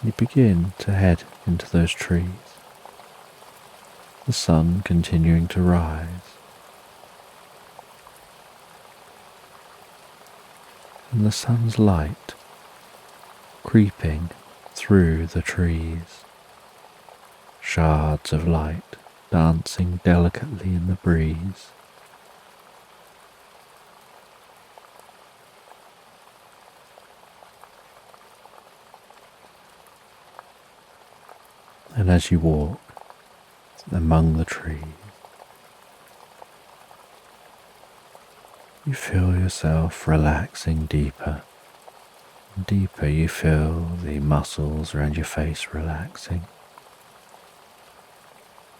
[SPEAKER 1] You begin to head into those trees, the sun continuing to rise. And the sun's light creeping through the trees, shards of light dancing delicately in the breeze. And as you walk among the trees, you feel yourself relaxing deeper and deeper. You feel the muscles around your face relaxing,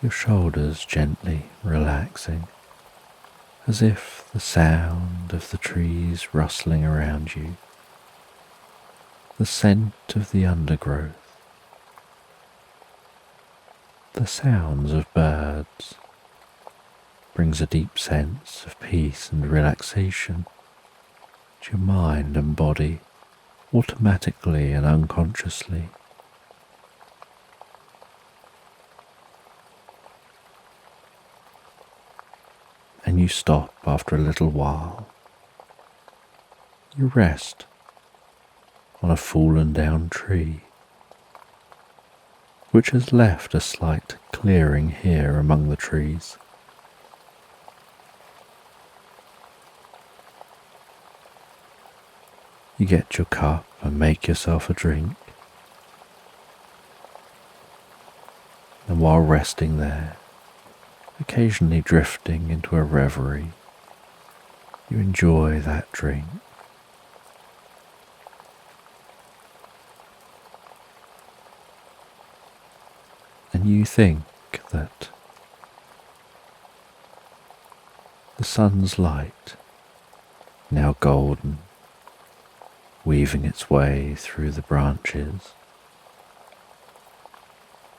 [SPEAKER 1] your shoulders gently relaxing, as if the sound of the trees rustling around you, the scent of the undergrowth, the sounds of birds brings a deep sense of peace and relaxation to your mind and body, automatically and unconsciously. And you stop after a little while. You rest on a fallen down tree, which has left a slight clearing here among the trees. You get your cup and make yourself a drink, and while resting there, occasionally drifting into a reverie, you enjoy that drink. And you think that the sun's light, now golden, weaving its way through the branches,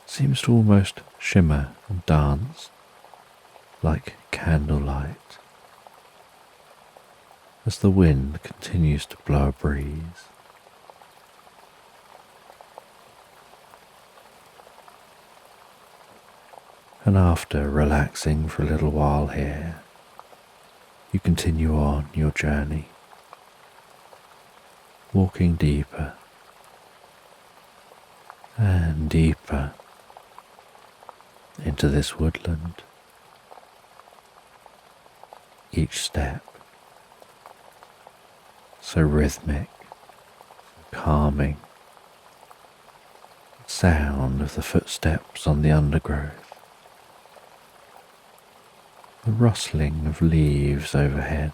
[SPEAKER 1] seems to almost shimmer and dance like candlelight as the wind continues to blow a breeze. And after relaxing for a little while here, you continue on your journey, walking deeper and deeper into this woodland. Each step so rhythmic, calming, the sound of the footsteps on the undergrowth, the rustling of leaves overhead,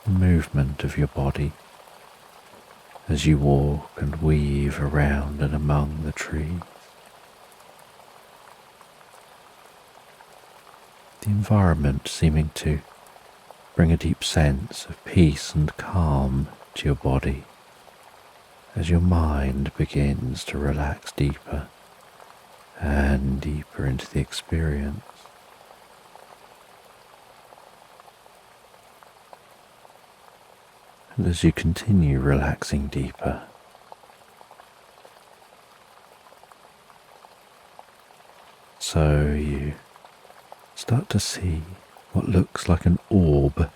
[SPEAKER 1] the movement of your body as you walk and weave around and among the trees. The environment seeming to bring a deep sense of peace and calm to your body as your mind begins to relax deeper and deeper into the experience. And as you continue relaxing deeper, so you start to see what looks like an orb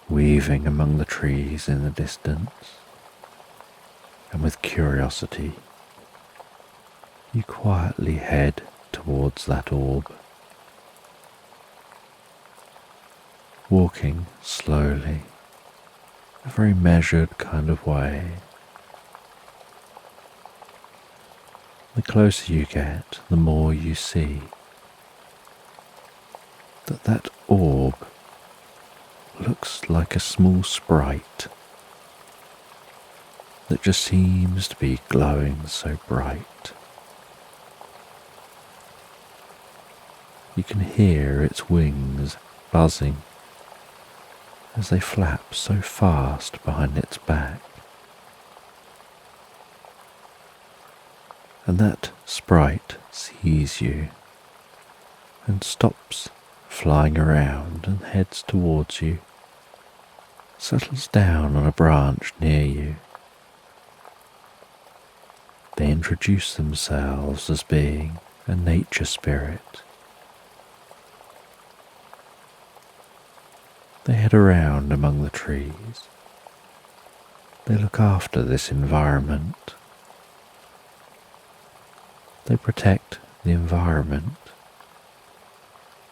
[SPEAKER 1] weaving among the trees in the distance, and with curiosity you quietly head towards that orb, walking slowly, a very measured kind of way. The closer you get, the more you see that orb looks like a small sprite that just seems to be glowing so bright. You can hear its wings buzzing as they flap so fast behind its back. And that sprite sees you and stops flying around and heads towards you, settles down on a branch near you. They introduce themselves as being a nature spirit. They head around among the trees. They look after this environment. They protect the environment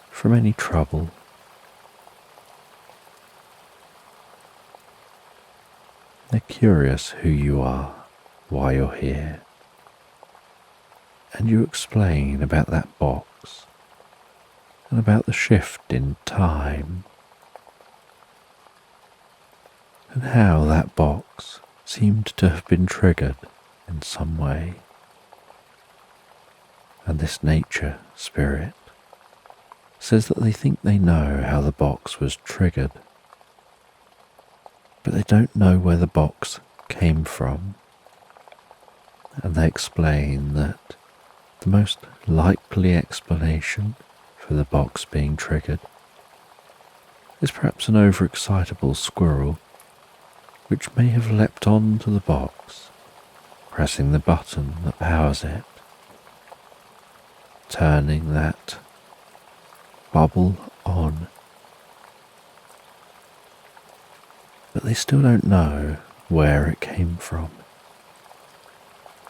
[SPEAKER 1] from any trouble. They're curious who you are, why you're here, and you explain about that box and about the shift in time and how that box seemed to have been triggered in some way. And this nature spirit says that they think they know how the box was triggered, but they don't know where the box came from. And they explain that the most likely explanation for the box being triggered is perhaps an overexcitable squirrel which may have leapt onto the box, pressing the button that powers it, turning that bubble on. But they still don't know where it came from,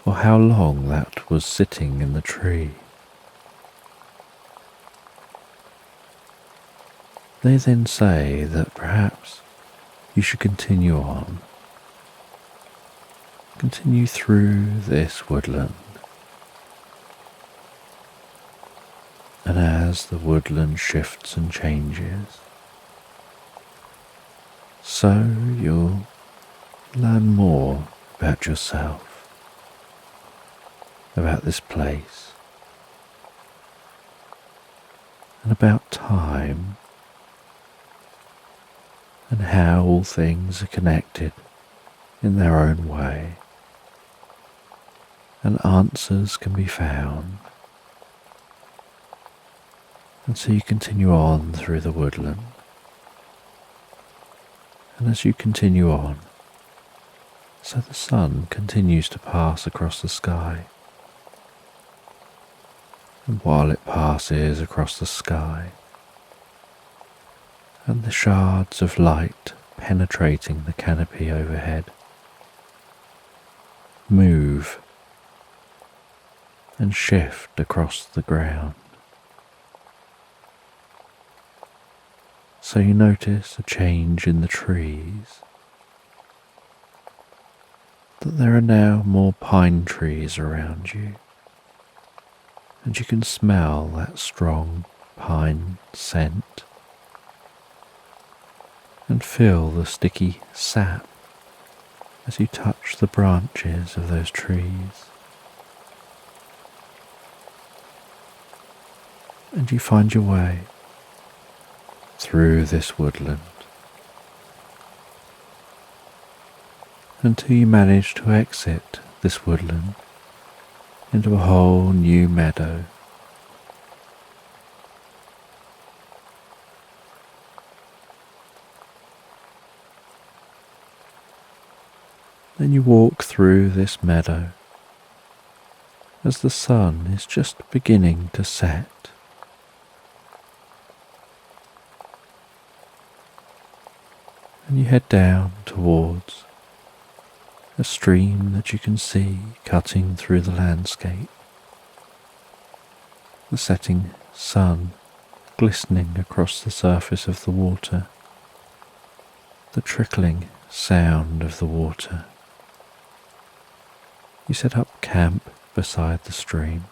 [SPEAKER 1] or how long that was sitting in the tree. They then say that perhaps you should continue on, continue through this woodland, and as the woodland shifts and changes, so you'll learn more about yourself, about this place, and about time, and how all things are connected in their own way, and answers can be found. And so you continue on through the woodland, and as you continue on, so the sun continues to pass across the sky, and while it passes across the sky, and the shards of light penetrating the canopy overhead move and shift across the ground. So you notice a change in the trees, that there are now more pine trees around you, and you can smell that strong pine scent and feel the sticky sap as you touch the branches of those trees. And you find your way through this woodland until you manage to exit this woodland into a whole new meadow. Then you walk through this meadow as the sun is just beginning to set. And you head down towards a stream that you can see cutting through the landscape, the setting sun glistening across the surface of the water, the trickling sound of the water. You set up camp beside the stream,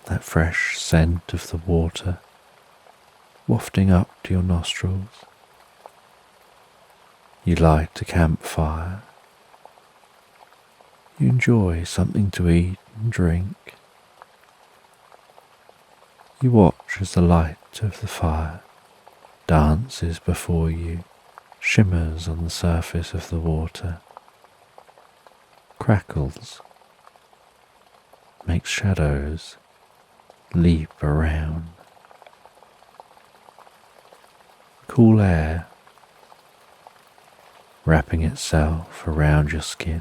[SPEAKER 1] that fresh scent of the water wafting up to your nostrils. You light a campfire. You enjoy something to eat and drink. You watch as the light of the fire dances before you, shimmers on the surface of the water, crackles, makes shadows leap around. Cool air wrapping itself around your skin,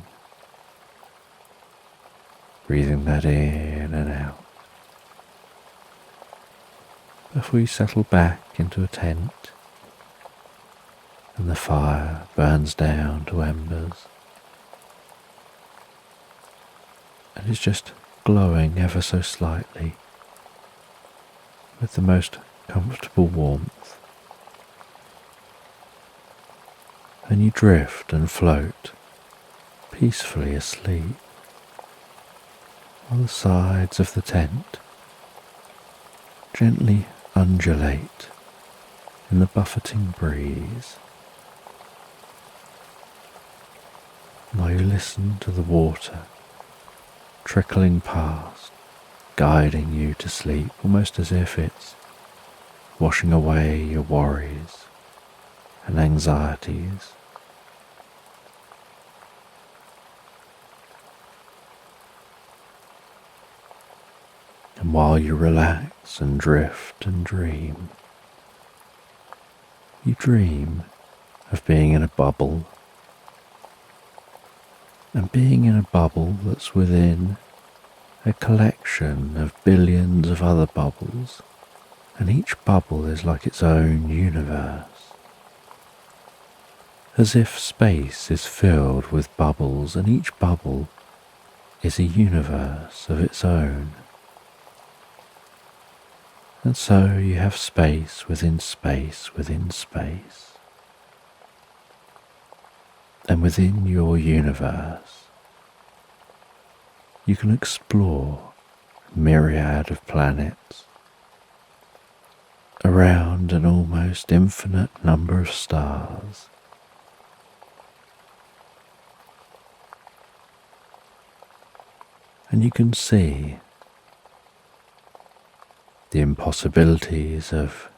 [SPEAKER 1] breathing that in and out before you settle back into a tent and the fire burns down to embers and is just glowing ever so slightly with the most comfortable warmth. And you drift and float peacefully asleep while the sides of the tent gently undulate in the buffeting breeze, while you listen to the water trickling past, guiding you to sleep, almost as if it's washing away your worries and anxieties. And while you relax and drift and dream, you dream of being in a bubble, and being in a bubble that's within a collection of billions of other bubbles, and each bubble is like its own universe, as if space is filled with bubbles, and each bubble is a universe of its own. And so you have space within space within space. And within your universe, you can explore a myriad of planets around an almost infinite number of stars. And you can see the impossibilities of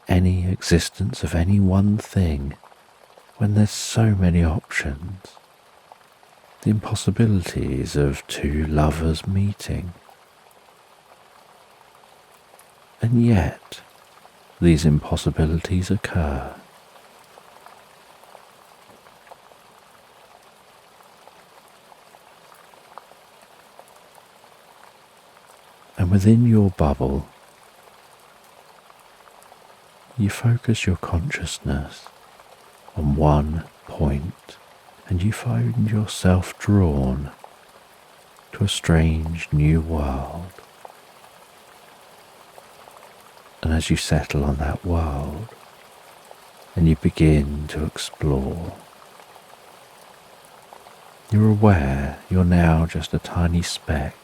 [SPEAKER 1] any existence of any one thing when there's so many options. The impossibilities of two lovers meeting. And yet, these impossibilities occur. And within your bubble, you focus your consciousness on one point, and you find yourself drawn to a strange new world. And as you settle on that world, and you begin to explore, you're aware you're now just a tiny speck,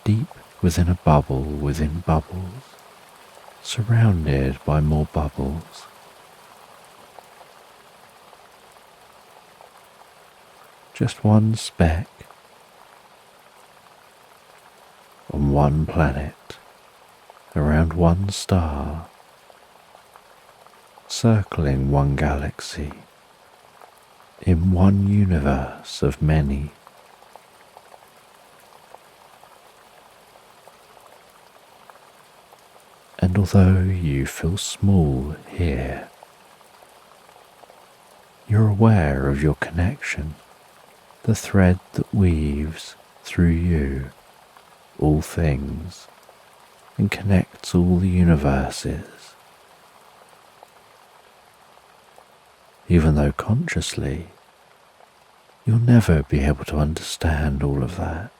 [SPEAKER 1] deep within a bubble within bubbles, surrounded by more bubbles. Just one speck on one planet, around one star, circling one galaxy, in one universe of many. And although you feel small here, you're aware of your connection, the thread that weaves through you all things and connects all the universes. Even though consciously you'll never be able to understand all of that.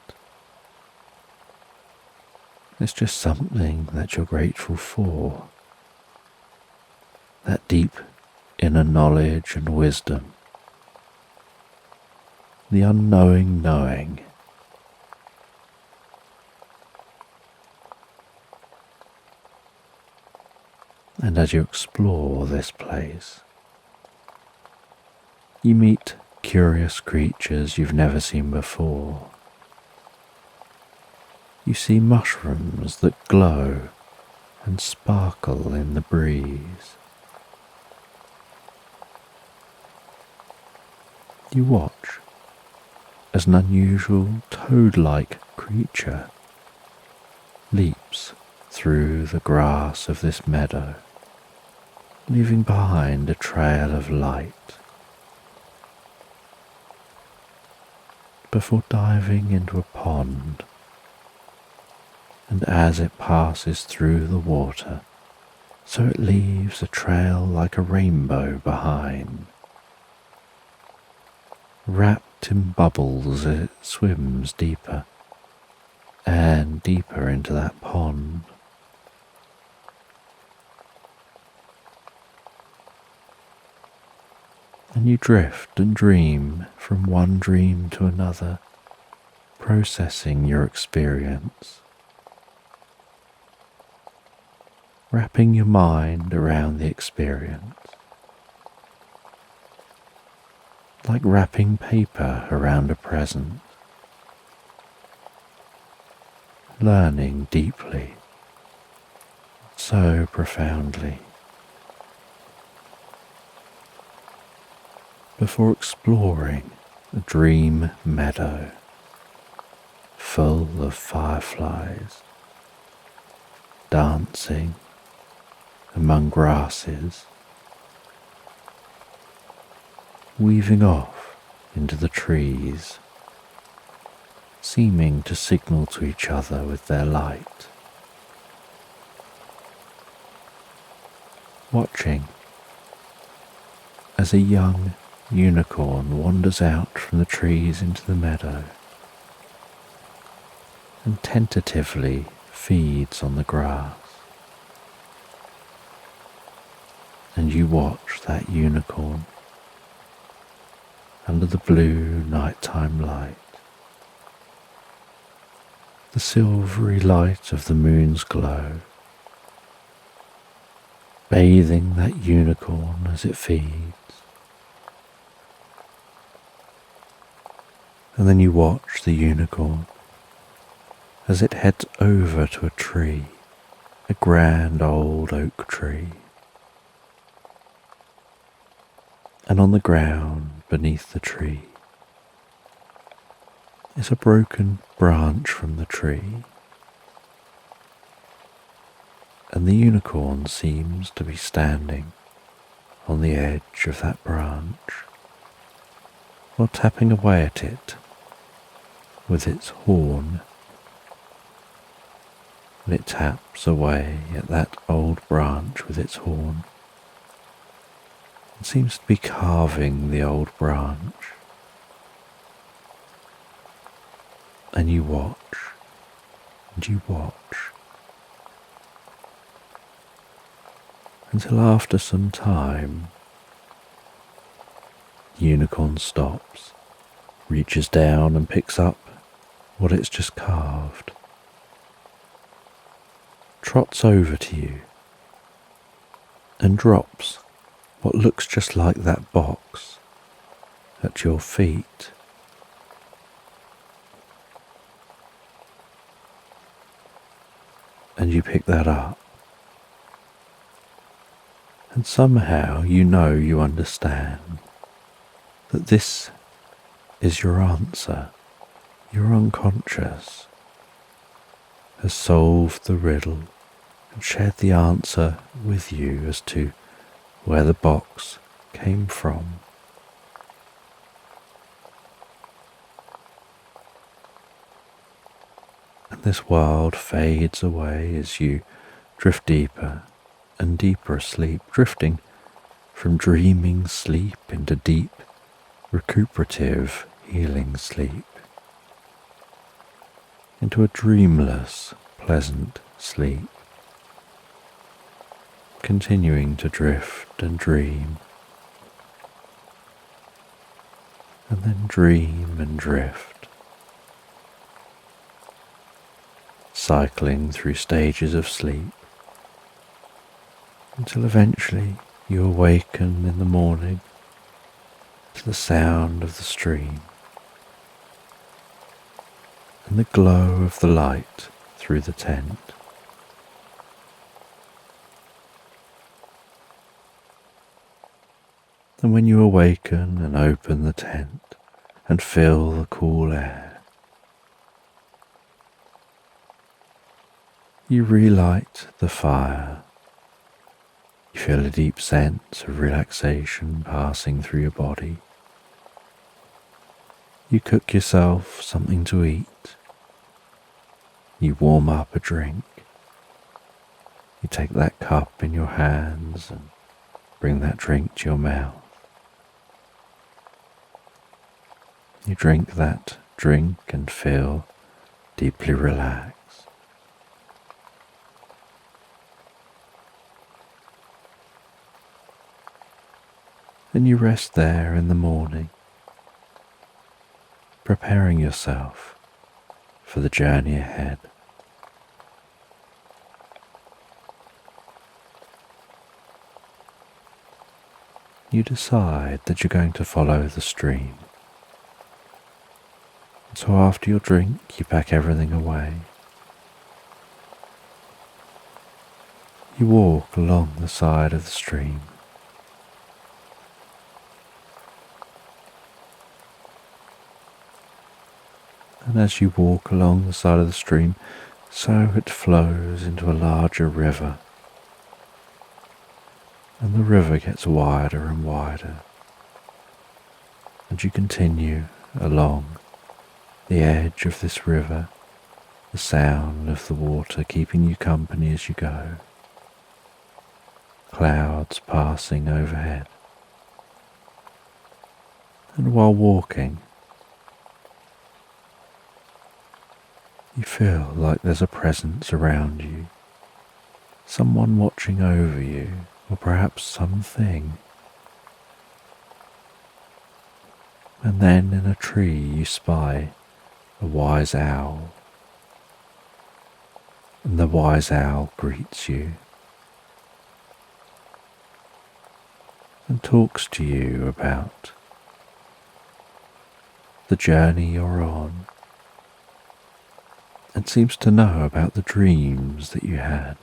[SPEAKER 1] It's just something that you're grateful for. That deep inner knowledge and wisdom. The unknowing knowing. And as you explore this place, you meet curious creatures you've never seen before. You see mushrooms that glow and sparkle in the breeze. You watch as an unusual toad-like creature leaps through the grass of this meadow, leaving behind a trail of light, before diving into a pond. And as it passes through the water, so it leaves a trail like a rainbow behind, wrapped in bubbles as it swims deeper and deeper into that pond. And you drift and dream from one dream to another, processing your experience, wrapping your mind around the experience, like wrapping paper around a present, learning deeply, so profoundly, before exploring a dream meadow full of fireflies dancing among grasses, weaving off into the trees, seeming to signal to each other with their light, watching as a young unicorn wanders out from the trees into the meadow and tentatively feeds on the grass. And you watch that unicorn under the blue nighttime light, the silvery light of the moon's glow, bathing that unicorn as it feeds. And then you watch the unicorn as it heads over to a tree, a grand old oak tree. And on the ground beneath the tree is a broken branch from the tree, and the unicorn seems to be standing on the edge of that branch while tapping away at it with its horn. And it taps away at that old branch with its horn. It seems to be carving the old branch. And you watch, and you watch, until after some time, the unicorn stops, reaches down and picks up what it's just carved, trots over to you, and drops what looks just like that box at your feet. And you pick that up, and somehow you know you understand that this is your answer. Your unconscious has solved the riddle and shared the answer with you as to where the box came from. And this world fades away as you drift deeper and deeper asleep, drifting from dreaming sleep into deep, recuperative, healing sleep, into a dreamless, pleasant sleep, continuing to drift and dream, and then dream and drift, cycling through stages of sleep until eventually you awaken in the morning to the sound of the stream and the glow of the light through the tent. And when you awaken and open the tent and feel the cool air, you relight the fire. You feel a deep sense of relaxation passing through your body. You cook yourself something to eat. You warm up a drink. You take that cup in your hands and bring that drink to your mouth. You drink that drink and feel deeply relaxed. Then you rest there in the morning, preparing yourself for the journey ahead. You decide that you're going to follow the stream. So after your drink, you pack everything away. You walk along the side of the stream. And as you walk along the side of the stream, so it flows into a larger river. And the river gets wider and wider. And you continue along the edge of this river, the sound of the water keeping you company as you go. Clouds passing overhead. And while walking, you feel like there's a presence around you, someone watching over you, or perhaps something. And then in a tree you spy a wise owl, and the wise owl greets you and talks to you about the journey you're on, and seems to know about the dreams that you had.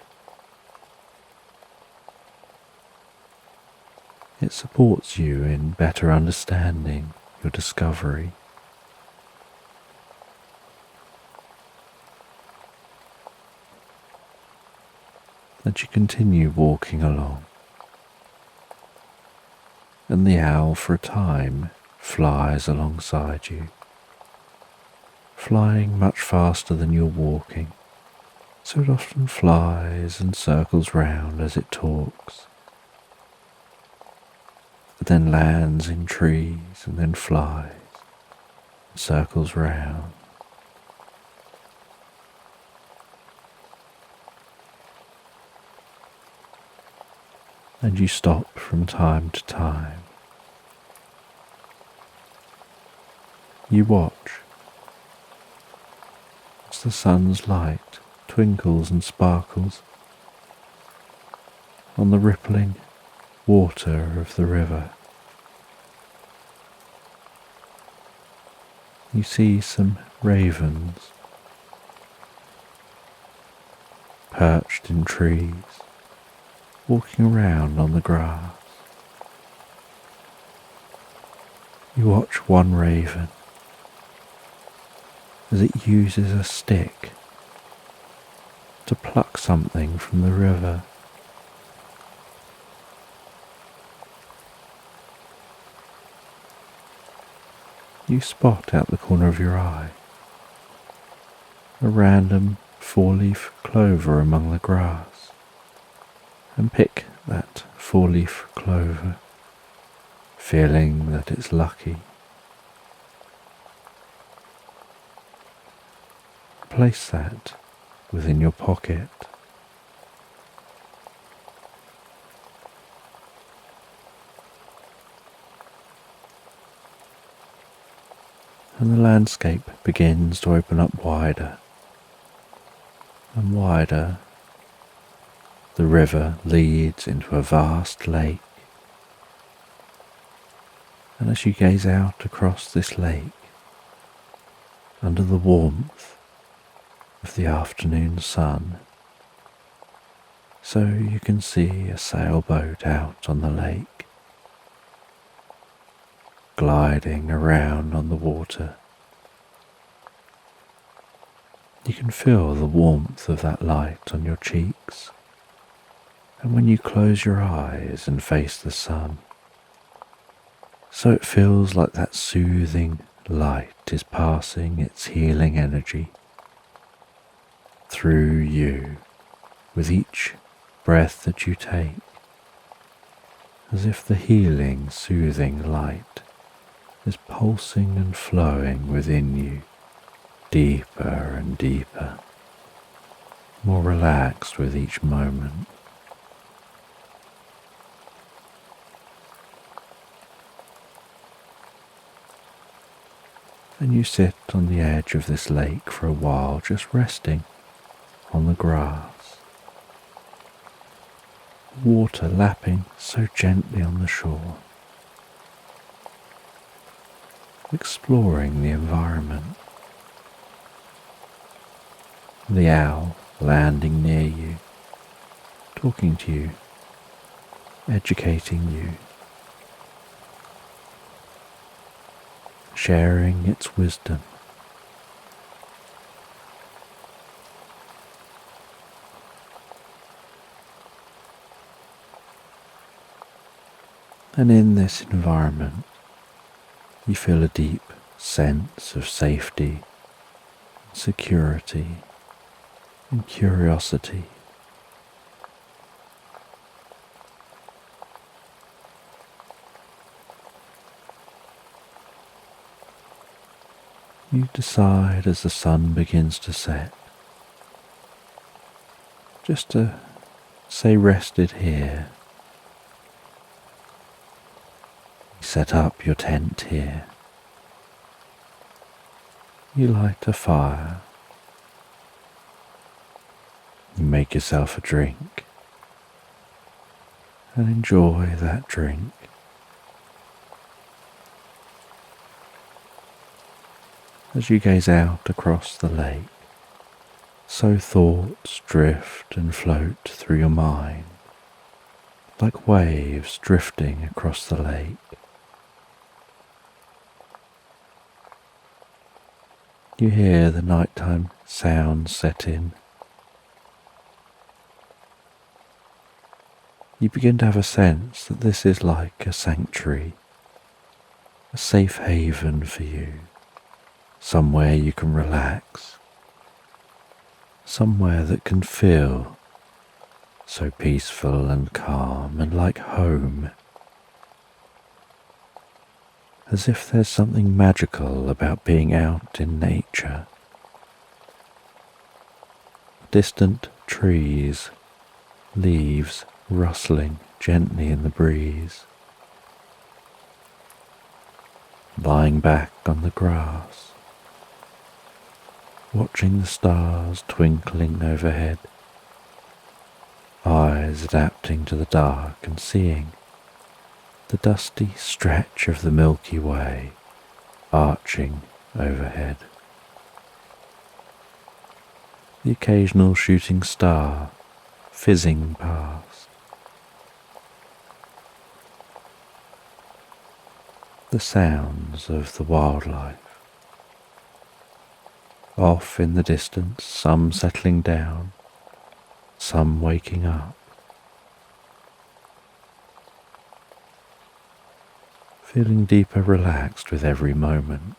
[SPEAKER 1] It supports you in better understanding your discovery. And you continue walking along, and the owl for a time flies alongside you, flying much faster than you're walking, so it often flies and circles round as it talks. It then lands in trees and then flies and circles round. And you stop from time to time. You watch as the sun's light twinkles and sparkles on the rippling water of the river. You see some ravens perched in trees, walking around on the grass. You watch one raven as it uses a stick to pluck something from the river. You spot out the corner of your eye a random four-leaf clover among the grass, and pick that four-leaf clover, feeling that it's lucky. Place that within your pocket. And the landscape begins to open up wider and wider. The river leads into a vast lake, and as you gaze out across this lake, under the warmth of the afternoon sun, so you can see a sailboat out on the lake, gliding around on the water. You can feel the warmth of that light on your cheeks, and when you close your eyes and face the sun, so it feels like that soothing light is passing its healing energy through you with each breath that you take, as if the healing, soothing light is pulsing and flowing within you, deeper and deeper, more relaxed with each moment. And you sit on the edge of this lake for a while, just resting on the grass, water lapping so gently on the shore, exploring the environment. The owl landing near you, talking to you, educating you, sharing its wisdom. And in this environment, you feel a deep sense of safety, security, and curiosity. You decide as the sun begins to set, just to stay rested here. You set up your tent here. You light a fire. You make yourself a drink and enjoy that drink. As you gaze out across the lake, so thoughts drift and float through your mind, like waves drifting across the lake. You hear the nighttime sounds set in. You begin to have a sense that this is like a sanctuary, a safe haven for you. Somewhere you can relax, somewhere that can feel so peaceful and calm and like home, as if there's something magical about being out in nature. Distant trees, leaves rustling gently in the breeze, lying back on the grass, watching the stars twinkling overhead, eyes adapting to the dark and seeing the dusty stretch of the Milky Way arching overhead. The occasional shooting star fizzing past. The sounds of the wildlife. Off in the distance, some settling down, some waking up. Feeling deeper relaxed with every moment.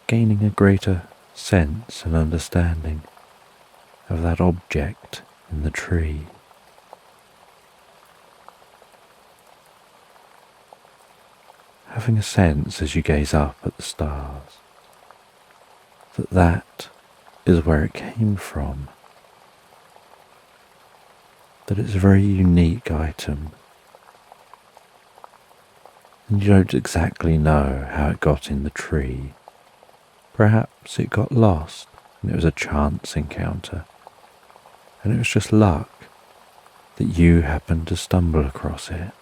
[SPEAKER 1] Gaining a greater sense and understanding of that object in the tree. Having a sense as you gaze up at the stars that that is where it came from, that it's a very unique item, and you don't exactly know how it got in the tree. Perhaps it got lost and it was a chance encounter, and it was just luck that you happened to stumble across it.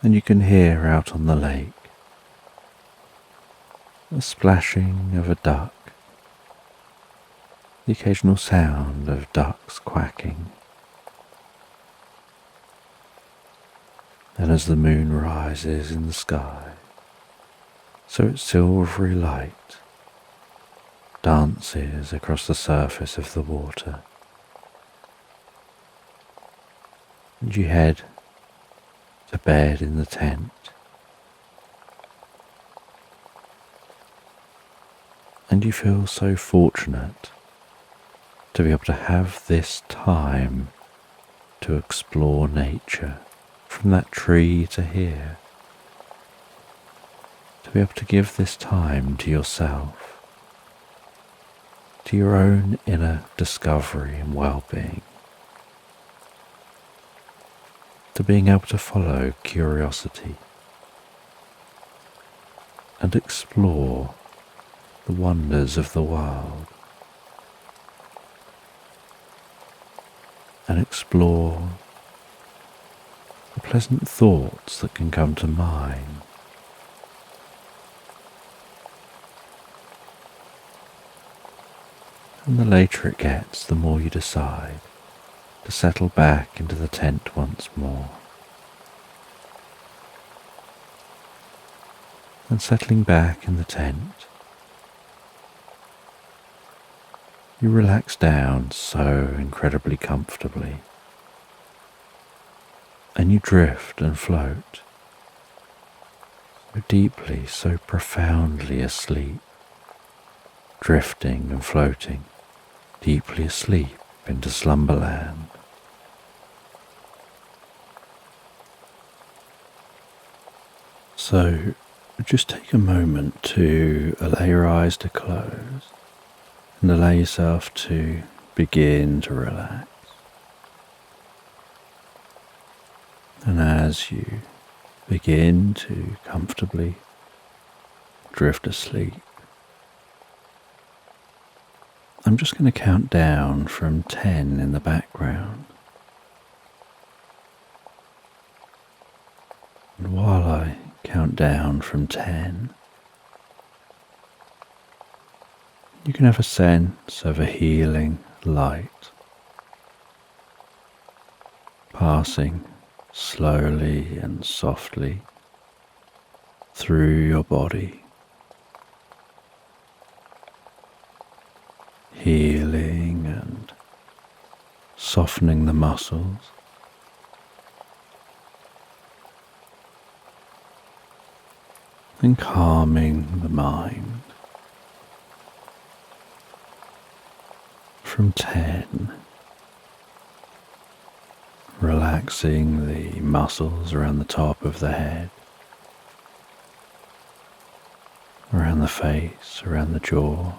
[SPEAKER 1] And you can hear out on the lake the splashing of a duck, the occasional sound of ducks quacking. And as the moon rises in the sky, so its silvery light dances across the surface of the water, and you head to bed in the tent, And you feel so fortunate to be able to have this time to explore nature, from that tree to here, to be able to give this time to yourself, to your own inner discovery and well-being, to being able to follow curiosity and explore the wonders of the world, and explore the pleasant thoughts that can come to mind. And the later it gets, the more you decide to settle back into the tent once more. And settling back in the tent, you relax down so incredibly comfortably, and you drift and float so deeply, so profoundly asleep, drifting and floating deeply asleep into Slumberland. So just take a moment to allow your eyes to close and allow yourself to begin to relax. And as you begin to comfortably drift asleep, I'm just going to count down from 10 in the background. And while I count down from 10, you can have a sense of a healing light passing slowly and softly through your body, healing and softening the muscles, and calming the mind. From 10, relaxing the muscles around the top of the head, around the face, around the jaw,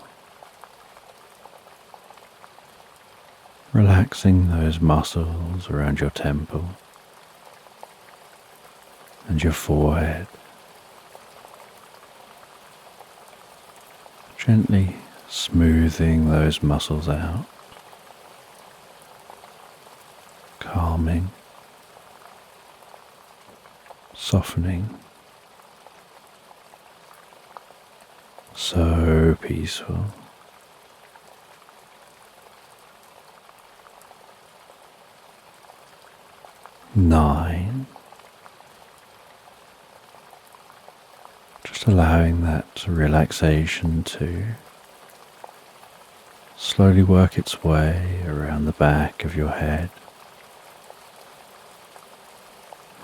[SPEAKER 1] relaxing those muscles around your temple and your forehead, gently smoothing those muscles out, calming, softening, so peaceful. Nine, just allowing that relaxation to slowly work its way around the back of your head,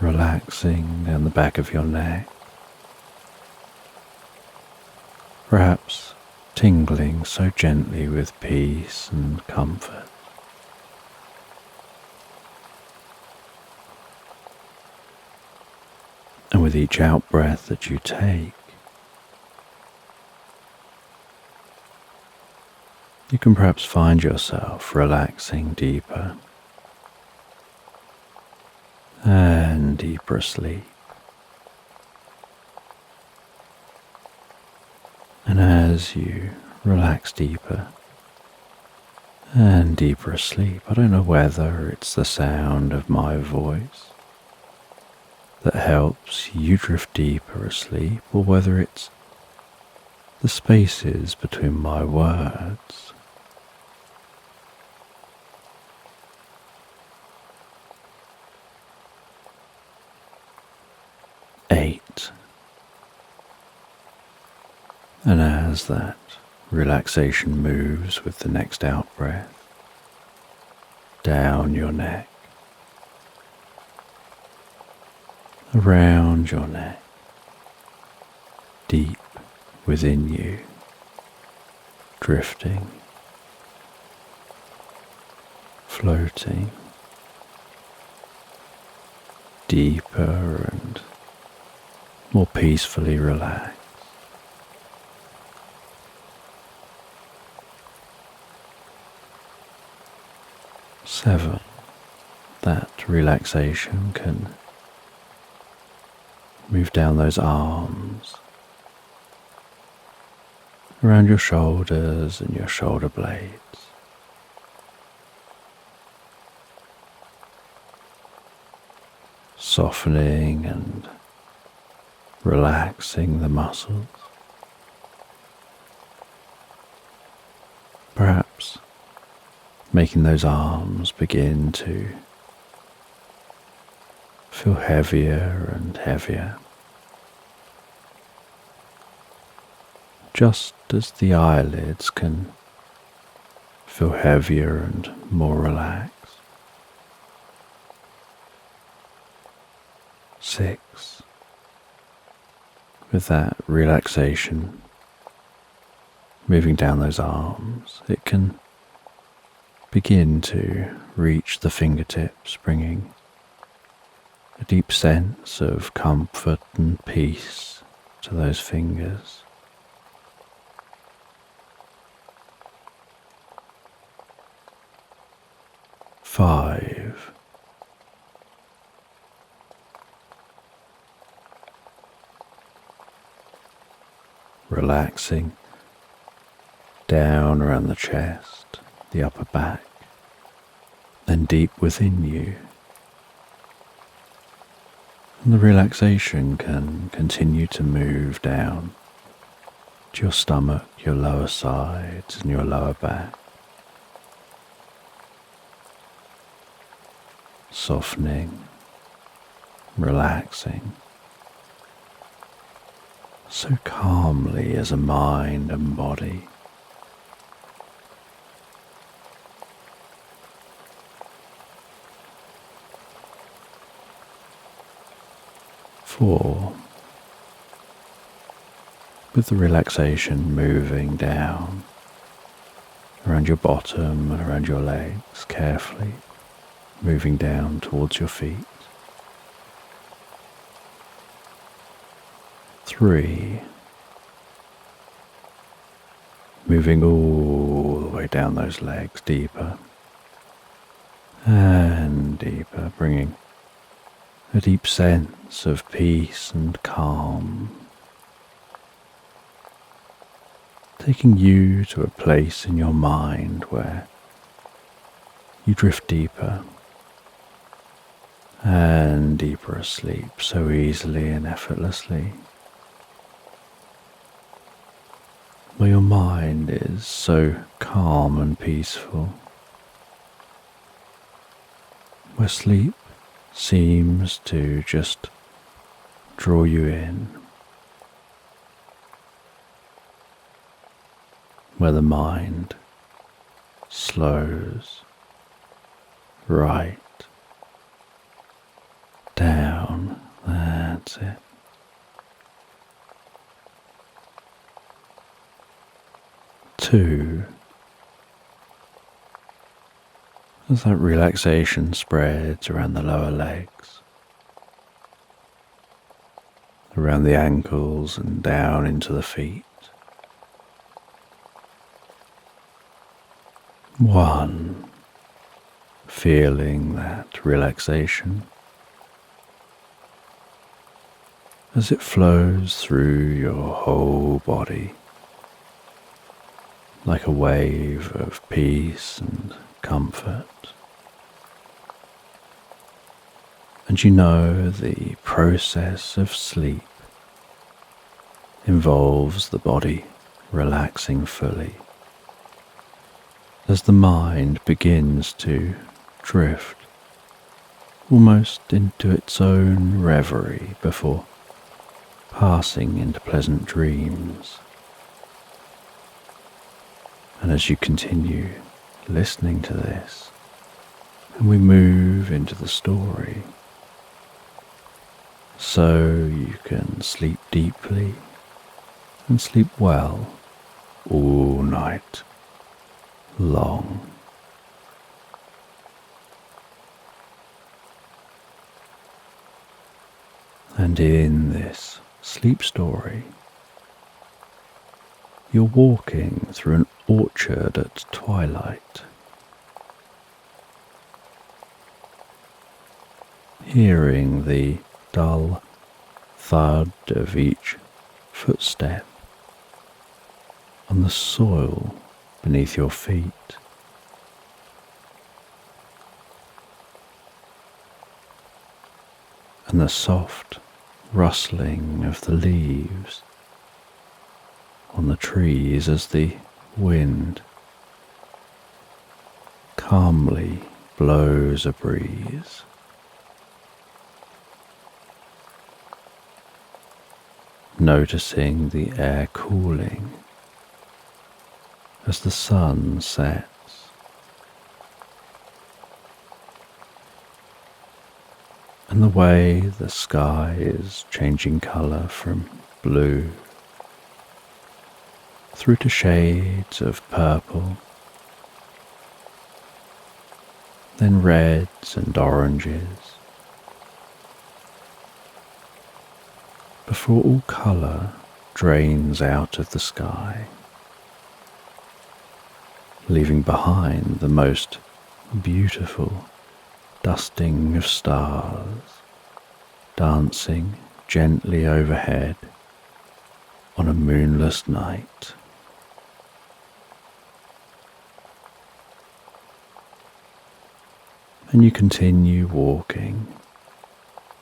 [SPEAKER 1] relaxing down the back of your neck, perhaps tingling so gently with peace and comfort. And with each out-breath that you take, you can perhaps find yourself relaxing deeper and deeper asleep. And as you relax deeper and deeper asleep, I don't know whether it's the sound of my voice that helps you drift deeper asleep, or whether it's the spaces between my words. Eight. And as that relaxation moves with the next out-breath, down your neck, around your neck, deep within you, drifting, floating deeper and more peacefully relaxed. Seven, that relaxation can move down those arms, around your shoulders and your shoulder blades. Softening and relaxing the muscles. Perhaps making those arms begin to feel heavier and heavier, just as the eyelids can feel heavier and more relaxed. 6. With that relaxation moving down those arms, it can begin to reach the fingertips, bringing a deep sense of comfort and peace to those fingers. 5. Relaxing down around the chest, the upper back, then deep within you. And the relaxation can continue to move down to your stomach, your lower sides, and your lower back. Softening, relaxing, so calmly as a mind and body. 4. With the relaxation moving down around your bottom and around your legs, carefully moving down towards your feet. 3. Moving all the way down those legs, deeper and deeper, bringing a deep sense of peace and calm, taking you to a place in your mind where you drift deeper and deeper asleep so easily and effortlessly, where your mind is so calm and peaceful, where sleep seems to just draw you in, where the mind slows right down. That's it. Two, as that relaxation spreads around the lower legs, around the ankles and down into the feet. 1, feeling that relaxation as it flows through your whole body like a wave of peace and comfort. And you know the process of sleep involves the body relaxing fully as the mind begins to drift almost into its own reverie before passing into pleasant dreams. And as you continue listening to this, and we move into the story, so you can sleep deeply and sleep well all night long. And in this sleep story, you're walking through an orchard at twilight, hearing the dull thud of each footstep on the soil beneath your feet. And the soft rustling of the leaves on the trees as the wind calmly blows a breeze. Noticing the air cooling as the sun sets. And the way the sky is changing colour from blue through to shades of purple, then reds and oranges, before all colour drains out of the sky, leaving behind the most beautiful dusting of stars dancing gently overhead on a moonless night. And you continue walking,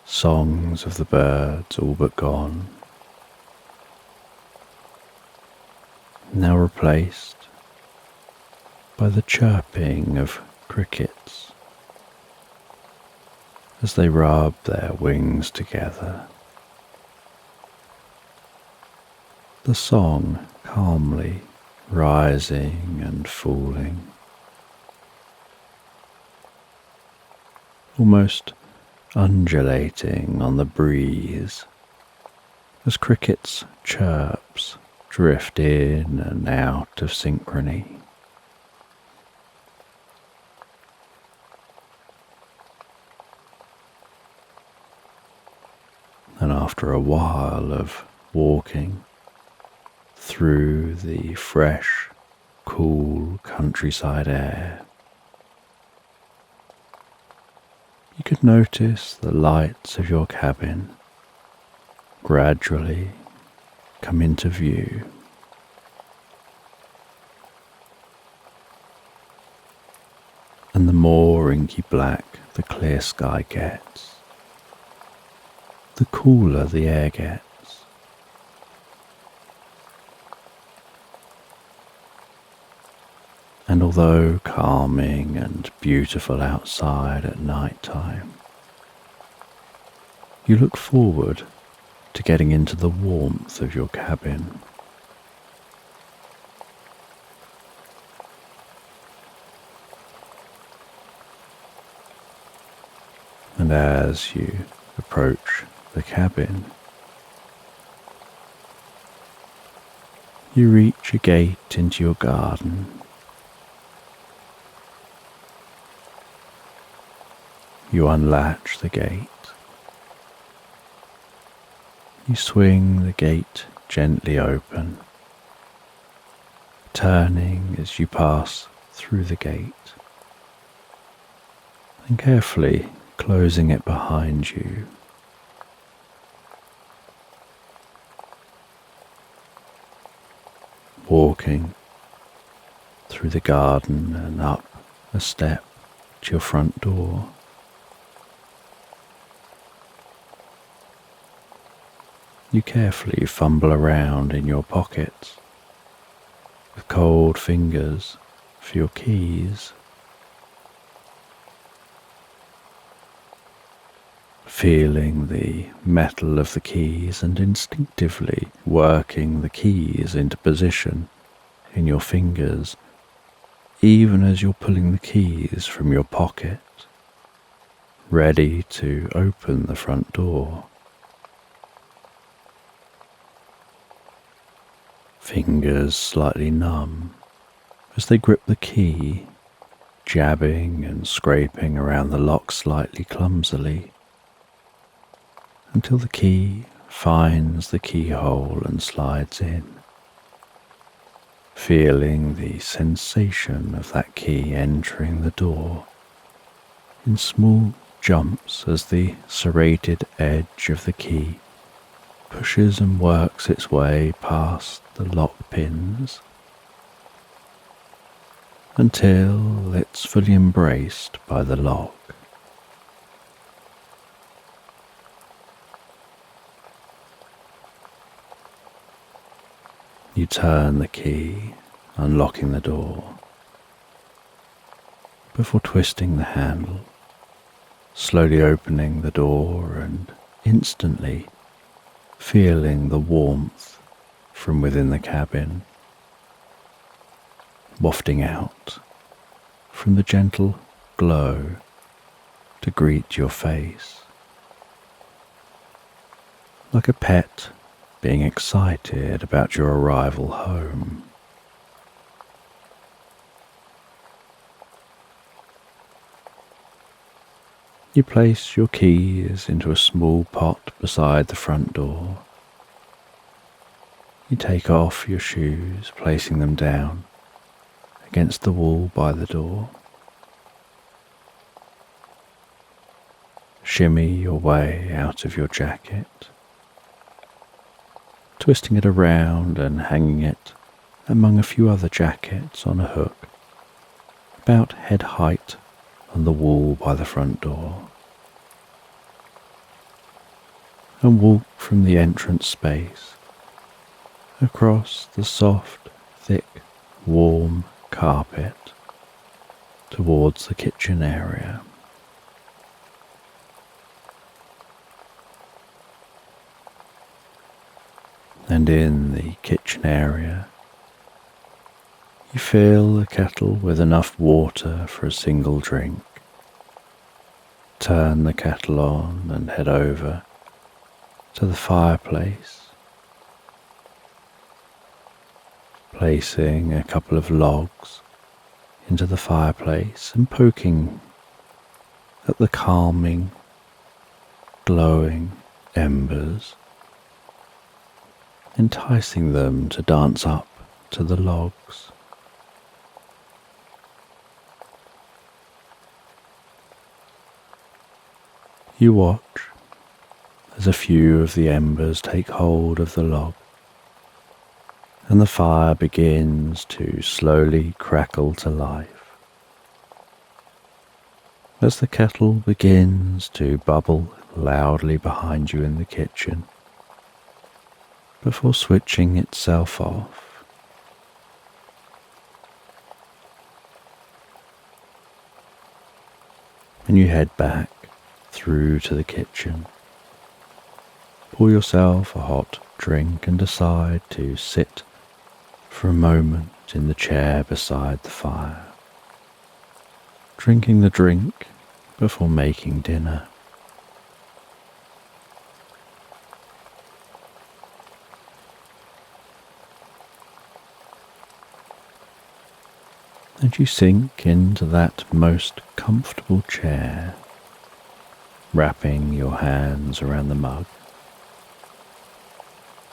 [SPEAKER 1] songs of the birds all but gone, now replaced by the chirping of crickets as they rub their wings together, the song calmly rising and falling, almost undulating on the breeze as crickets' chirps drift in and out of synchrony. And after a while of walking through the fresh, cool countryside air, you could notice the lights of your cabin gradually come into view. And the more inky black the clear sky gets, the cooler the air gets. And although calming and beautiful outside at night time, you look forward to getting into the warmth of your cabin. And as you approach the cabin, you reach a gate into your garden. You unlatch the gate. You swing the gate gently open, turning as you pass through the gate, and carefully closing it behind you. Walking through the garden and up a step to your front door. You carefully fumble around in your pockets with cold fingers for your keys, feeling the metal of the keys and instinctively working the keys into position in your fingers, even as you're pulling the keys from your pocket, ready to open the front door. fingers slightly numb as they grip the key, jabbing and scraping around the lock slightly clumsily, until the key finds the keyhole and slides in, feeling the sensation of that key entering the door in small jumps as the serrated edge of the key pushes and works its way past the lock pins until it's fully embraced by the lock. You turn the key, unlocking the door, before twisting the handle, slowly opening the door and instantly feeling the warmth from within the cabin, wafting out from the gentle glow to greet your face, like a pet being excited about your arrival home. You place your keys into a small pot beside the front door. You take off your shoes, placing them down against the wall by the door. Shimmy your way out of your jacket, twisting it around and hanging it among a few other jackets on a hook, about head height on the wall by the front door, and walk from the entrance space across the soft, thick, warm carpet towards the kitchen area. And in the kitchen area, you fill a kettle with enough water for a single drink. Turn the kettle on and head over to the fireplace, placing a couple of logs into the fireplace and poking at the calming, glowing embers, enticing them to dance up to the logs. You watch as a few of the embers take hold of the log, and the fire begins to slowly crackle to life. As the kettle begins to bubble loudly behind you in the kitchen, before switching itself off. And you head back through to the kitchen. Pour yourself a hot drink and decide to sit for a moment in the chair beside the fire, drinking the drink before making dinner. And you sink into that most comfortable chair, wrapping your hands around the mug,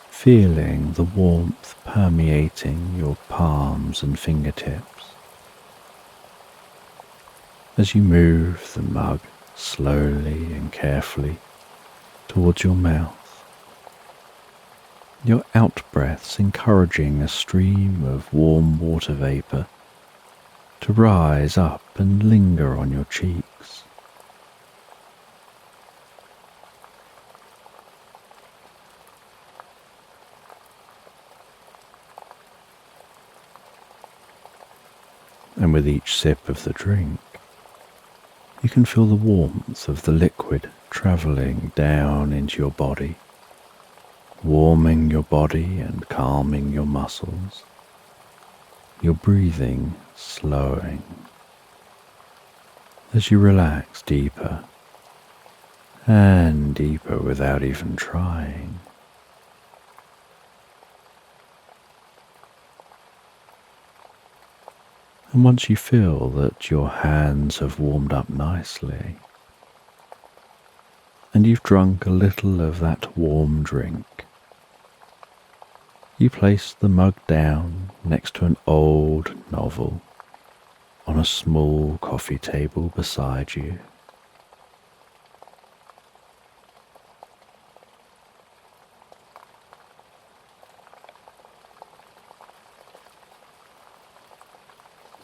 [SPEAKER 1] feeling the warmth permeating your palms and fingertips as you move the mug slowly and carefully towards your mouth, your out-breaths encouraging a stream of warm water vapor to rise up and linger on your cheeks. And with each sip of the drink, you can feel the warmth of the liquid travelling down into your body, warming your body and calming your muscles, your breathing slowing as you relax deeper and deeper without even trying. And once you feel that your hands have warmed up nicely, and you've drunk a little of that warm drink, you place the mug down next to an old novel on a small coffee table beside you.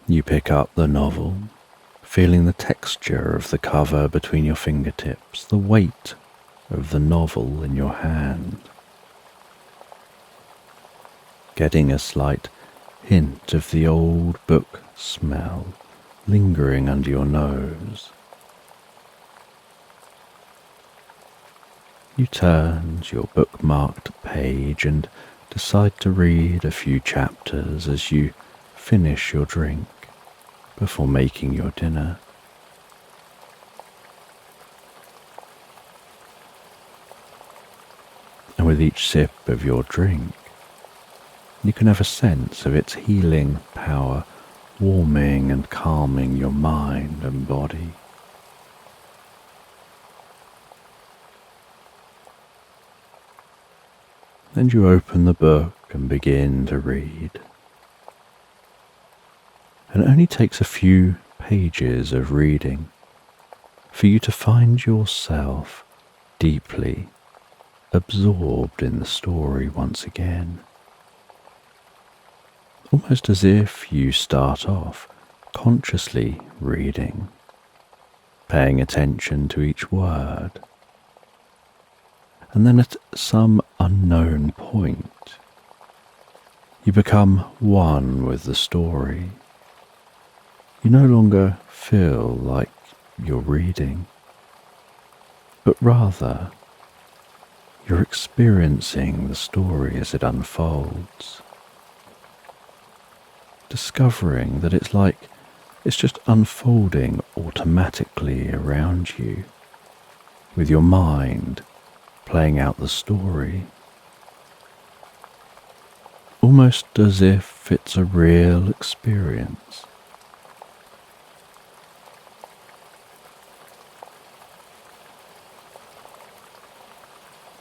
[SPEAKER 1] You pick up the novel, feeling the texture of the cover between your fingertips, the weight of the novel in your hand, getting a slight hint of the old book smell lingering under your nose. You turn to your bookmarked page and decide to read a few chapters as you finish your drink before making your dinner. And with each sip of your drink, you can have a sense of its healing power, warming and calming your mind and body. Then you open the book and begin to read. And it only takes a few pages of reading for you to find yourself deeply absorbed in the story once again. Almost as if you start off consciously reading, paying attention to each word, and then at some unknown point, you become one with the story. You no longer feel like you're reading, but rather you're experiencing the story as it unfolds, discovering that it's just unfolding automatically around you, with your mind playing out the story, almost as if it's a real experience.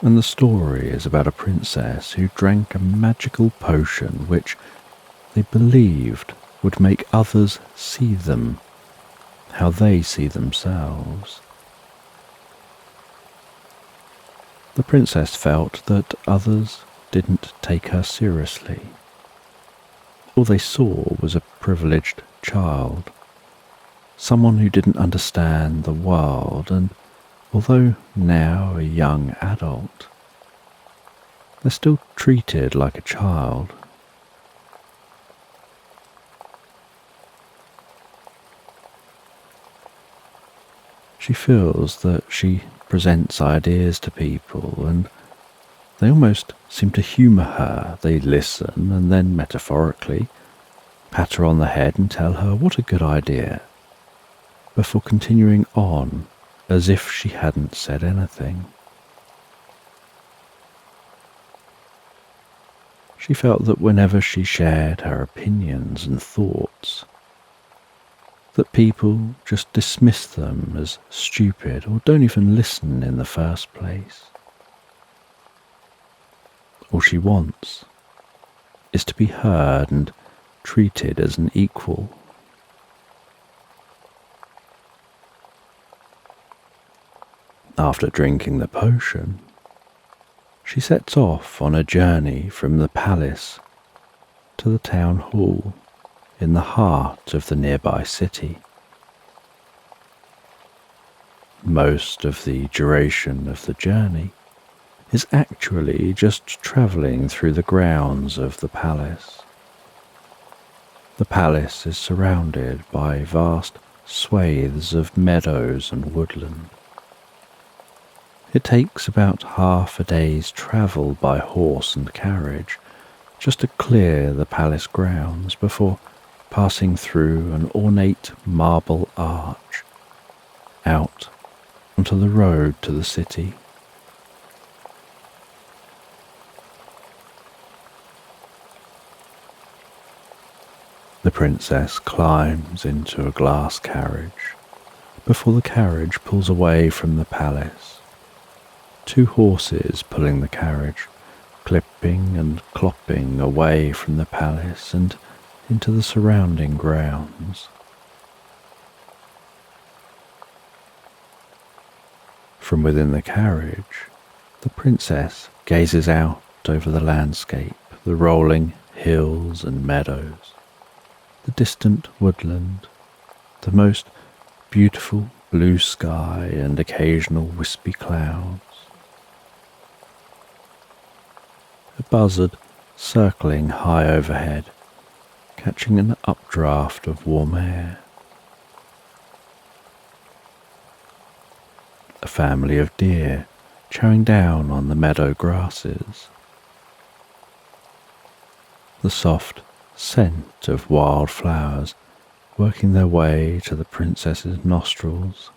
[SPEAKER 1] And the story is about a princess who drank a magical potion which they believed would make others see them how they see themselves. The princess felt that others didn't take her seriously. All they saw was a privileged child, someone who didn't understand the world, and although now a young adult, they're still treated like a child. She feels that she presents ideas to people and they almost seem to humour her. They listen and then metaphorically pat her on the head and tell her what a good idea, before continuing on as if she hadn't said anything. She felt that whenever she shared her opinions and thoughts, that people just dismiss them as stupid or don't even listen in the first place. All she wants is to be heard and treated as an equal. After drinking the potion, she sets off on a journey from the palace to the town hall in the heart of the nearby city. Most of the duration of the journey is actually just travelling through the grounds of the palace. The palace is surrounded by vast swathes of meadows and woodland. It takes about half a day's travel by horse and carriage just to clear the palace grounds before passing through an ornate marble arch out onto the road to the city. The princess climbs into a glass carriage before the carriage pulls away from the palace. Two horses pulling the carriage, clipping and clopping away from the palace and into the surrounding grounds. From within the carriage, the princess gazes out over the landscape, the rolling hills and meadows, the distant woodland, the most beautiful blue sky and occasional wispy clouds. A buzzard circling high overhead, catching an updraft of warm air. A family of deer chowing down on the meadow grasses. The soft scent of wild flowers working their way to the princess's nostrils,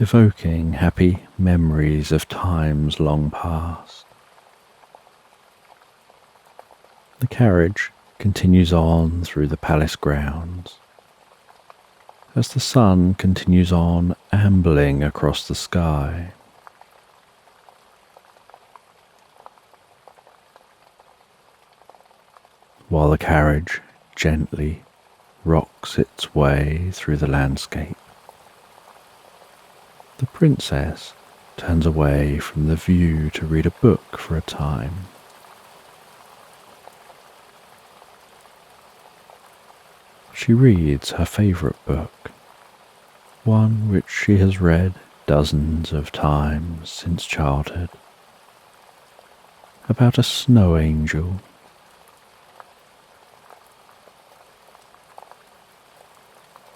[SPEAKER 1] evoking happy memories of times long past. The carriage continues on through the palace grounds, as the sun continues on ambling across the sky. While the carriage gently rocks its way through the landscape, the princess turns away from the view to read a book for a time. She reads her favourite book, one which she has read dozens of times since childhood, about a snow angel.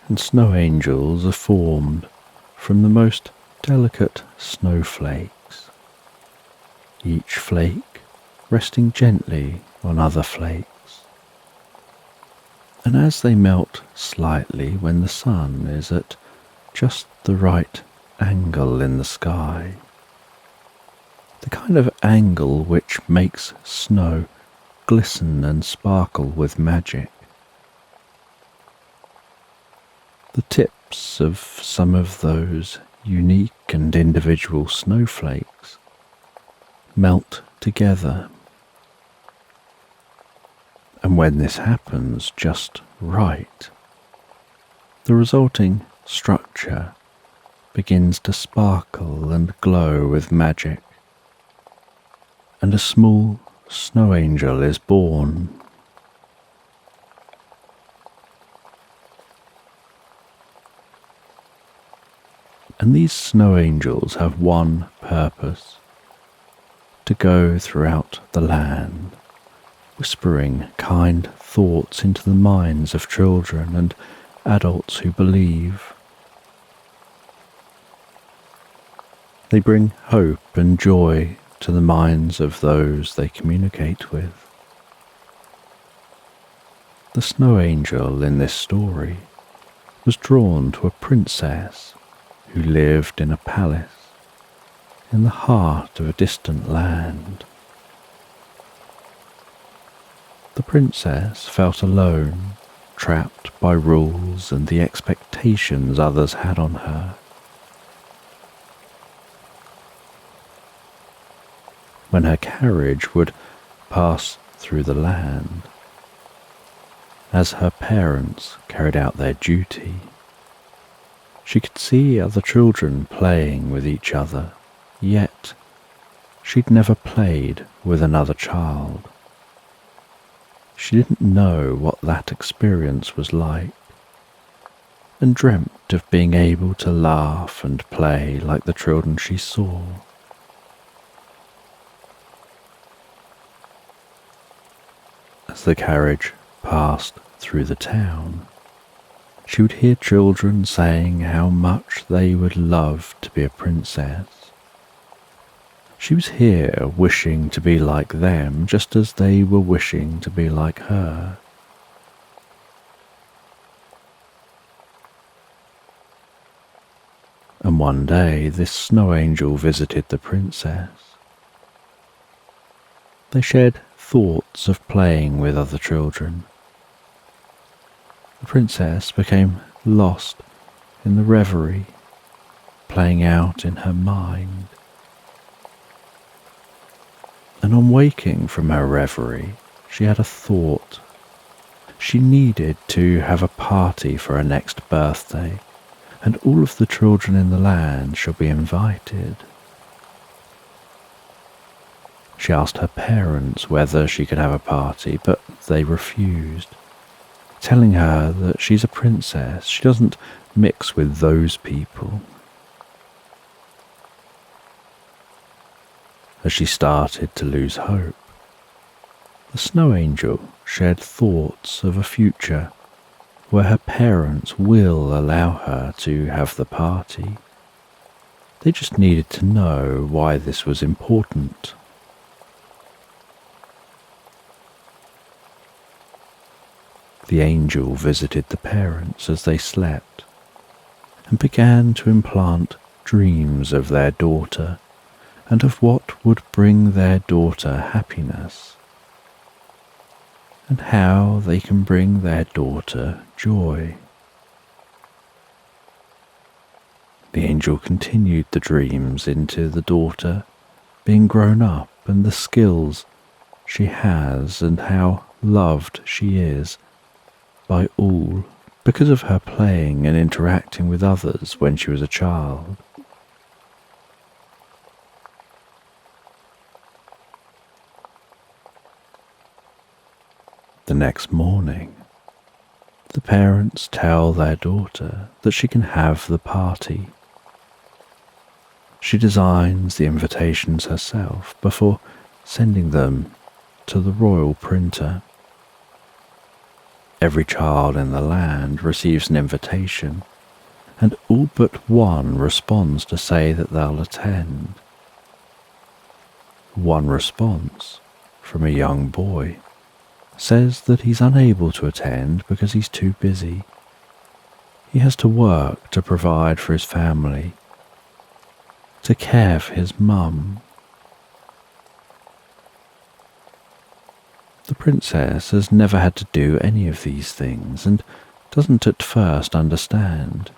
[SPEAKER 1] And snow angels are formed from the most delicate snowflakes, each flake resting gently on other flakes. And as they melt slightly when the sun is at just the right angle in the sky, the kind of angle which makes snow glisten and sparkle with magic, the tips of some of those unique and individual snowflakes melt together. And when this happens just right, the resulting structure begins to sparkle and glow with magic, and a small snow angel is born. And these snow angels have one purpose: to go throughout the land, whispering kind thoughts into the minds of children and adults who believe. They bring hope and joy to the minds of those they communicate with. The snow angel in this story was drawn to a princess who lived in a palace in the heart of a distant land. The princess felt alone, trapped by rules and the expectations others had on her. When her carriage would pass through the land, as her parents carried out their duty, she could see other children playing with each other, yet she'd never played with another child. She didn't know what that experience was like, and dreamt of being able to laugh and play like the children she saw. As the carriage passed through the town, she would hear children saying how much they would love to be a princess. She was here wishing to be like them, just as they were wishing to be like her. And one day this snow angel visited the princess. They shared thoughts of playing with other children. The princess became lost in the reverie playing out in her mind. And on waking from her reverie, she had a thought. She needed to have a party for her next birthday, and all of the children in the land should be invited. She asked her parents whether she could have a party, but they refused, telling her that she's a princess, she doesn't mix with those people. As she started to lose hope, the snow angel shared thoughts of a future where her parents will allow her to have the party. They just needed to know why this was important. The angel visited the parents as they slept and began to implant dreams of their daughter and of what would bring their daughter happiness, and how they can bring their daughter joy. The angel continued the dreams into the daughter being grown up and the skills she has and how loved she is by all because of her playing and interacting with others when she was a child. The next morning, the parents tell their daughter that she can have the party. She designs the invitations herself before sending them to the royal printer. Every child in the land receives an invitation, and all but one responds to say that they'll attend. One response, from a young boy, says that he's unable to attend because he's too busy. He has to work to provide for his family, to care for his mum. The princess has never had to do any of these things and doesn't at first understand.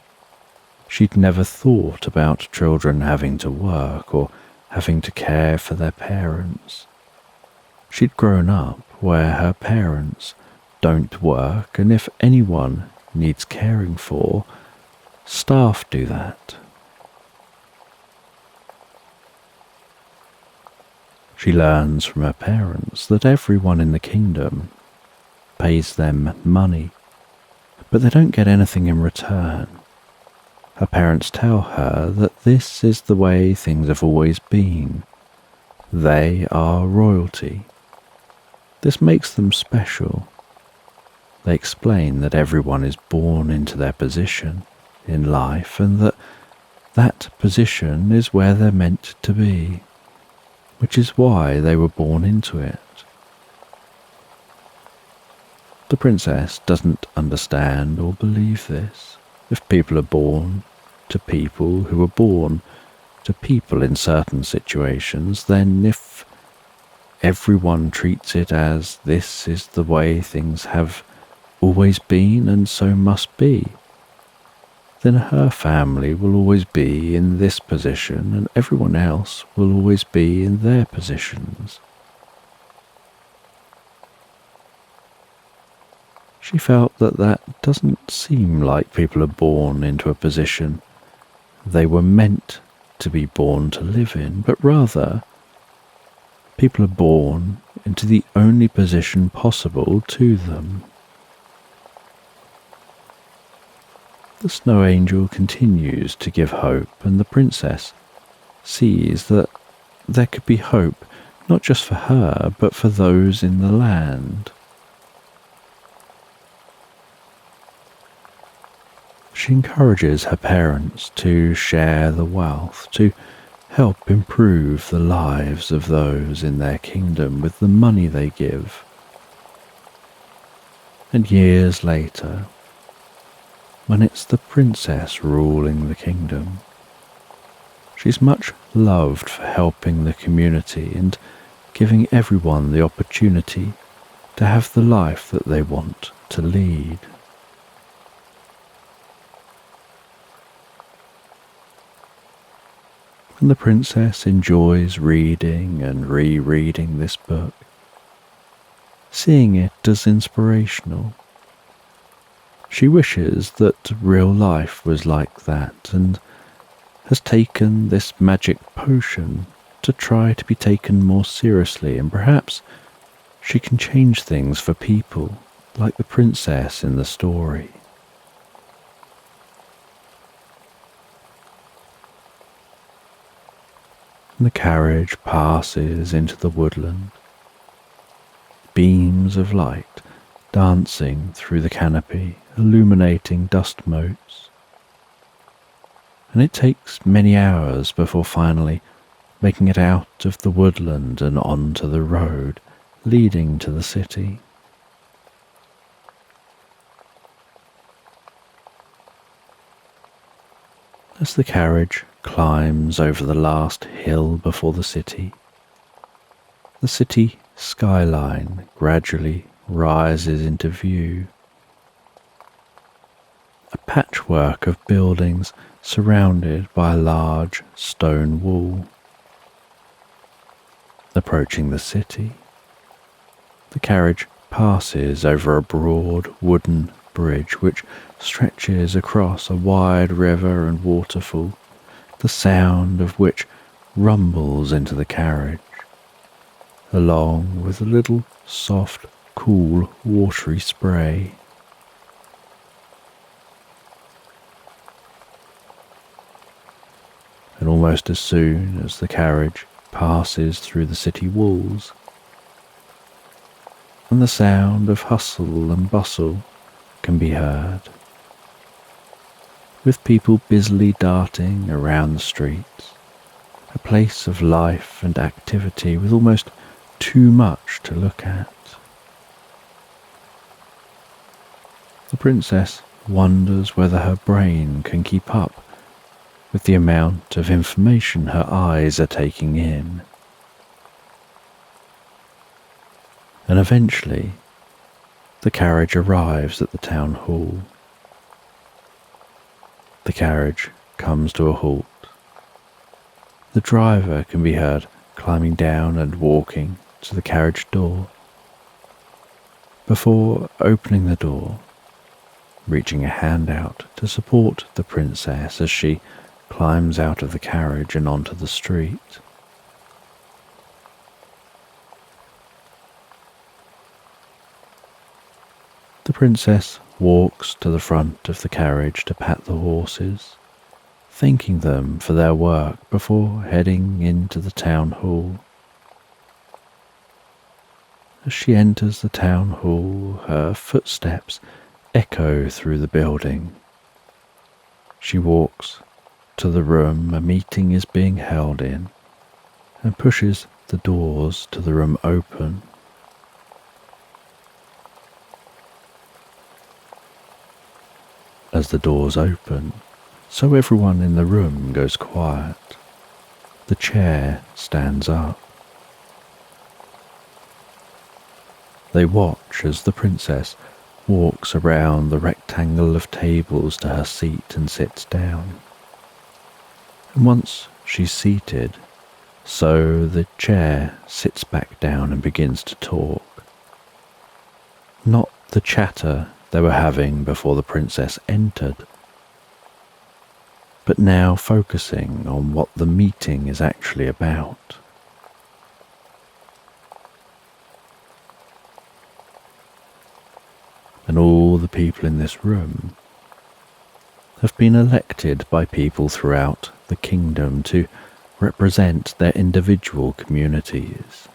[SPEAKER 1] She'd never thought about children having to work or having to care for their parents. She'd grown up where her parents don't work, and if anyone needs caring for, staff do that. She learns from her parents that everyone in the kingdom pays them money, but they don't get anything in return. Her parents tell her that this is the way things have always been. They are royalty. This makes them special. They explain that everyone is born into their position in life and that that position is where they're meant to be, which is why they were born into it. The princess doesn't understand or believe this. If people are born to people who are born to people in certain situations, then if everyone treats it as this is the way things have always been and so must be, then her family will always be in this position and everyone else will always be in their positions. She felt that that doesn't seem like people are born into a position they were meant to be born to live in, but rather people are born into the only position possible to them. The snow angel continues to give hope, and the princess sees that there could be hope not just for her, but for those in the land. She encourages her parents to share the wealth, to help improve the lives of those in their kingdom with the money they give. And years later, when it's the princess ruling the kingdom, she's much loved for helping the community and giving everyone the opportunity to have the life that they want to lead. and the princess enjoys reading and rereading this book, seeing it as inspirational. She wishes that real life was like that and has taken this magic potion to try to be taken more seriously, and perhaps she can change things for people like the princess in the story. And the carriage passes into the woodland, beams of light dancing through the canopy, illuminating dust motes. And it takes many hours before finally making it out of the woodland and onto the road leading to the city. As the carriage climbs over the last hill before the city skyline gradually rises into view. A patchwork of buildings surrounded by a large stone wall. Approaching the city, the carriage passes over a broad wooden bridge which stretches across a wide river and waterfall, the sound of which rumbles into the carriage, along with a little soft, cool, watery spray. And almost as soon as the carriage passes through the city walls, and the sound of hustle and bustle can be heard, with people busily darting around the streets, a place of life and activity with almost too much to look at. The princess wonders whether her brain can keep up with the amount of information her eyes are taking in. And eventually, the carriage arrives at the town hall. The carriage comes to a halt. The driver can be heard climbing down and walking to the carriage door, before opening the door, reaching a hand out to support the princess as she climbs out of the carriage and onto the street. The princess walks to the front of the carriage to pat the horses, thanking them for their work before heading into the town hall. As she enters the town hall, her footsteps echo through the building. She walks to the room a meeting is being held in and pushes the doors to the room open. As the doors open, so everyone in the room goes quiet. The chair stands up. They watch as the princess walks around the rectangle of tables to her seat and sits down. And once she's seated, so the chair sits back down and begins to talk. Not the chatter they were having before the princess entered, but now focusing on what the meeting is actually about. And all the people in this room have been elected by people throughout the kingdom to represent their individual communities.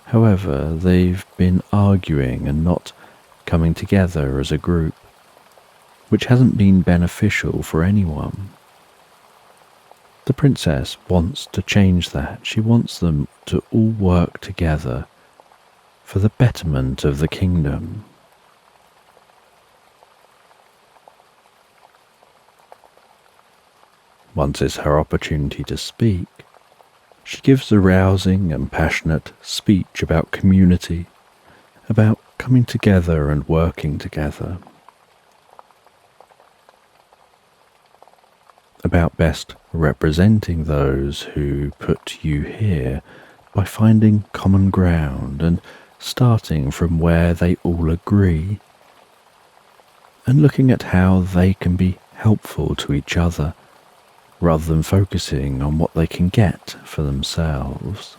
[SPEAKER 1] However, they've been arguing and not coming together as a group, which hasn't been beneficial for anyone. The princess wants to change that. She wants them to all work together for the betterment of the kingdom. Once it's her opportunity to speak, she gives a rousing and passionate speech about community, about coming together and working together, about best representing those who put you here by finding common ground and starting from where they all agree, and looking at how they can be helpful to each other rather than focusing on what they can get for themselves.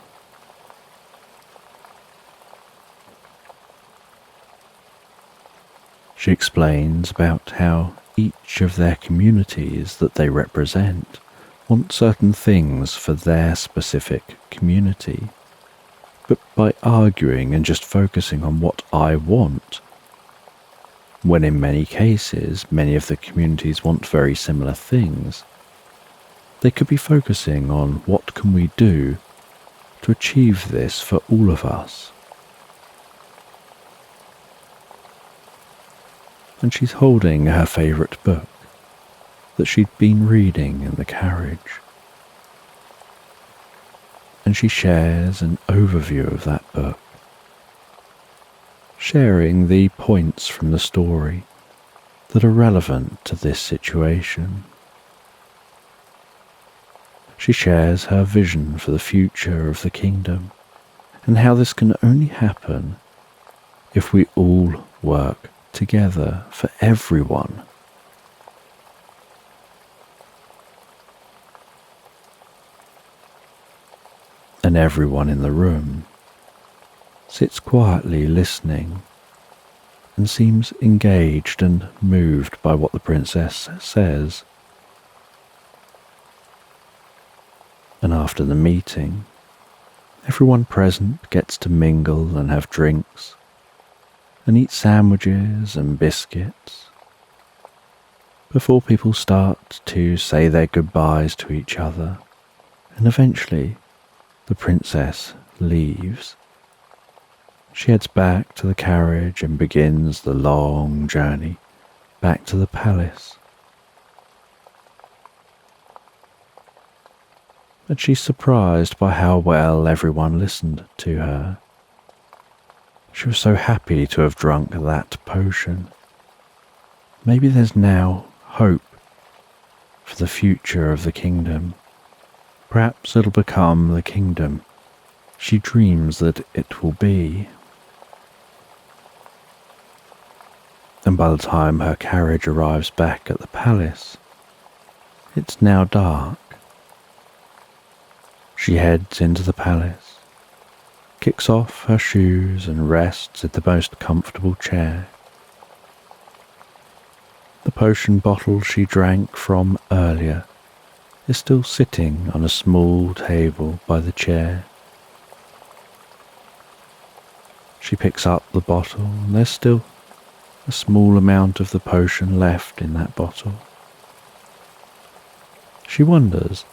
[SPEAKER 1] She explains about how each of their communities that they represent want certain things for their specific community, but by arguing and just focusing on what I want, when in many cases many of the communities want very similar things, they could be focusing on what can we do to achieve this for all of us. And she's holding her favourite book that she'd been reading in the carriage. And she shares an overview of that book, sharing the points from the story that are relevant to this situation. She shares her vision for the future of the kingdom and how this can only happen if we all work together for everyone. And everyone in the room sits quietly listening and seems engaged and moved by what the princess says. And after the meeting, everyone present gets to mingle and have drinks and eat sandwiches and biscuits before people start to say their goodbyes to each other, and eventually the princess leaves. She heads back to the carriage and begins the long journey back to the palace. But she's surprised by how well everyone listened to her. She was so happy to have drunk that potion. Maybe there's now hope for the future of the kingdom. Perhaps it'll become the kingdom she dreams that it will be. And by the time her carriage arrives back at the palace, it's now dark. She heads into the palace, kicks off her shoes and rests in the most comfortable chair. The potion bottle she drank from earlier is still sitting on a small table by the chair. She picks up the bottle and there's still a small amount of the potion left in that bottle. She wonders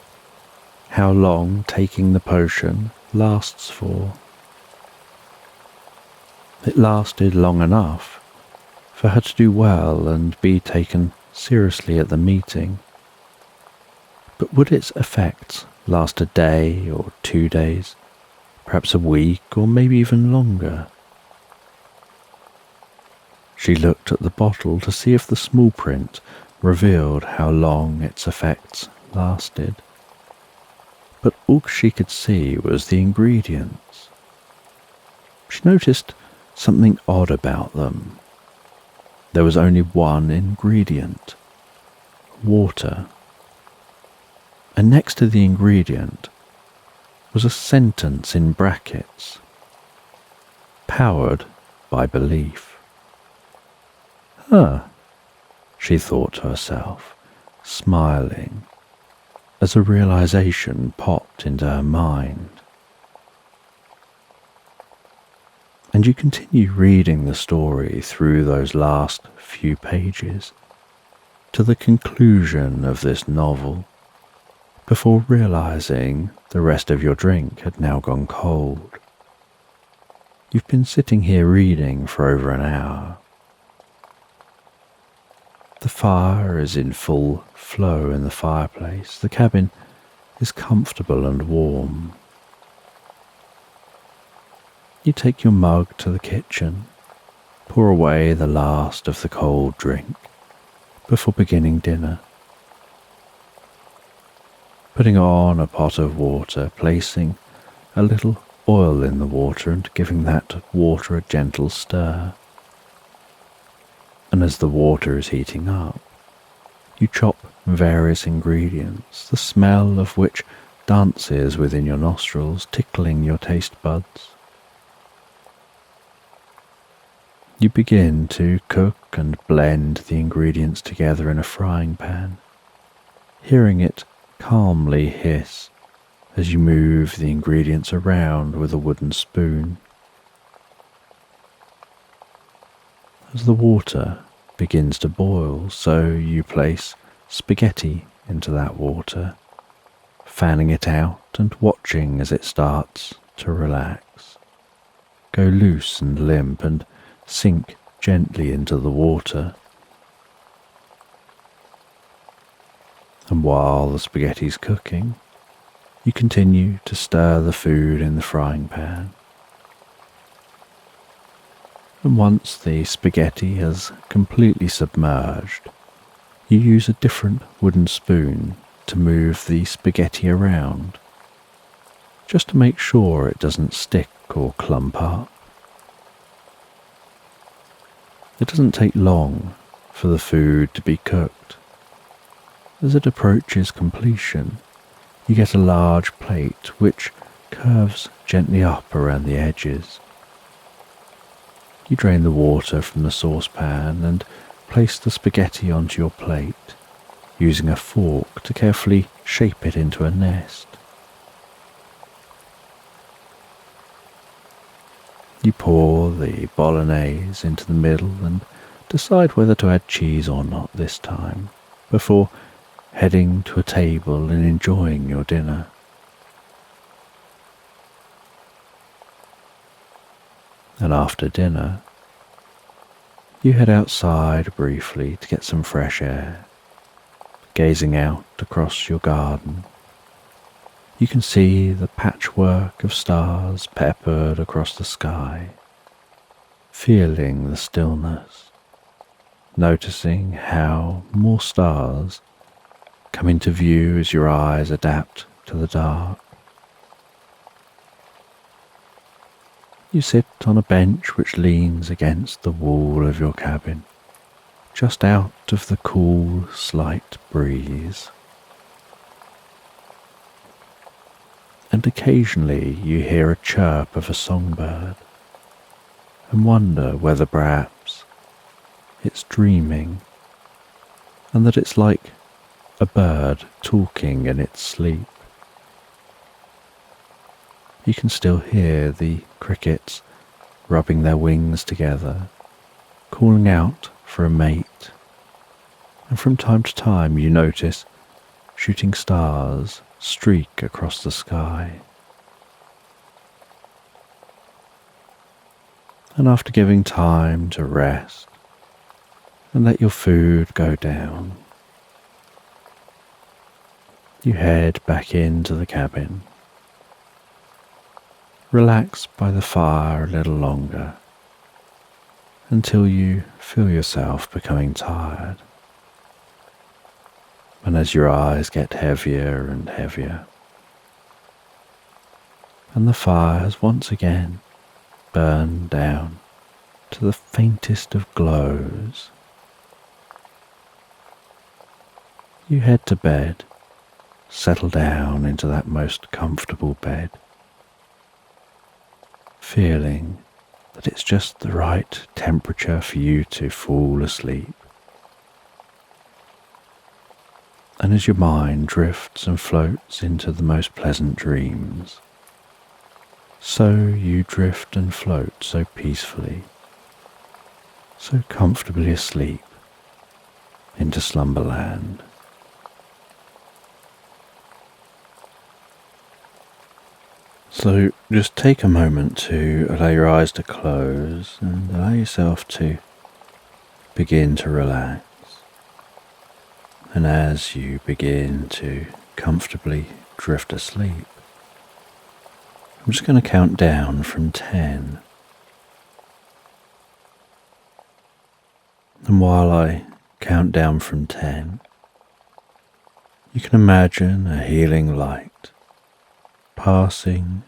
[SPEAKER 1] how long taking the potion lasts for. It lasted long enough for her to do well and be taken seriously at the meeting. But would its effects last a day or 2 days, perhaps a week or maybe even longer? She looked at the bottle to see if the small print revealed how long its effects lasted. But all she could see was the ingredients. She noticed something odd about them. There was only one ingredient: water. And next to the ingredient was a sentence in brackets: powered by belief. She thought to herself, smiling, as a realization popped into her mind. And you continue reading the story through those last few pages to the conclusion of this novel, before realizing the rest of your drink had now gone cold. You've been sitting here reading for over an hour. The fire is in full flow in the fireplace. The cabin is comfortable and warm. You take your mug to the kitchen, pour away the last of the cold drink before beginning dinner. putting on a pot of water, placing a little oil in the water and giving that water a gentle stir. And as the water is heating up, you chop various ingredients, the smell of which dances within your nostrils, tickling your taste buds. You begin to cook and blend the ingredients together in a frying pan, hearing it calmly hiss as you move the ingredients around with a wooden spoon. As the water begins to boil, so you place spaghetti into that water, fanning it out and watching as it starts to relax, go loose and limp and sink gently into the water. And while the spaghetti's cooking, you continue to stir the food in the frying pan. And once the spaghetti has completely submerged, you use a different wooden spoon to move the spaghetti around, just to make sure it doesn't stick or clump up. It doesn't take long for the food to be cooked. As it approaches completion, you get a large plate which curves gently up around the edges. You drain the water from the saucepan and place the spaghetti onto your plate, using a fork to carefully shape it into a nest. You pour the bolognese into the middle and decide whether to add cheese or not this time, before heading to a table and enjoying your dinner. And after dinner, you head outside briefly to get some fresh air. Gazing out across your garden, you can see the patchwork of stars peppered across the sky, feeling the stillness, noticing how more stars come into view as your eyes adapt to the dark. You sit on a bench which leans against the wall of your cabin, just out of the cool, slight breeze. And occasionally you hear a chirp of a songbird and wonder whether perhaps it's dreaming and that it's like a bird talking in its sleep. You can still hear the crickets rubbing their wings together, calling out for a mate, and from time to time you notice shooting stars streak across the sky. And after giving time to rest and let your food go down, you head back into the cabin. Relax by the fire a little longer until you feel yourself becoming tired. And as your eyes get heavier and heavier, and the fire has once again burned down to the faintest of glows, you head to bed, settle down into that most comfortable bed, feeling that it's just the right temperature for you to fall asleep. And as your mind drifts and floats into the most pleasant dreams, so you drift and float so peacefully, so comfortably asleep into Slumberland. So just take a moment to allow your eyes to close and allow yourself to begin to relax. And as you begin to comfortably drift asleep, I'm just going to count down from 10. And while I count down from 10, You can imagine a healing light passing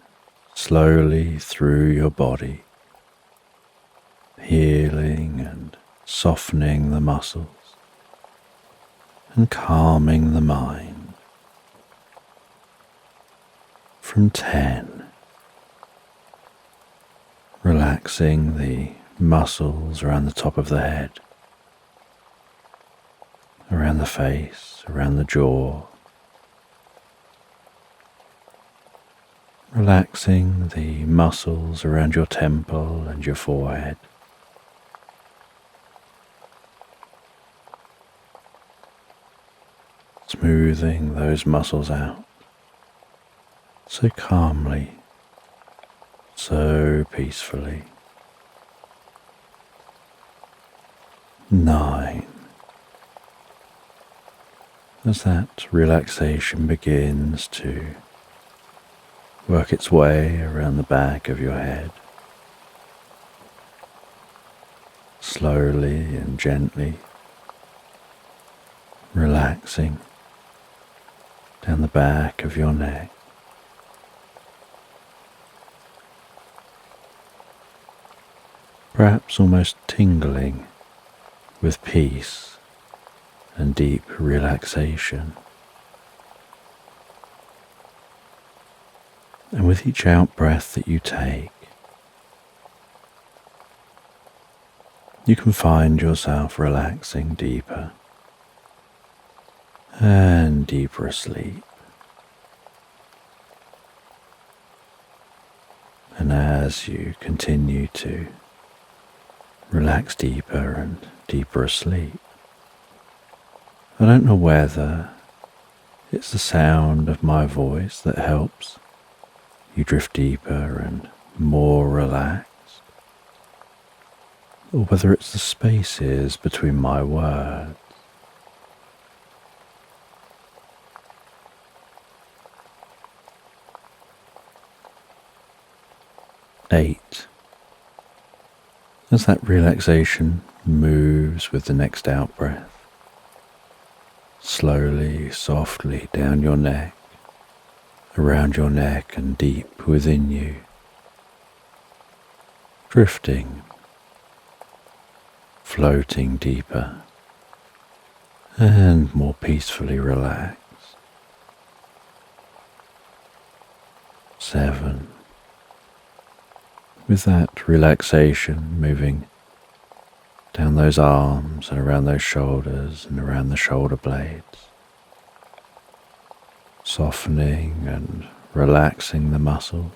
[SPEAKER 1] slowly through your body, healing and softening the muscles and calming the mind. From 10, relaxing the muscles around the top of the head, around the face, around the jaw, relaxing the muscles around your temple and your forehead, smoothing those muscles out so calmly, so peacefully. 9. As that relaxation begins to work its way around the back of your head, slowly and gently relaxing down the back of your neck, perhaps almost tingling with peace and deep relaxation. And with each out-breath that you take, you can find yourself relaxing deeper and deeper asleep. And as you continue to relax deeper and deeper asleep, I don't know whether it's the sound of my voice that helps you drift deeper and more relaxed, or whether it's the spaces between my words. Eight. As that relaxation moves with the next out-breath, slowly, softly down your neck, around your neck and deep within you, drifting, floating deeper and more peacefully relaxed. 7. With that relaxation moving down those arms and around those shoulders and around the shoulder blades, softening and relaxing the muscles.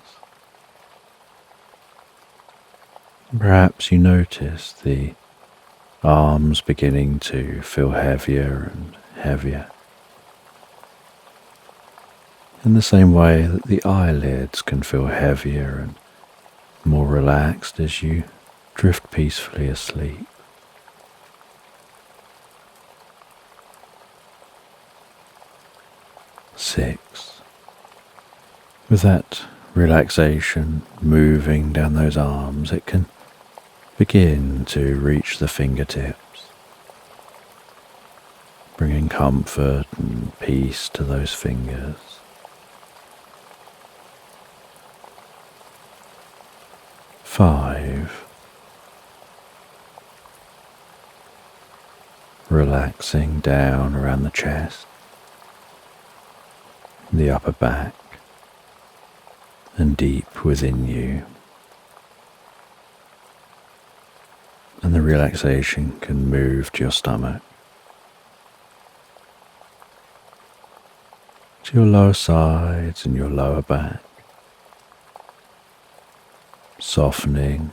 [SPEAKER 1] Perhaps you notice the arms beginning to feel heavier and heavier, in the same way that the eyelids can feel heavier and more relaxed as you drift peacefully asleep. 6. With that relaxation moving down those arms, it can begin to reach the fingertips, bringing comfort and peace to those fingers. 5. Relaxing down around the chest, the upper back, and deep within you. And the relaxation can move to your stomach, to your lower sides and your lower back, softening,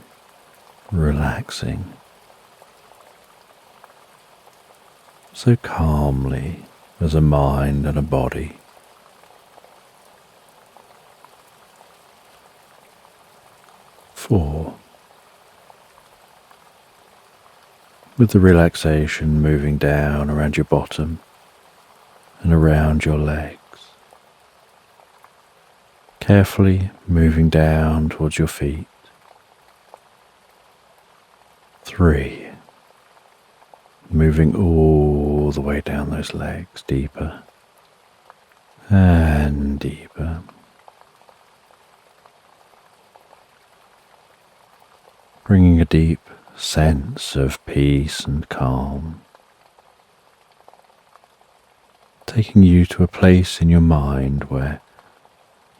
[SPEAKER 1] relaxing, so calmly as a mind and a body. 4. With the relaxation moving down around your bottom and around your legs, carefully moving down towards your feet. 3. Moving all the way down those legs deeper and deeper. Bringing a deep sense of peace and calm, taking you to a place in your mind where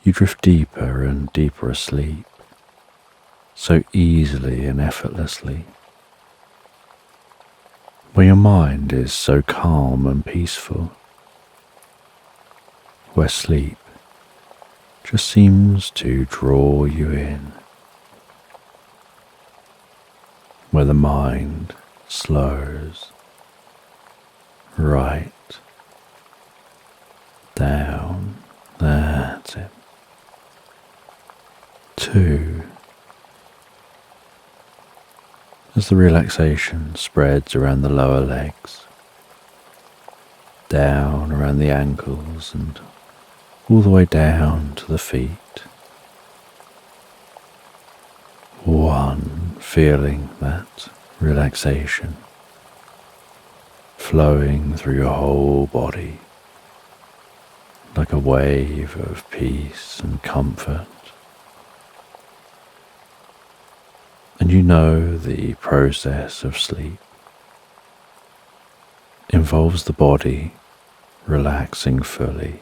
[SPEAKER 1] you drift deeper and deeper asleep, so easily and effortlessly, where your mind is so calm and peaceful, where sleep just seems to draw you in, where the mind slows right down. That's it. 2. As the relaxation spreads around the lower legs, down around the ankles and all the way down to the feet. 1. Feeling that relaxation flowing through your whole body like a wave of peace and comfort. And you know the process of sleep involves the body relaxing fully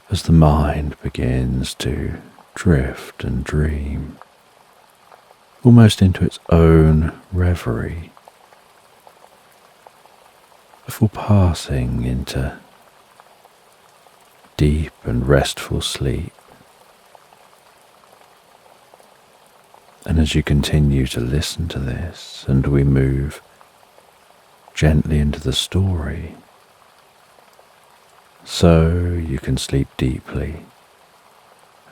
[SPEAKER 1] as the mind begins to drift and dream, almost into its own reverie, before passing into deep and restful sleep. And as you continue to listen to this, and we move gently into the story, so you can sleep deeply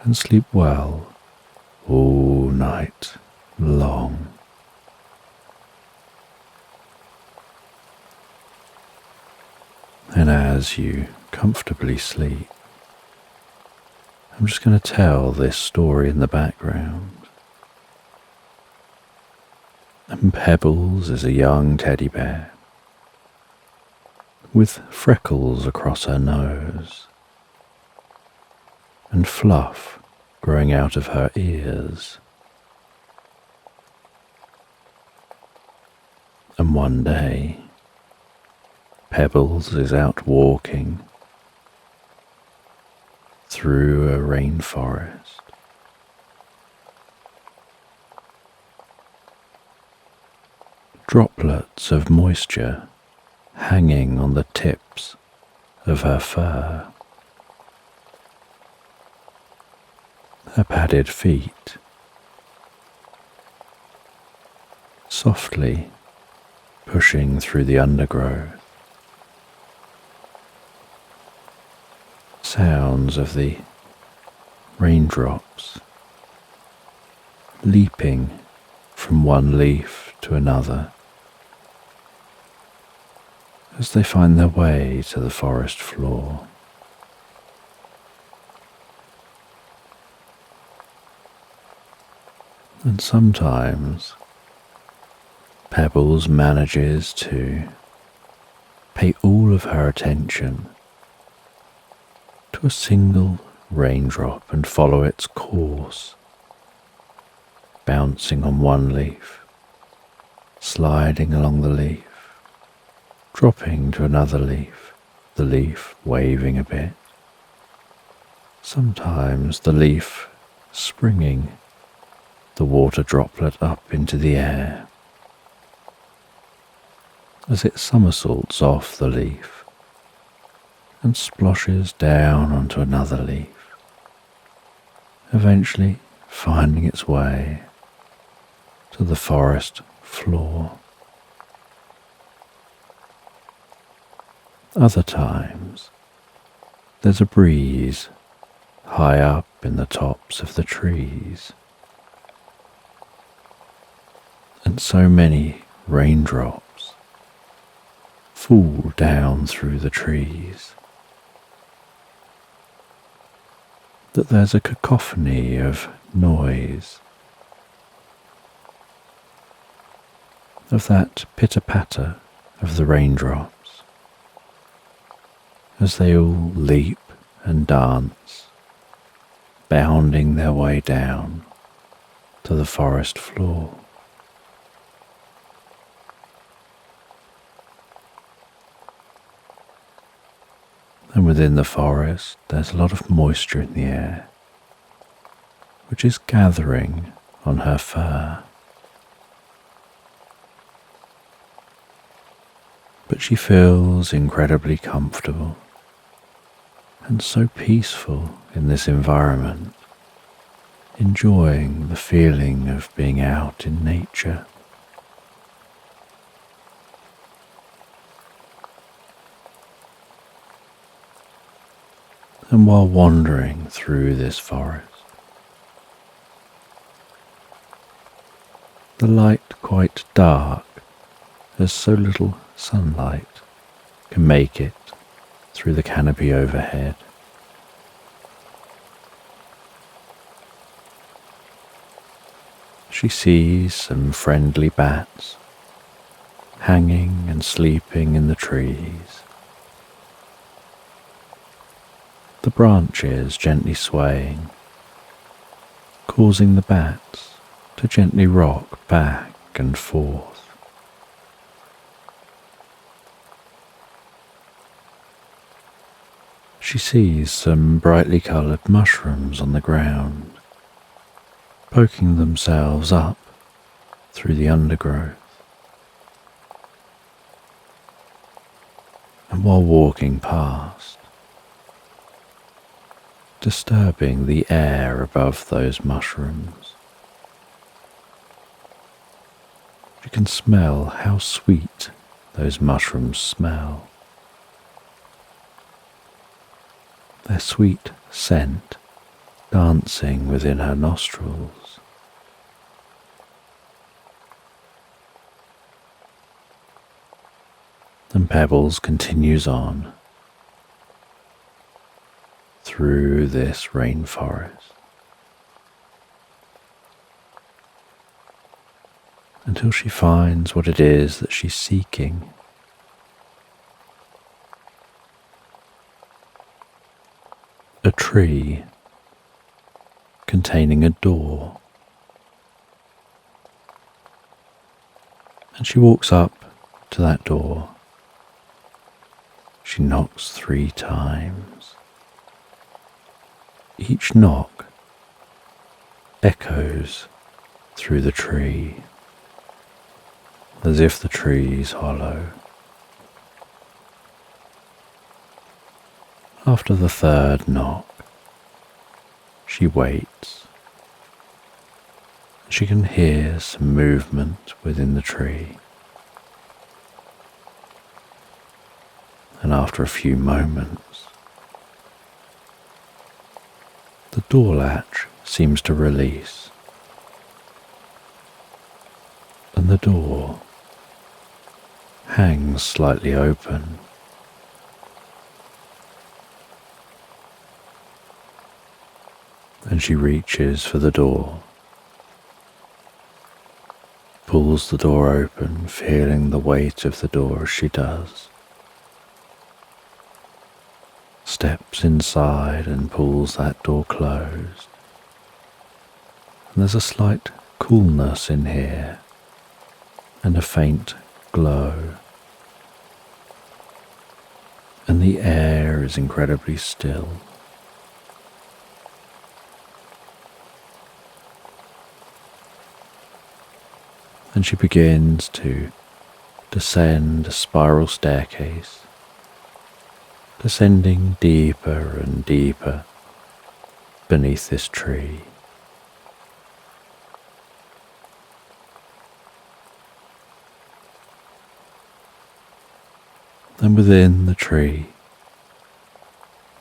[SPEAKER 1] and sleep well all night long. And as you comfortably sleep, I'm just going to tell this story in the background. And Pebbles is a young teddy bear with freckles across her nose and fluff growing out of her ears. And one day, Pebbles is out walking through a rainforest. Droplets of moisture hanging on the tips of her fur. Her padded feet softly pushing through the undergrowth. Sounds of the raindrops leaping from one leaf to another as they find their way to the forest floor. And sometimes Pebbles manages to pay all of her attention to a single raindrop and follow its course, bouncing on one leaf, sliding along the leaf, dropping to another leaf, the leaf waving a bit, sometimes the leaf springing the water droplet up into the air as it somersaults off the leaf and splashes down onto another leaf, eventually finding its way to the forest floor. Other times, there's a breeze high up in the tops of the trees, and so many raindrops fall down through the trees that there's a cacophony of noise, of that pitter-patter of the raindrops as they all leap and dance, bounding their way down to the forest floor. And within the forest, there's a lot of moisture in the air, which is gathering on her fur. But she feels incredibly comfortable and so peaceful in this environment, enjoying the feeling of being out in nature. And while wandering through this forest, the light quite dark, as so little sunlight can make it through the canopy overhead. She sees some friendly bats hanging and sleeping in the trees, the branches gently swaying, causing the bats to gently rock back and forth. She sees some brightly coloured mushrooms on the ground, poking themselves up through the undergrowth. And while walking past, disturbing the air above those mushrooms, you can smell how sweet those mushrooms smell. Their sweet scent dancing within her nostrils. And Pebbles continues on through this rainforest until she finds what it is that she's seeking. A tree containing a door. And she walks up to that door. She knocks 3 times. Each knock echoes through the tree, as if the tree is hollow. After the 3rd knock, she waits. She can hear some movement within the tree. And after a few moments, the door latch seems to release, and the door hangs slightly open. And she reaches for the door, pulls the door open, feeling the weight of the door as she does, steps inside and pulls that door closed. And there's a slight coolness in here and a faint glow, and the air is incredibly still. And she begins to descend a spiral staircase, descending deeper and deeper beneath this tree. And within the tree,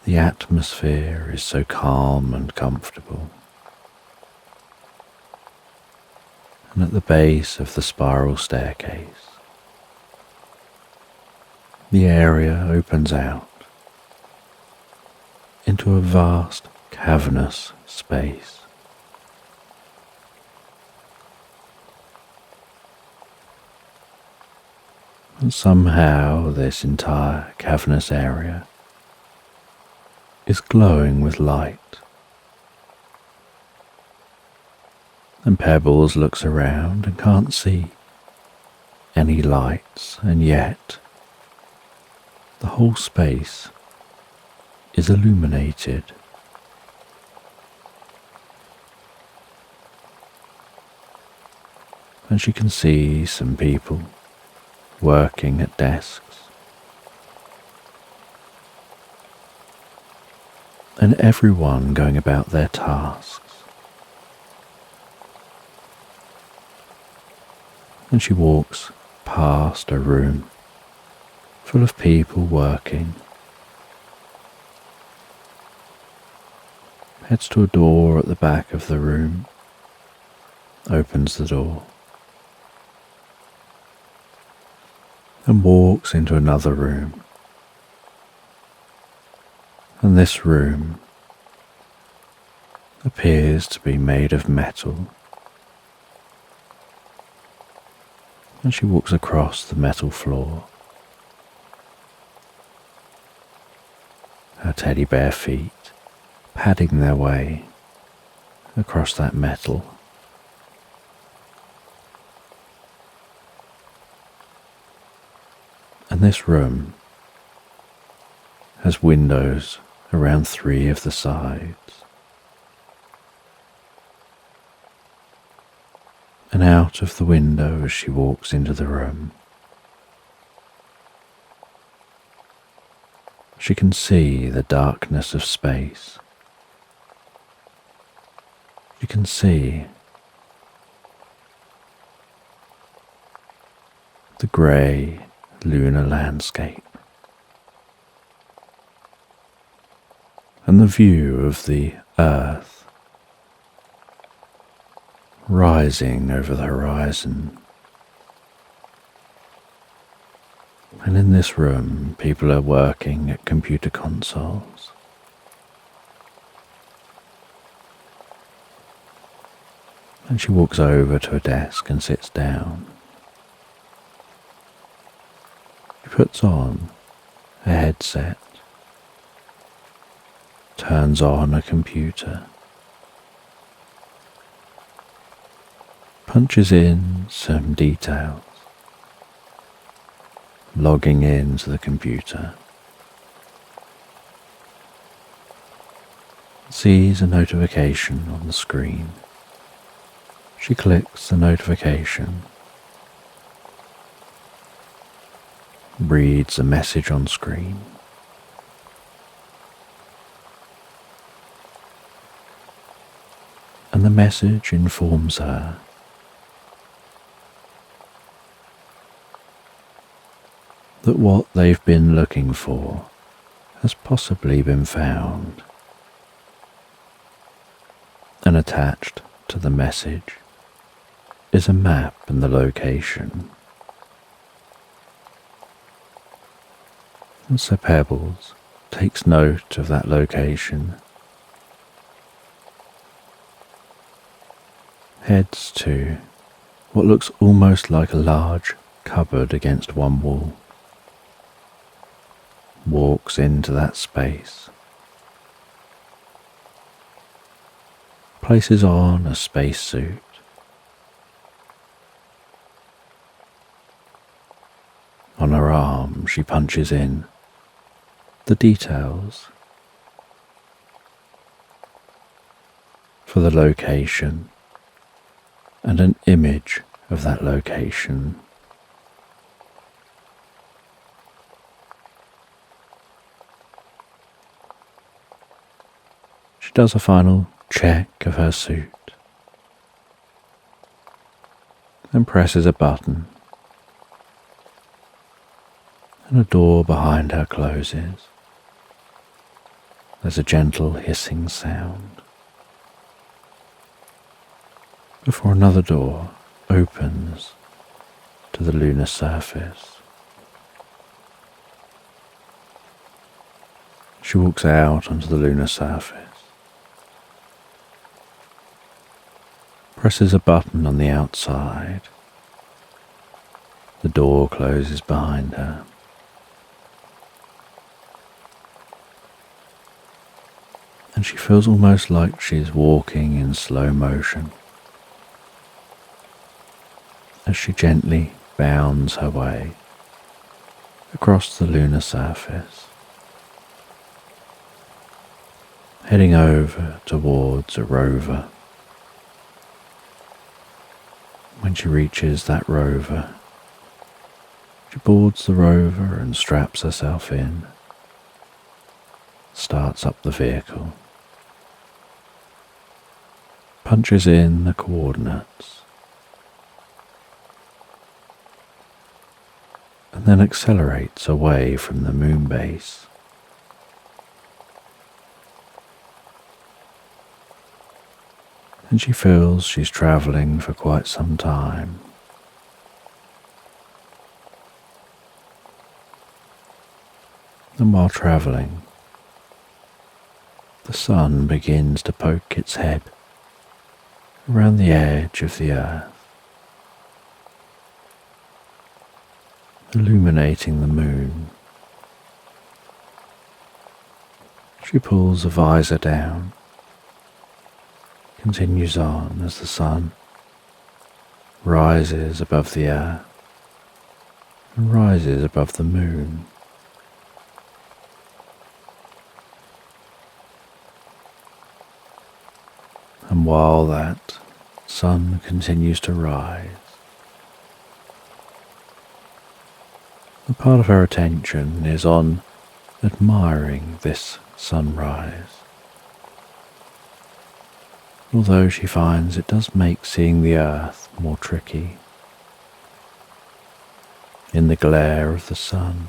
[SPEAKER 1] the atmosphere is so calm and comfortable. And at the base of the spiral staircase, the area opens out into a vast cavernous space. And somehow this entire cavernous area is glowing with light, and Pebbles looks around and can't see any lights, and yet the whole space is illuminated. And she can see some people working at desks, and everyone going about their tasks. And she walks past a room full of people working, heads to a door at the back of the room, opens the door, and walks into another room. And this room appears to be made of metal. And she walks across the metal floor, her teddy bear feet padding their way across that metal. And this room has windows around 3 of the sides. And out of the window as she walks into the room, she can see the darkness of space. She can see the grey lunar landscape and the view of the Earth rising over the horizon. And in this room, people are working at computer consoles. And she walks over to a desk and sits down. She puts on a headset, turns on a computer, punches in some details, logging into the computer, sees a notification on the screen. She clicks the notification, reads a message on screen, and the message informs her that what they've been looking for has possibly been found. And attached to the message is a map and the location. And so Pebbles takes note of that location, heads to what looks almost like a large cupboard against one wall, walks into that space, places on a spacesuit, on her arm she punches in the details for the location and an image of that location. She does a final check of her suit and presses a button, and a door behind her closes. There's a gentle hissing sound before another door opens to the lunar surface. She walks out onto the lunar surface, presses a button on the outside. The door closes behind her. and she feels almost like she's walking in slow motion as she gently bounds her way across the lunar surface, heading over towards a rover. When she reaches that rover, she boards the rover and straps herself in, starts up the vehicle, punches in the coordinates, and then accelerates away from the moon base. And she feels she's travelling for quite some time. And while travelling, the sun begins to poke its head around the edge of the earth, illuminating the moon. She pulls the visor down, continues on as the sun rises above the earth and rises above the moon. And while that sun continues to rise, the part of her attention is on admiring this sunrise, although she finds it does make seeing the earth more tricky in the glare of the sun.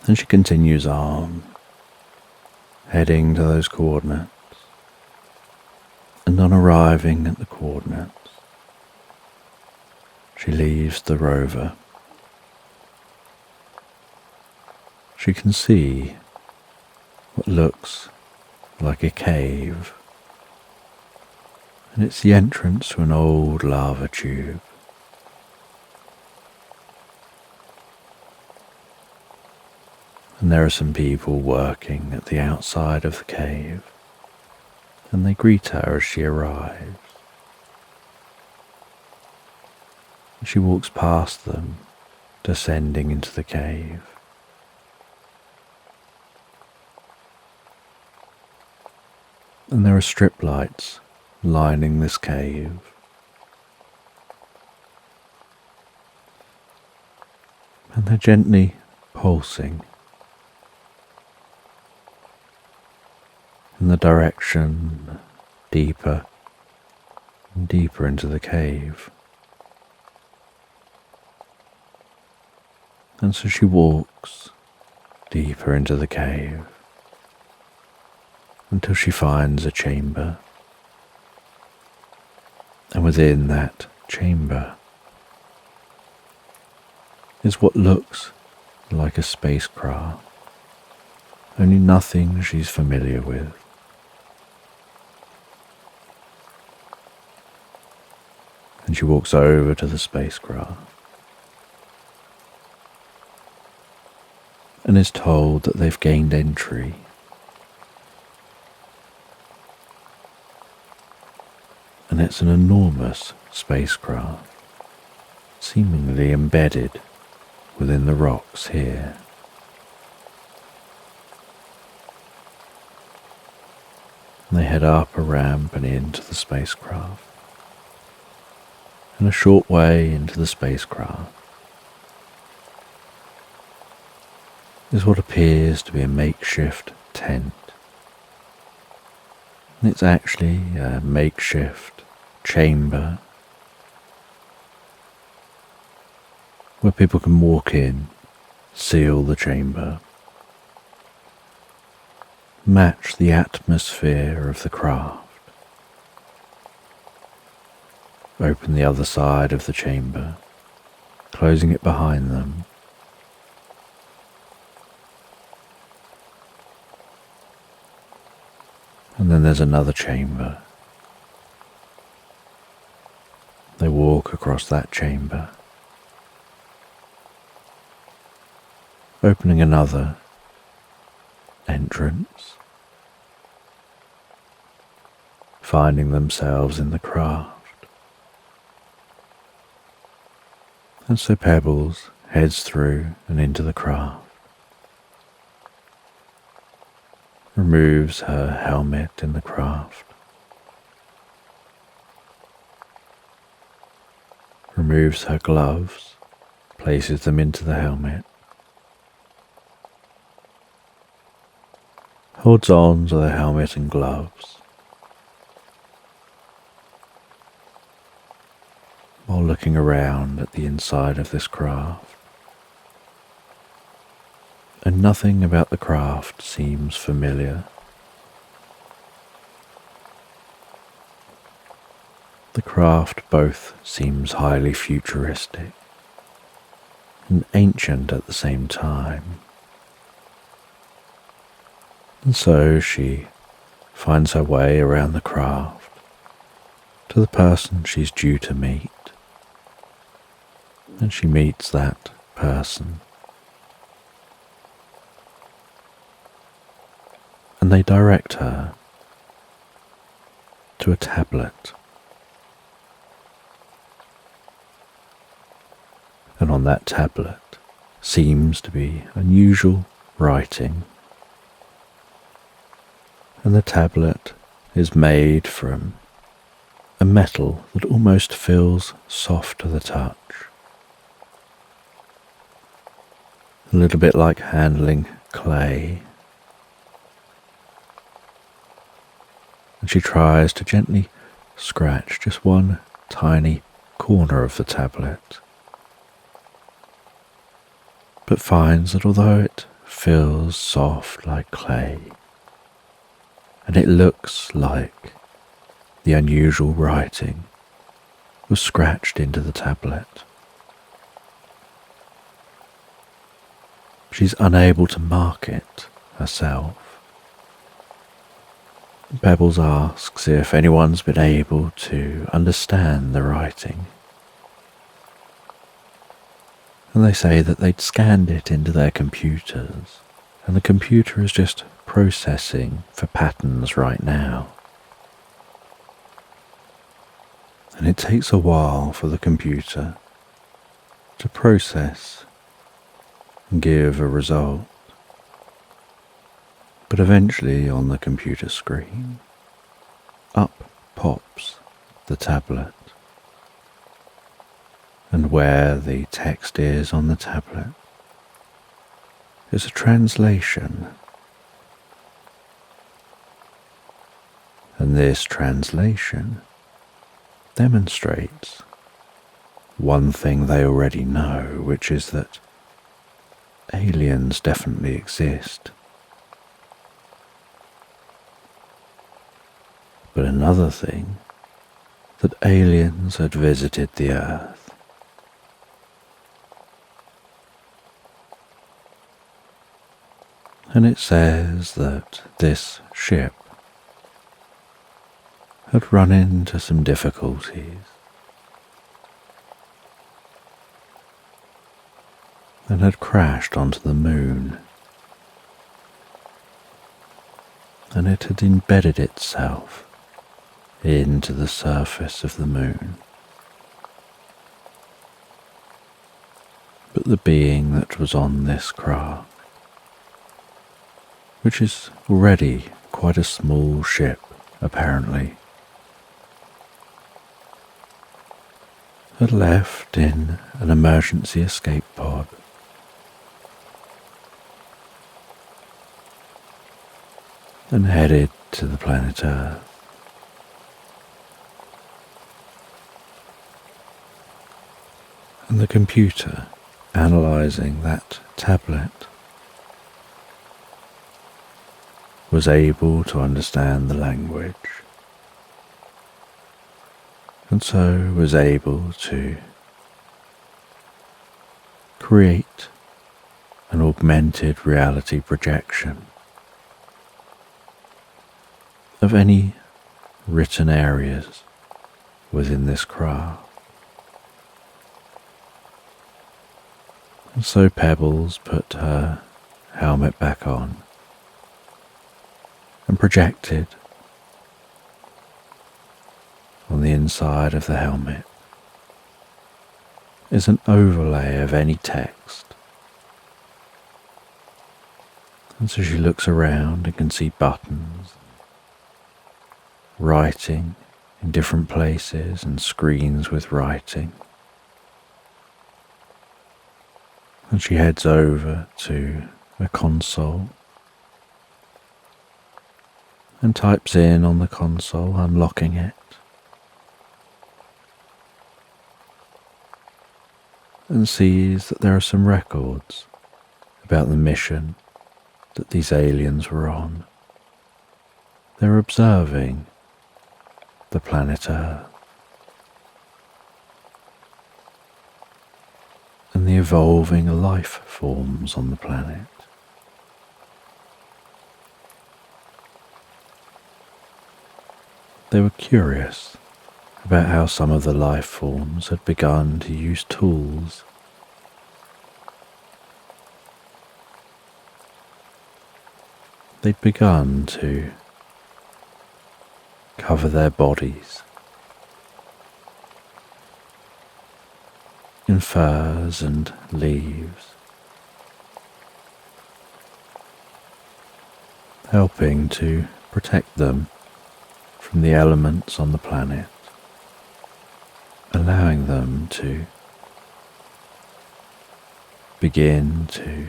[SPEAKER 1] And she continues on, heading to those coordinates, and on arriving at the coordinates, she leaves the rover. She can see what looks like a cave, and it's the entrance to an old lava tube. And there are some people working at the outside of the cave, and they greet her as she arrives. She walks past them, descending into the cave. And there are strip lights lining this cave. And they're gently pulsing in the direction deeper and deeper into the cave. And so she walks deeper into the cave until she finds a chamber. And within that chamber is what looks like a spacecraft, only nothing she's familiar with. And she walks over to the spacecraft and is told that they've gained entry. And it's an enormous spacecraft, seemingly embedded within the rocks here. And they head up a ramp and into the spacecraft. And a short way into the spacecraft is what appears to be a makeshift tent. And it's actually a makeshift chamber where people can walk in, seal the chamber, match the atmosphere of the craft, open the other side of the chamber, closing it behind them, and then there's another chamber. They walk across that chamber, opening another entrance, finding themselves in the craft. And so Pebbles heads through and into the craft, removes her helmet in the craft, removes her gloves, places them into the helmet, holds on to the helmet and gloves, while looking around at the inside of this craft. And nothing about the craft seems familiar. The craft both seems highly futuristic and ancient at the same time. And so she finds her way around the craft to the person she's due to meet. And she meets that person. And they direct her to a tablet. And on that tablet seems to be unusual writing. And the tablet is made from a metal that almost feels soft to the touch. A little bit like handling clay. And she tries to gently scratch just one tiny corner of the tablet, but finds that although it feels soft like clay, and it looks like the unusual writing was scratched into the tablet, she's unable to mark it herself. Pebbles asks if anyone's been able to understand the writing, and they say that they'd scanned it into their computers, and the computer is just processing for patterns right now. And it takes a while for the computer to process and give a result. But eventually on the computer screen, up pops the tablet. And where the text is on the tablet is a translation. And this translation demonstrates one thing they already know, which is that aliens definitely exist. But another thing, that aliens had visited the Earth. And it says that this ship had run into some difficulties and had crashed onto the moon, and it had embedded itself into the surface of the moon. But the being that was on this craft, which is already quite a small ship apparently, had left in an emergency escape pod. And headed to the planet Earth. And the computer, analysing that tablet, was able to understand the language, and so was able to create an augmented reality projection of any written areas within this craft. And so Pebbles put her helmet back on and projected on the inside of the helmet is an overlay of any text. And so she looks around and can see buttons, writing in different places and screens with writing. And she heads over to a console and types in on the console, unlocking it. And sees that there are some records about the mission that these aliens were on. They're observing the planet Earth and the evolving life forms on the planet. They were curious about how some of the life forms had begun to use tools. They'd begun to cover their bodies in furs and leaves, helping to protect them from the elements on the planet, allowing them to begin to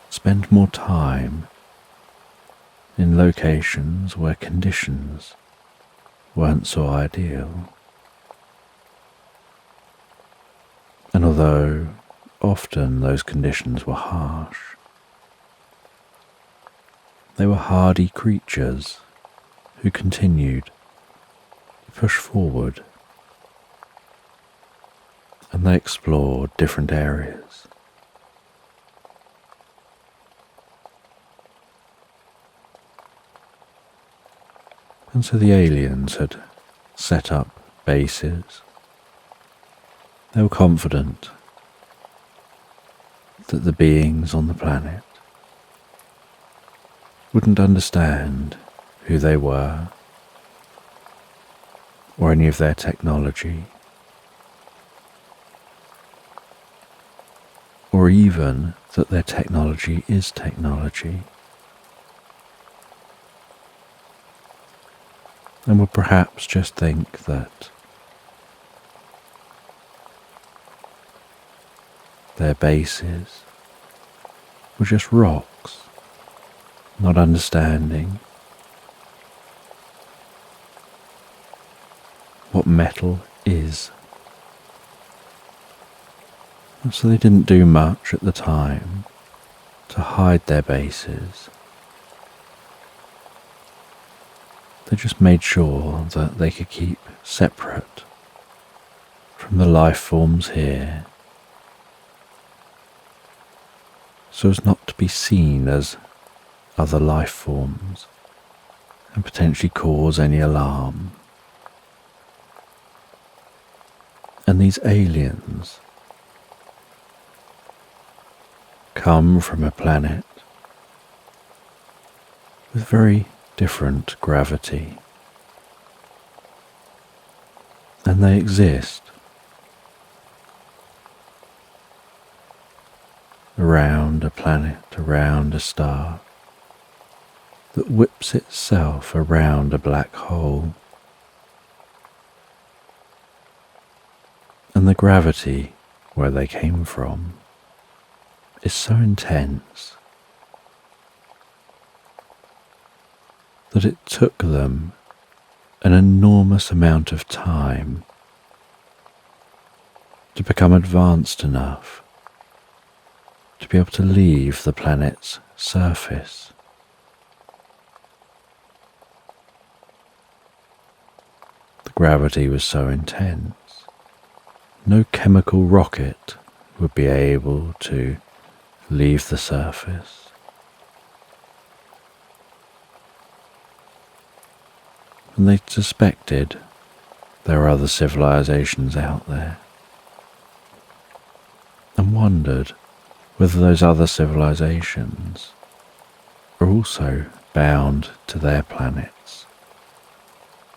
[SPEAKER 1] spend more time in locations where conditions weren't so ideal. And although often those conditions were harsh, they were hardy creatures who continued to push forward, and they explored different areas. And so the aliens had set up bases. They were confident that the beings on the planet wouldn't understand who they were or any of their technology, or even that their technology is technology, and would perhaps just think that their bases were just rocks, not understanding what metal is. And so they didn't do much at the time to hide their bases. They just made sure that they could keep separate from the life forms here, so as not to be seen as other life forms and potentially cause any alarm. And these aliens come from a planet with very different gravity, and they exist around a planet, around a star that whips itself around a black hole. And the gravity where they came from is so intense that it took them an enormous amount of time to become advanced enough to be able to leave the planet's surface. The gravity was so intense, no chemical rocket would be able to leave the surface. And they suspected there were other civilizations out there, and wondered whether those other civilizations are also bound to their planets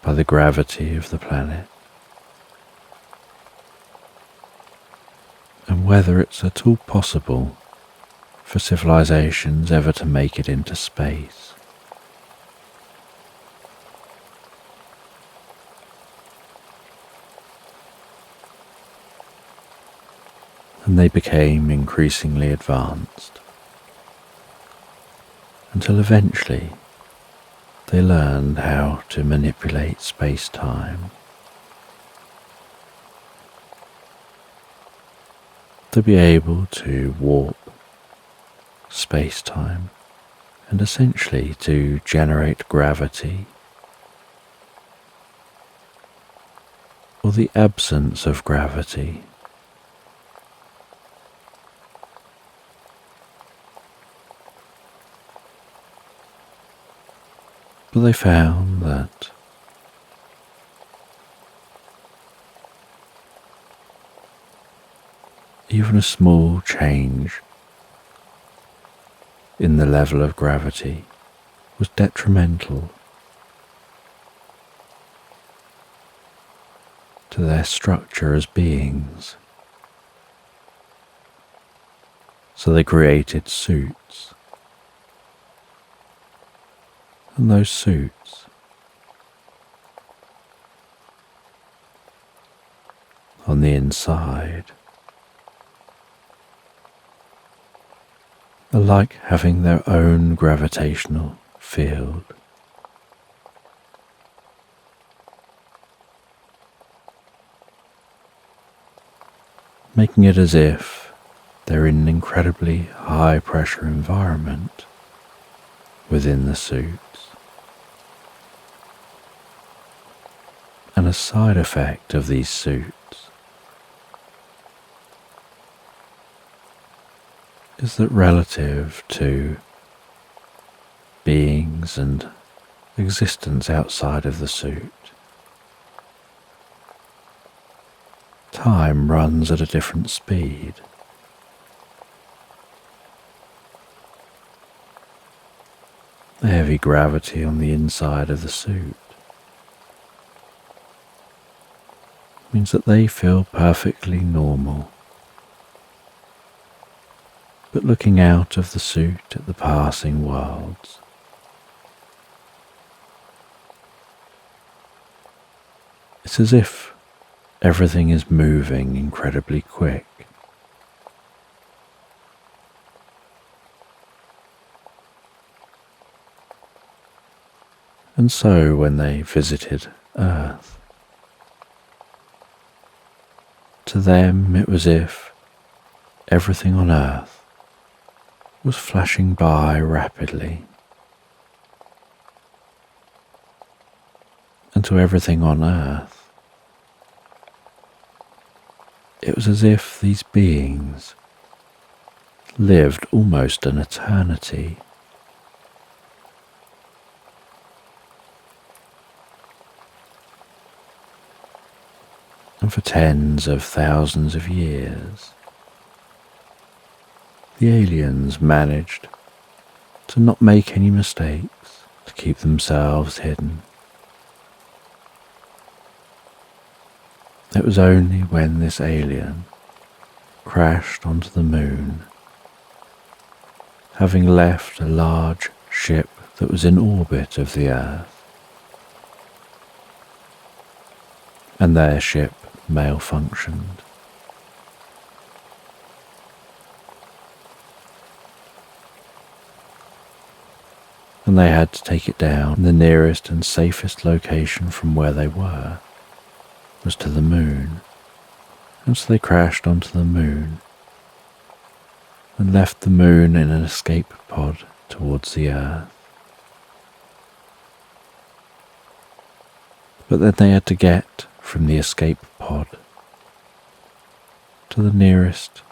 [SPEAKER 1] by the gravity of the planet, and whether it's at all possible for civilizations ever to make it into space. And they became increasingly advanced, until eventually they learned how to manipulate space-time, to be able to warp space-time, and essentially to generate gravity, or the absence of gravity. But they found that even a small change in the level of gravity was detrimental to their structure as beings. So they created suits. And those suits on the inside are like having their own gravitational field. Making it as if they're in an incredibly high pressure environment within the suits. And a side effect of these suits is that relative to beings and existence outside of the suit, time runs at a different speed. The heavy gravity on the inside of the suit means that they feel perfectly normal. But looking out of the suit at the passing worlds, it's as if everything is moving incredibly quick. And so when they visited Earth, to them it was as if everything on Earth was flashing by rapidly, and to everything on Earth it was as if these beings lived almost an eternity. And for tens of thousands of years, the aliens managed to not make any mistakes, to keep themselves hidden. It was only when this alien crashed onto the moon, having left a large ship that was in orbit of the Earth, and their ship malfunctioned. And they had to take it down. The nearest and safest location from where they were was to the moon. And so they crashed onto the moon and left the moon in an escape pod towards the Earth. But then they had to get from the escape pod to the nearest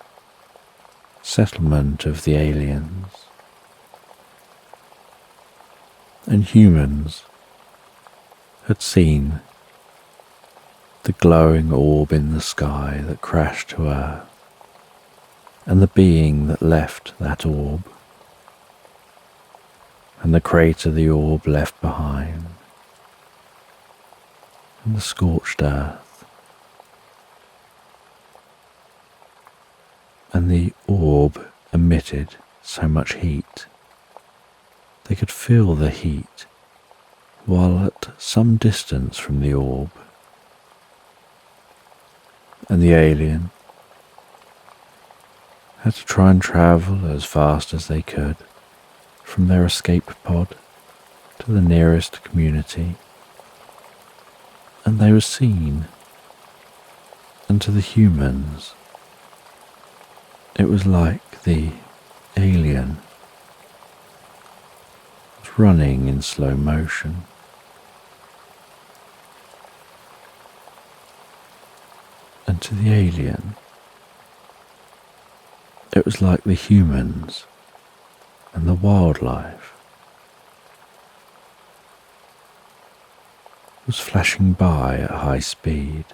[SPEAKER 1] settlement of the aliens. And humans had seen the glowing orb in the sky that crashed to Earth, and the being that left that orb and the crater the orb left behind, and the scorched earth, and the orb emitted so much heat. They could feel the heat while at some distance from the orb, and the alien had to try and travel as fast as they could from their escape pod to the nearest community, and they were seen, and to the humans it was like the alien was running in slow motion. And to the alien it was like the humans and the wildlife was flashing by at high speed.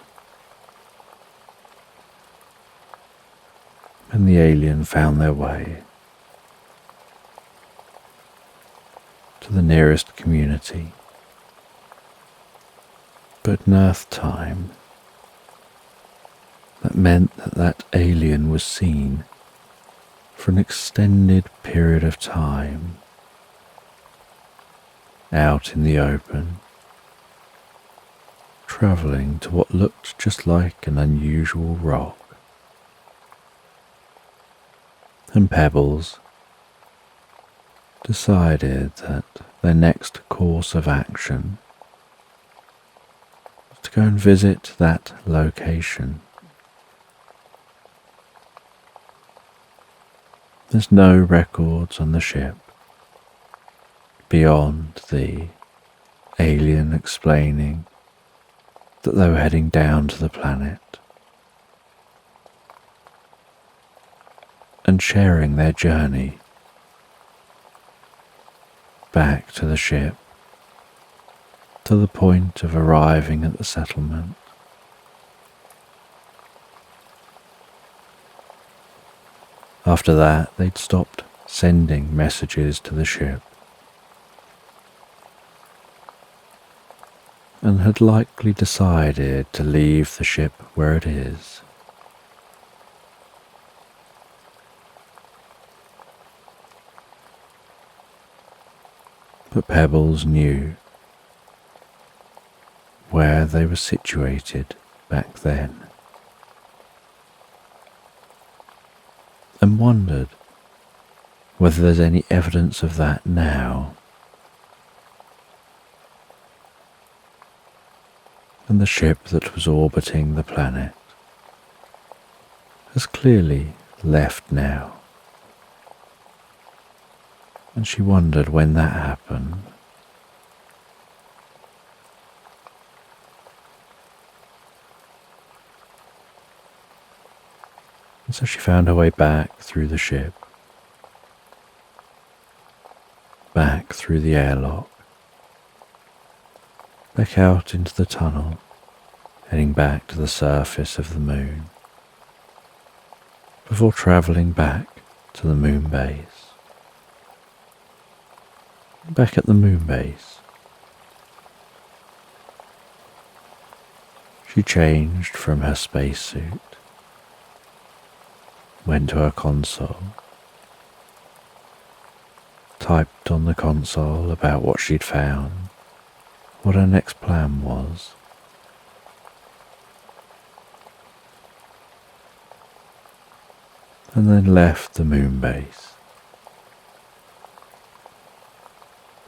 [SPEAKER 1] And the alien found their way to the nearest community. But in Earth time, that meant that that alien was seen for an extended period of time out in the open, travelling to what looked just like an unusual rock. And Pebbles decided that their next course of action was to go and visit that location. There's no records on the ship beyond the alien explaining that they were heading down to the planet and sharing their journey back to the ship to the point of arriving at the settlement. After that, they'd stopped sending messages to the ship and had likely decided to leave the ship where it is. But Pebbles knew where they were situated back then, and wondered whether there's any evidence of that now. And the ship that was orbiting the planet has clearly left now, and she wondered when that happened. And so she found her way back through the ship, back through the airlock, back out into the tunnel, heading back to the surface of the moon, before travelling back to the moon base. Back at the moon base, she changed from her spacesuit, went to her console, typed on the console about what she'd found, what her next plan was, and then left the moon base.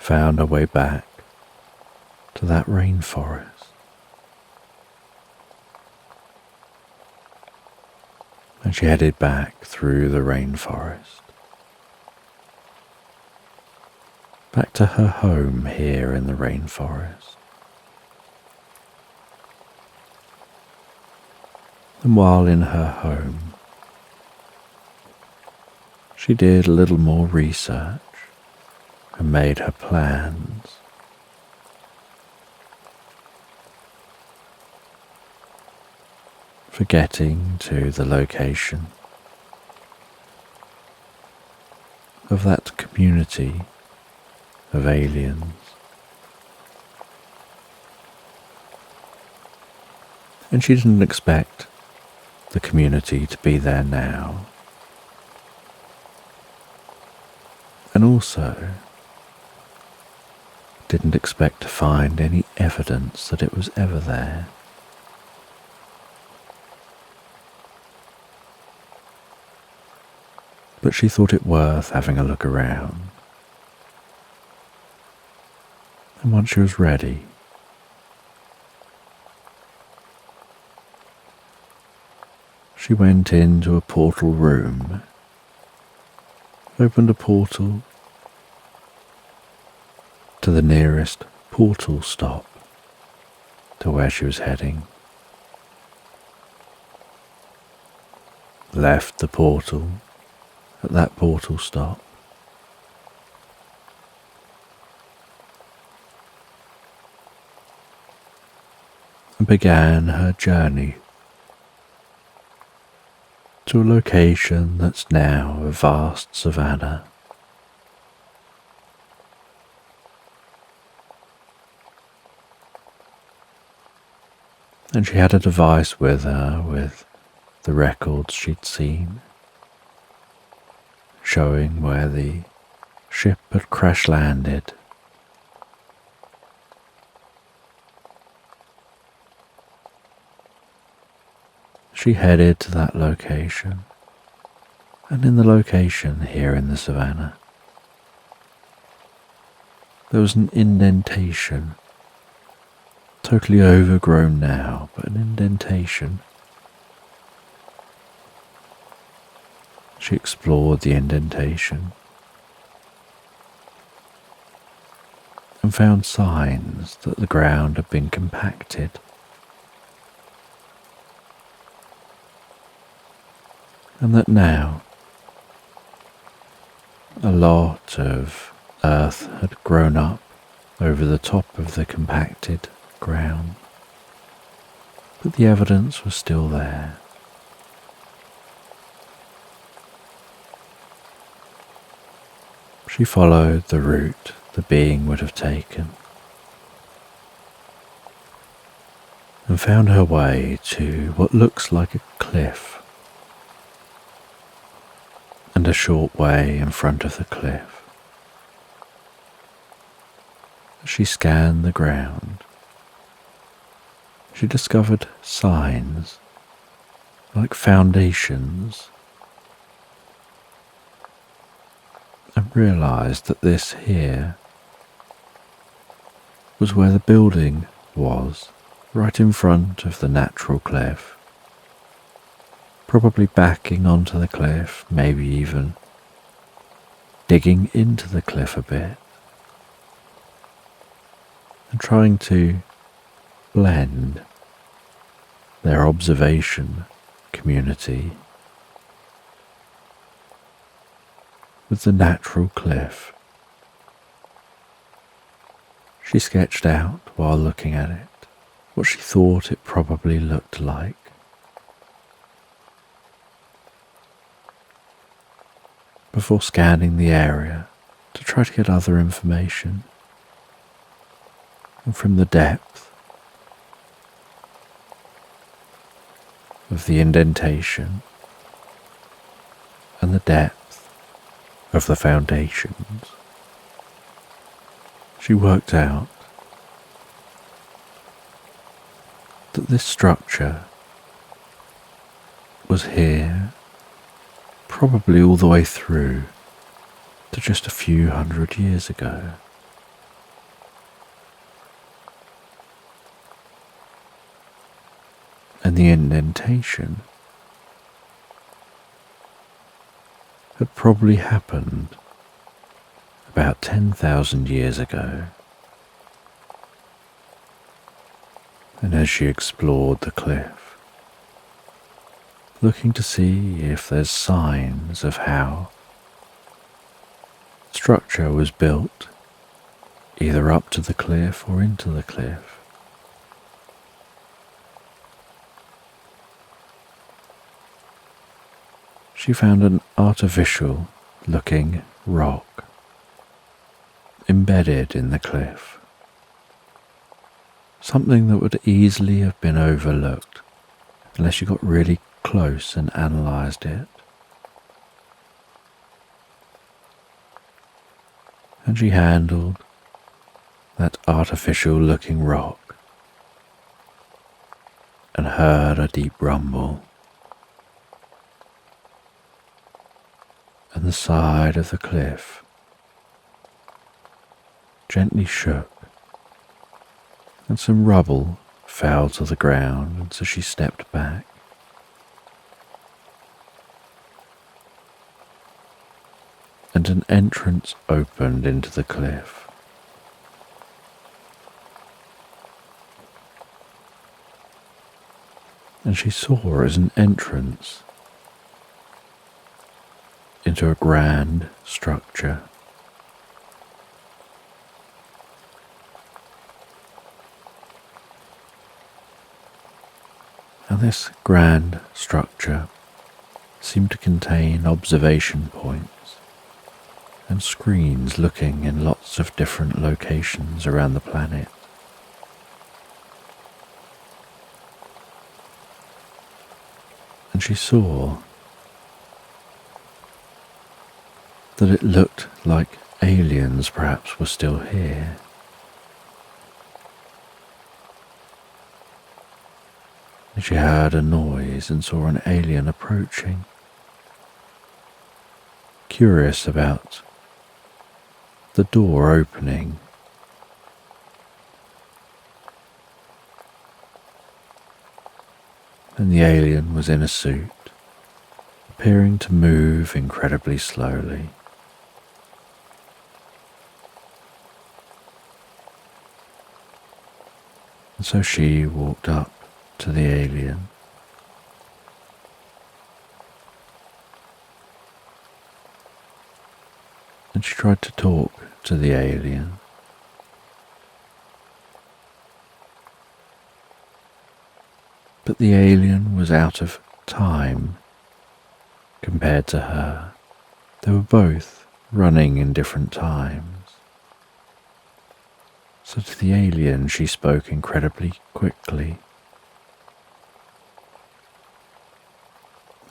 [SPEAKER 1] Found her way back to that rainforest. And she headed back through the rainforest, back to her home here in the rainforest. And while in her home, she did a little more research and made her plans. For getting to the location of that community of aliens. And she didn't expect the community to be there now. And also didn't expect to find any evidence that it was ever there. But she thought it worth having a look around. And once she was ready, she went into a portal room, opened a portal to the nearest portal stop to where she was heading, left the portal at that portal stop, and began her journey to a location that's now a vast savanna. And she had a device with her with the records she'd seen, showing where the ship had crash landed. She headed to that location, and in the location here in the savannah, there was an indentation, totally overgrown now, but an indentation. She explored the indentation and found signs that the ground had been compacted. And that now a lot of earth had grown up over the top of the compacted ground, but the evidence was still there. She followed the route the being would have taken and found her way to what looks like a cliff, and a short way in front of the cliff. As she scanned the ground, she discovered signs like foundations and realized that this here was where the building was, right in front of the natural cliff, probably backing onto the cliff, maybe even digging into the cliff a bit and trying to blend their observation community with the natural cliff. She sketched out while looking at it what she thought it probably looked like. Before scanning the area to try to get other information, and from the depth of the indentation and the depth of the foundations, she worked out that this structure was here probably all the way through to just a few hundred years ago. And the indentation had probably happened about 10,000 years ago. And as she explored the cliff, looking to see if there's signs of how structure was built either up to the cliff or into the cliff, she found an artificial looking rock embedded in the cliff. Something that would easily have been overlooked unless you got really close and analysed it. And she handled that artificial looking rock and heard a deep rumble, and the side of the cliff gently shook, and some rubble fell to the ground, and so she stepped back. And an entrance opened into the cliff. And she saw as an entrance into a grand structure. And this grand structure seemed to contain observation points and screens looking in lots of different locations around the planet. And she saw that it looked like aliens perhaps were still here. And she heard a noise and saw an alien approaching, curious about the door opening. And the alien was in a suit, appearing to move incredibly slowly. And so she walked up to the alien. And she tried to talk to the alien. But the alien was out of time compared to her. They were both running in different times. So to the alien she spoke incredibly quickly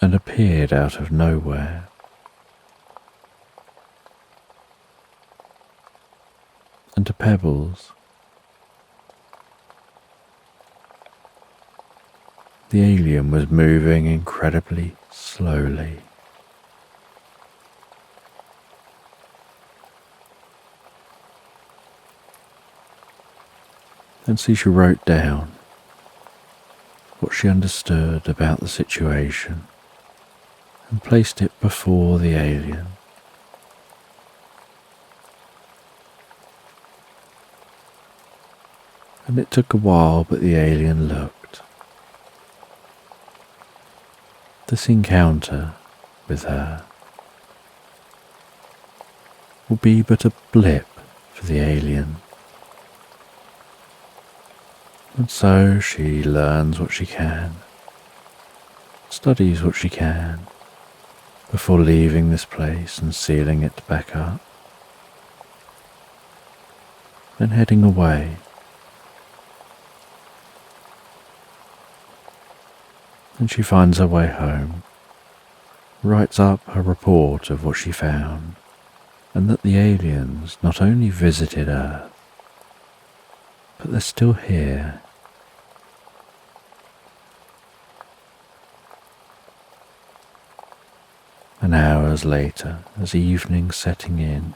[SPEAKER 1] and appeared out of nowhere. And to Pebbles, the alien was moving incredibly slowly. And so she wrote down what she understood about the situation and placed it before the alien. And it took a while, but the alien looked. This encounter with her will be but a blip for the alien. And so she learns what she can, studies what she can, before leaving this place and sealing it back up, then heading away. And she finds her way home, writes up a report of what she found, and that the aliens not only visited Earth, but they're still here. And hours later, as evening setting in,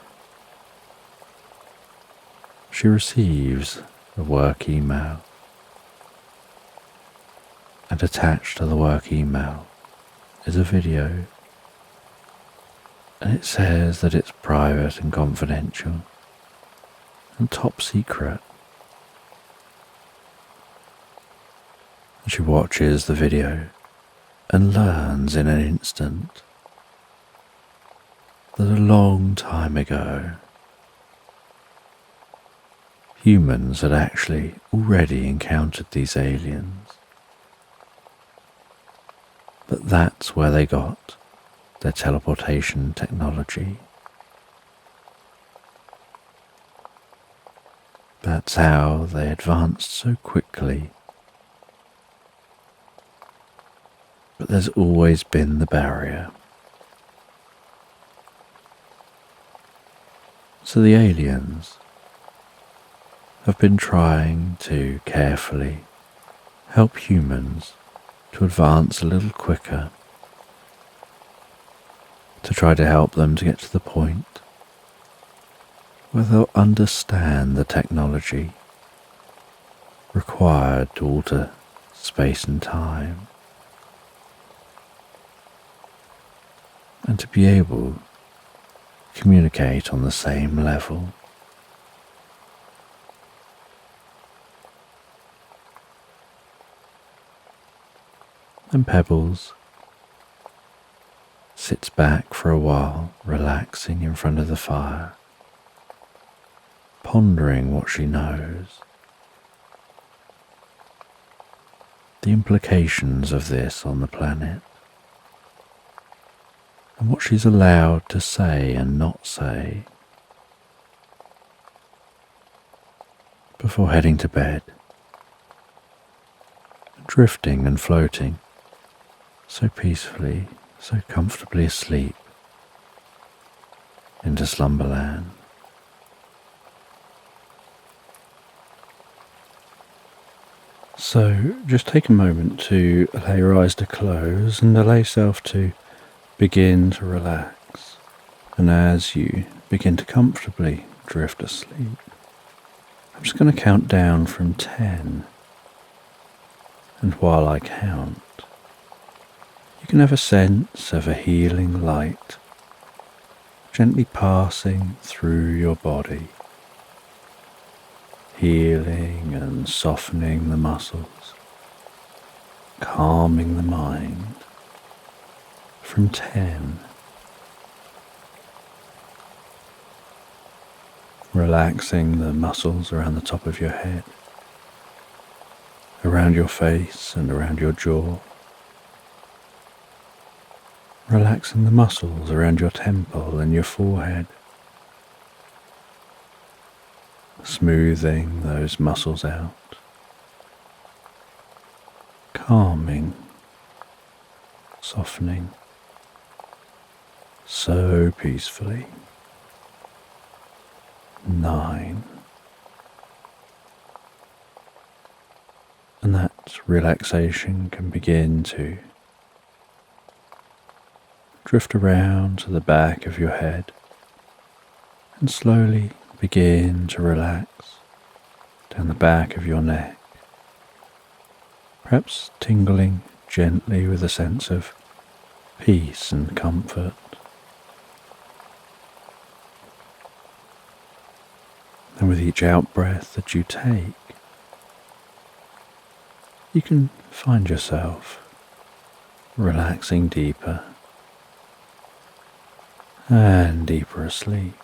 [SPEAKER 1] she receives a work email. And attached to the work email is a video, and it says that it's private and confidential and top secret. And she watches the video and learns in an instant that a long time ago humans had actually already encountered these aliens. But that's where they got their teleportation technology. That's how they advanced so quickly. But there's always been the barrier. So the aliens have been trying to carefully help humans to advance a little quicker, to try to help them to get to the point where they'll understand the technology required to alter space and time, and to be able to communicate on the same level. And Pebbles sits back for a while, relaxing in front of the fire, pondering what she knows, the implications of this on the planet, and what she's allowed to say and not say before heading to bed, drifting and floating so peacefully, so comfortably asleep into Slumberland. So just take a moment to allow your eyes to close and allow yourself to begin to relax. And as you begin to comfortably drift asleep, I'm just going to count down from 10. And while I count, you can have a sense of a healing light gently passing through your body, healing and softening the muscles, calming the mind. From 10, relaxing the muscles around the top of your head, around your face and around your jaw, relaxing the muscles around your temple and your forehead, smoothing those muscles out, calming, softening, so peacefully. 9. And that relaxation can begin to drift around to the back of your head and slowly begin to relax down the back of your neck, perhaps tingling gently with a sense of peace and comfort. And with each out-breath that you take, you can find yourself relaxing deeper and deeper asleep.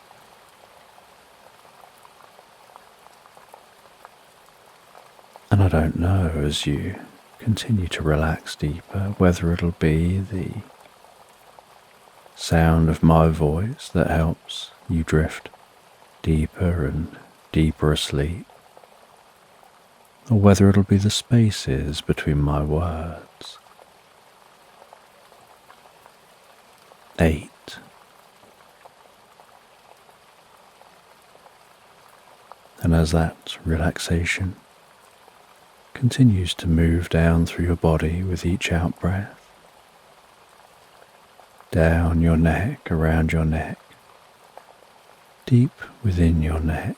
[SPEAKER 1] And I don't know, as you continue to relax deeper, whether it'll be the sound of my voice that helps you drift deeper and deeper asleep, or whether it'll be the spaces between my words. 8. And as that relaxation continues to move down through your body with each out-breath, down your neck, around your neck, deep within your neck,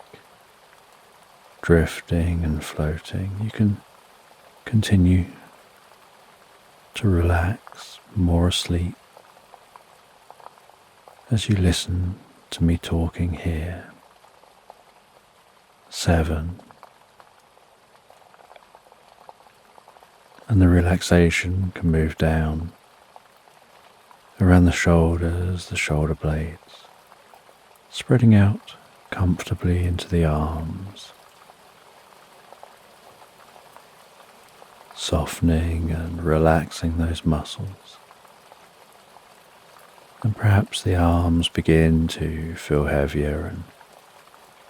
[SPEAKER 1] drifting and floating, you can continue to relax, more asleep, as you listen to me talking here. 7. And the relaxation can move down around the shoulders, the shoulder blades, spreading out comfortably into the arms, softening and relaxing those muscles. And perhaps the arms begin to feel heavier and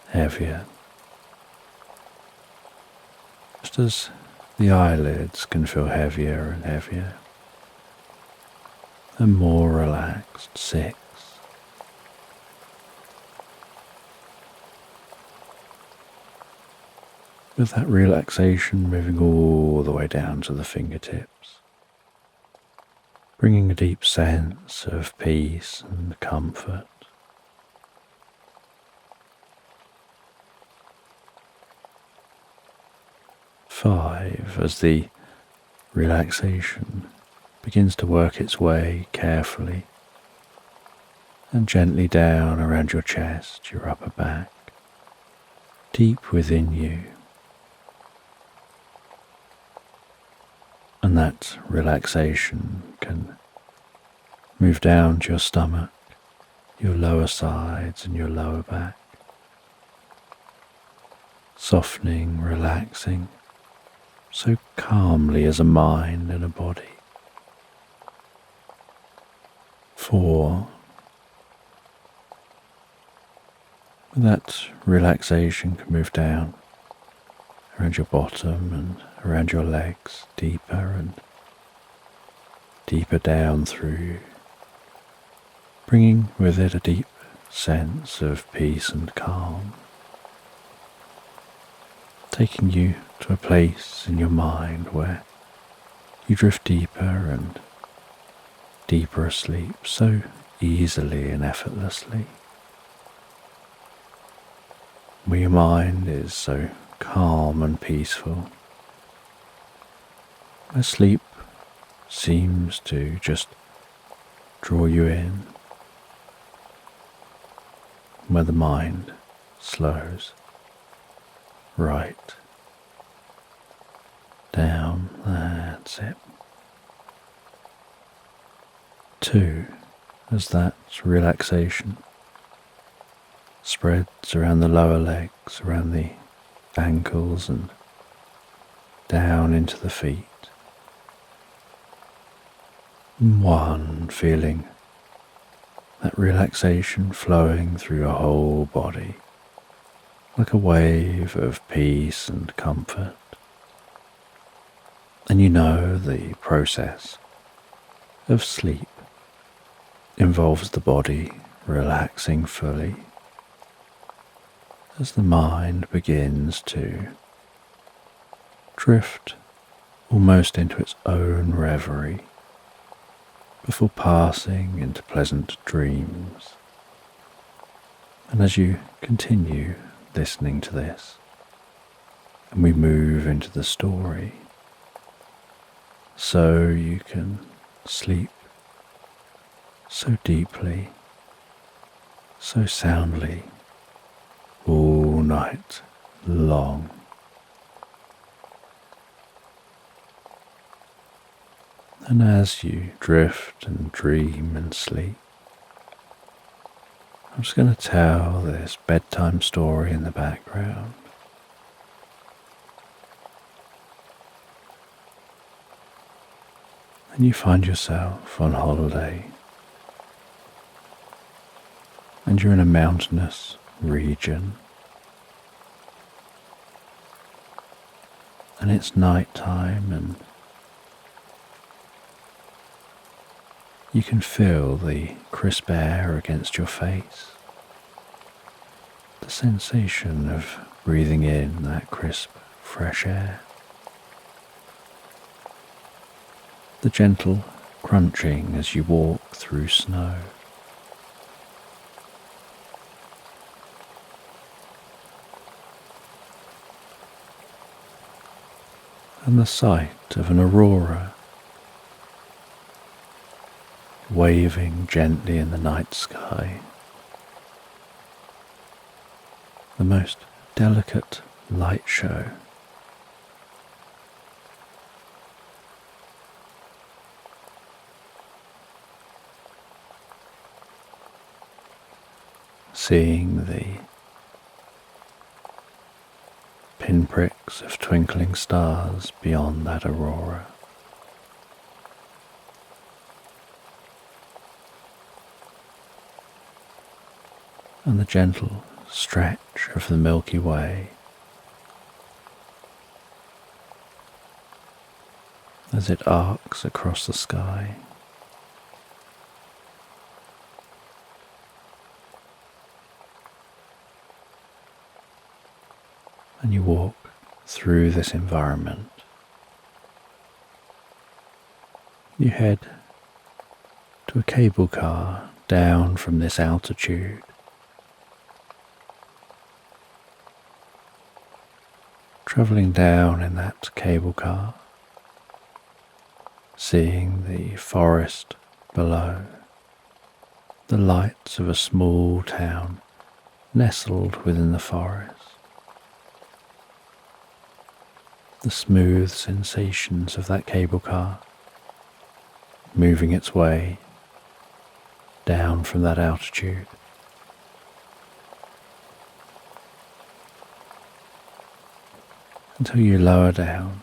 [SPEAKER 1] heavier, just as the eyelids can feel heavier and heavier, and more relaxed. 6. With that relaxation moving all the way down to the fingertips, bringing a deep sense of peace and comfort. 5, as the relaxation begins to work its way carefully and gently down around your chest, your upper back, deep within you. And that relaxation can move down to your stomach, your lower sides and your lower back, softening, relaxing, so calmly as a mind and a body. 4. That relaxation can move down around your bottom and around your legs, deeper and deeper down through, bringing with it a deep sense of peace and calm, taking you to a place in your mind where you drift deeper and deeper asleep so easily and effortlessly, where your mind is so calm and peaceful, where sleep seems to just draw you in, where the mind slows right down. That's it. 2, as that relaxation spreads around the lower legs, around the ankles and down into the feet. 1, feeling that relaxation flowing through your whole body like a wave of peace and comfort. And you know the process of sleep involves the body relaxing fully as the mind begins to drift almost into its own reverie before passing into pleasant dreams. And as you continue listening to this, and we move into the story, so you can sleep so deeply, so soundly, all night long. And as you drift and dream and sleep, I'm just going to tell this bedtime story in the background. And you find yourself on holiday, and you're in a mountainous region, and it's night time, and you can feel the crisp air against your face, the sensation of breathing in that crisp, fresh air, the gentle crunching as you walk through snow. And the sight of an aurora waving gently in the night sky, the most delicate light show. Seeing the pinpricks of twinkling stars beyond that aurora. And the gentle stretch of the Milky Way, as it arcs across the sky. And you walk through this environment. You head to a cable car down from this altitude. Travelling down in that cable car, seeing the forest below, the lights of a small town nestled within the forest, the smooth sensations of that cable car moving its way down from that altitude. Until you lower down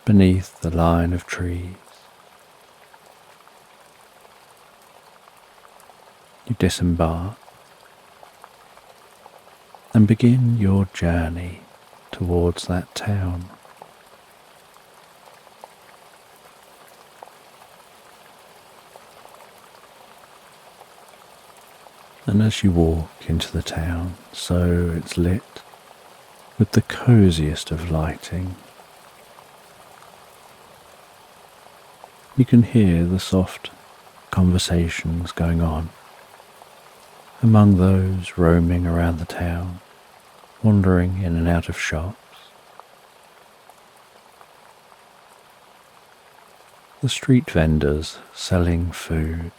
[SPEAKER 1] beneath the line of trees. You disembark and begin your journey towards that town. And as you walk into the town, so it's lit with the coziest of lighting. You can hear the soft conversations going on among those roaming around the town, wandering in and out of shops. The street vendors selling food,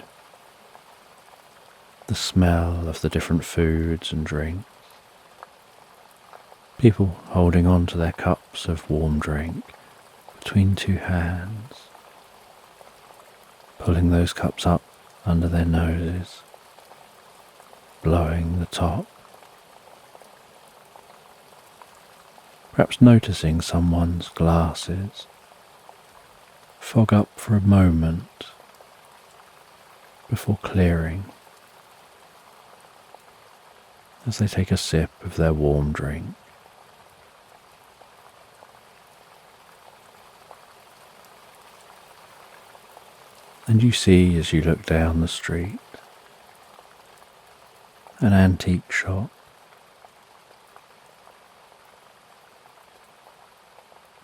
[SPEAKER 1] the smell of the different foods and drinks, people holding on to their cups of warm drink between two hands, pulling those cups up under their noses, blowing the top, perhaps noticing someone's glasses fog up for a moment before clearing as they take a sip of their warm drink. And you see, as you look down the street, an antique shop.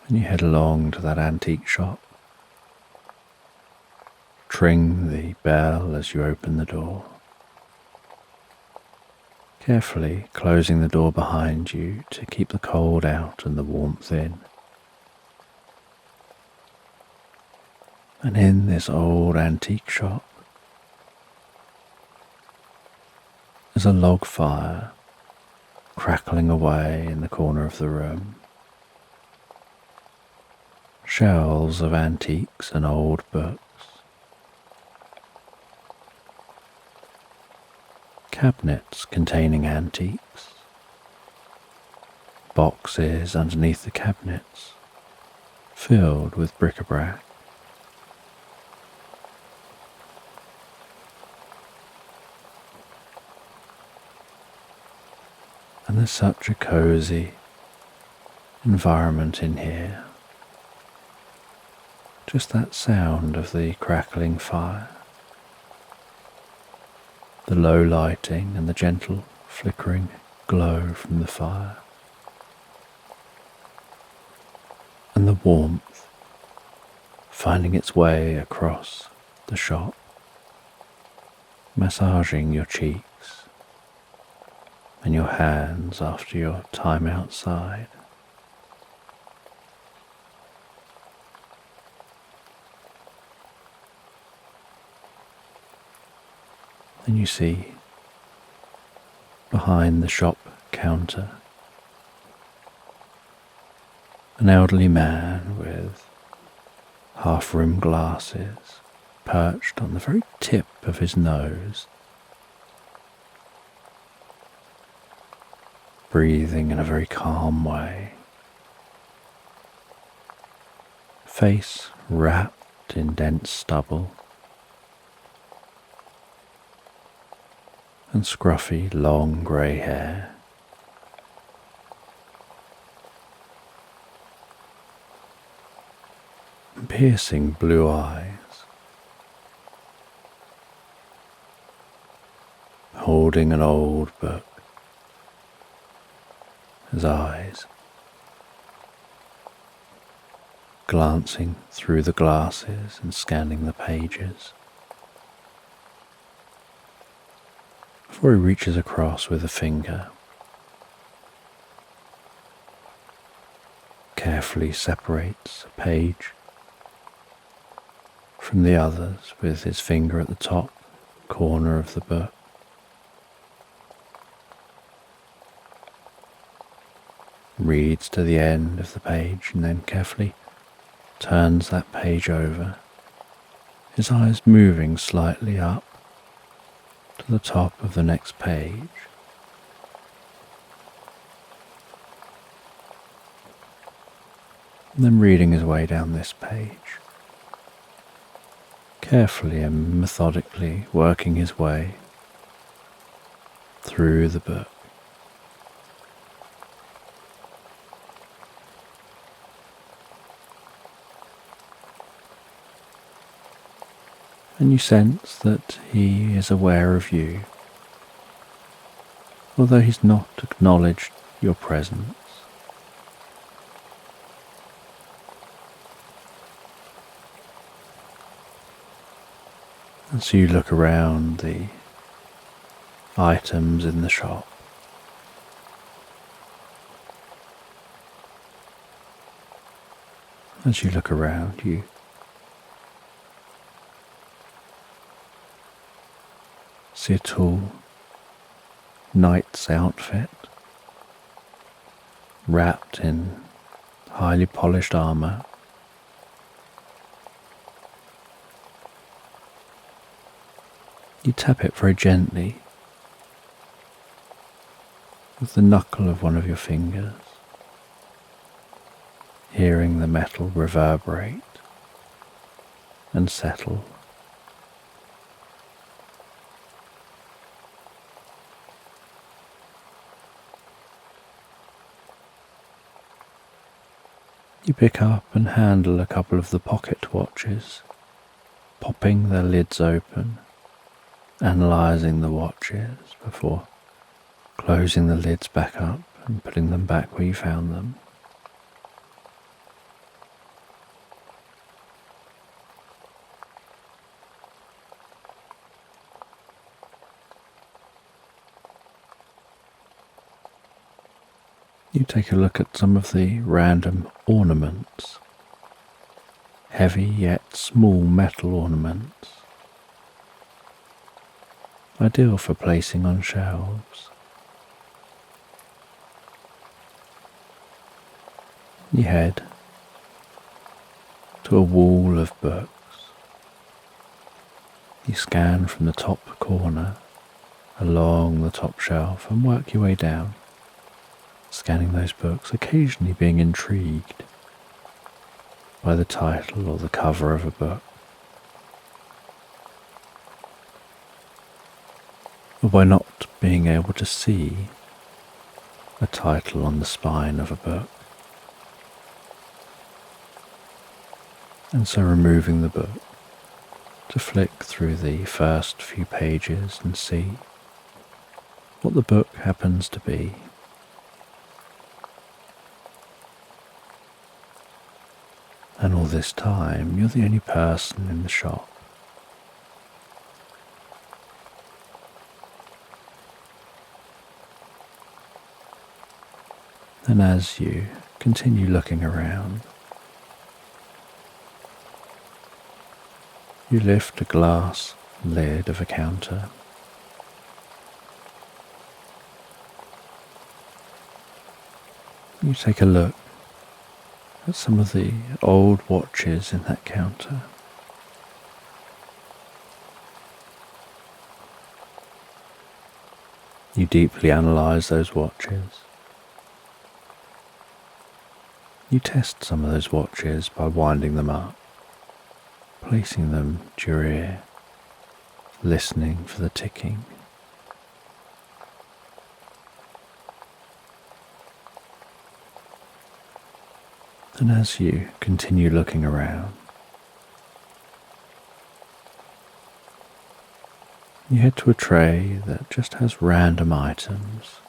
[SPEAKER 1] And you head along to that antique shop. Ring the bell as you open the door, carefully closing the door behind you to keep the cold out and the warmth in. And in this old antique shop is a log fire crackling away in the corner of the room. Shelves of antiques and old books. Cabinets containing antiques. Boxes underneath the cabinets filled with bric-a-brac. And there's such a cozy environment in here. Just that sound of the crackling fire, the low lighting and the gentle flickering glow from the fire, and the warmth finding its way across the shop, massaging your cheeks and your hands after your time outside. And you see, behind the shop counter, an elderly man with half-rimmed glasses perched on the very tip of his nose, breathing in a very calm way, face wrapped in dense stubble, and scruffy long grey hair. and piercing blue eyes, holding an old book. His eyes glancing through the glasses and scanning the pages before he reaches across with a finger, carefully separates a page from the others with his finger at the top corner of the book. Reads to the end of the page and then carefully turns that page over, his eyes moving slightly up to the top of the next page. And then reading his way down this page, carefully and methodically working his way through the book. And you sense that he is aware of you, although he's not acknowledged your presence. And so you look around the items in the shop. As you look around, you see a tall knight's outfit, wrapped in highly polished armor. You tap it very gently with the knuckle of one of your fingers, hearing the metal reverberate and settle. You pick up and handle a couple of the pocket watches, popping their lids open, analysing the watches before closing the lids back up and putting them back where you found them. You take a look at some of the random ornaments, heavy yet small metal ornaments, ideal for placing on shelves. You head to a wall of books. You scan from the top corner along the top shelf and work your way down, scanning those books, occasionally being intrigued by the title or the cover of a book, or by not being able to see a title on the spine of a book, and so removing the book to flick through the first few pages and see what the book happens to be. And all this time, you're the only person in the shop. And as you continue looking around, you lift a glass lid of a counter. You take a look at some of the old watches in that counter. You deeply analyse those watches. You test some of those watches by winding them up, placing them to your ear, listening for the ticking. And as you continue looking around, You head to a tray that just has random items,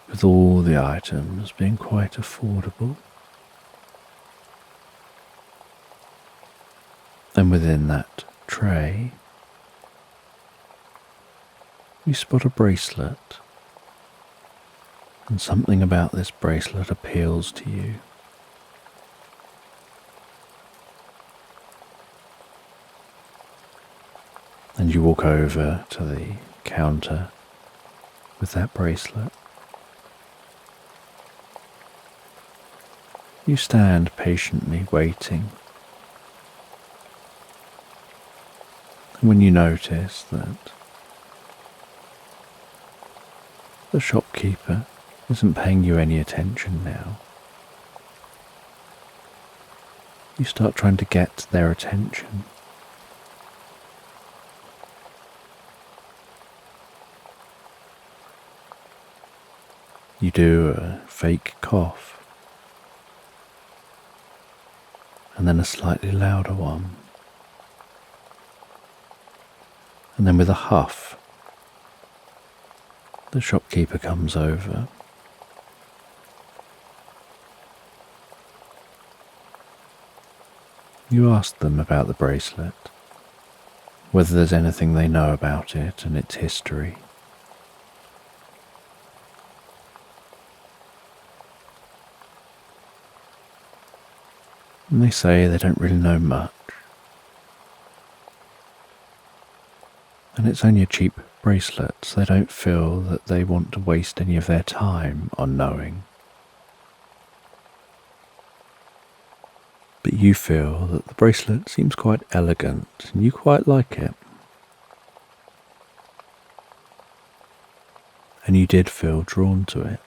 [SPEAKER 1] with all the items being quite affordable. And within that tray, you spot a bracelet, and something about this bracelet appeals to you. And you walk over to the counter with that bracelet. You stand patiently waiting. And when you notice that the shopkeeper isn't paying you any attention now, you start trying to get their attention. You do a fake cough, and then a slightly louder one, and then with a huff, the shopkeeper comes over. You ask them about the bracelet, whether there's anything they know about it and its history. And they say they don't really know much. And it's only a cheap bracelet, so they don't feel that they want to waste any of their time on knowing. But you feel that the bracelet seems quite elegant, and you quite like it. And you did feel drawn to it.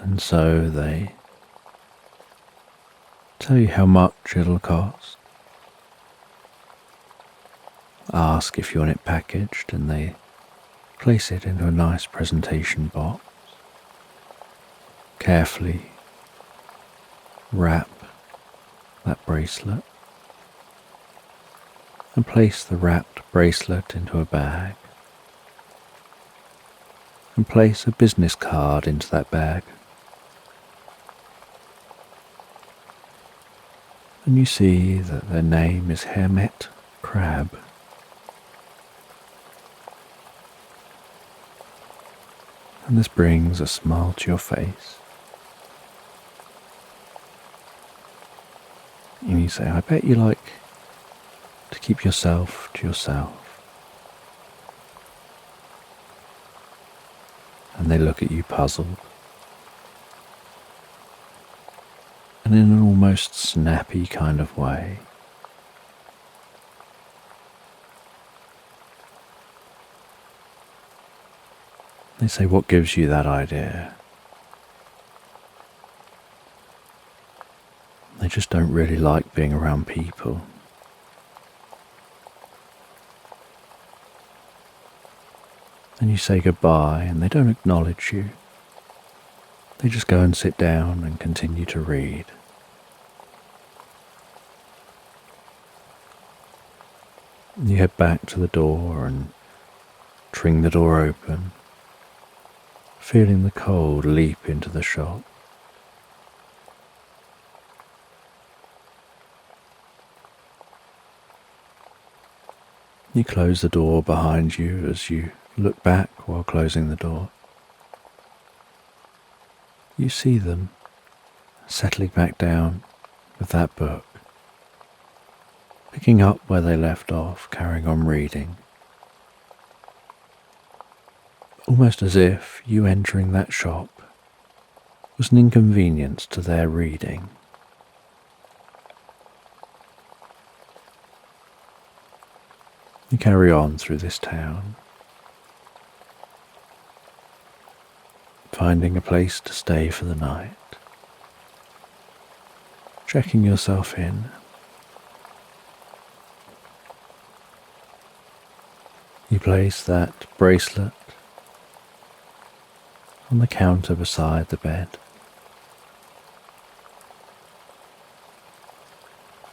[SPEAKER 1] And so they tell you how much it'll cost, ask if you want it packaged, and they place it into a nice presentation box, carefully wrap that bracelet, and place the wrapped bracelet into a bag, and place a business card into that bag. And you see that their name is Hermit Crab. And this brings a smile to your face. And you say, I bet you like to keep yourself to yourself. And they look at you puzzled. And in an almost snappy kind of way, they say, what gives you that idea? They just don't really like being around people. And you say goodbye, and they don't acknowledge you. They just go and sit down and continue to read. You head back to the door and tring the door open, feeling the cold leap into the shop. You close the door behind you as you look back while closing the door. You see them settling back down with that book, picking up where they left off, carrying on reading, almost as if you entering that shop was an inconvenience to their reading. You carry on through this town, finding a place to stay for the night, checking yourself in. You place that bracelet on the counter beside the bed.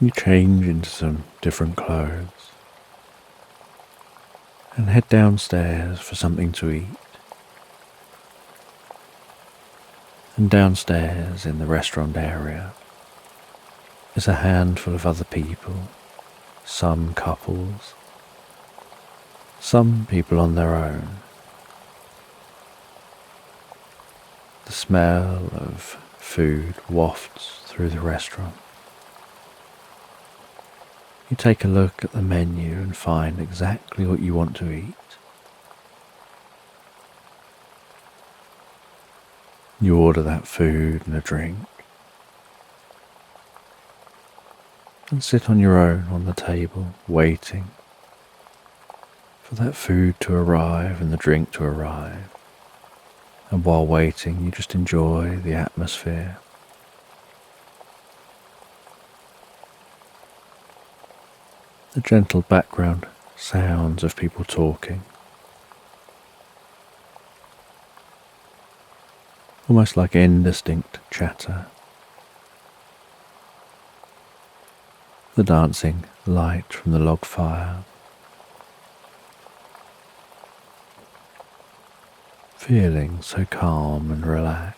[SPEAKER 1] You change into some different clothes and head downstairs for something to eat. And downstairs in the restaurant area is a handful of other people, some couples, some people on their own. The smell of food wafts through the restaurant. You take a look at the menu and find exactly what you want to eat. You order that food and a drink and sit on your own on the table waiting for that food to arrive and the drink to arrive. And while waiting, you just enjoy the atmosphere. The gentle background sounds of people talking. Almost like indistinct chatter. The dancing light from the log fire. Feeling so calm and relaxed.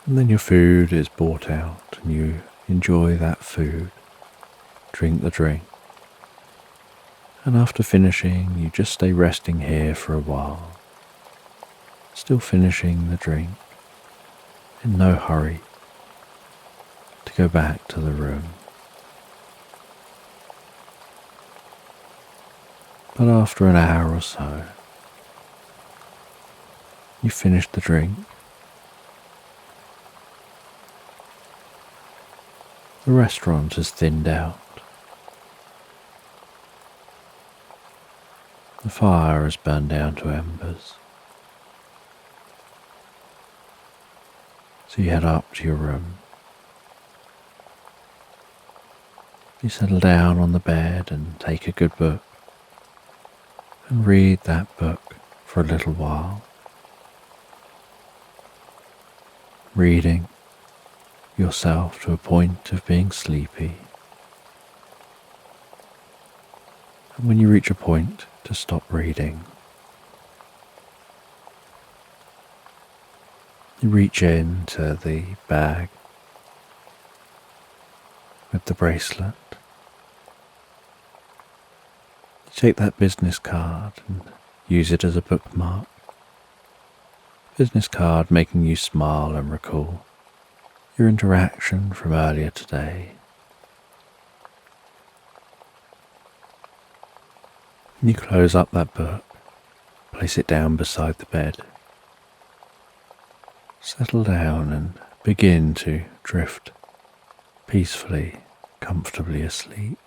[SPEAKER 1] And then your food is brought out and you enjoy that food, drink the drink. And after finishing, you just stay resting here for a while, still finishing the drink, in no hurry to go back to the room. But after an hour or so, you finish the drink. The restaurant has thinned out. The fire has burned down to embers. So you head up to your room. You settle down on the bed and take a good book. And read that book for a little while. Reading yourself to a point of being sleepy. And when you reach a point to stop reading, you reach into the bag with the bracelet. Take that business card and use it as a bookmark. Business card making you smile and recall your interaction from earlier today. You close up that book, place it down beside the bed. Settle down and begin to drift peacefully, comfortably asleep.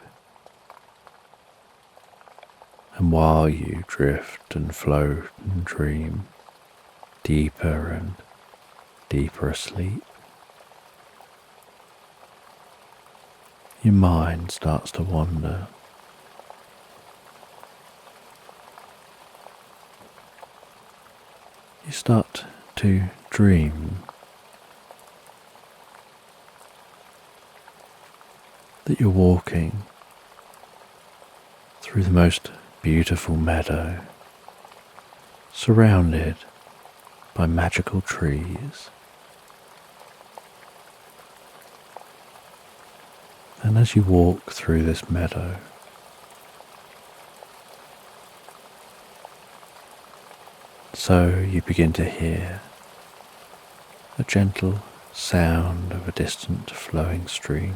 [SPEAKER 1] And while you drift and float and dream deeper and deeper asleep, your mind starts to wander. You start to dream that you're walking through the most beautiful meadow, surrounded by magical trees. And as you walk through this meadow, so you begin to hear a gentle sound of a distant flowing stream.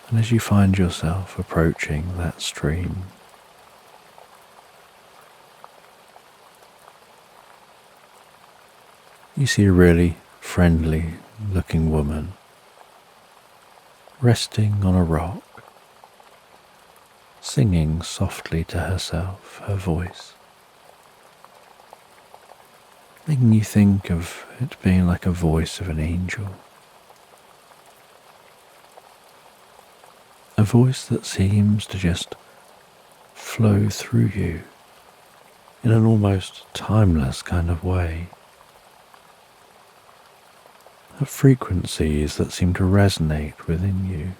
[SPEAKER 1] And as you find yourself approaching that stream, you see a really friendly looking woman resting on a rock, singing softly to herself, her voice, making you think of it being like a voice of an angel. A voice that seems to just flow through you in an almost timeless kind of way. At frequencies that seem to resonate within you.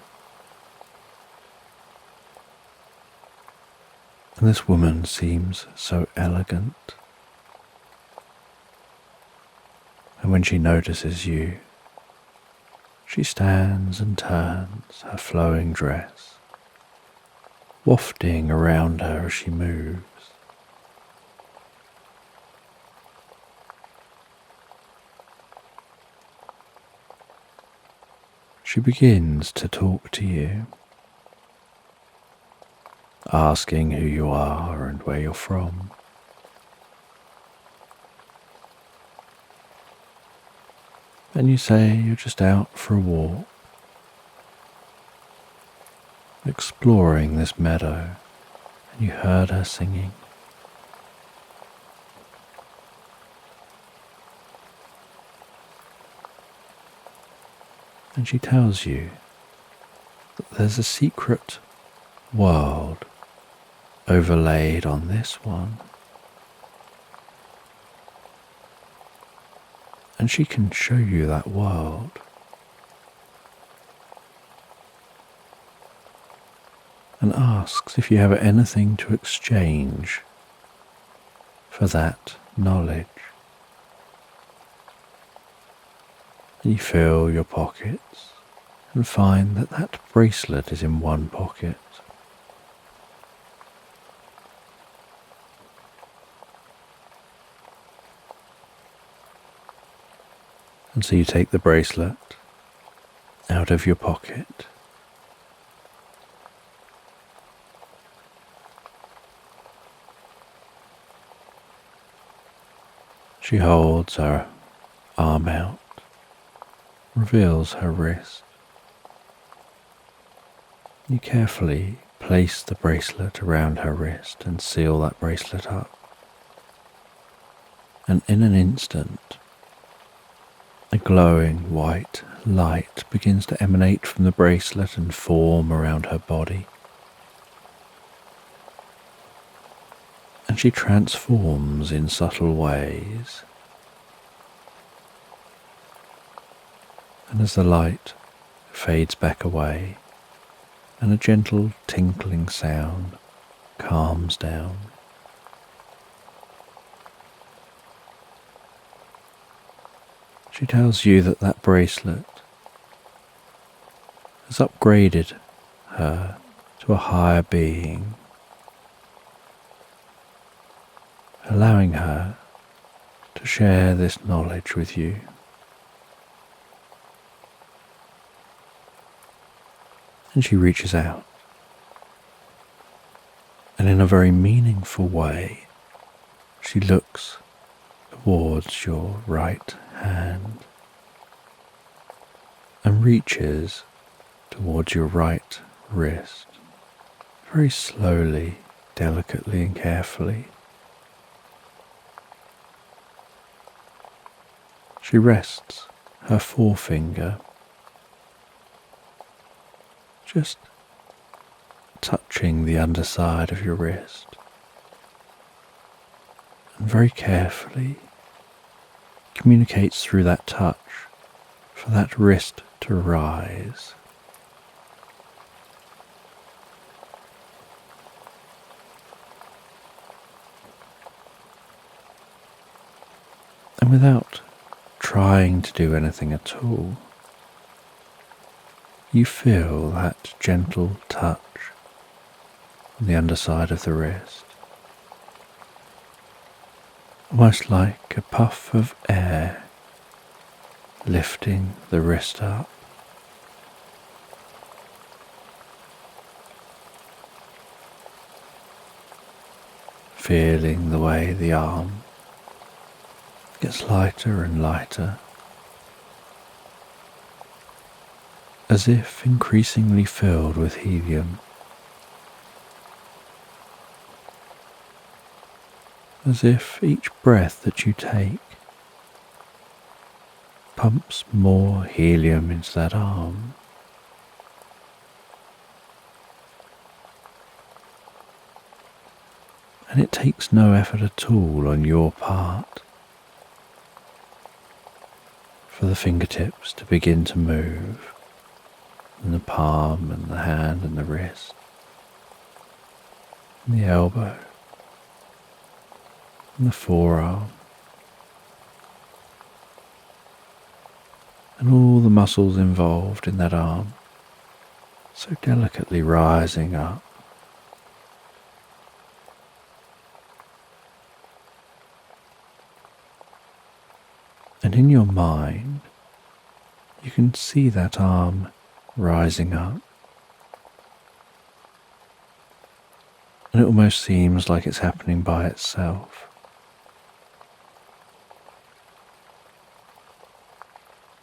[SPEAKER 1] And this woman seems so elegant. And when she notices you, she stands and turns her flowing dress, wafting around her as she moves. She begins to talk to you, asking who you are and where you're from. And you say you're just out for a walk, exploring this meadow, and you heard her singing. And she tells you that there's a secret world overlaid on this one. And she can show you that world. And asks if you have anything to exchange for that knowledge. And you feel your pockets and find that that bracelet is in one pocket. And so you take the bracelet out of your pocket. She holds her arm out, reveals her wrist. You carefully place the bracelet around her wrist and seal that bracelet up. And in an instant, a glowing white light begins to emanate from the bracelet and form around her body. And she transforms in subtle ways. And as the light fades back away, and a gentle tinkling sound calms down, she tells you that that bracelet has upgraded her to a higher being, allowing her to share this knowledge with you. And she reaches out, and in a very meaningful way, she looks towards your right hand and reaches towards your right wrist, very slowly, delicately and carefully. She rests her forefinger just touching the underside of your wrist, and very carefully communicates through that touch for that wrist to rise. And without trying to do anything at all, you feel that gentle touch on the underside of the wrist, almost like a puff of air lifting the wrist up. Feeling the way the arm gets lighter and lighter, as if increasingly filled with helium, as if each breath that you take pumps more helium into that arm, And it takes no effort at all on your part for the fingertips to begin to move, and the palm and the hand and the wrist, and the elbow, and the forearm, and all the muscles involved in that arm, so delicately rising up. And in your mind, you can see that arm rising up. And it almost seems like it's happening by itself.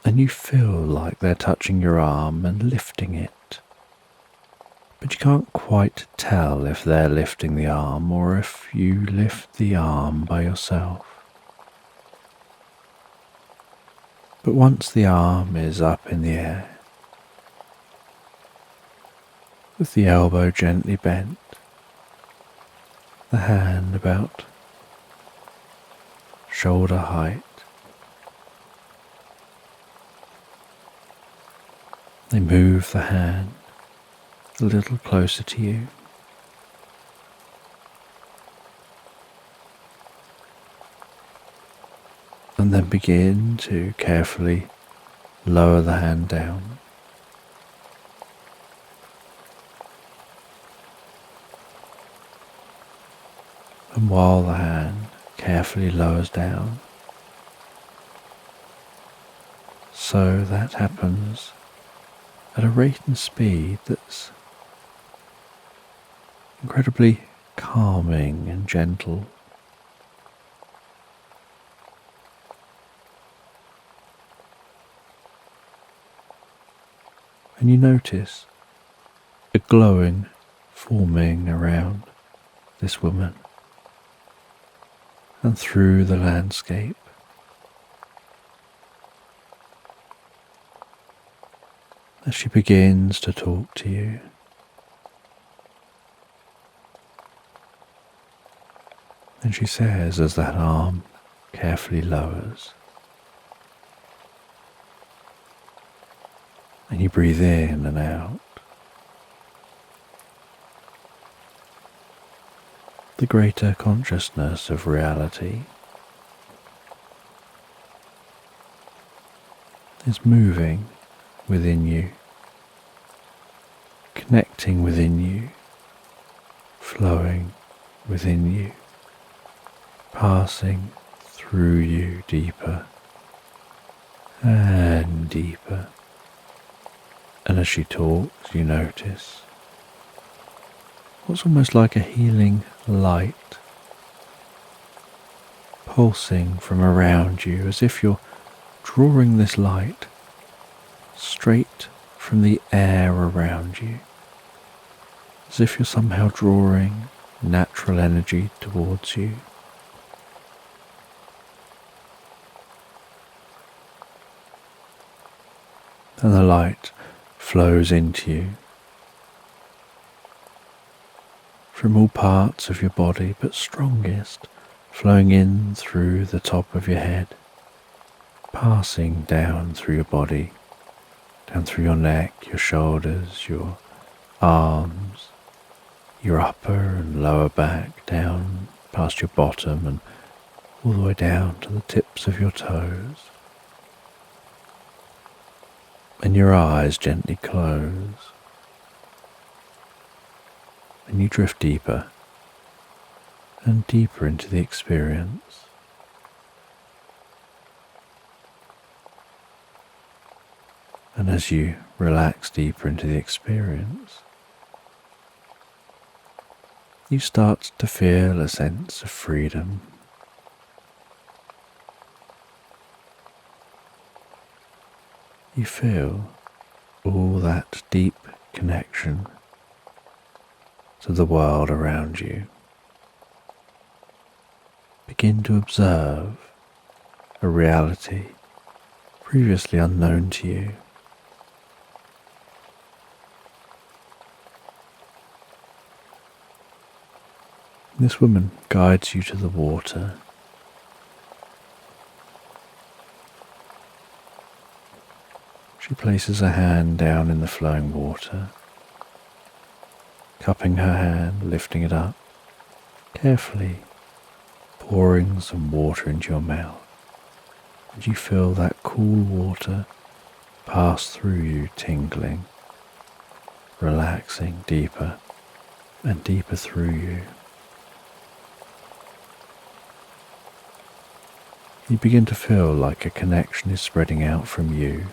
[SPEAKER 1] And you feel like they're touching your arm and lifting it. But you can't quite tell if they're lifting the arm or if you lift the arm by yourself. But once the arm is up in the air, with the elbow gently bent, the hand about shoulder height, they move the hand a little closer to you. And then begin to carefully lower the hand down. And while the hand carefully lowers down, so that happens at a rate and speed that's incredibly calming and gentle. And you notice a glowing forming around this woman and through the landscape. As she begins to talk to you. And she says, as that arm carefully lowers, and you breathe in and out, the greater consciousness of reality is moving within you, connecting within you, flowing within you, passing through you deeper and deeper. And as she talks, you notice what's almost like a healing light pulsing from around you, as if you're drawing this light straight from the air around you, as if you're somehow drawing natural energy towards you. And the light flows into you from all parts of your body, but strongest flowing in through the top of your head, passing down through your body, down through your neck, your shoulders, your arms, your upper and lower back, down past your bottom and all the way down to the tips of your toes. And your eyes gently close, and you drift deeper and deeper into the experience. And as you relax deeper into the experience, you start to feel a sense of freedom. You feel all that deep connection to the world around you. Begin to observe a reality previously unknown to you. This woman guides you to the water. She places a hand down in the flowing water, cupping her hand, lifting it up, carefully pouring some water into your mouth. And you feel that cool water pass through you, tingling, relaxing deeper and deeper through you. You begin to feel like a connection is spreading out from you,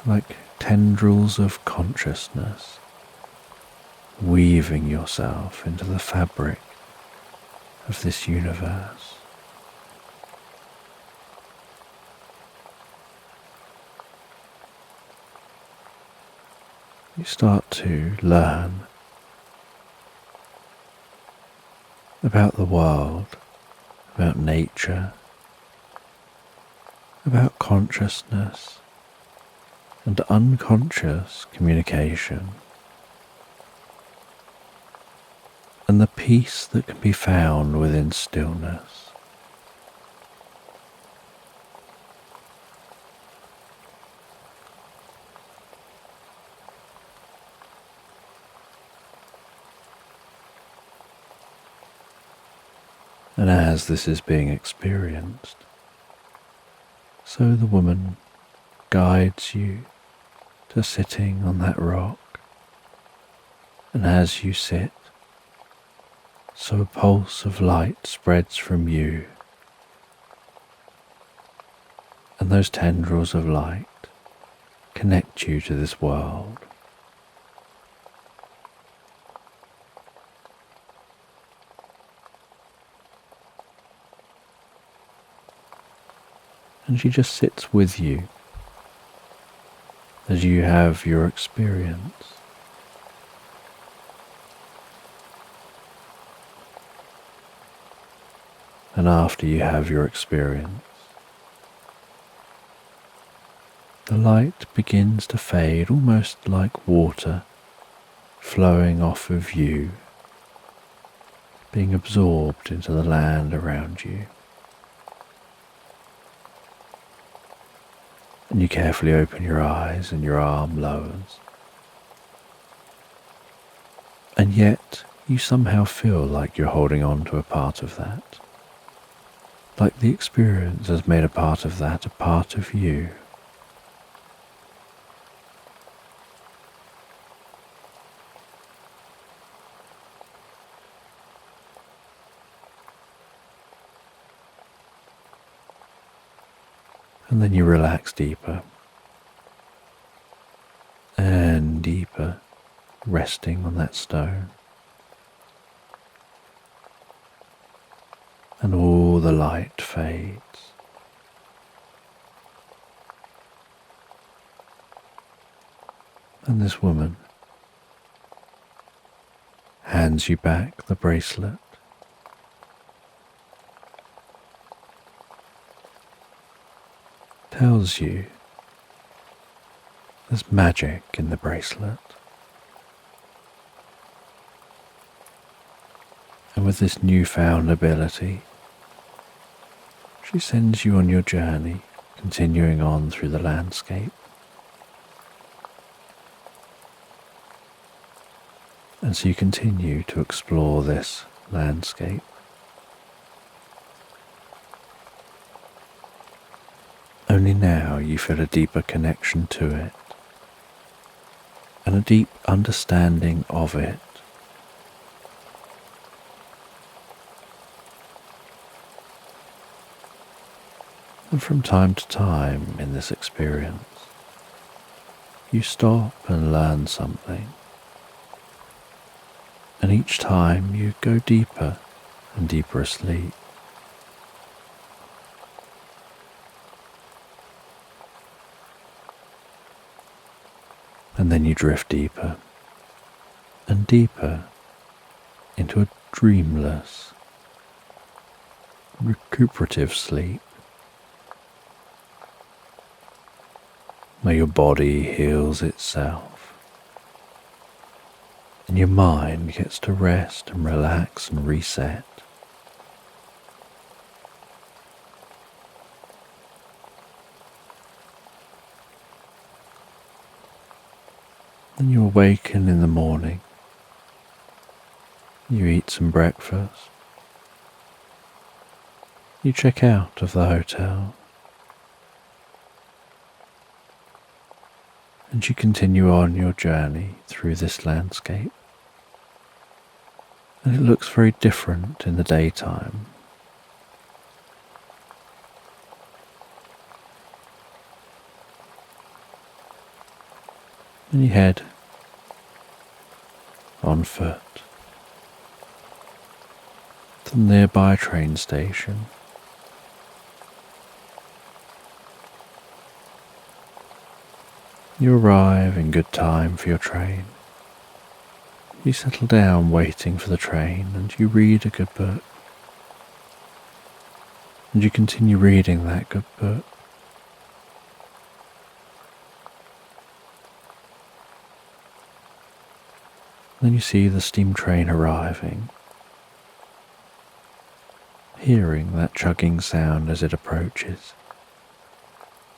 [SPEAKER 1] like tendrils of consciousness, weaving yourself into the fabric of this universe. You start to learn about the world, about nature, about consciousness and unconscious communication, and the peace that can be found within stillness. And as this is being experienced, so the woman guides you to sitting on that rock, and as you sit, so a pulse of light spreads from you, and those tendrils of light connect you to this world. And she just sits with you as you have your experience. And after you have your experience, the light begins to fade, almost like water flowing off of you, being absorbed into the land around you. And you carefully open your eyes and your arm lowers. And yet you somehow feel like you're holding on to a part of that. Like the experience has made a part of that a part of you. And then you relax deeper and deeper, resting on that stone. And all the light fades. And this woman hands you back the bracelet. Tells you there's magic in the bracelet. And with this newfound ability, she sends you on your journey, continuing on through the landscape. And so you continue to explore this landscape. Only now you feel a deeper connection to it and a deep understanding of it. And from time to time in this experience, you stop and learn something. And each time you go deeper and deeper asleep. And then you drift deeper and deeper into a dreamless, recuperative sleep, where your body heals itself and your mind gets to rest and relax and reset. Then you awaken in the morning. You eat some breakfast. You check out of the hotel. And you continue on your journey through this landscape. And it looks very different in the daytime. And you head on foot to the nearby train station. You arrive in good time for your train. You settle down waiting for the train and you read a good book. And you continue reading that good book. Then you see the steam train arriving, hearing that chugging sound as it approaches,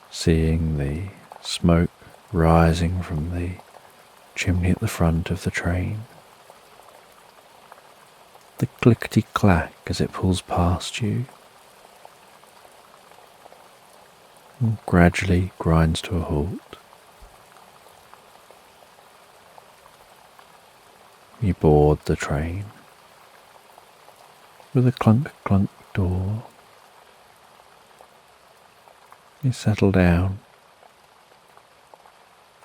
[SPEAKER 1] seeing the smoke rising from the chimney at the front of the train, the clickety-clack as it pulls past you, and gradually grinds to a halt. You board the train with a clunk-clunk door. You settle down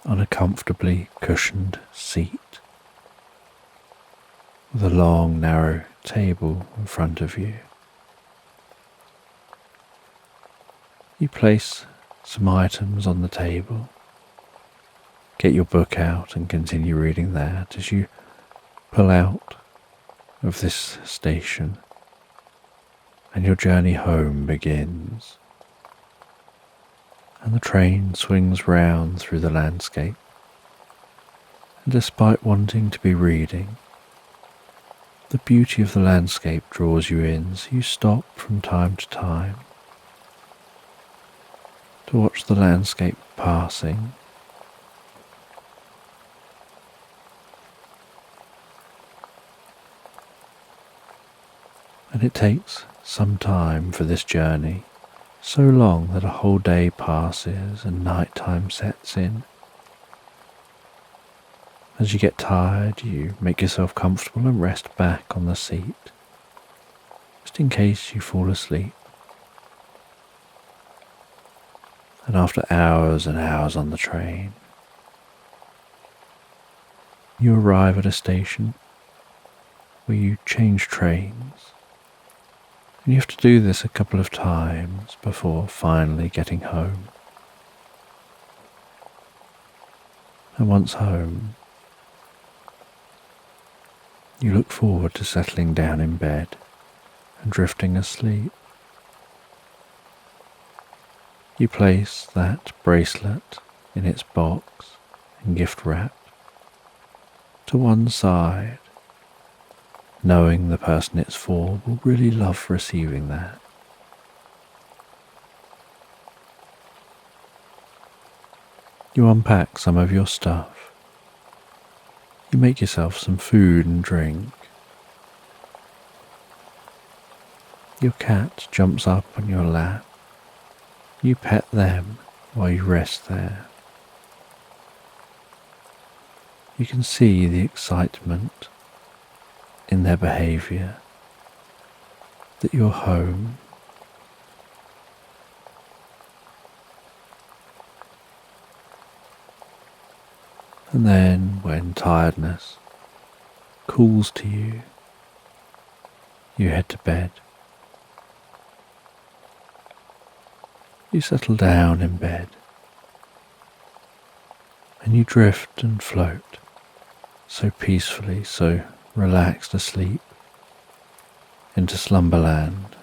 [SPEAKER 1] on a comfortably cushioned seat with a long, narrow table in front of you. You place some items on the table, get your book out and continue reading that as you pull out of this station and your journey home begins. And the train swings round through the landscape. And despite wanting to be reading, the beauty of the landscape draws you in, so you stop from time to time to watch the landscape passing. And it takes some time for this journey, so long that a whole day passes and night time sets in. As you get tired, you make yourself comfortable and rest back on the seat, just in case you fall asleep. And after hours and hours on the train, you arrive at a station where you change trains. And you have to do this a couple of times before finally getting home. And once home, you look forward to settling down in bed and drifting asleep. You place that bracelet in its box and gift wrap to one side, knowing the person it's for will really love receiving that. You unpack some of your stuff. You make yourself some food and drink. Your cat jumps up on your lap. You pet them while you rest there. You can see the excitement in their behavior, that you're home. And then when tiredness calls to you, you head to bed. You settle down in bed and you drift and float so peacefully, so relaxed asleep into Slumberland.